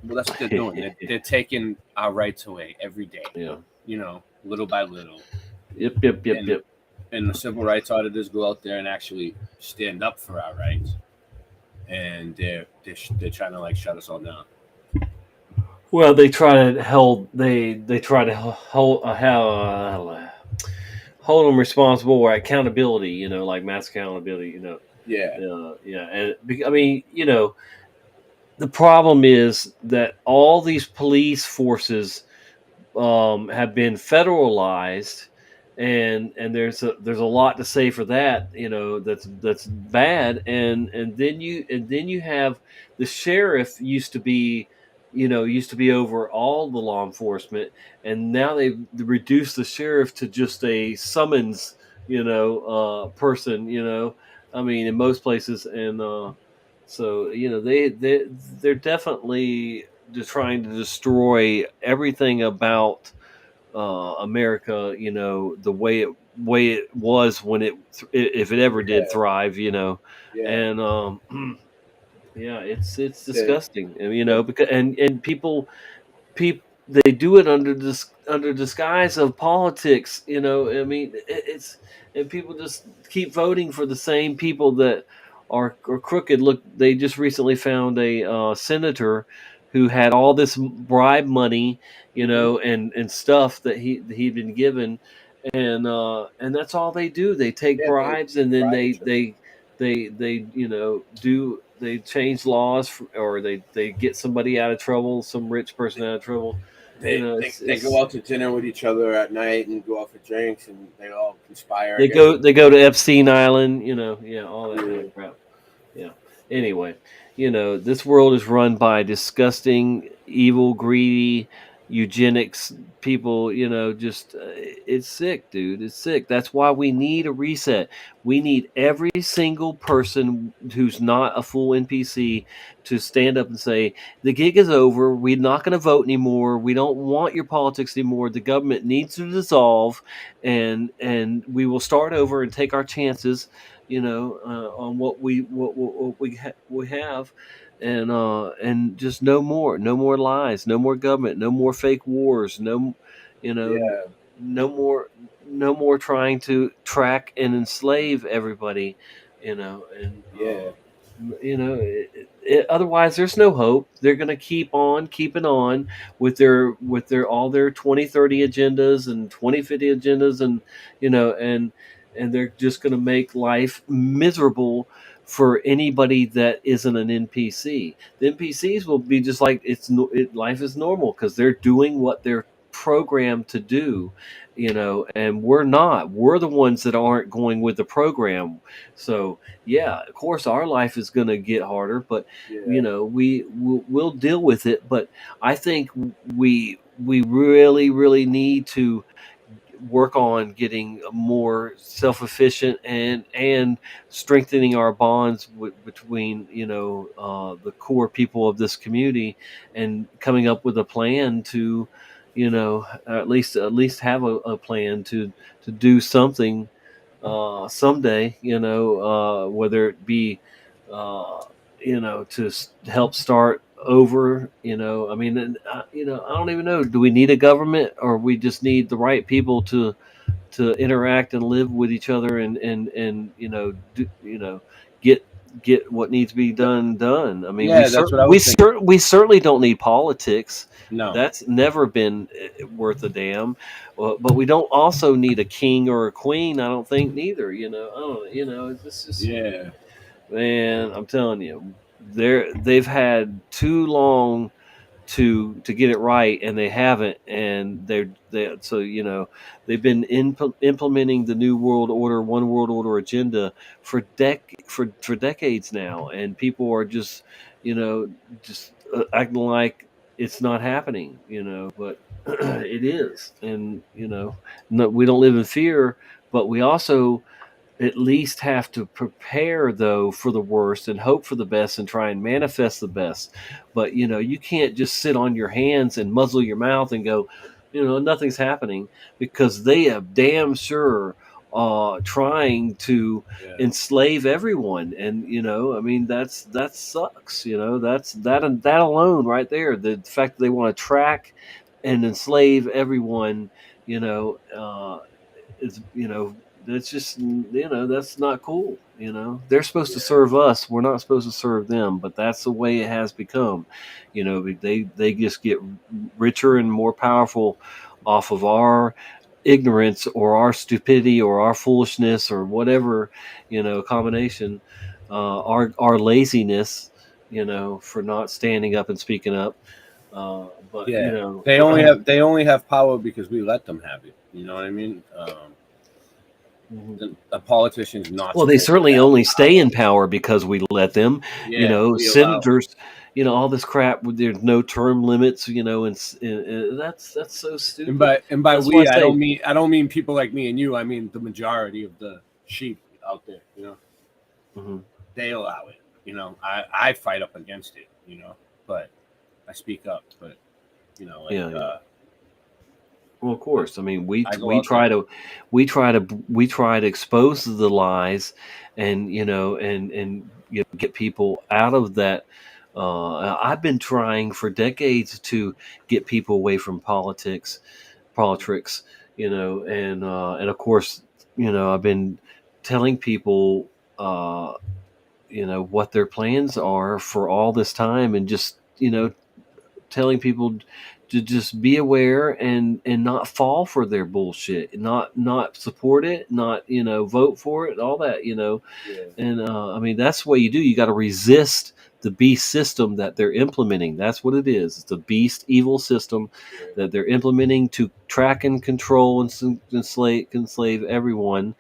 Well, that's what they're doing. They're taking our rights away every day. Yeah. Little by little. Yep. And the civil rights auditors go out there and actually stand up for our rights, and they're trying to shut us all down. Well, they try to hold them responsible or accountability. Like mass accountability. Yeah. And I mean, the problem is that all these police forces have been federalized. And there's a lot to say for that, that's bad. And then you have the sheriff used to be over all the law enforcement, and now they've reduced the sheriff to just a summons, person. I mean, in most places, and so they're definitely just trying to destroy everything about America, the way it was when if it ever did thrive, and it's disgusting, because and people they do it under disguise of politics. You know, I mean, it's and people just keep voting for the same people that are crooked. Look, they just recently found a senator who had all this bribe money, you know, and stuff that he'd been given, and that's all they do. They take Yeah, they bribes, and then bribe each other. they you know they change laws or they get somebody out of trouble, some rich person out of trouble. You know, They go out to dinner with each other at night and go out for drinks, and they all conspire against. they go to Epstein Island, you know, yeah, all that kind of crap. Yeah. Anyway, you know, this world is run by disgusting, evil, greedy, eugenics people. You know, just it's sick, dude. It's sick. That's why we need a reset. We need every single person who's not a full NPC to stand up and say, the gig is over. We're not going to vote anymore. We don't want your politics anymore. The government needs to dissolve, and we will start over and take our chances, you know, on what we have, and just no more lies, no more government, no more fake wars, no, you know, Yeah. no more trying to track and enslave everybody, you know, and Yeah. you know, otherwise there's no hope. They're going to keep on keeping on with their all their 2030 agendas and 2050 agendas, and you know, and they're just going to make life miserable for anybody that isn't an NPC. The NPCs will be just like life is normal because they're doing what they're programmed to do, you know, and we're not. We're the ones that aren't going with the program. So yeah, of course our life is going to get harder, but you know, we'll deal with it. But I think we really need to work on getting more self-efficient and strengthening our bonds between, you know, the core people of this community, and coming up with a plan to, you know, at least have a plan to do something someday, you know, whether it be, uh, you know, to help start over, you know. I mean, and, you know, I don't even know. Do we need a government, or we just need the right people to interact and live with each other, and you know, you know, get get what needs to be done. I mean, Yeah, that's what I was thinking. we certainly don't need politics. No. That's never been worth a damn. But we don't also need a king or a queen. I don't think neither. You know, I don't. You know, it's just, Yeah. man. I'm telling you, they've had too long to get it right, and they haven't, and they so, you know, they've been implementing the new world order, one world order agenda for for decades now, and people are just, you know, just acting like it's not happening, you know, but it is. And you know, no, we don't live in fear, but we also at least have to prepare, though, for the worst and hope for the best and try and manifest the best. But you know, you can't just sit on your hands and muzzle your mouth and go, you know, nothing's happening, because they have damn sure trying to enslave everyone. And you know, I mean, that sucks. You know, that alone right there, the fact that they want to track and enslave everyone, you know, is, you know, that's just, you know, that's not cool. You know, they're supposed to serve us, we're not supposed to serve them, but that's the way it has become. You know, they just get richer and more powerful off of our ignorance or our stupidity or our foolishness or whatever, you know, combination, our laziness, you know, for not standing up and speaking up. But you Yeah. know, They only have power because we let them have it. You know what I mean? The politicians not. well, they supposed to certainly have only power. stay in power because we let them. You Yeah, know, we allow. senators, you know, all this crap. There's no term limits. You know, and that's so stupid. And by That's why we, I say, I don't mean people like me and you. I mean the majority of the sheep out there. You know, they allow it. You know, I fight up against it. You know, but I speak up. But you know, like, yeah. Well, of course. I mean, we I go we out try to we try to expose the lies, and you know, and you know, get people out of that I've been trying for decades to get people away from politics, and of course, I've been telling people, what their plans are for all this time, and just telling people to just be aware and not fall for their bullshit, not support it, not vote for it, all that. And I mean, that's what you do. You got to resist the beast system that they're implementing. That's what it is. It's a beast evil system that they're implementing to track and control and enslave everyone.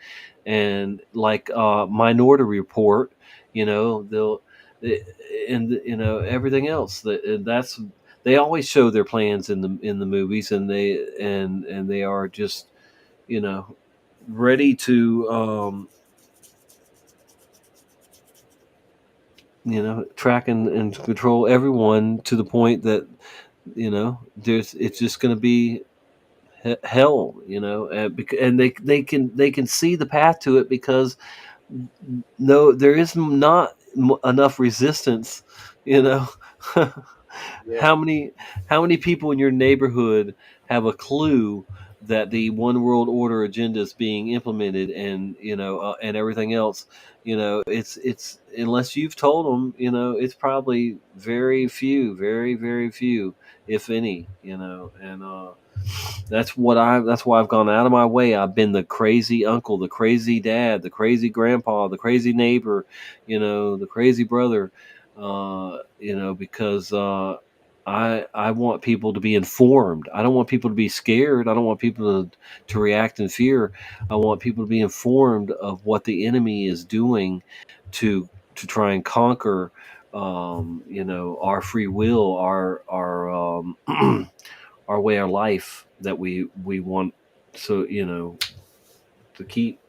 And like Minority Report, they'll and everything else. That's they always show their plans in the movies, and they are just ready to track and control everyone to the point that it's just going to be hell, and they can see the path to it, because no, there is not enough resistance. you know how many people in your neighborhood have a clue that the one world order agenda is being implemented, and and everything else? It's unless you've told them, it's probably very few, very very few, if any. And that's why I've gone out of my way. I've been the crazy uncle, the crazy dad, the crazy grandpa, the crazy neighbor, the crazy brother, because I want people to be informed. I don't want people to be scared. I don't want people to react in fear. I want people to be informed of what the enemy is doing to try and conquer our free will, our our way of life that we want, so to keep.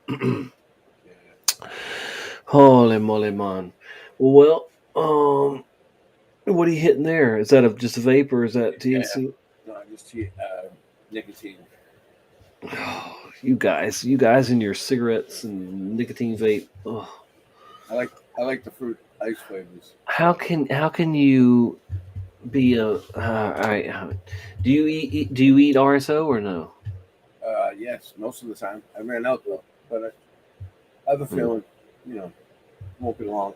Holy moly, man. Well, what are you hitting there? Is that just a vape, or is that THC? No, just nicotine. You guys and your cigarettes and nicotine vape. Oh. I like the fruit ice flavors. How can you be a? All right. Do you eat RSO or no? Yes, most of the time. I ran out though, but I have a feeling, won't be long.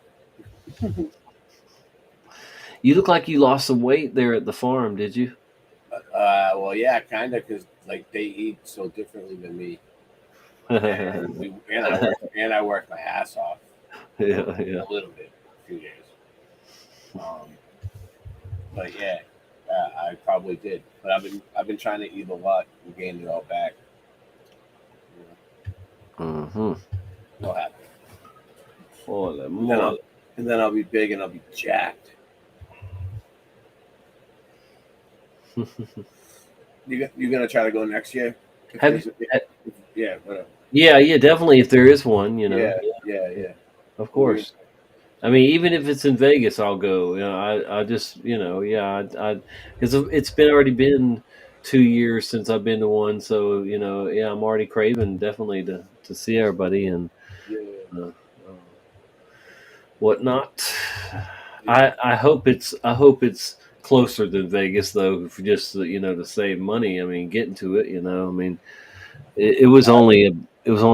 You look like you lost some weight there at the farm. Did you? Well, yeah, kind of, because like they eat so differently than me, and I work my ass off. Yeah. A little bit, a few days. But yeah, I probably did. But I've been trying to eat a lot and gain it all back. Mm-hmm. What happened? Holy and then I'll be big and I'll be jacked. You gonna try to go next year? Yeah, whatever. Yeah, definitely. If there is one, Yeah. Of course. I mean, even if it's in Vegas, I'll go. I just, because it's already been 2 years since I've been to one, so I'm already craving definitely to see everybody and whatnot. I hope it's closer than Vegas though, for just to save money. I mean, getting to it, I mean, it was only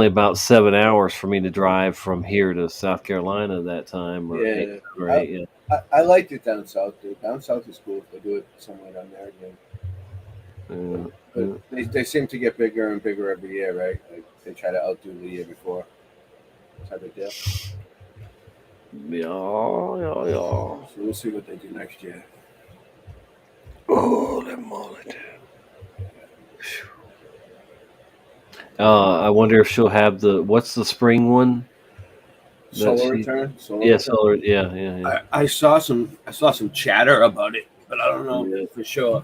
about 7 hours for me to drive from here to South Carolina that time. Or Yeah. 8 or 8, yeah. I liked it down south, dude. Down south is cool if they do it somewhere down there again. But they seem to get bigger and bigger every year, right? Like they try to outdo the year before. That's how they do. Yeah. So we'll see what they do next year. Holy moly, dude. I wonder if she'll have what's the spring one? Solar return. Solar. Yeah. I saw some chatter about it, but I don't know for sure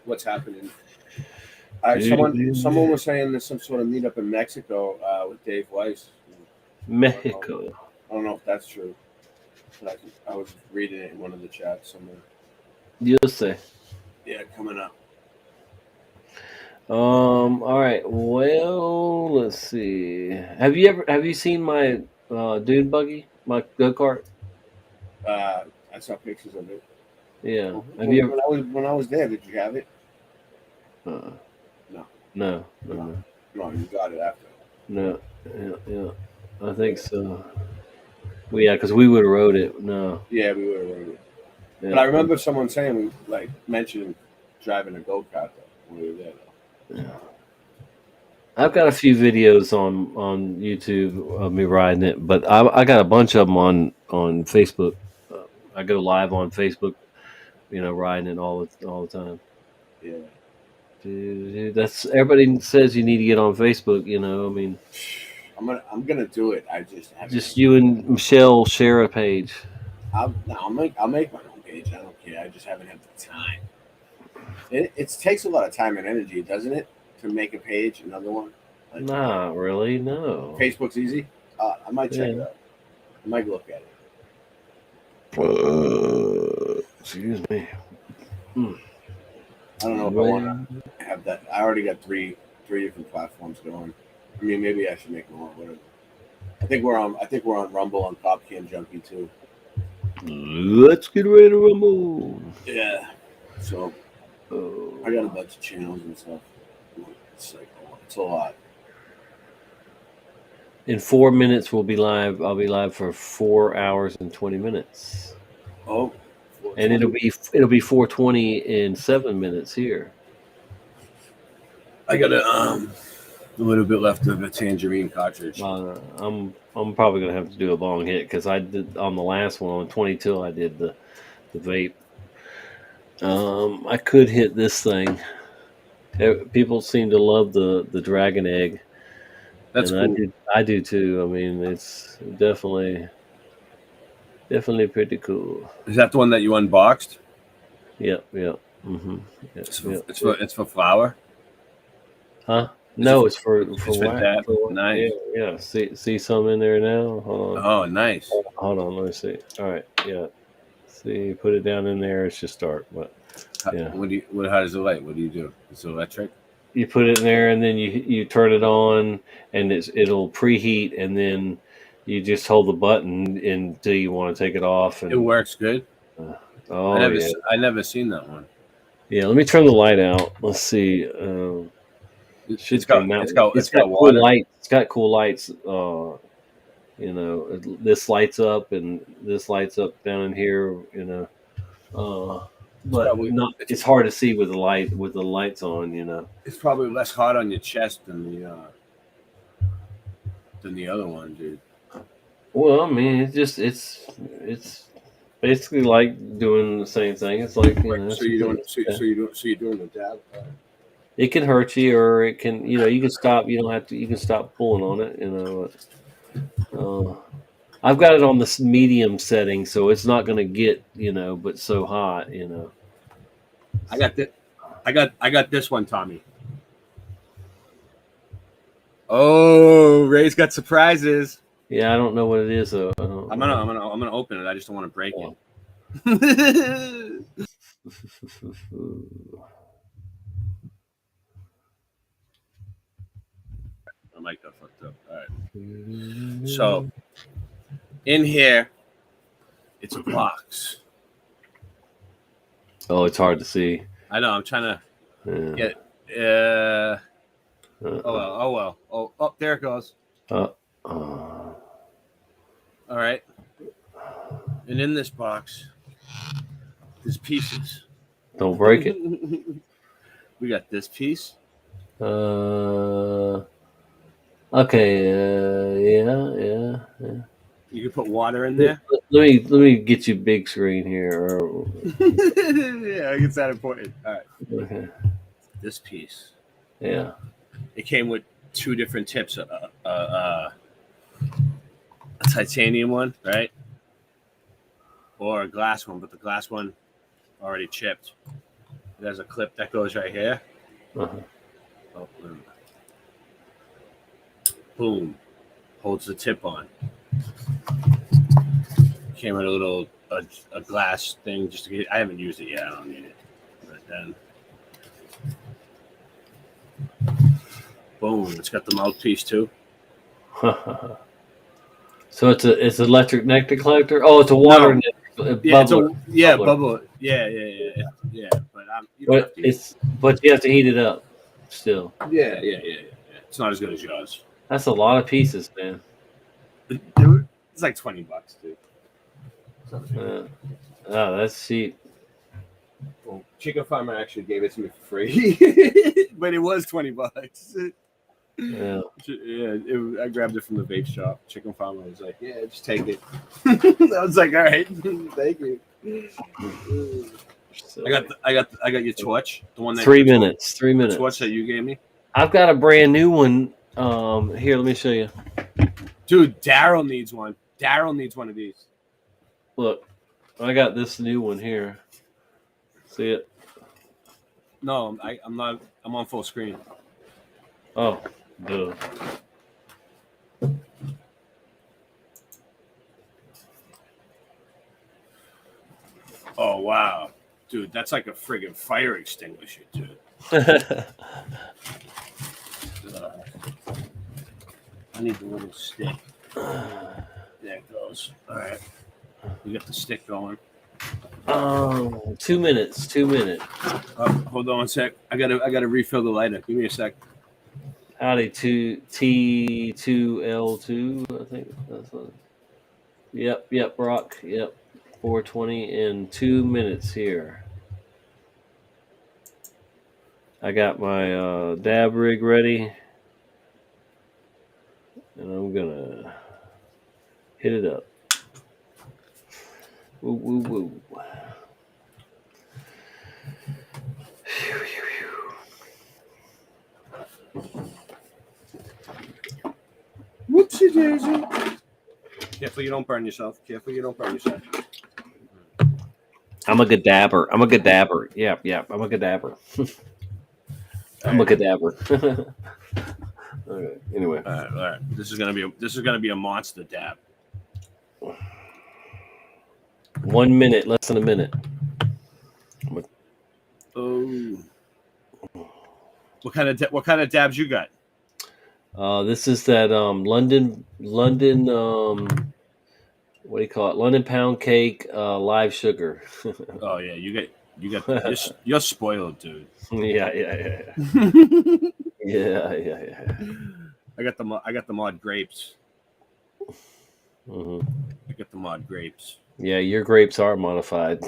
what's happening. Someone was saying there's some sort of meetup in Mexico with Dave Weiss. Mexico. I don't know if that's true. But I was reading it in one of the chats somewhere. You'll say. Yeah, coming up. All right. Well, let's see. Have you seen my dune buggy, my go kart? I saw pictures of it. Yeah. Have you ever? When I was there, did you have it? No. No. No. No, you got it after. No. Yeah. I think so. Well, yeah, because we would have wrote it. No. Yeah, we would have wrote it. Yeah. But I remember someone saying, like, mentioning driving a go kart when we were there. Though. Yeah. I've got a few videos on YouTube of me riding it, but I got a bunch of them on Facebook. I go live on Facebook, riding it all the time. Yeah. Dude, that's everybody says you need to get on Facebook. I mean, I'm gonna do it. I just haven't. just you and Michelle share a page. I'll make my own page. I don't care. I just haven't had the time. It takes a lot of time and energy, doesn't it, to make a page, another one? Like, Not really, no. Facebook's easy. I might check it out. I might look at it. Excuse me. I don't know if I want to have that. I already got three different platforms going. I mean, maybe I should make more. Whatever. I think we're on Rumble and Pop Can Junkie too. Let's get ready to rumble. Yeah. So I got a bunch of channels and stuff. It's a lot. In 4 minutes, we'll be live. I'll be live for 4 hours and 20 minutes. Oh. And it'll be 4:20 in 7 minutes here. I got a little bit left of a tangerine cartridge. I'm probably gonna have to do a long hit because I did on the last one on 22. I did the vape. I could hit this thing. People seem to love the dragon egg. That's and cool. I do too. I mean, it's definitely pretty cool. Is that the one that you unboxed? Yep. Mm-hmm. It's for flour. Huh? No, it's for that. Nice. Yeah. See some in there now. Hold on. Oh, nice. Hold on. Let me see. All right. Yeah. See, put it down in there. It should start. But yeah. How does it light? What do you do? It's electric. You put it in there, and then you turn it on, and it'll preheat, and then you just hold the button until you want to take it off. And it works good. I never seen that one. Yeah, let me turn the light out. Let's see. It's got cool lights. It's got cool lights. This lights up and this lights up down in here. But it's hard to see with the lights on. It's probably less hot on your chest than the other one, dude. Well, I mean, it's basically like doing the same thing. It's like so you're doing the dab. It can hurt you, or it can you can stop. You don't have to. You can stop pulling on it. I've got it on this medium setting, so it's not going to get but so hot. I got this one, Tommy. Oh, Ray's got surprises. Yeah, I don't know what it is though. I'm gonna open it. I just don't want to break it. I might got fucked up. All right. So in here, it's a box. Oh, it's hard to see. I know. I'm trying to get. Oh well. Oh, there it goes. All right. And in this box, there's pieces. Don't break it. We got this piece. Okay. Yeah. You can put water in there. Let me get you big screen here. Yeah, it's that important. All right. Okay. This piece. Yeah. It came with two different tips. A titanium one, right? Or a glass one, but the glass one already chipped. It has a clip that goes right here. Oh, boom. Holds the tip on. Came with a little a glass thing just to get. I haven't used it yet. I don't need it. But then, boom! It's got the mouthpiece too. So it's electric nectar collector. Oh, it's a water nectar Yeah, it's a bubbler. bubble. Yeah. But you don't have to. But you have to heat it up still. Yeah. It's not as good as yours. That's a lot of pieces, man. Dude, it's like $20, dude. Oh, that's cheap. Well, Chicken Farmer actually gave it to me for free, but it was $20. Yeah. I grabbed it from the vape shop. Chicken Farmer was like, "Yeah, just take it." I was like, "All right, thank you." I got your torch, the one that 3 minutes. 3 minutes. The torch that you gave me. I've got a brand new one. Here, let me show you. Dude, Daryl needs one. Daryl needs one of these. Look, I got this new one here. See it? No, I'm not. I'm on full screen. Oh, duh. Oh wow, dude, that's like a friggin' fire extinguisher, dude. I need the little stick. There it goes. All right, you got the stick going. 2 minutes. 2 minutes. Hold on a sec. I gotta refill the lighter. Give me a sec. Howdy, T2L2. I think that's what. Yep, Brock. Yep, 420 in 2 minutes here. I got my dab rig ready, and I'm gonna hit it up. Woo, woo, woo. Whoopsie daisy. Careful you don't burn yourself. Careful you don't burn yourself. I'm a good dabber. Yep. I'm a good dabber. I'm a good dabber. Okay. Anyway. All right. This is gonna be a monster dab. 1 minute, less than a minute. Oh. What kind of dabs you got? This is that London what do you call it? London pound cake live sugar. Oh yeah, you got you're spoiled, dude. Yeah. Yeah. I got the mod grapes. Mm-hmm. I got the mod grapes. Yeah, your grapes are modified.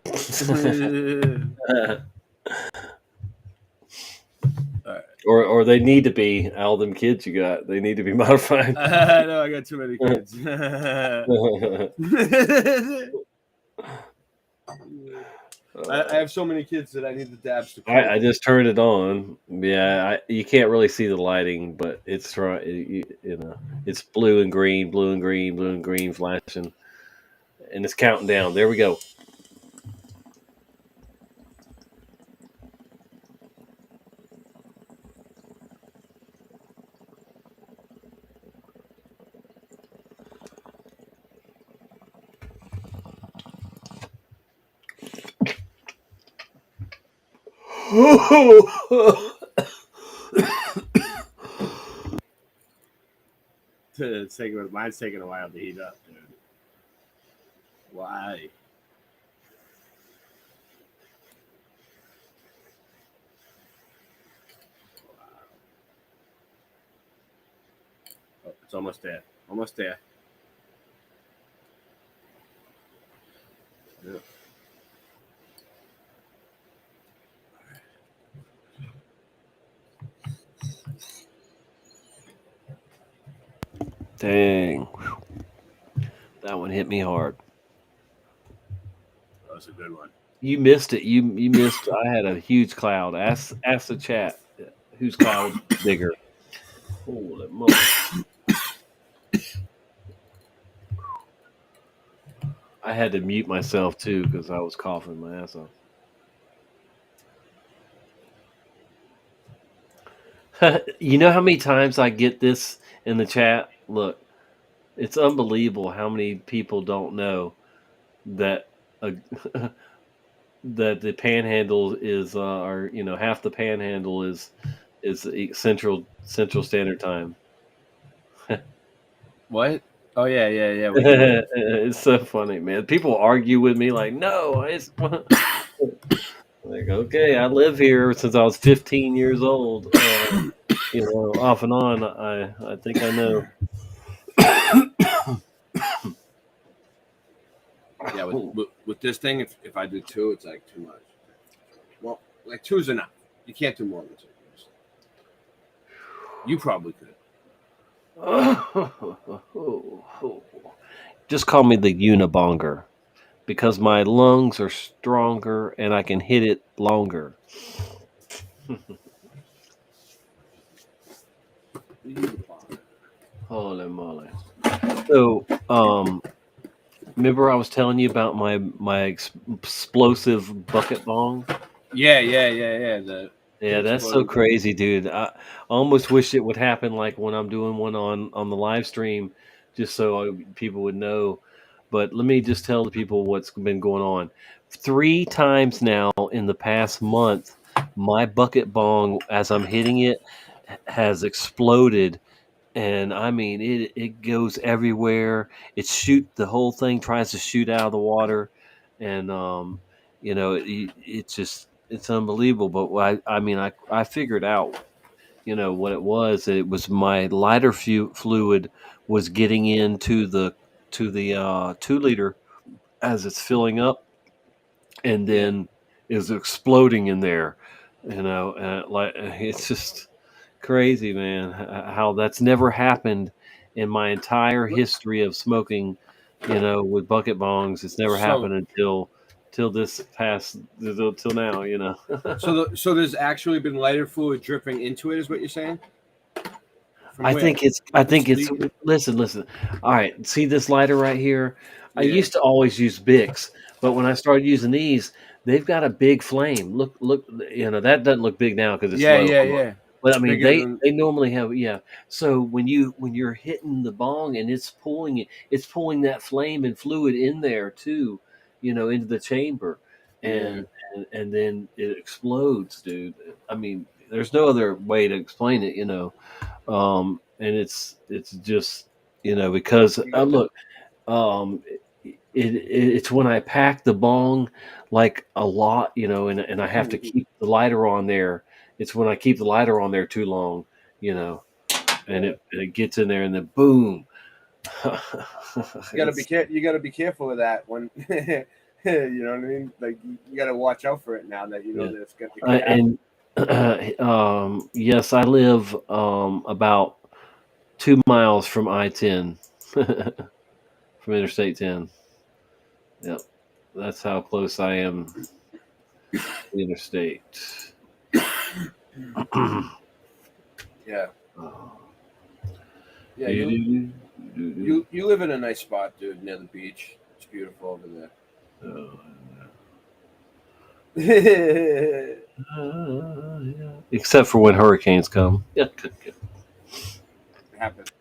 Or they need to be. All them kids you got, they need to be modified. No, I got too many kids. I have so many kids that I need the dabs to. I just turned it on. Yeah, you can't really see the lighting, but it's it's blue and green flashing, and it's counting down. There we go. Mine's taking a while to heat up, dude. Why? Oh, it's almost there. Almost there. Yeah. Dang. That one hit me hard. That was a good one. You missed it. You missed. I had a huge cloud. Ask the chat whose cloud is bigger. Holy moly. I had to mute myself too because I was coughing my ass off. You know how many times I get this in the chat? Look, it's unbelievable how many people don't know that that the panhandle is, or half the panhandle is Central Standard Time. What? Oh yeah, yeah, yeah. We do. It's so funny, man. People argue with me like, no, it's like, okay, I live here since I was 15 years old. Off and on. I think I know. Yeah, with this thing, if I do 2, it's like too much. Well, like 2's enough. You can't do more than 2. You probably could. Just call me the Unibonger because my lungs are stronger and I can hit it longer. Holy moly! So, remember I was telling you about my explosive bucket bong? Yeah. Yeah, that's so crazy, dude. I almost wish it would happen like when I'm doing one on the live stream, just so people would know. But let me just tell the people what's been going on. 3 times now in the past month, my bucket bong, as I'm hitting it, has exploded, and I mean it goes everywhere. The whole thing tries to shoot out of the water, and it's just it's unbelievable. But I figured out what it was. It was my lighter fluid was getting into the 2 liter as it's filling up, and then is exploding in there. It's just crazy, man. How that's never happened in my entire history of smoking. With bucket bongs, it's never happened till this past till now. So there's actually been lighter fluid dripping into it, is what you're saying? From I where? think it's listen. All right, see this lighter right here? I Yeah. used to always use Bics, but when I started using these, they've got a big flame. Look, that doesn't look big now because it's Yeah, low. yeah. But I It's mean, bigger they than. they normally have, yeah. So when you're hitting the bong and it's pulling that flame and fluid in there too, into the chamber, Yeah. and then it explodes, dude. I mean, there's no other way to explain it. And it's just because look, um, it's when I pack the bong like a lot, and I have to keep the lighter on there. It's when I keep the lighter on there too long, you know, and it gets in there and then boom. You gotta be careful with that when you know what I mean. Like you gotta watch out for it now that you know Yeah. that it's gonna And yes, I live about 2 miles from I-10, from Interstate 10. Yep, that's how close I am to the interstate. Yeah. Oh. Yeah, you live in a nice spot, dude, near the beach. It's beautiful over there. Except for when hurricanes come. Yeah.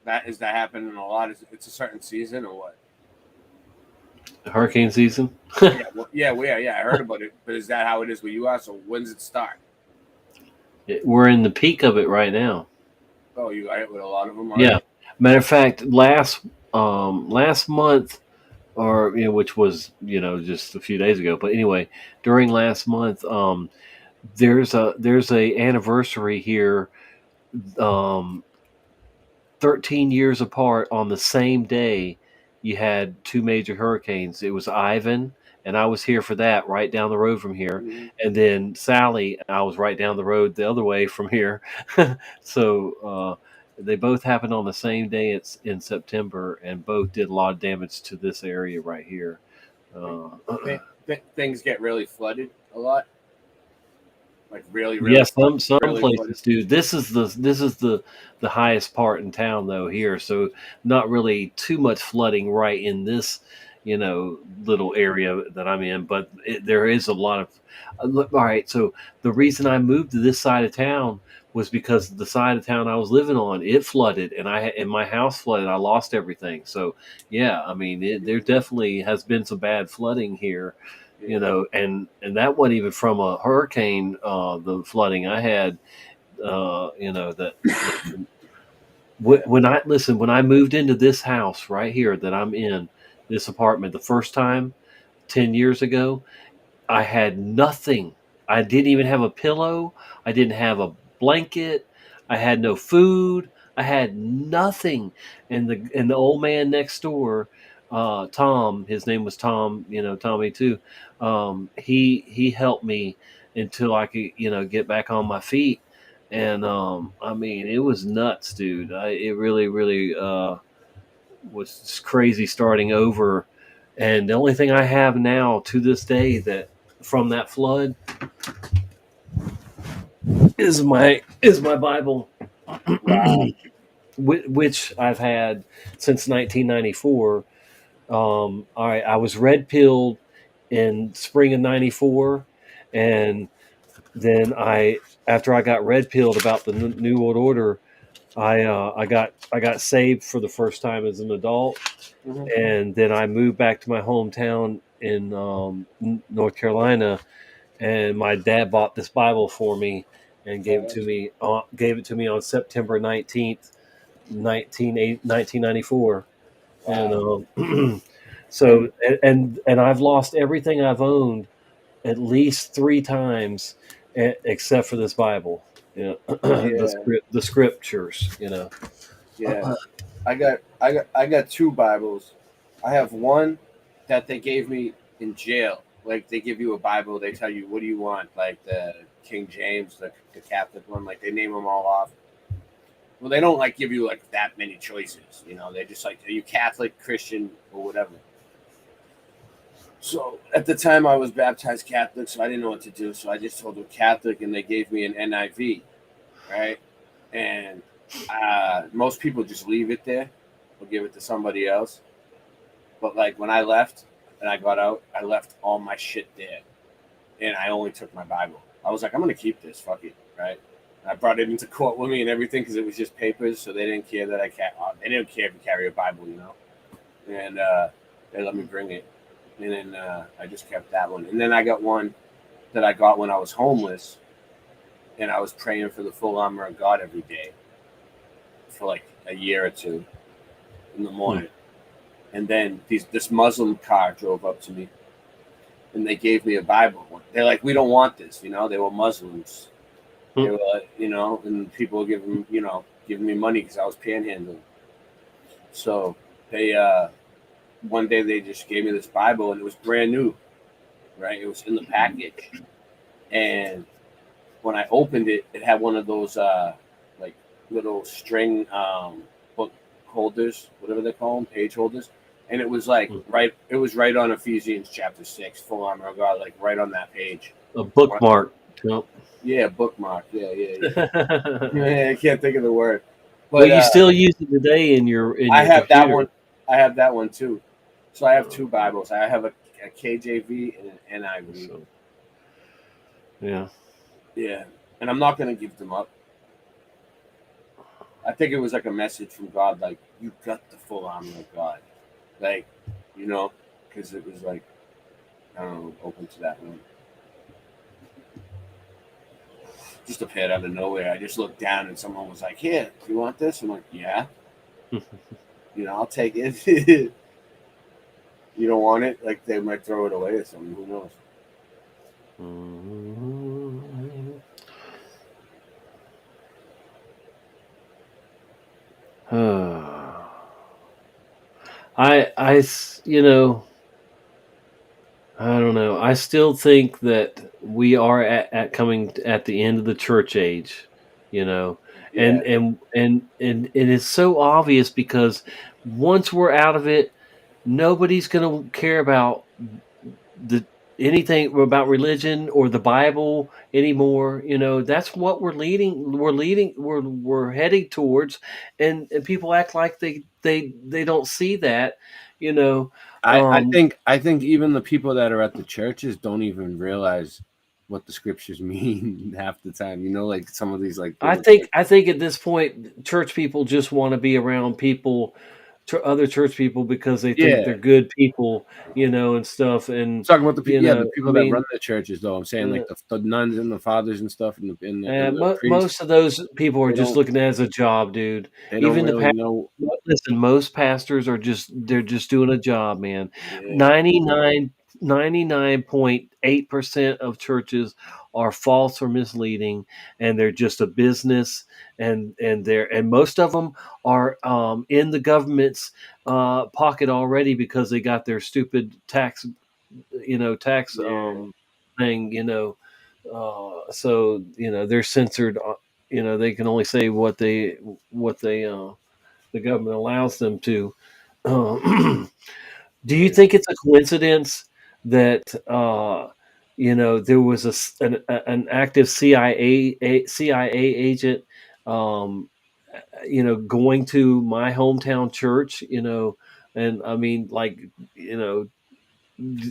That happening a lot? It's a certain season or what? Hurricane season. Yeah. I heard about it, but is that how it is where you are? So when's it start? We're in the peak of it right now. Oh, you got it with a lot of them already? Yeah. Matter of fact, last month, or which was just a few days ago. But anyway, during last month, there's a anniversary here, um, 13 years apart on the same day. You had 2 major hurricanes. It was Ivan, and I was here for that, right down the road from here, and then Sally, I was right down the road the other way from here. So they both happened on the same day. It's in September, and both did a lot of damage to this area right here. Things get really flooded a lot. Like really, Yes, flooded, some really places do. This is the highest part in town though here, so not really too much flooding right in this little area that I'm in, but there is a lot of. All right, so the reason I moved to this side of town was because the side of town I was living on, it flooded, and my house flooded. I lost everything. So yeah, I mean there definitely has been some bad flooding here, and that wasn't even from a hurricane. The flooding I had, that when I moved into this house right here that I'm in, this apartment, the first time 10 years ago, I had nothing. I didn't even have a pillow. I didn't have a blanket. I had no food. I had nothing. And the old man next door, Tom, his name was Tom, Tommy too. He helped me until I could, get back on my feet. And I mean, it was nuts, dude. It really, really was just crazy starting over. And the only thing I have now to this day that from that flood is my Bible, which I've had since 1994. I was red pilled in spring of '94, and then after I got red pilled about the New World Order, I got saved for the first time as an adult, and then I moved back to my hometown in North Carolina, and my dad bought this Bible for me and gave it to me. On September 19th, 1994, and so and I've lost everything I've owned at least 3 times, except for this Bible. The scriptures. Yeah, I got 2 Bibles. I have one that they gave me in jail. Like they give you a Bible, they tell you what do you want, like the King James, the Catholic one. Like they name them all off. Well, they don't like give you like that many choices. They just like, are you Catholic, Christian, or whatever. So at the time I was baptized Catholic, so I didn't know what to do. So I just told them Catholic, and they gave me an NIV, right? And most people just leave it there or give it to somebody else. But like when I left and I got out, I left all my shit there, and I only took my Bible. I was like, I'm gonna keep this, fuck it, right? And I brought it into court with me and everything because it was just papers, so they didn't care that they didn't care if you carry a Bible, And they let me bring it, and then I just kept that one. And then I got one that I got when I was homeless, and I was praying for the full armor of God every day for like a year or 2 in the morning. And then this Muslim car drove up to me, and they gave me a Bible. They're like, we don't want this, They were Muslims. They were, and people were giving me money because I was panhandling. So they, one day they just gave me this Bible, and it was brand new, right? It was in the package. And when I opened it, it had one of those, like little string, book holders, whatever they call them, page holders. And it was like it was right on Ephesians chapter 6, full armor of God, like right on that page. A bookmark. Yep. Yeah, bookmark. Yeah. Yeah, I can't think of the word. But well, you still use it today in your I have computer. that one. I have that one too. So I have 2 Bibles. I have a KJV and an NIV. Yeah. And I'm not going to give them up. I think it was like a message from God, like, you got the full armor of God. Like, because it was like, I don't know, open to that one. Just appeared out of nowhere. I just looked down and someone was like, here, you want this? I'm like, yeah. I'll take it. You don't want it? Like, they might throw it away or something. Who knows? I don't know. I still think that we are at coming at the end of the church age, and it's so obvious because once we're out of it, nobody's going to care about anything about religion or the Bible anymore. That's what we're heading towards, and people act like they don't see that. I think even the people that are at the churches don't even realize what the scriptures mean half the time. Like some of these, like I think at this point, church people just want to be around people other church people because they think Yeah. they're good people, and stuff. And Talking about the you know, the people I that mean, run the churches, though. I'm saying like the nuns and the fathers and stuff, and the priests. most of those people are They just don't looking at it as a job, dude. they don't Even the really know. listen, most pastors are they're just doing a job, man. Yeah. 99.8% of churches are false or misleading, and they're just a business, and most of them are in the government's pocket already because they got their stupid tax thing, so they're censored. They can only say what they the government allows them to. Do you think it's a coincidence that there was an active CIA agent going to my hometown church, and I mean, like,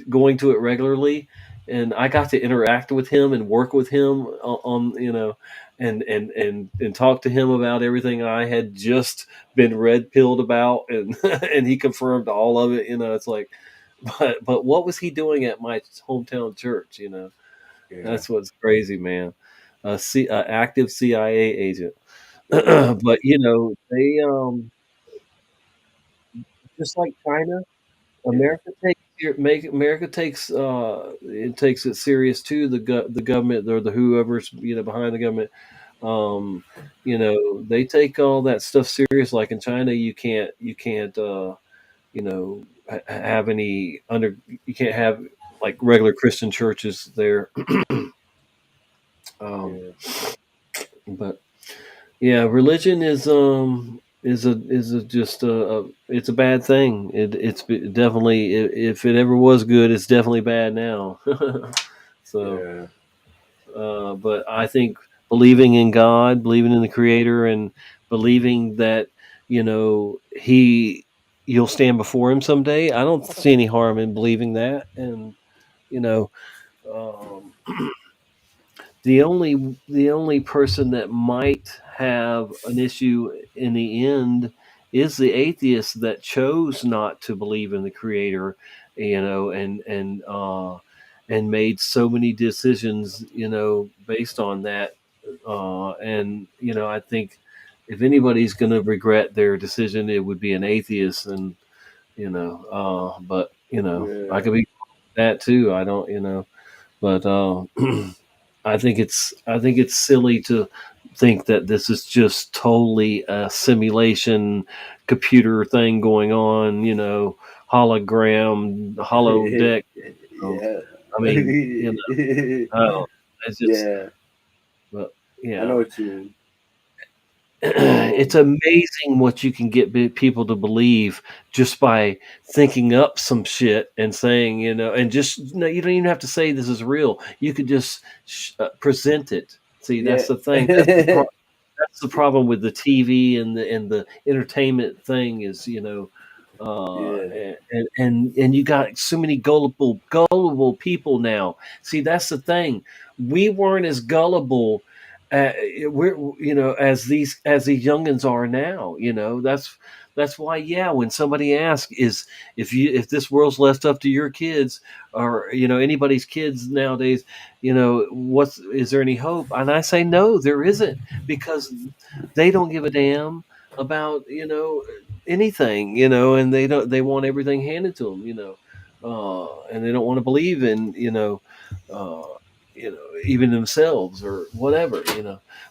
going to it regularly, and I got to interact with him and work with him on and talk to him about everything I had just been red pilled about, and and he confirmed all of it. It's like, but what was he doing at my hometown church? Yeah. That's what's crazy, man. A active CIA agent. But they just like China. America takes it takes it serious too. The government, or the whoever's behind the government, they take all that stuff serious. Like in China, you can't have any you can't have like regular Christian churches there. um, but yeah, religion is just it's a bad thing. It's definitely, if it ever was good, it's definitely bad now. So, but I think believing in God, believing in the Creator, and believing that you'll stand before Him someday. I don't see any harm in believing that, and you know. Um, the only person that might have an issue in the end is the atheist that chose not to believe in the creator, and made so many decisions, based on that. And I think if anybody's going to regret their decision, it would be an atheist. And but I could be that too. I don't, but I think it's silly to think that this is just totally a simulation computer thing going on, hologram, holodeck. Yeah. I mean, it's just, Yeah. but I know what you mean. it's amazing what you can get people to believe just by thinking up some shit and saying, and just, no, you don't even have to say this is real. You could just present it. See, Yeah. that's the thing. That's the problem with the TV and the entertainment thing is, and you got so many gullible people now. See, that's the thing. We weren't as gullible, we're as these youngins are now. That's why, yeah, when somebody asks, if this world's left up to your kids, or anybody's kids nowadays, is there any hope? And I say no, there isn't, because they don't give a damn about anything, and they want everything handed to them, and they don't want to believe in uh, even themselves or whatever.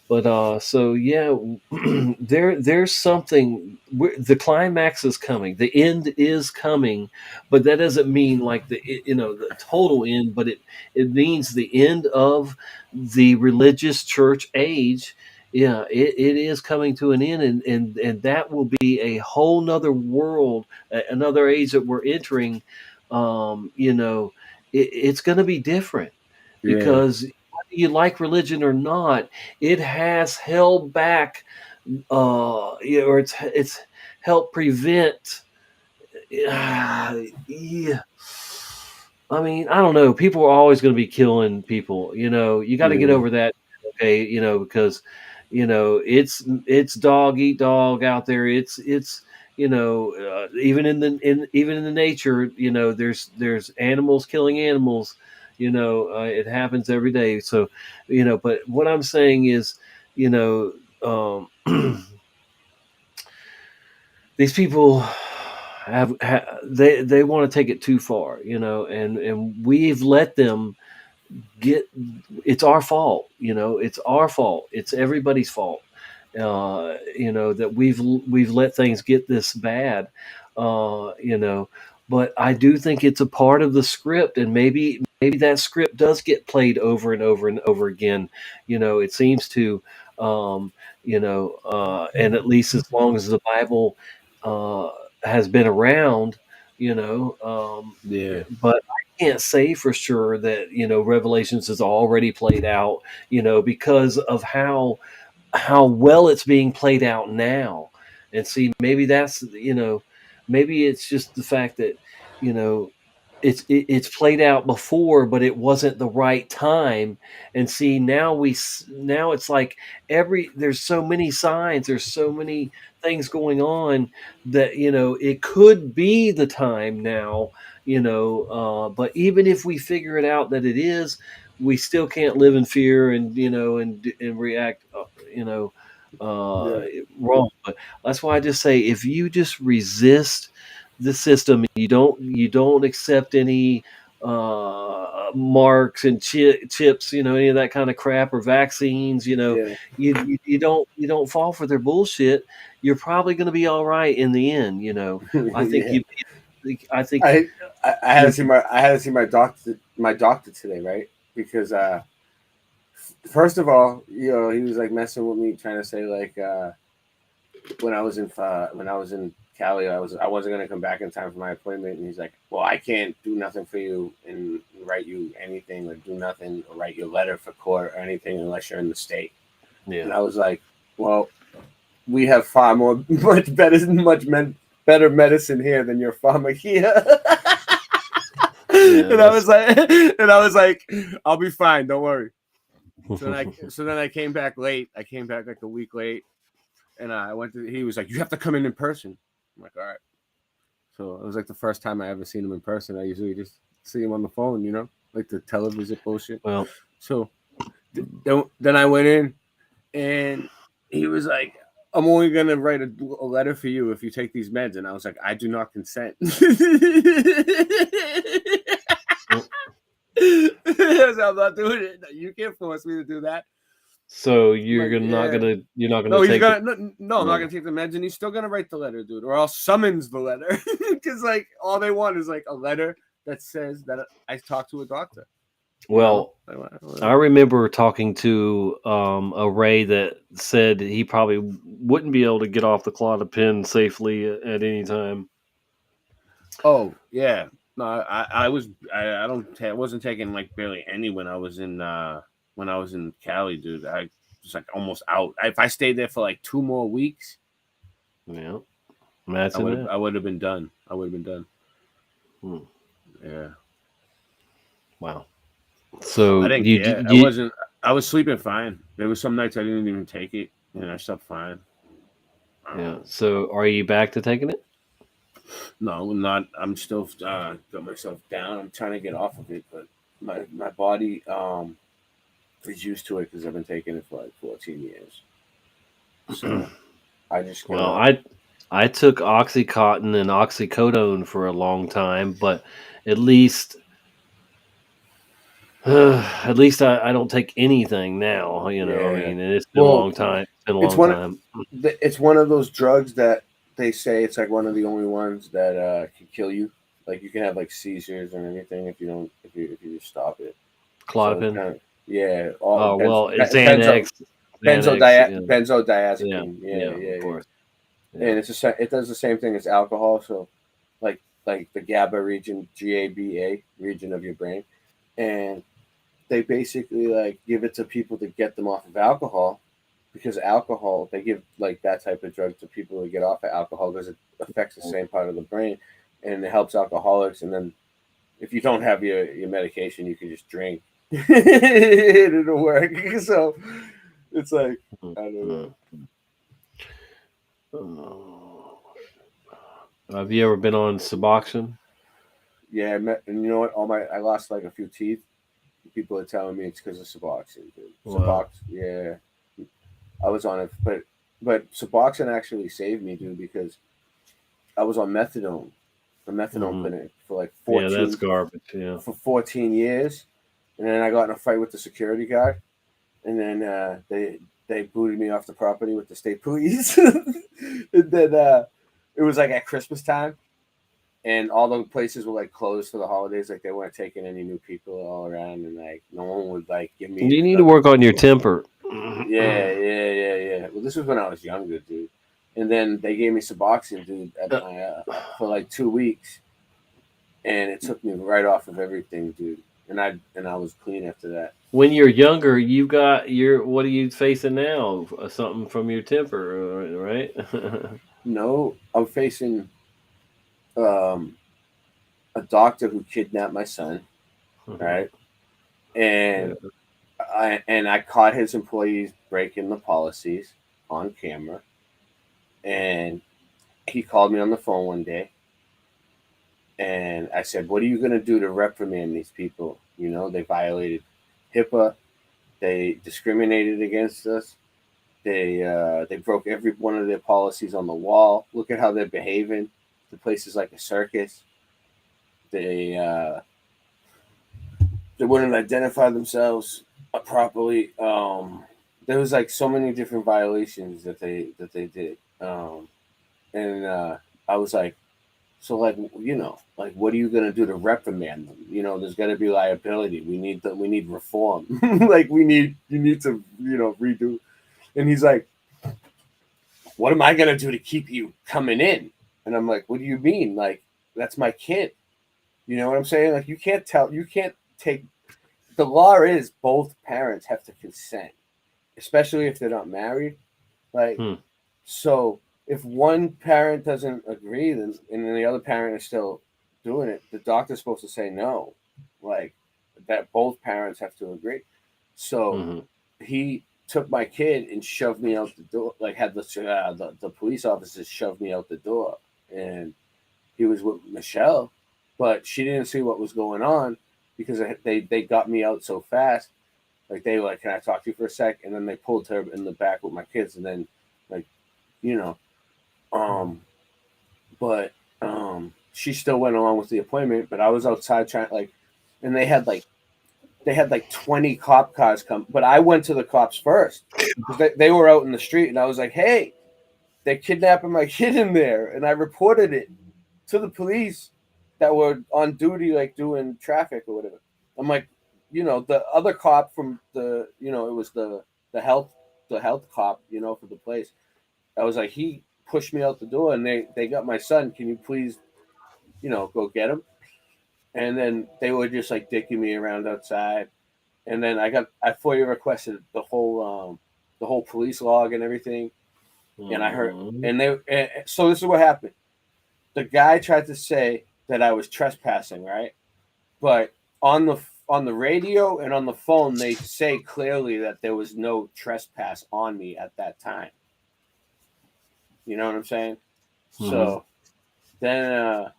But so yeah, there's something. The climax is coming, the end is coming, but that doesn't mean like the total end, but it means the end of the religious church age. Yeah, it is coming to an end, and that will be a whole nother world, another age that we're entering. It's going to be different, Yeah. because whether you like religion or not, it has held back, or it's helped prevent. Yeah, I mean, I don't know. People are always going to be killing people. You got to get Yeah. over that, okay? Because it's dog eat dog out there. It's even in the nature, there's animals killing animals. It happens every day. So, but what I'm saying is, um, these people they want to take it too far, and we've let them get. It's our fault, it's our fault. It's everybody's fault, that we've let things get this bad, but I do think it's a part of the script, and maybe that script does get played over and over and over again. It seems to, and at least as long as the Bible uh, has been around, Yeah. but I can't say for sure that Revelations is already played out, because of how well it's being played out now. And see, maybe that's, maybe it's just the fact that, you know it's played out before, but it wasn't the right time. And see, now it's like there's so many signs, there's so many things going on, that it could be the time now. But even if we figure it out that it is, we still can't live in fear, and and react you know Yeah. wrong. But that's why I just say, if you just resist the system, you don't accept any marks and chips, any of that kind of crap, or vaccines, Yeah. you don't fall for their bullshit, you're probably going to be all right in the end. I think Yeah. you I think I had to see my doctor today, right? Because first of all, he was like messing with me, trying to say like when I was in Cali, I wasn't gonna come back in time for my appointment, and he's like, "Well, I can't do nothing for you and write you anything, or do nothing, or write you a letter for court or anything unless you're in the state." And I was like, "Well, we have far more better medicine here than your pharma here." And I was like, "I'll be fine, don't worry." So then I came back late. I came back like a week late, and he was like, "You have to come in person." I'm like, "All right." So it was like the first time I ever seen him in person. I usually just see him on the phone, like the television bullshit. Well, so then I went in, and he was like, "I'm only gonna write a letter for you if you take these meds." And I was like, "I do not consent." I'm not doing it. You can't force me to do that. So you're Like, not yeah. gonna you're not gonna No, he's take gonna. it. No, I'm not gonna take the meds, and he's still gonna write the letter, dude, or I'll summons the letter. Because like all they want is like a letter that says that I talked to a doctor. Well, I remember talking to a Ray that said he probably wouldn't be able to get off the Clonopin safely at any time. Oh yeah, no, I wasn't taking like barely any when I was in Cali, dude. I was like almost out. If I stayed there for like 2 more weeks, yeah, I would have been done. I would have been done. Yeah. Wow. So I didn't care. I wasn't. I was sleeping fine. There was some nights I didn't even take it, and I slept fine. Yeah. So are you back to taking it? No, not. I'm still got myself down. I'm trying to get off of it, but my body is used to it because I've been taking it for like 14 years. So I just I took Oxycontin and oxycodone for a long time, but at least I don't take anything now. I mean, and it's been a long time. It's been a long time. It's one of those drugs that they say it's like one of the only ones that can kill you. Like you can have like seizures and anything if you just stop it. Clonopin. So yeah. It's Xanax. Benzodiazepine. Yeah. Of course. Yeah. And it does the same thing as alcohol. So like the GABA region, GABA region of your brain, and they basically like give it to people to get them off of alcohol, because alcohol, they give like that type of drug to people to get off of alcohol because it affects the same part of the brain, and it helps alcoholics. And then if you don't have your medication, you can just drink. It'll work. So it's like, I don't know. Have you ever been on Suboxone? Yeah, and you know what? I lost like a few teeth. People are telling me it's because of Suboxone, dude. Wow. Yeah, I was on it, but Suboxone actually saved me, dude, because I was on methadone, the methadone clinic for like Yeah, that's 14 garbage. Yeah. for 14 years, and then I got in a fight with the security guard, and then they booted me off the property with the state police. And then it was like at Christmas time, and all the places were like closed for the holidays, like they weren't taking any new people all around, and like no one would like give me. You need to work on your temper. Yeah. Well, this was when I was younger, dude. And then they gave me Suboxone, dude, at my for like 2 weeks, and it took me right off of everything, dude. And I was clean after that. When you're younger, you got your. What are you facing now? Something from your temper, right? No, I'm facing a doctor who kidnapped my son, right? And I caught his employees breaking the policies on camera, and he called me on the phone one day, and I said, "What are you going to do to reprimand these people? You know, they violated HIPAA, they discriminated against us, they broke every one of their policies on the wall. Look at how they're behaving. The place is like a circus. They wouldn't identify themselves properly. There was like so many different violations that they did, and I was like, so like like what are you gonna do to reprimand them? There's got to be liability. We need reform. Like you need to redo. And he's like, what am I gonna do to keep you coming in? And I'm like, what do you mean? Like that's my kid. You know what I'm saying? Like you can't take. The law is both parents have to consent, especially if they're not married. Like, so if one parent doesn't agree, then and then the other parent is still doing it, the doctor's supposed to say no, like that. Both parents have to agree. So he took my kid and shoved me out the door. Like had the police officers shove me out the door, and he was with Michelle, but she didn't see what was going on because they got me out so fast. Like they were like, "Can I talk to you for a sec?" And then they pulled her in the back with my kids, and then like, but she still went along with the appointment. But I was outside trying and they had like 20 cop cars come, but I went to the cops first because they were out in the street, and I was like, "Hey, they're kidnapping my kid in there," and I reported it to the police that were on duty, like doing traffic or whatever. I'm like, the other cop from it was the health cop, for the place. I was like, he pushed me out the door, and they got my son. Can you please, go get him? And then they were just like dicking me around outside. And then I FOIA requested the whole police log and everything. And I heard, so this is what happened. The guy tried to say that I was trespassing, right? But on the radio and on the phone, they say clearly that there was no trespass on me at that time. You know what I'm saying? So then,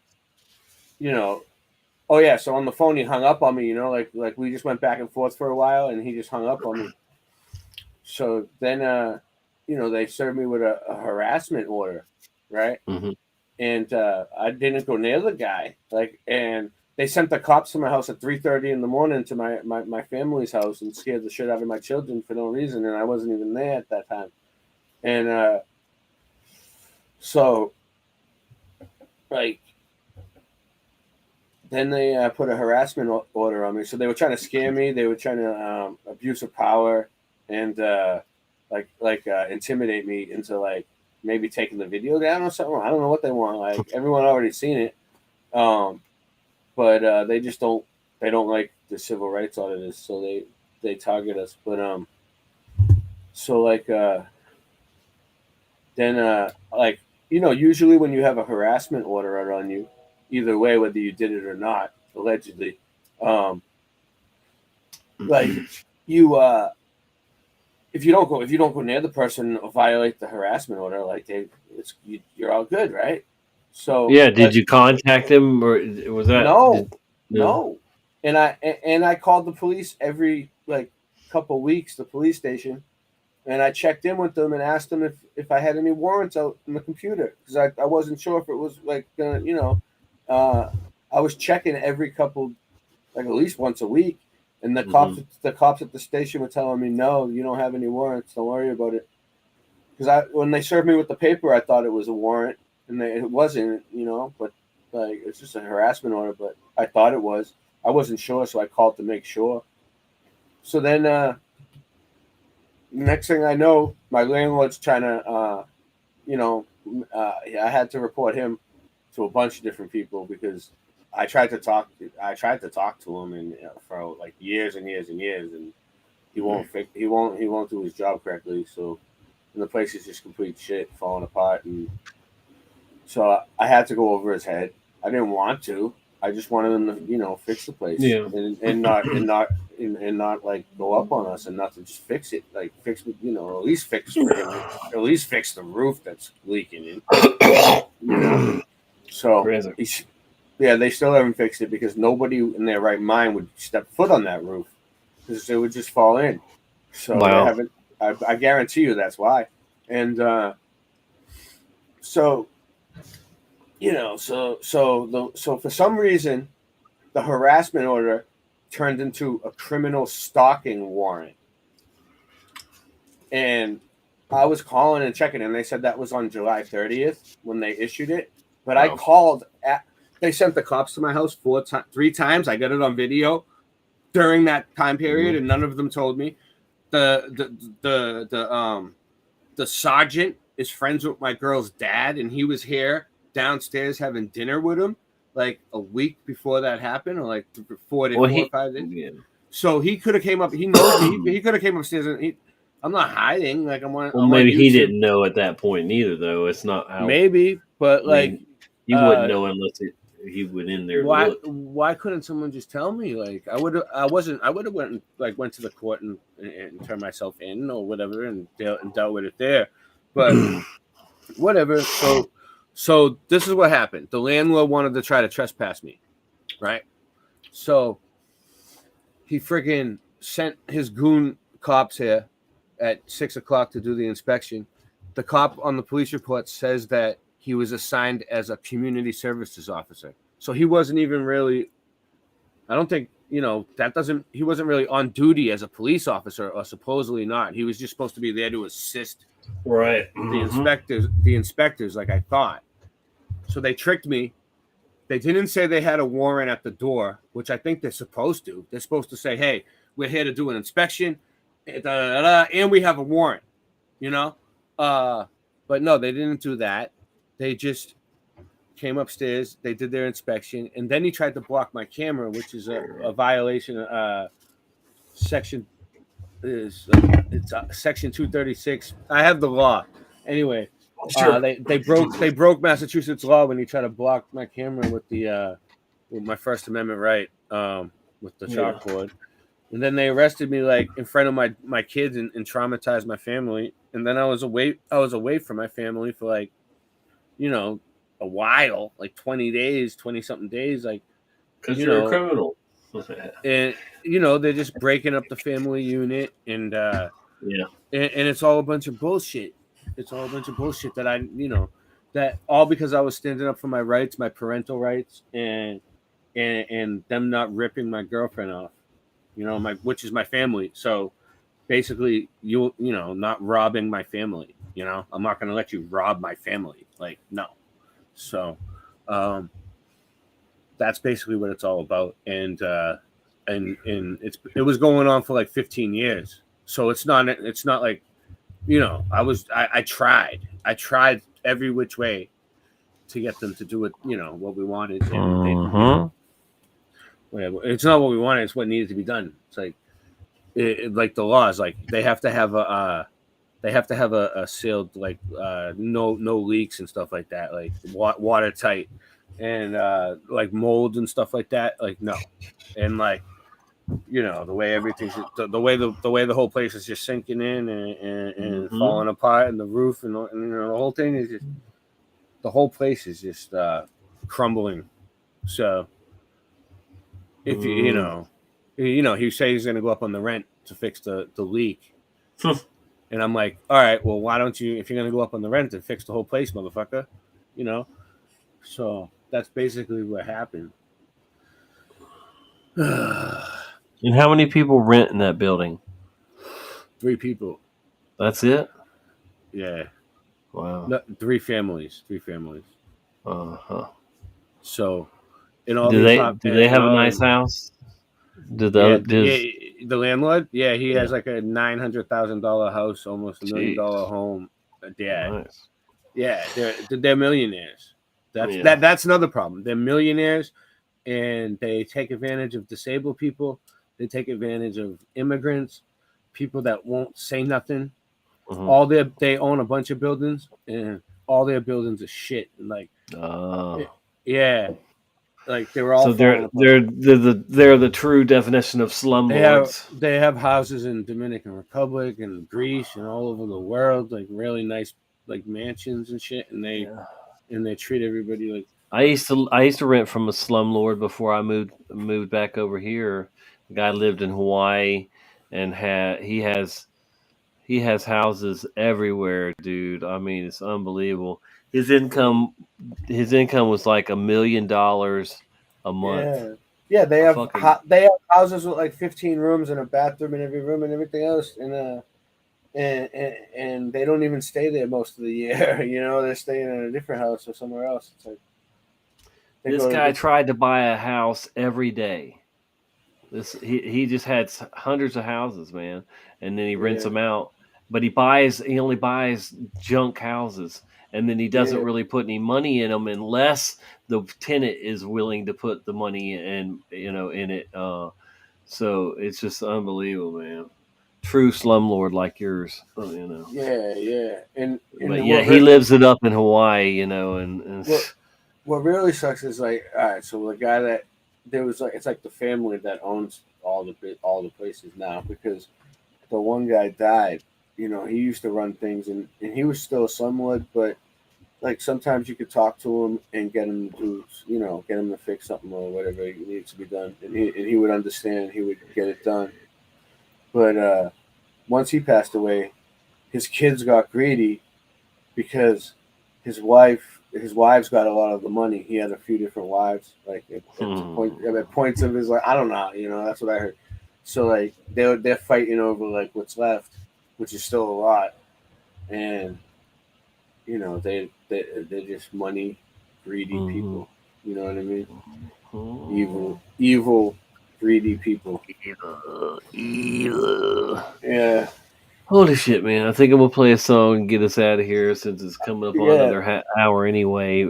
oh yeah. So on the phone, he hung up on me. Like we just went back and forth for a while, and he just hung up on me. So then, they served me with a harassment order, right? And I didn't go near the guy. And they sent the cops to my house at 3:30 in the morning to my family's house and scared the shit out of my children for no reason, and I wasn't even there at that time. And so, like, then they put a harassment order on me. So they were trying to scare me. They were trying to abuse of power and intimidate me into like maybe taking the video down or something. I don't know what they want. Like everyone already seen it, but they just don't. They don't like the civil rights auditors, so they target us. But so like then like usually when you have a harassment order out on you, either way, whether you did it or not, allegedly, like you if you don't go near the person or violate the harassment order, like you're all good, right? So yeah, did you contact him or was that no. And I called the police every like couple weeks, the police station, and I checked in with them and asked them if I had any warrants out in the computer because I wasn't sure if it was like I was checking every couple, like at least once a week, and the cops at the station were telling me, no, you don't have any warrants, don't worry about it. Because when they served me with the paper, I thought it was a warrant, and it wasn't, but like it's just a harassment order. But I thought it was. I wasn't sure, so I called to make sure. So then, next thing I know, my landlord's trying to, I had to report him to a bunch of different people because I tried to talk to him and for like years and years and years, and he won't do his job correctly. So. And the place is just complete shit, falling apart, and so I had to go over his head. I didn't want to. I just wanted him to, fix the place, and not like go up on us, and not to just fix it, like fix, at least fix the roof that's leaking in. So they still haven't fixed it because nobody in their right mind would step foot on that roof because it would just fall in. So they haven't. I guarantee you that's why. And so for some reason, the harassment order turned into a criminal stalking warrant. And I was calling and checking, and they said that was on July 30th when they issued it. But I called. They sent the cops to my house 3 times. I got it on video during that time period, and none of them told me. The sergeant is friends with my girl's dad, and he was here downstairs having dinner with him like a week before that happened, or like 4 or 5 days. Yeah. So he could have came up. He knows me. He could have came upstairs, and I'm not hiding. Like maybe he didn't know at that point either, though. It's not how. Maybe, but you wouldn't know unless he went in there. Why couldn't someone just tell me? Like I would have went to the court and turned myself in or whatever and dealt with it there. But whatever. So this is what happened. The landlord wanted to try to trespass me, right? So he freaking sent his goon cops here at 6 o'clock to do the inspection. The cop on the police report says that he was assigned as a community services officer. So he wasn't even really, I don't think, he wasn't really on duty as a police officer, or supposedly not. He was just supposed to be there to assist the inspectors, like I thought. So they tricked me. They didn't say they had a warrant at the door, which I think they're supposed to. They're supposed to say, hey, we're here to do an inspection, and we have a warrant, But no, they didn't do that. They just came upstairs. They did their inspection, and then he tried to block my camera, which is a violation. Section 236. I have the law. Anyway, they broke Massachusetts law when he tried to block my camera with my First Amendment right, with the chalkboard. And then they arrested me like in front of my kids and traumatized my family. And then I was away from my family for like, a while, like 20 something days, like because you're a criminal. And they're just breaking up the family unit, and and it's all a bunch of bullshit. It's all a bunch of bullshit that that all because I was standing up for my rights, my parental rights, and them not ripping my girlfriend off, which is my family. So basically, not robbing my family. I'm not going to let you rob my family. Like, no. So, that's basically what it's all about. And it was going on for like 15 years. So it's not like, I tried every which way to get them to do it, what we wanted. And it's not what we wanted. It's what needed to be done. It's like, like the laws, like they have to have a sealed, like no leaks and stuff like that, like watertight, and like mold and stuff like that, like no, and like the way everything's the way the whole place is just sinking in and falling apart, and the roof and the whole thing is just the whole place is just crumbling. So if you know, he said he's going to go up on the rent to fix the leak. And I'm like, all right, well, why don't you, if you're going to go up on the rent, and fix the whole place, motherfucker, you know? So that's basically what happened. And how many people rent in that building? 3 people. That's it? Yeah. Wow. No, 3 families. Uh-huh. So, in all Do the they have a nice house? The landlord? Yeah, he has like a $900,000 house, almost $1 million home. Yeah. Nice. Yeah, they're millionaires. That's another problem. They're millionaires, and they take advantage of disabled people. They take advantage of immigrants, people that won't say nothing. Mm-hmm. They own a bunch of buildings, and all their buildings are shit. Like, yeah, like they were all. So they're the true definition of slumlords. They have houses in Dominican Republic and Greece and all over the world, like really nice, like mansions and shit. And they treat everybody like. I used to rent from a slumlord before I moved back over here. The guy lived in Hawaii, and he has houses everywhere, dude. I mean, it's unbelievable. His income was like $1 million a month. Yeah. They have houses with like 15 rooms and a bathroom in every room and everything else, and they don't even stay there most of the year. You know, they're staying in a different house or somewhere else. It's like this guy tried to buy a house every day. He just had hundreds of houses, man, and then he rents them out. But he only buys junk houses, and then he doesn't really put any money in them unless the tenant is willing to put the money in it. So it's just unbelievable, man. True slumlord like yours, Yeah. And he lives it up in Hawaii, and what really sucks is like, all right, so the guy that there was like, it's like the family that owns all the places now, because the one guy died. You know, he used to run things, and he was still a slumlord, but like sometimes you could talk to him and get him to get him to fix something or whatever needs to be done, and he would understand. He would get it done. But once he passed away, his kids got greedy because his wives got a lot of the money. He had a few different wives, like at points of his life. I don't know, that's what I heard. So like they're fighting over like what's left, which is still a lot, and they're just money greedy people. You know what I mean? Evil, greedy people. Evil. Yeah. Holy shit, man! I think I'm gonna play a song and get us out of here since it's coming up on another hour anyway.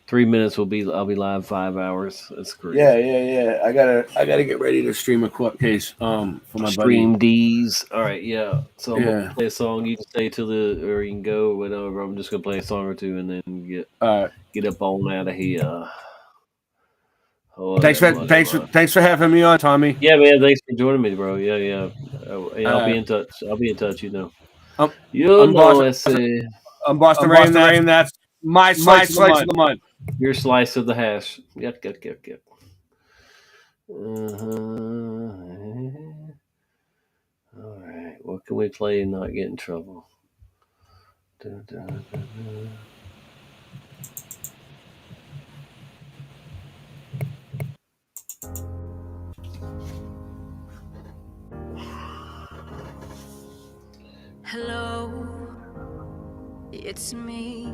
3 minutes I'll be live 5 hours. That's great. Yeah. I gotta get ready to stream a court case for my Stream buddy. D's. All right, yeah. So I'm gonna play a song. You can stay or you can go, whatever. I'm just gonna play a song or two and then get up on out of here. Thanks for having me on, Tommy. Yeah, man. Thanks for joining me, bro. Yeah. I'll be in touch. I'm Boston Rain. That's my slice of the mud. Your slice of the hash. Yep. All right. What can we play and not get in trouble? Hello, it's me.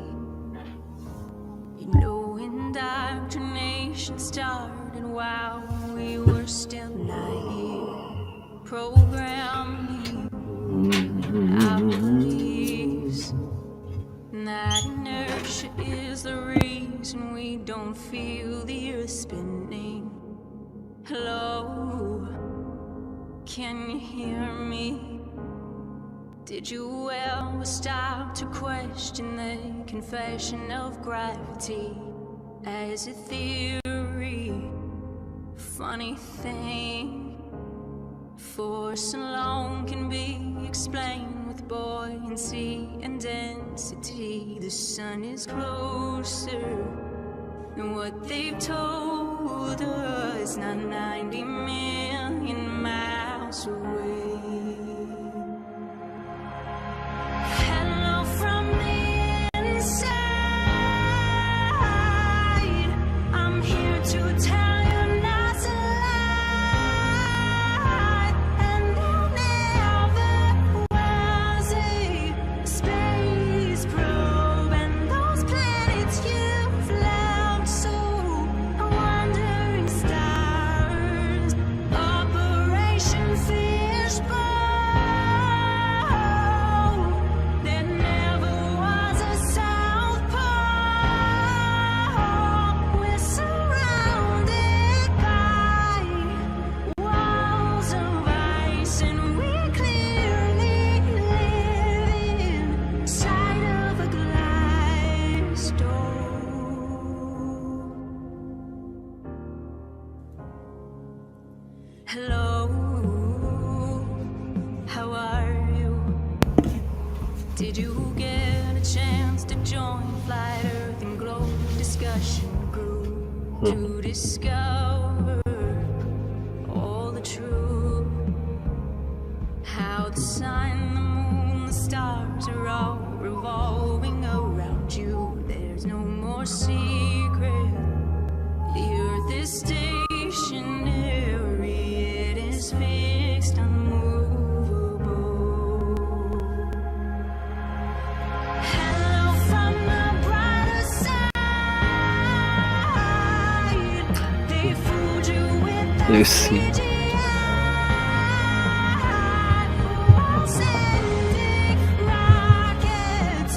You know, indoctrination started while we were still naive. Programming our beliefs. That inertia is the reason we don't feel the earth spinning. Hello, can you hear me? Did you ever stop to question the confession of gravity as a theory? Funny thing, force alone can be explained with buoyancy and density. The sun is closer than what they've told us, not 90 million miles away. Hello from the inside. I'm here to tell you not to lie, and there never was a space probe, and those planets you've left so wandering stars. Operation Fishbowl. There never was a South Pole. We're surrounded by walls of ice, and we clearly live inside of a glass door. Hello, how are you? Did you get a chance to join Flight Earth and Glow discussion group to discover all the truth? How the sun, the moon, the stars are all revolving around you. There's no more secret. The earth is stationary, it is fixed, unmovable. Hello from the brighter side. They fooled you with that Lucy. sending rockets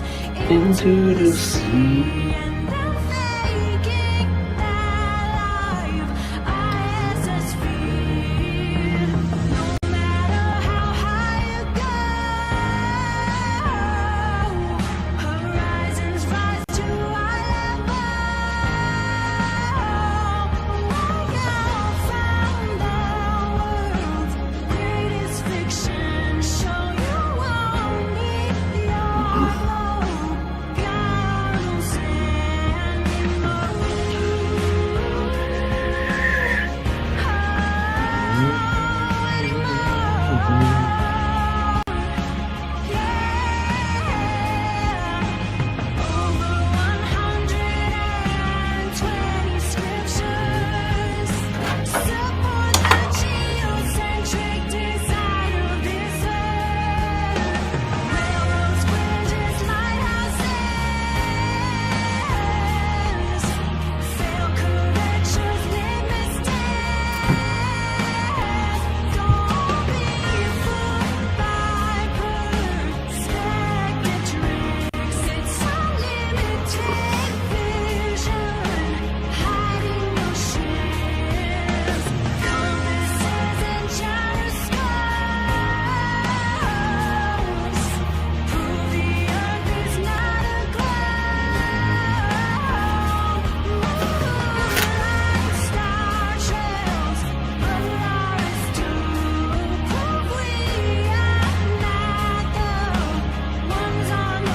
Into the sea. and then faking that life. ISS feed. No matter how high you go, horizons rise to eye level. Hangout from the world's greatest fiction. Show you won't need your glow goggles Over 120 scriptures support the geocentric design of this earth. Railroad squares, lighthouses, fail corrections, make mistakes. Don't be fooled by perspective tricks. It's unlimited vision, hiding your ships. Compasses and gyroscopes prove the earth is not a globe. Moonlight, star trails, but ours too. Prove we are not the ones on the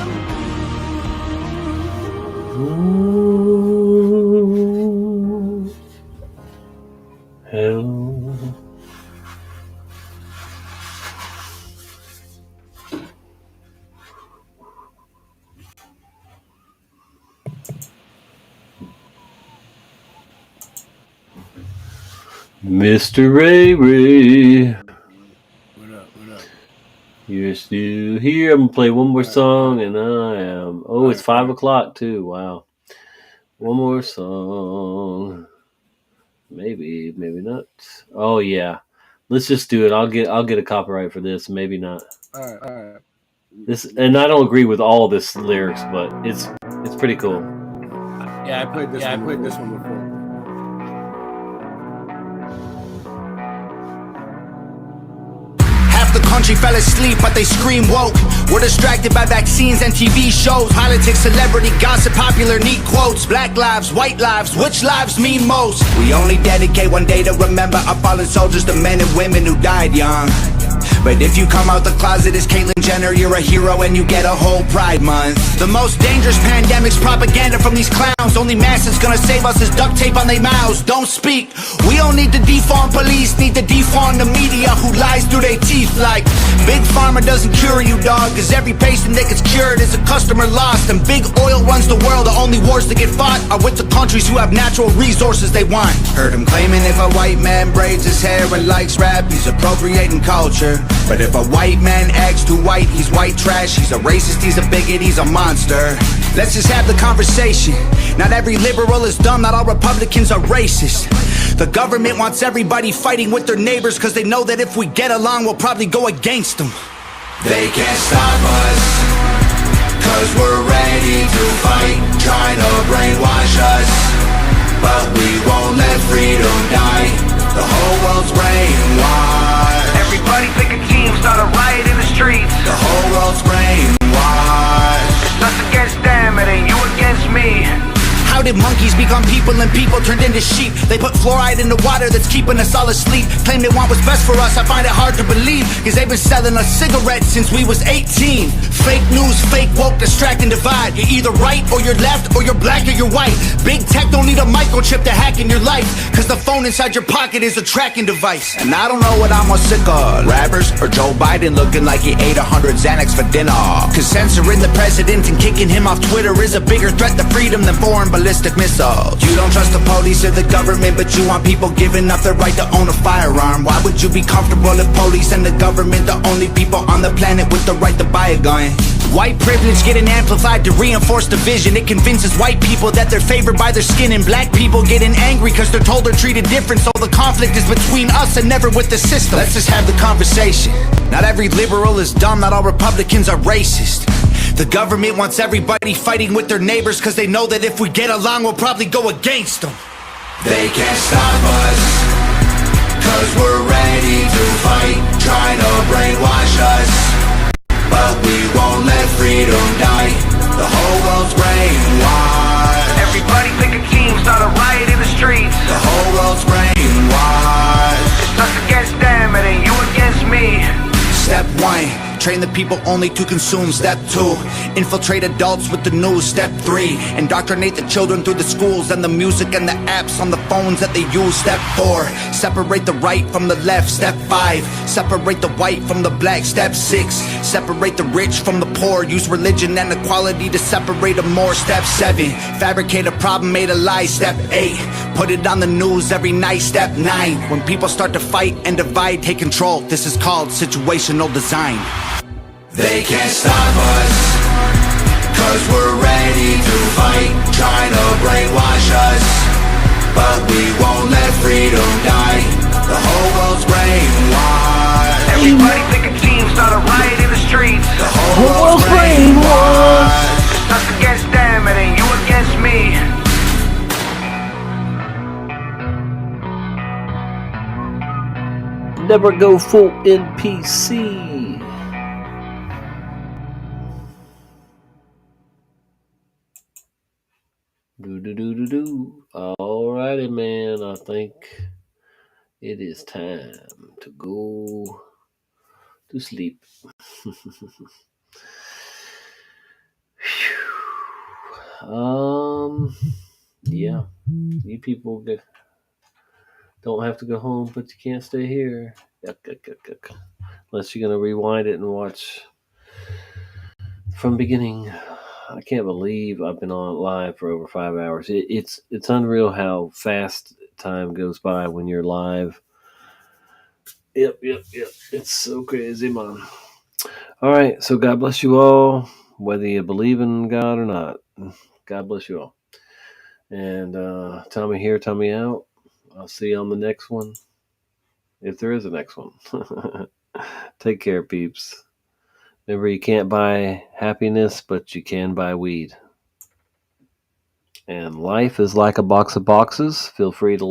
Ooh. Hello. Mr. Ray Ray, What up? What up? you're still here. I'm gonna play one more song, and I am. Oh, it's 5 o'clock too. Wow. One more song. Maybe, maybe not. Oh yeah. Let's just do it. I'll get a copyright for this. Maybe not. All right, all right. This, and I don't agree with all this lyrics, but it's pretty cool. Yeah, I played this one before. the country fell asleep, but they scream woke. We're distracted by vaccines and TV shows, politics, celebrity gossip, popular neat quotes. Black lives, white lives, which lives mean most? We only dedicate one day to remember our fallen soldiers, the men and women who died young. But if you come out the closet as Caitlyn Jenner, you're a hero and you get a whole Pride Month. The most dangerous pandemic's propaganda from these clowns. Only mask that's gonna save us is duct tape on their mouths. Don't speak. We don't need to defund police, need to defund the media who lies through their teeth like Big Pharma doesn't cure you, dog, cause every patient that gets cured is a customer lost. And big oil runs the world, the only wars that get fought are with the countries who have natural resources they want. Heard him claiming if a white man braids his hair and likes rap, he's appropriating culture. But if a white man acts too white, he's white trash. He's a racist, he's a bigot, he's a monster. Let's just have the conversation. Not every liberal is dumb, not all Republicans are racist. The government wants everybody fighting with their neighbors, cause they know that if we get along, we'll probably go against them. They can't stop us, cause we're ready to fight, trying to brainwash us. But we won't let freedom die. The whole world's brainwashed. Everybody pick a team, start a riot in the streets. The whole world's brainwashed. It's us against them, it ain't you against me. How did monkeys become people and people turned into sheep? They put fluoride in the water that's keeping us all asleep. Claim they want what's best for us, I find it hard to believe, cause they've been selling us cigarettes since we was 18. Fake news, fake woke, distract and divide. You're either right or you're left, or you're black or you're white. Big tech don't need a microchip to hack in your life, cause the phone inside your pocket is a tracking device. And I don't know what I'm more sick of, rappers or Joe Biden looking like he ate 100 Xanax for dinner. Cause censoring the president and kicking him off Twitter is a bigger threat to freedom than foreign ballistic missiles. You don't trust the police or the government, but you want people giving up their right to own a firearm. Why would you be comfortable if police and the government the only people on the planet with the right to buy a gun? White privilege getting amplified to reinforce division. It convinces white people that they're favored by their skin, and black people getting angry cause they're told they're treated different. So the conflict is between us and never with the system. Let's just have the conversation. Not every liberal is dumb, not all Republicans are racist. The government wants everybody fighting with their neighbors, cause they know that if we get along, we'll probably go against them. They can't stop us, cause we're ready to fight, trying to brainwash us. But we won't let freedom die. The whole world's brainwashed. Everybody pick a team, start a riot in the streets. The whole world's brainwashed. It's us against them, it ain't you against me. Step 1, train the people only to consume. Step 2, infiltrate adults with the news. Step 3, indoctrinate the children through the schools and the music and the apps on the phones that they use. Step 4, separate the right from the left. Step 5, separate the white from the black. Step 6, separate the rich from the poor. Use religion and equality to separate them more. Step 7, fabricate a problem, made a lie. Step 8, put it on the news every night. Step 9, when people start to fight and divide, take control. This is called situational design. They can't stop us, cause we're ready to fight, trying to brainwash us. But we won't let freedom die. The whole world's brainwashed. Everybody pick a team, start a riot in the streets. The whole world's brainwashed. It's us against them, it ain't you against me. Never go full NPC. Do. Alrighty, man. I think it is time to go to sleep. Yeah. You people don't have to go home, but you can't stay here. Yuck. Unless you're gonna rewind it and watch from beginning. I can't believe I've been on live for over 5 hours. It's unreal how fast time goes by when you're live. Yep. It's so crazy, man. All right, so God bless you all, whether you believe in God or not. God bless you all. And Tommy here, Tommy out. I'll see you on the next one, if there is a next one. Take care, peeps. Remember, you can't buy happiness, but you can buy weed. And life is like a box of boxes. Feel free to